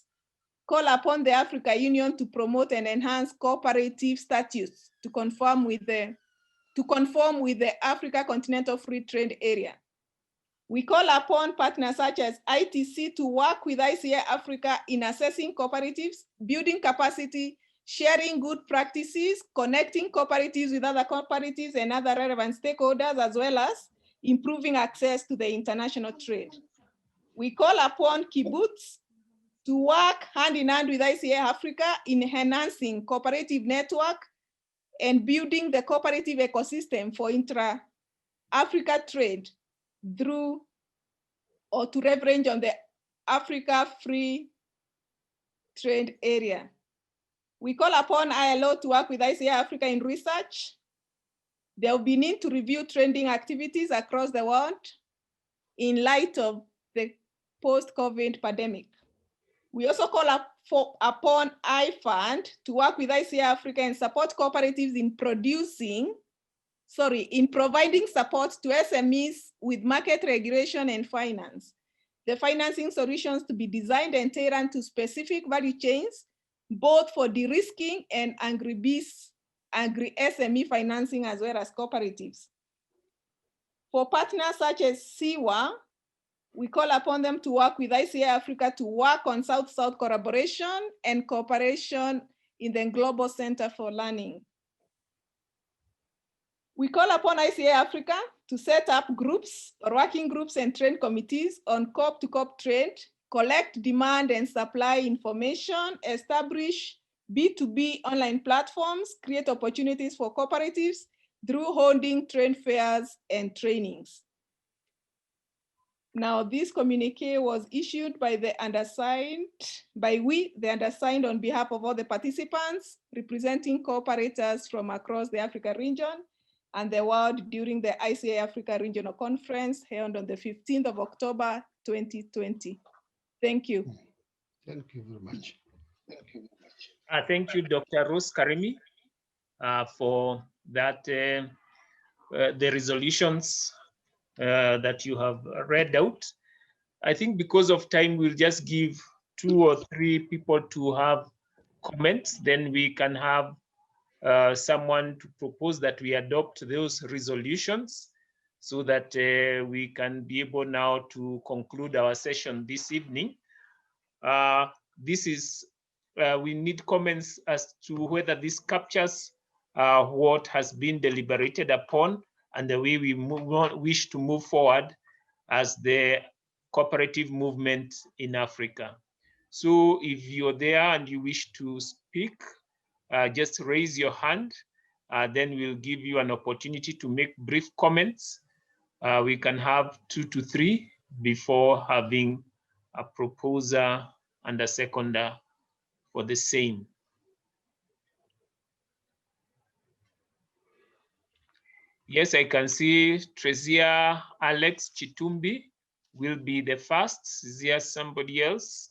call upon the Africa Union to promote and enhance cooperative statutes to conform with the Africa Continental Free Trade Area. We call upon partners such as ITC to work with ICA-Africa in assessing cooperatives, building capacity, sharing good practices, connecting cooperatives with other cooperatives and other relevant stakeholders, as well as improving access to the international trade. We call upon kibbutz to work hand in hand with ICA-Africa in enhancing cooperative network and building the cooperative ecosystem for intra-Africa trade through or to leverage on the Africa Free Trade Area. We call upon ILO to work with ICA-Africa in research. There will be need to review trending activities across the world in light of the post-COVID pandemic. We also call upon IFund to work with ICA-Africa and support cooperatives in providing support to SMEs with market regulation and finance. The financing solutions to be designed and tailored to specific value chains, both for de-risking and agri-SME financing, as well as cooperatives. For partners such as SIWA, we call upon them to work with ICA-Africa to work on South-South collaboration and cooperation in the Global Center for Learning. We call upon ICA-Africa to set up groups or working groups and trade committees on COP-to-COP trade, collect demand and supply information, establish B2B online platforms, create opportunities for cooperatives through holding trade fairs and trainings. Now, this communique was issued by the undersigned, the undersigned on behalf of all the participants, representing cooperators from across the Africa region and the world during the ICA-Africa Regional Conference held on the 15th of October, 2020. Thank you. Thank you very much. Thank you very much. Thank you, Dr. Rose Karimi, for that, the resolutions that you have read out. I think because of time, we'll just give 2 or 3 people to have comments, then we can have someone to propose that we adopt those resolutions so that we can be able now to conclude our session this evening. We need comments as to whether this captures what has been deliberated upon and the way we wish to move forward as the cooperative movement in Africa. So if you're there and you wish to speak, just raise your hand, then we'll give you an opportunity to make brief comments. We can have 2 to 3 before having a proposer and a seconder for the same. Yes, I can see Tresia Alex Chitumbi will be the first. Is there somebody else?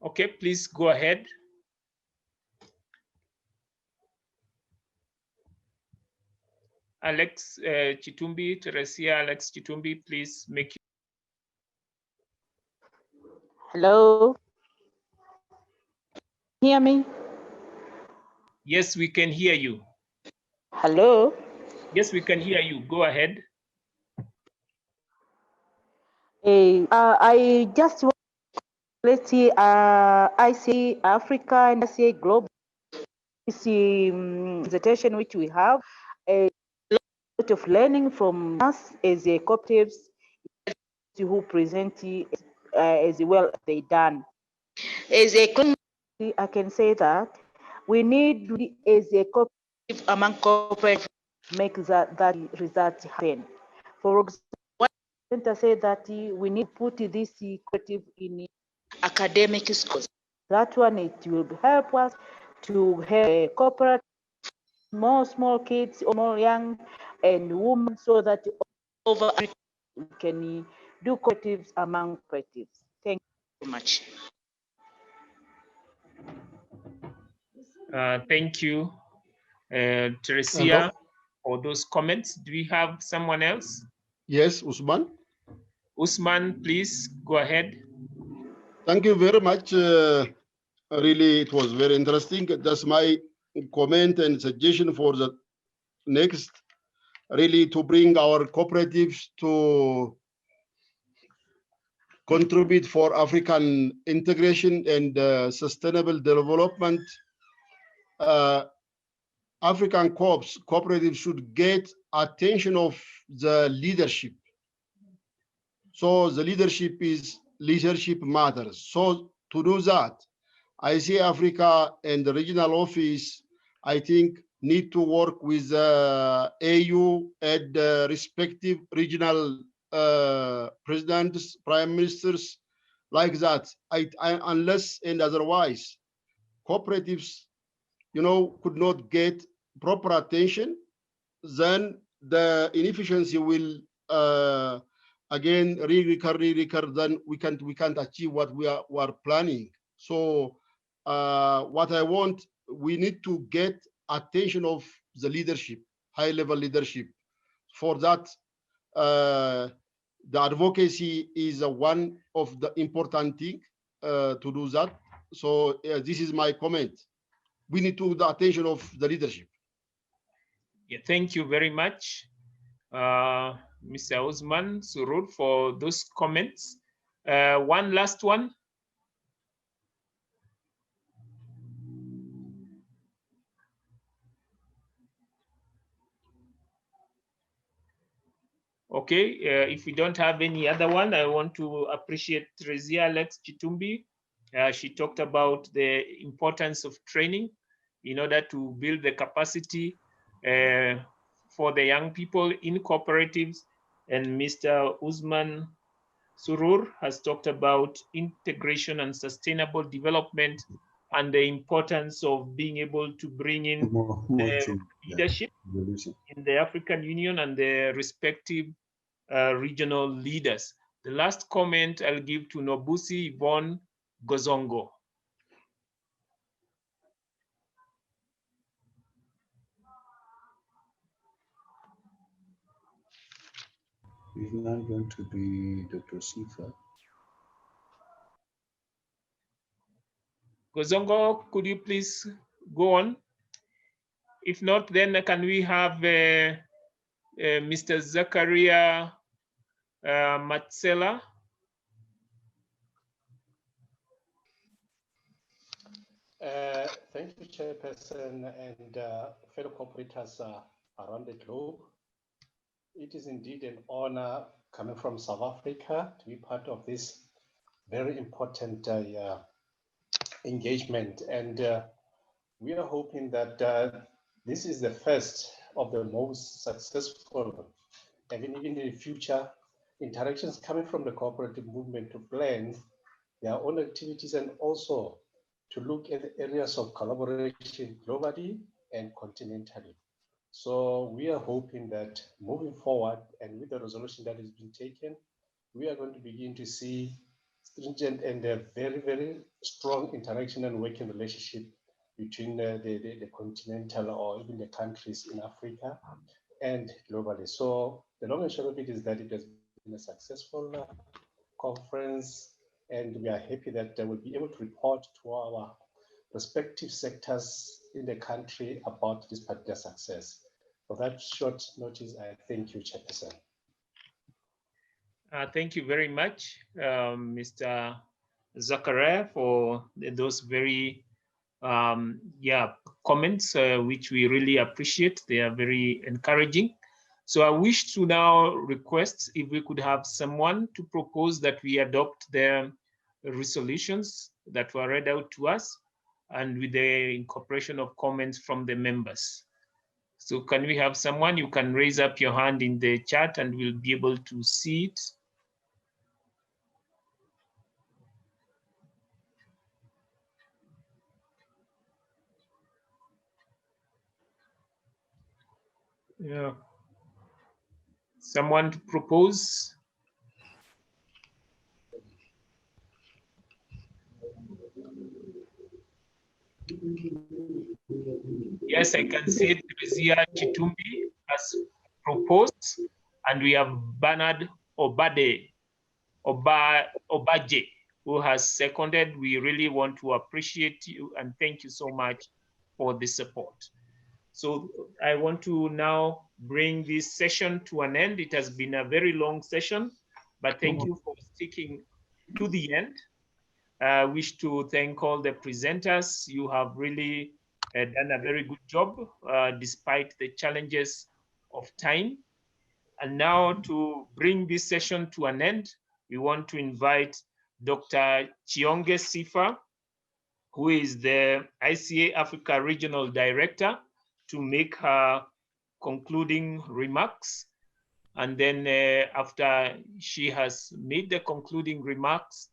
Okay, please go ahead. Alex Chitumbi, Tresia Alex Chitumbi, please make. Hello. Hear me? Yes, we can hear you. Hello. Yes, we can hear you. Go ahead. I just want to see ICA-Africa and ICA Global this presentation which we have, a lot of learning from us as a cooperatives who present as well as they done. As a community, I can say that we need as a cooperative among cooperatives make that result happen. For example, I say that we need to put this cooperative in academic schools. That one, it will help us to have a cooperative, small kids, more young and women, so that over we can do cooperatives among cooperatives. Thank you so much. Thank you, Teresia, for those comments. Do we have someone else? Yes, Usman. Usman, please go ahead. Thank you very much. Really, it was very interesting. That's my comment and suggestion for the next, really, to bring our cooperatives to contribute for African integration and sustainable development. African cooperatives should get attention of the leadership. So the leadership matters. So to do that, ICA-Africa and the regional office, I think, need to work with AU and respective regional presidents, prime ministers, like that. Unless and otherwise, cooperatives, could not get proper attention, then the inefficiency will again recur. Then we can't achieve what we are planning. So what I want, we need to get attention of the leadership, high-level leadership. For that, the advocacy is one of the important thing to do that. So this is my comment. We need to the attention of the leadership. Yeah, thank you very much, Mr. Osman Surur, for those comments. One last one. Okay, if we don't have any other one, I want to appreciate Teresia Alex Chitumbi. She talked about the importance of training in order to build the capacity for the young people in cooperatives. And Mr. Usman Surur has talked about integration and sustainable development and the importance of being able to bring in leadership in the African Union and the respective regional leaders. The last comment I'll give to Nobusi Yvonne Gozongo. It's not going to be Dr. Sifa. Gozongo, could you please go on? If not, then can we have Mr. Zakaria Matsela? Thank you, Chairperson, and fellow cooperators around the globe. It is indeed an honor coming from South Africa to be part of this very important engagement. And we are hoping that this is the first of the most successful, even in the future, interactions coming from the cooperative movement to plan their own activities and also to look at the areas of collaboration globally and continentally. So we are hoping that moving forward and with the resolution that has been taken, we are going to begin to see stringent and a very, very strong interaction and working relationship between the continental or even the countries in Africa and globally. So the long and short of it is that it has been a successful conference, and we are happy that we'll be able to report to our respective sectors in the country about this particular success. For that short notice, I thank you, Chairperson. Thank you very much, Mr. Zakaria, for those very comments, which we really appreciate. They are very encouraging. So I wish to now request if we could have someone to propose that we adopt the resolutions that were read out to us, and with the incorporation of comments from the members. So can we have someone? You can raise up your hand in the chat and we'll be able to see it. Yeah. Someone to propose? Yes, I can see Teresa Chitumbi has proposed, and we have Bernard Obaje, who has seconded. We really want to appreciate you and thank you so much for the support. So I want to now bring this session to an end. It has been a very long session, but thank you for sticking to the end. I wish to thank all the presenters. You have really done a very good job despite the challenges of time. And now to bring this session to an end, we want to invite Dr. Chionge Sifa, who is the ICA-Africa Regional Director, to make her concluding remarks. And then after she has made the concluding remarks,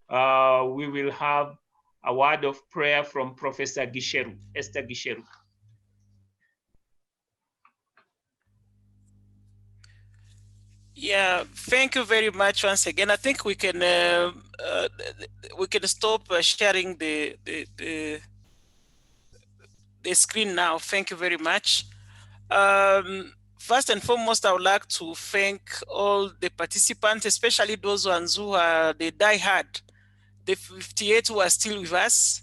we will have a word of prayer from Professor Gisheru, Esther Gisheru. Yeah, thank you very much once again. I think we can stop sharing the screen now. Thank you very much. First and foremost, I would like to thank all the participants, especially those ones who are the die-hard, the 58 who are still with us.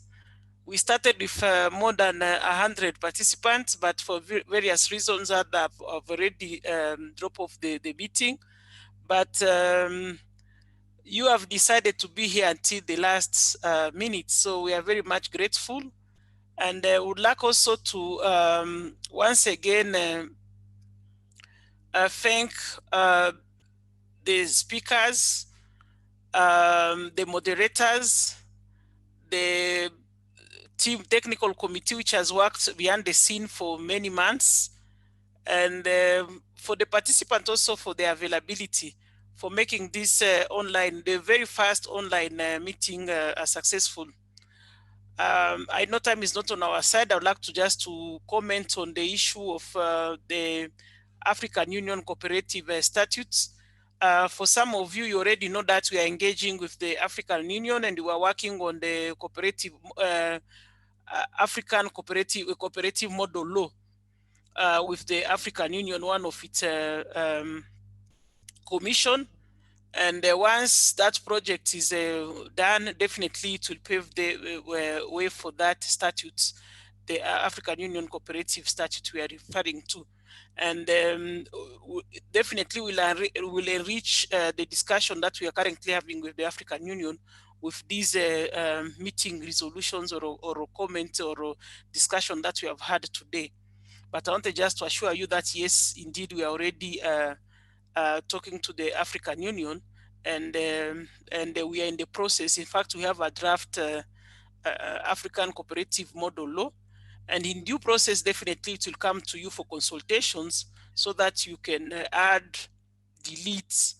We started with more than 100 participants, but for various reasons I've already dropped off the meeting. But you have decided to be here until the last minute, so we are very much grateful. And would like also to once again thank the speakers, the moderators, the team technical committee, which has worked behind the scene for many months, and for the participants also for their availability, for making this the very first online meeting successful. I know time is not on our side. I would like to comment on the issue of the African Union Cooperative Statutes. For some of you, you already know that we are engaging with the African Union and we are working on the cooperative African cooperative model law with the African Union, one of its commission. And once that project is done, definitely it will pave the way for that statute, the African Union Cooperative Statute we are referring to. And definitely will enrich the discussion that we are currently having with the African Union with these meeting resolutions or comments or discussion that we have had today. But I wanted just to assure you that yes, indeed, we are already talking to the African Union, and we are in the process. In fact, we have a draft African cooperative model law, and in due process, definitely it will come to you for consultations so that you can add, delete,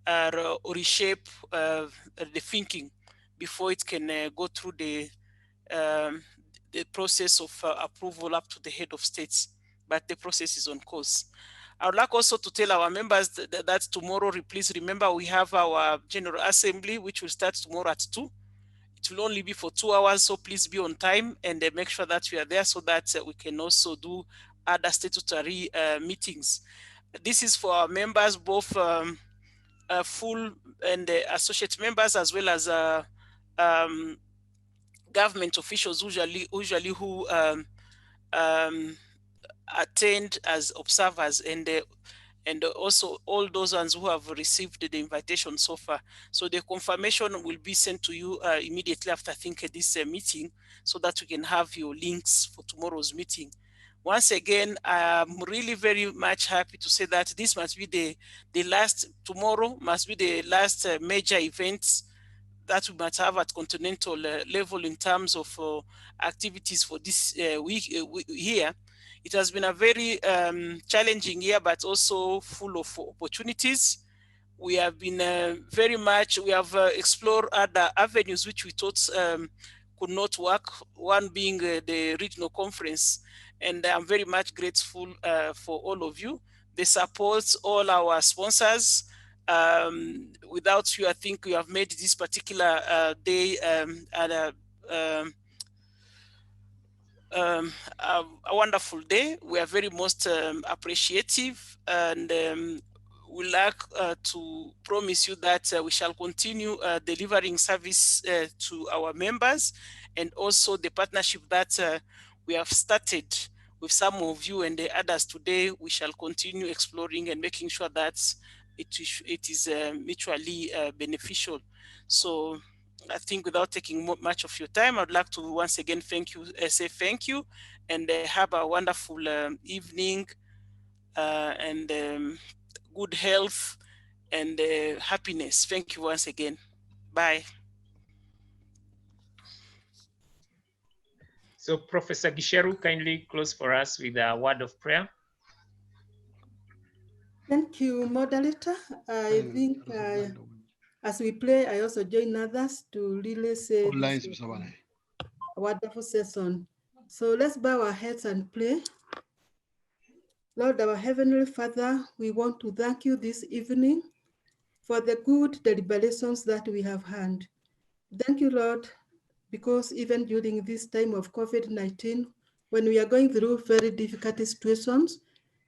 or reshape the thinking before it can go through the process of approval up to the head of states. But the process is on course. I would like also to tell our members that tomorrow, please remember, we have our General Assembly, which will start tomorrow at 2. It will only be for 2 hours, so please be on time and make sure that we are there so that we can also do other statutory meetings. This is for our members, both full and associate members, as well as government officials usually who attend as observers. And and also all those ones who have received the invitation so far. So the confirmation will be sent to you immediately after, I think, this meeting, so that you can have your links for tomorrow's meeting. Once again, I'm really very much happy to say that this must be the last, tomorrow must be the last major events that we might have at Continental level in terms of activities for this week here. It has been a very challenging year, but also full of opportunities. We have been we have explored other avenues which we thought could not work, one being the regional conference. And I'm very much grateful for all of you. The support, all our sponsors. Without you, I think we have made this particular day a wonderful day. We are very most appreciative, and we like to promise you that we shall continue delivering service to our members, and also the partnership that we have started with some of you and the others today. We shall continue exploring and making sure that it is mutually beneficial. So I think without taking much of your time, I'd like to once again say thank you, and have a wonderful evening, and good health and happiness. Thank you once again. Bye. So Professor Gisheru, kindly close for us with a word of prayer. Thank you, moderator. I think as we pray, I also join others to really say this is a wonderful session. So let's bow our heads and pray. Lord, our Heavenly Father, we want to thank you this evening for the good deliberations that we have had. Thank you, Lord, because even during this time of COVID-19, when we are going through very difficult situations,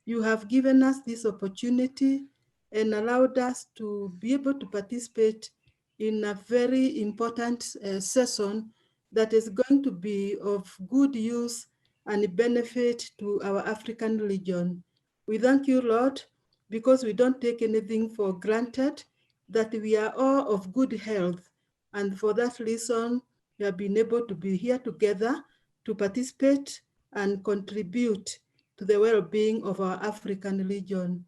you have given us this opportunity and allowed us to be able to participate in a very important session that is going to be of good use and benefit to our African region. We thank you, Lord, because we don't take anything for granted, that we are all of good health. And for that reason, we have been able to be here together to participate and contribute to the well-being of our African region.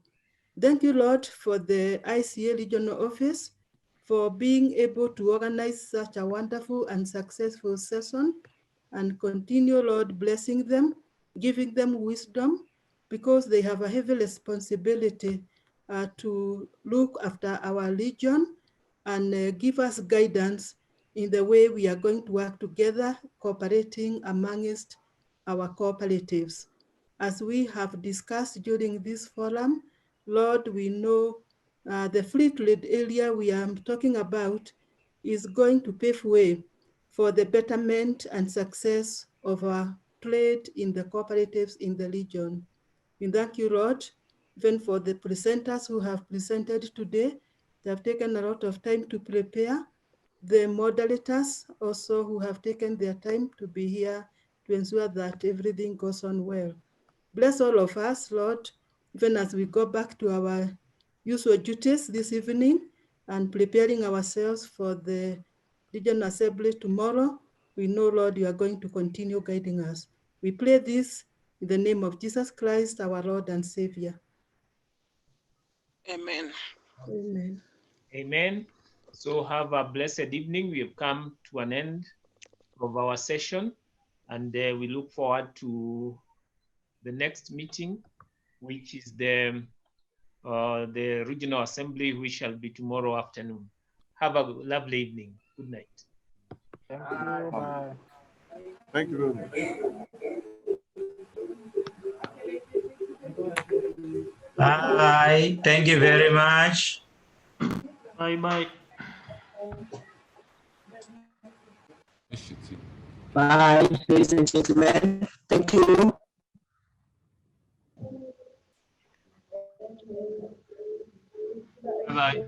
Thank you, Lord, for the ICA Regional Office for being able to organize such a wonderful and successful session, and continue, Lord, blessing them, giving them wisdom, because they have a heavy responsibility to look after our region and give us guidance in the way we are going to work together, cooperating amongst our cooperatives. As we have discussed during this forum, Lord, we know the free trade area we are talking about is going to pave way for the betterment and success of our trade in the cooperatives in the region. We thank you, Lord, even for the presenters who have presented today. They have taken a lot of time to prepare. The moderators also who have taken their time to be here to ensure that everything goes on well. Bless all of us, Lord, even as we go back to our usual duties this evening and preparing ourselves for the Regional Assembly tomorrow. We know, Lord, you are going to continue guiding us. We pray this in the name of Jesus Christ, our Lord and Savior. Amen. Amen. Amen. So have a blessed evening. We have come to an end of our session, and we look forward to the next meeting, which is the Regional Assembly, which shall be tomorrow afternoon. Have a lovely evening. Good night. Thank you. Bye. Thank you very much. Bye. Thank you very much. Bye-bye. Bye, ladies and gentlemen. Thank you. Bye-bye.